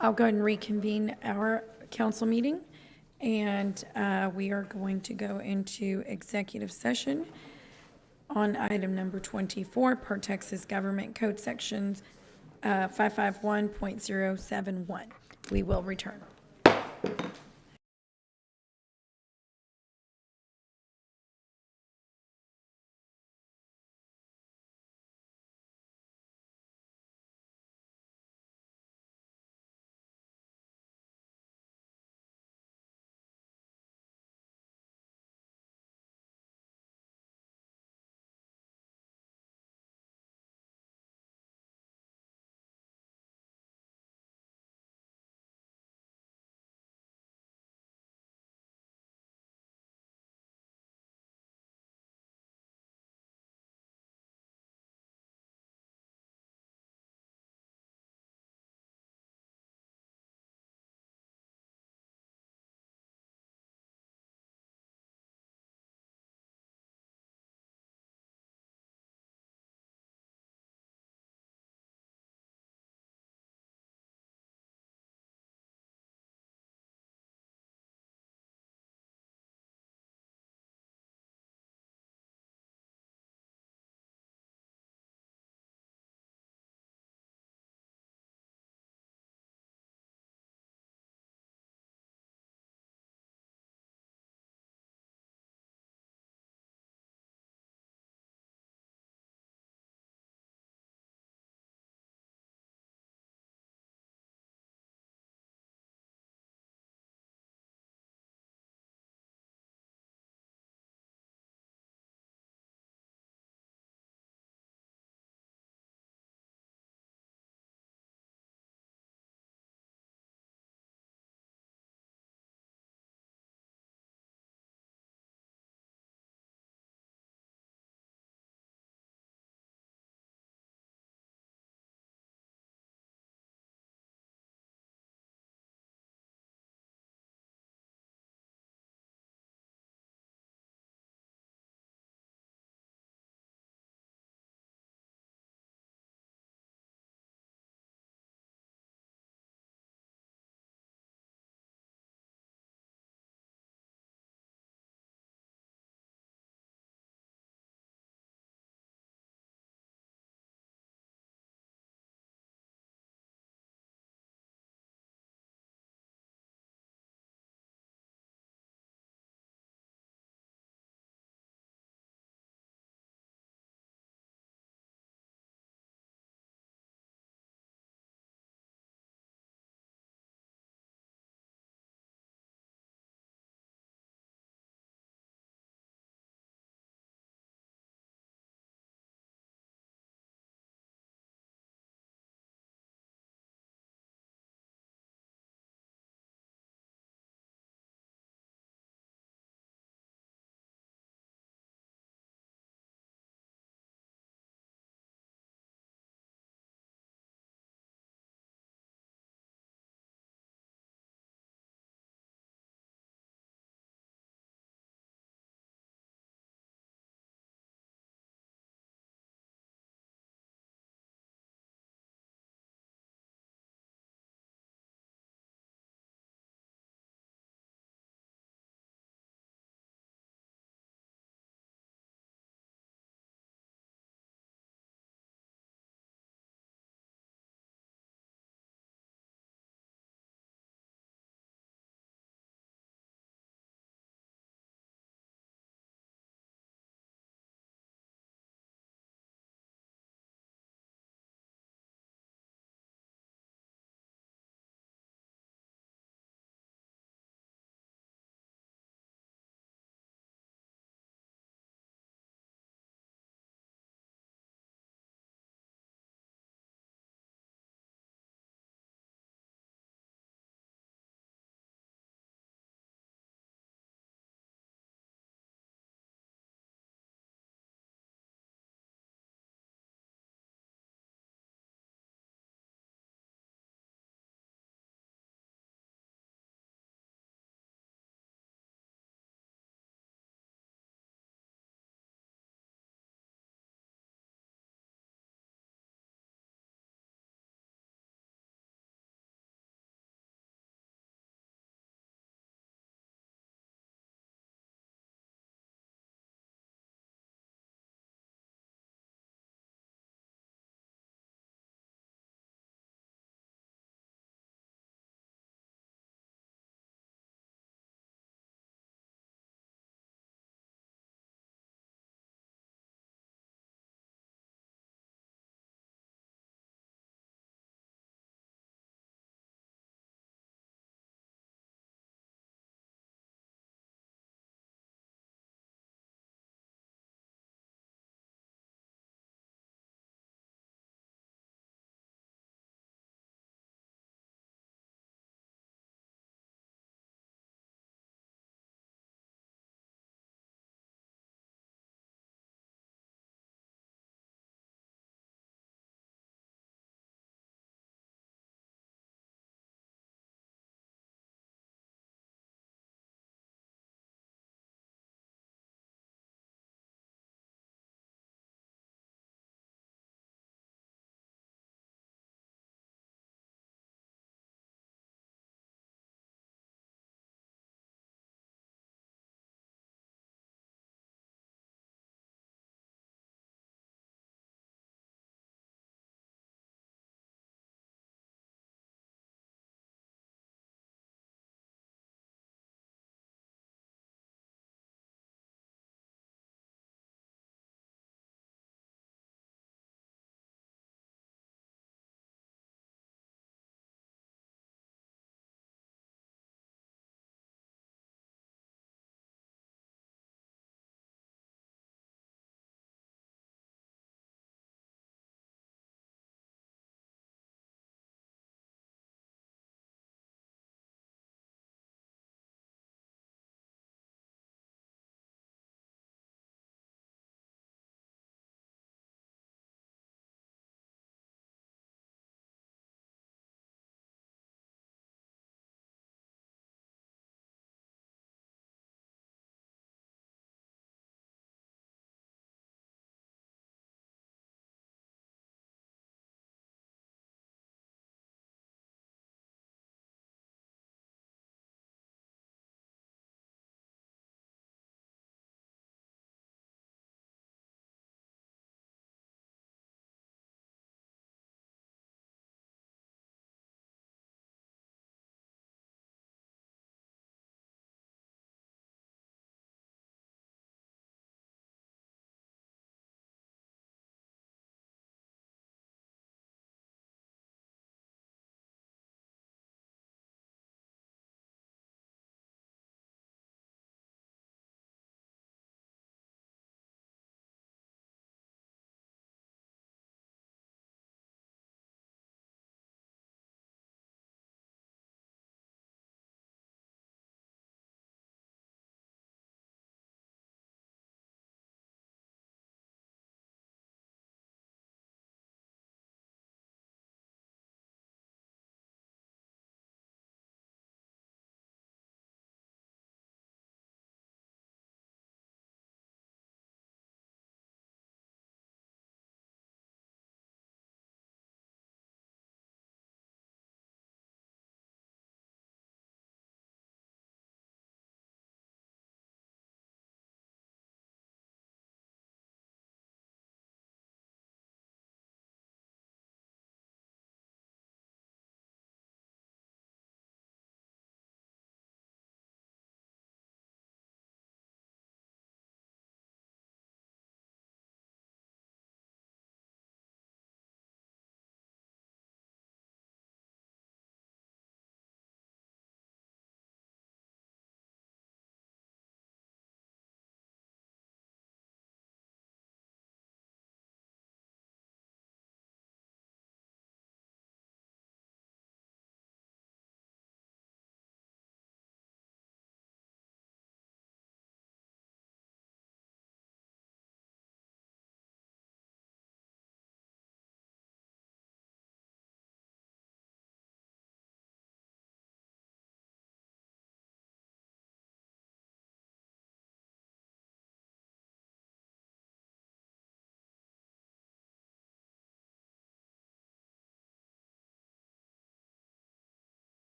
I'll go ahead and reconvene our council meeting, and we are going to go into executive session on item number 24 per Texas Government Code Sections 551.071. We will return.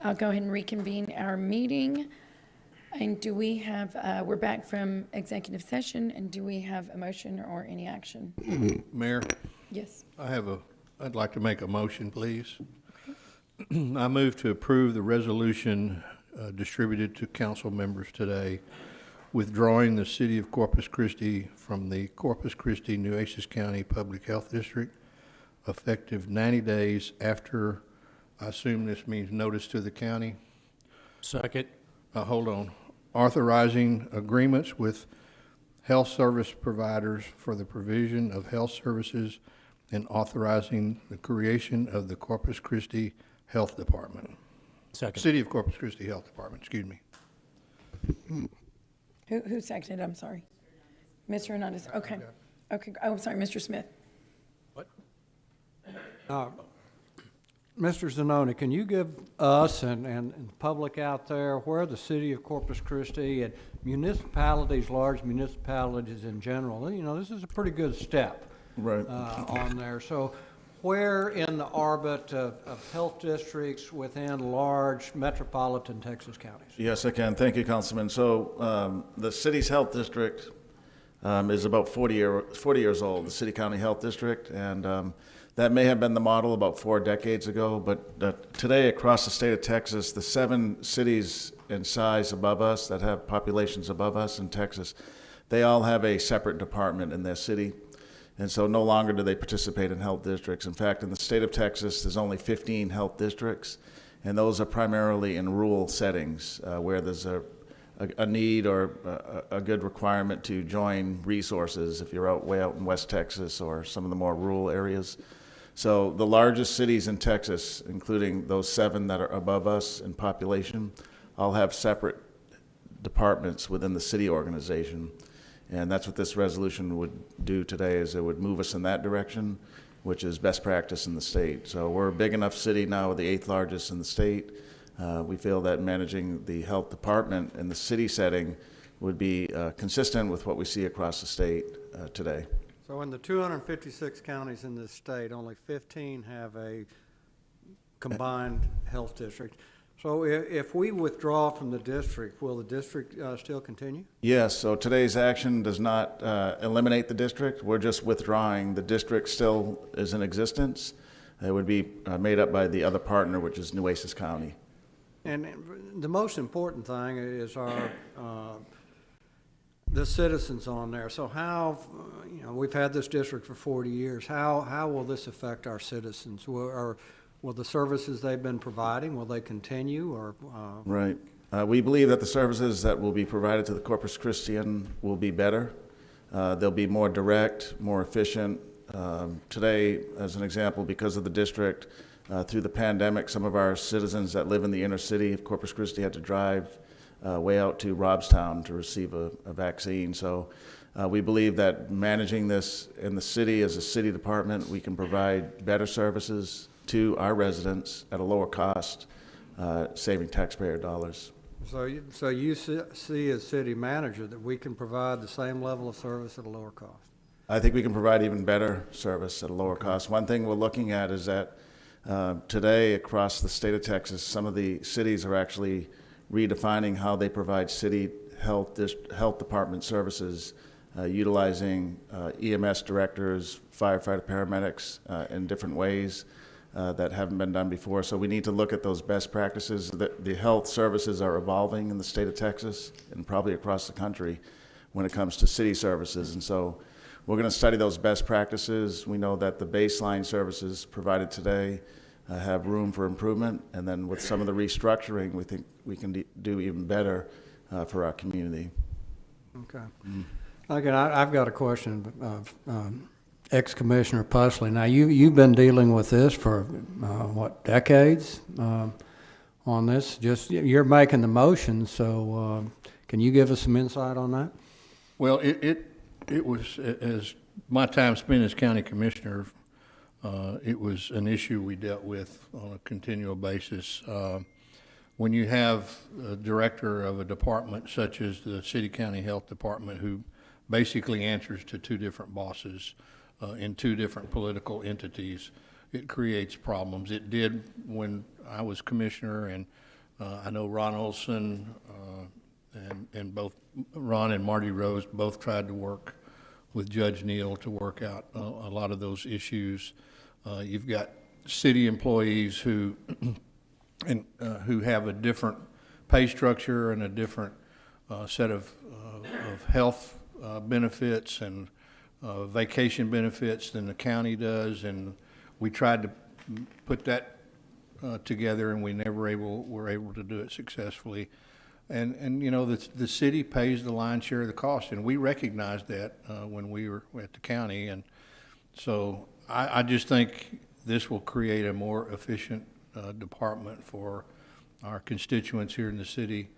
I'll go ahead and reconvene our meeting. And do we have, we're back from executive session, and do we have a motion or any action? Mayor, Yes. I'd like to make a motion, please. I move to approve the resolution distributed to council members today, withdrawing the city of Corpus Christi from the Corpus Christi, Nueces County Public Health District, effective 90 days after, I assume this means notice to the county. Second. Hold on. Authorizing agreements with health service providers for the provision of health services and authorizing the creation of the Corpus Christi Health Department. Second. City of Corpus Christi Health Department, excuse me. Who seconded? I'm sorry. Mr. Hernandez. Okay. Okay. Oh, I'm sorry, Mr. Smith. Mr. Zanoni, can you give us and the public out there where the city of Corpus Christi and municipalities, large municipalities in general, you know, this is a pretty good step on there. So where in the orbit of health districts within large metropolitan Texas counties? Yes, I can. Thank you, Councilman. So the city's health district is about 40 years old, the city-county health district, and that may have been the model about 4 decades ago, but today across the state of Texas, the 7 cities in size above us that have populations above us in Texas, they all have a separate department in their city. And so no longer do they participate in health districts. In fact, in the state of Texas, there's only 15 health districts, and those are primarily in rural settings where there's a need or a good requirement to join resources if you're way out in West Texas or some of the more rural areas. So the largest cities in Texas, including those 7 that are above us in population, all have separate departments within the city organization. And that's what this resolution would do today, is it would move us in that direction, which is best practice in the state. So we're a big enough city now, the 8th largest in the state. We feel that managing the health department in the city setting would be consistent with what we see across the state today. So in the 256 counties in this state, only 15 have a combined health district. So if we withdraw from the district, will the district still continue? Yes, so today's action does not eliminate the district. We're just withdrawing. The district still is in existence. It would be made up by the other partner, which is Nueces County. And the most important thing is the citizens on there. So how, you know, we've had this district for 40 years. How will this affect our citizens? Will the services they've been providing, will they continue or? Right. We believe that the services that will be provided to the Corpus Christian will be better. They'll be more direct, more efficient. Today, as an example, because of the district, through the pandemic, some of our citizens that live in the inner city of Corpus Christi had to drive way out to Robstown to receive a vaccine. So we believe that managing this in the city as a city department, we can provide better services to our residents at a lower cost, saving taxpayer dollars. So you see as city manager that we can provide the same level of service at a lower cost? I think we can provide even better service at a lower cost. One thing we're looking at is that today across the state of Texas, some of the cities are actually redefining how they provide city health department services, utilizing EMS directors, firefighter paramedics in different ways that haven't been done before. So we need to look at those best practices. The health services are evolving in the state of Texas and probably across the country when it comes to city services. And so we're going to study those best practices. We know that the baseline services provided today have room for improvement. And then with some of the restructuring, we think we can do even better for our community. Okay. Again, I've got a question of ex-Commissioner Pusley. Now, you've been dealing with this for, what, decades on this? Just, you're making the motion, so can you give us some insight on that? Well, it was, as my time spent as county commissioner, it was an issue we dealt with on a continual basis. When you have a director of a department such as the city-county health department who basically answers to 2 different bosses in 2 different political entities, it creates problems. It did when I was commissioner, and I know Ron Olson and both Ron and Marty Rose both tried to work with Judge Neal to work out a lot of those issues. You've got city employees who have a different pay structure and a different set of health benefits and vacation benefits than the county does, and we tried to put that together, and we never were able to do it successfully. And you know, the city pays the lion's share of the cost, and we recognized that when we were at the county. And so I just think this will create a more efficient department for our constituents here in the city,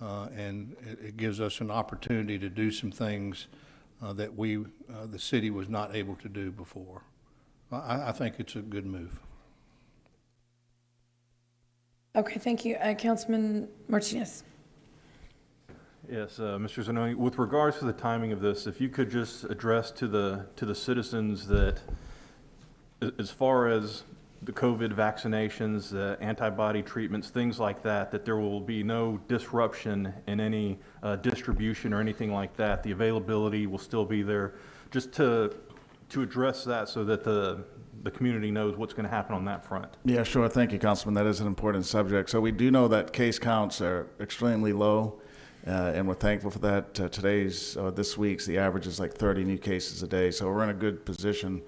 and it gives us an opportunity to do some things that the city was not able to do before. I think it's a good move. Okay, thank you. Councilman Martinez. Yes, Mr. Zanoni, with regards to the timing of this, if you could just address to the citizens that as far as the COVID vaccinations, the antibody treatments, things like that, that there will be no disruption in any distribution or anything like that. The availability will still be there. Just to address that so that the community knows what's going to happen on that front. Yeah, sure. Thank you, Councilman. That is an important subject. So we do know that case counts are extremely low, and we're thankful for that. This week's, the average is like 30 new cases a day, so we're in a good position.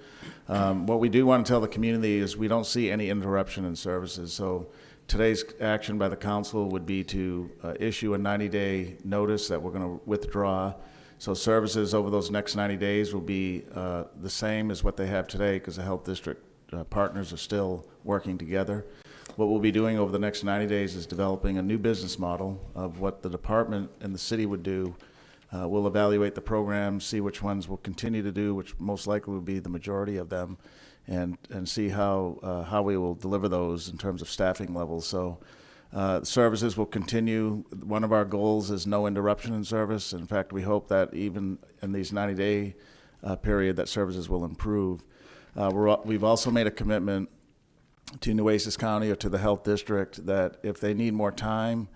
What we do want to tell the community is we don't see any interruption in services. So today's action by the council would be to issue a 90-day notice that we're going to withdraw. So services over those next 90 days will be the same as what they have today, because the health district partners are still working together. What we'll be doing over the next 90 days is developing a new business model of what the department and the city would do. We'll evaluate the programs, see which ones we'll continue to do, which most likely will be the majority of them, and see how we will deliver those in terms of staffing levels. So services will continue. One of our goals is no interruption in service. In fact, we hope that even in these 90-day period that services will improve. We've also made a commitment to Nueces County or to the health district that if they need more time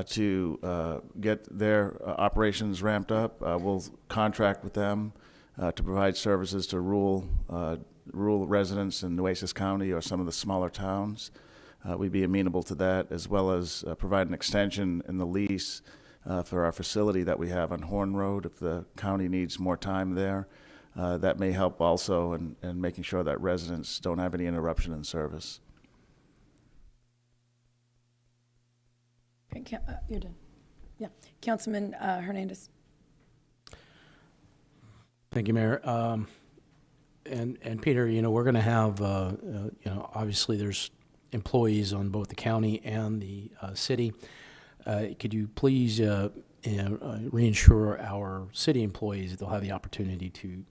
to get their operations ramped up, we'll contract with them to provide services to rural residents in Nueces County or some of the smaller towns. We'd be amenable to that, as well as provide an extension in the lease for our facility that we have on Horn Road. If the county needs more time there, that may help also in making sure that residents don't have any interruption in service. Okay, you're done. Yeah, Councilman Hernandez. Thank you, Mayor. And Peter, you know, we're going to have, you know, obviously there's employees on both the county and the city. Could you please reinsure our city employees that they'll have the opportunity to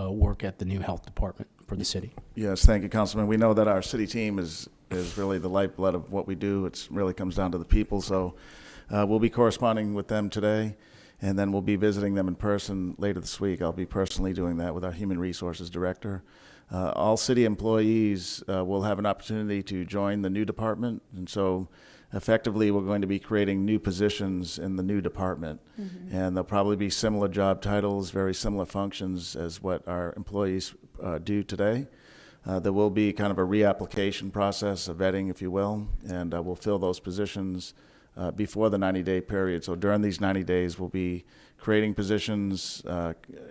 work at the new health department for the city? Yes, thank you, Councilman. We know that our city team is really the lifeblood of what we do. It really comes down to the people. So we'll be corresponding with them today, and then we'll be visiting them in person later this week. I'll be personally doing that with our Human Resources Director. All city employees will have an opportunity to join the new department, and so effectively we're going to be creating new positions in the new department. Mm-hmm. And there'll probably be similar job titles, very similar functions as what our employees do today. There will be kind of a reapplication process, a vetting, if you will, and we'll fill those positions before the 90-day period. So during these 90 days, we'll be creating positions,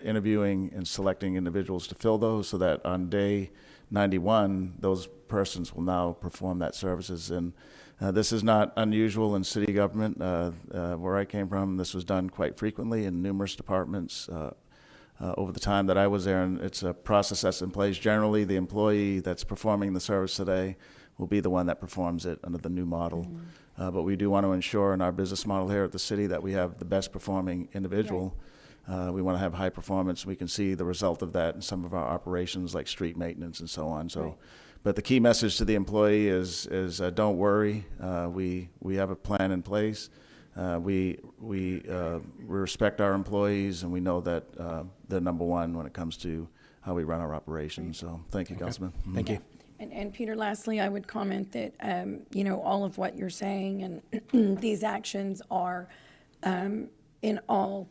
interviewing and selecting individuals to fill those, so that on day 91, those persons will now perform that services. And this is not unusual in city government. Where I came from, this was done quite frequently in numerous departments over the time that I was there, and it's a process that's in place. Generally, the employee that's performing the service today will be the one that performs it under the new model. Mm-hmm. But we do want to ensure in our business model here at the city that we have the best performing individual. Right. We want to have high performance. We can see the result of that in some of our operations like street maintenance and so on. So, right. But the key message to the employee is don't worry. We have a plan in place. We respect our employees, and we know that they're number one when it comes to how we run our operations. So thank you, Councilman. Thank you. And Peter, lastly, I would comment that, you know, all of what you're saying and these actions are, in all,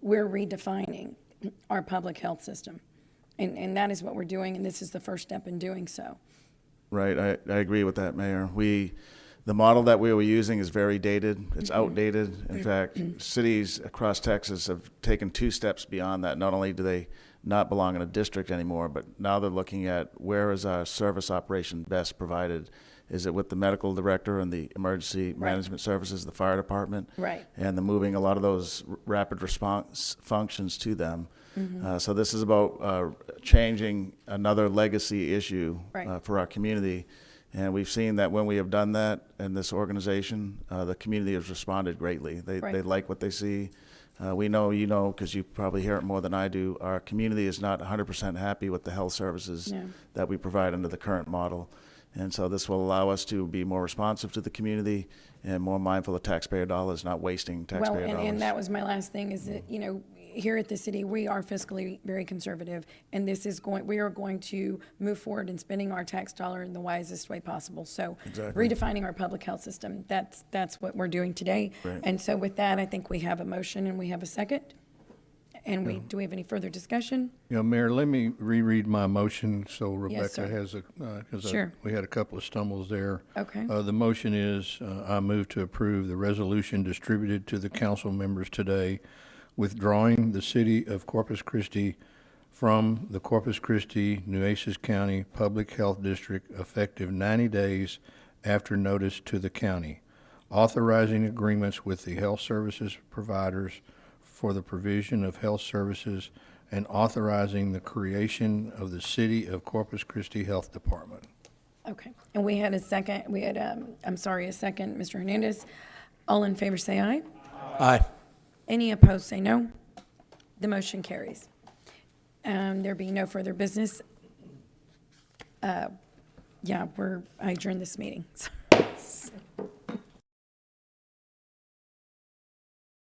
we're redefining our public health system. And that is what we're doing, and this is the first step in doing so. Right, I agree with that, Mayor. The model that we were using is very dated. It's outdated. In fact, cities across Texas have taken 2 steps beyond that. Not only do they not belong in a district anymore, but now they're looking at where is our service operation best provided. Is it with the medical director and the emergency management services, the fire department? Right. And the moving a lot of those rapid response functions to them. So this is about changing another legacy issue for our community. And we've seen that when we have done that in this organization, the community has responded greatly. They like what they see. We know, you know, because you probably hear it more than I do, our community is not 100% happy with the health services that we provide under the current model. And so this will allow us to be more responsive to the community and more mindful of taxpayer dollars, not wasting taxpayer dollars. And that was my last thing, is that, you know, here at the city, we are fiscally very conservative, and we are going to move forward in spending our tax dollar in the wisest way possible. So redefining our public health system, that's what we're doing today. Right. And so with that, I think we have a motion and we have a second. And do we have any further discussion? You know, Mayor, let me reread my motion so Yes, Rebecca sir. has because Sure. we had a couple of stumbles there. Okay. The motion is, I move to approve the resolution distributed to the council members today, withdrawing the city of Corpus Christi from the Corpus Christi, Nueces County Public Health District effective 90 days after notice to the county, authorizing agreements with the health services providers for the provision of health services, and authorizing the creation of the City of Corpus Christi Health Department. Okay. And we had a second, a second, Mr. Hernandez. All in favor say aye. Aye. Any opposed say no. The motion carries. There being no further business, I adjourn this meeting.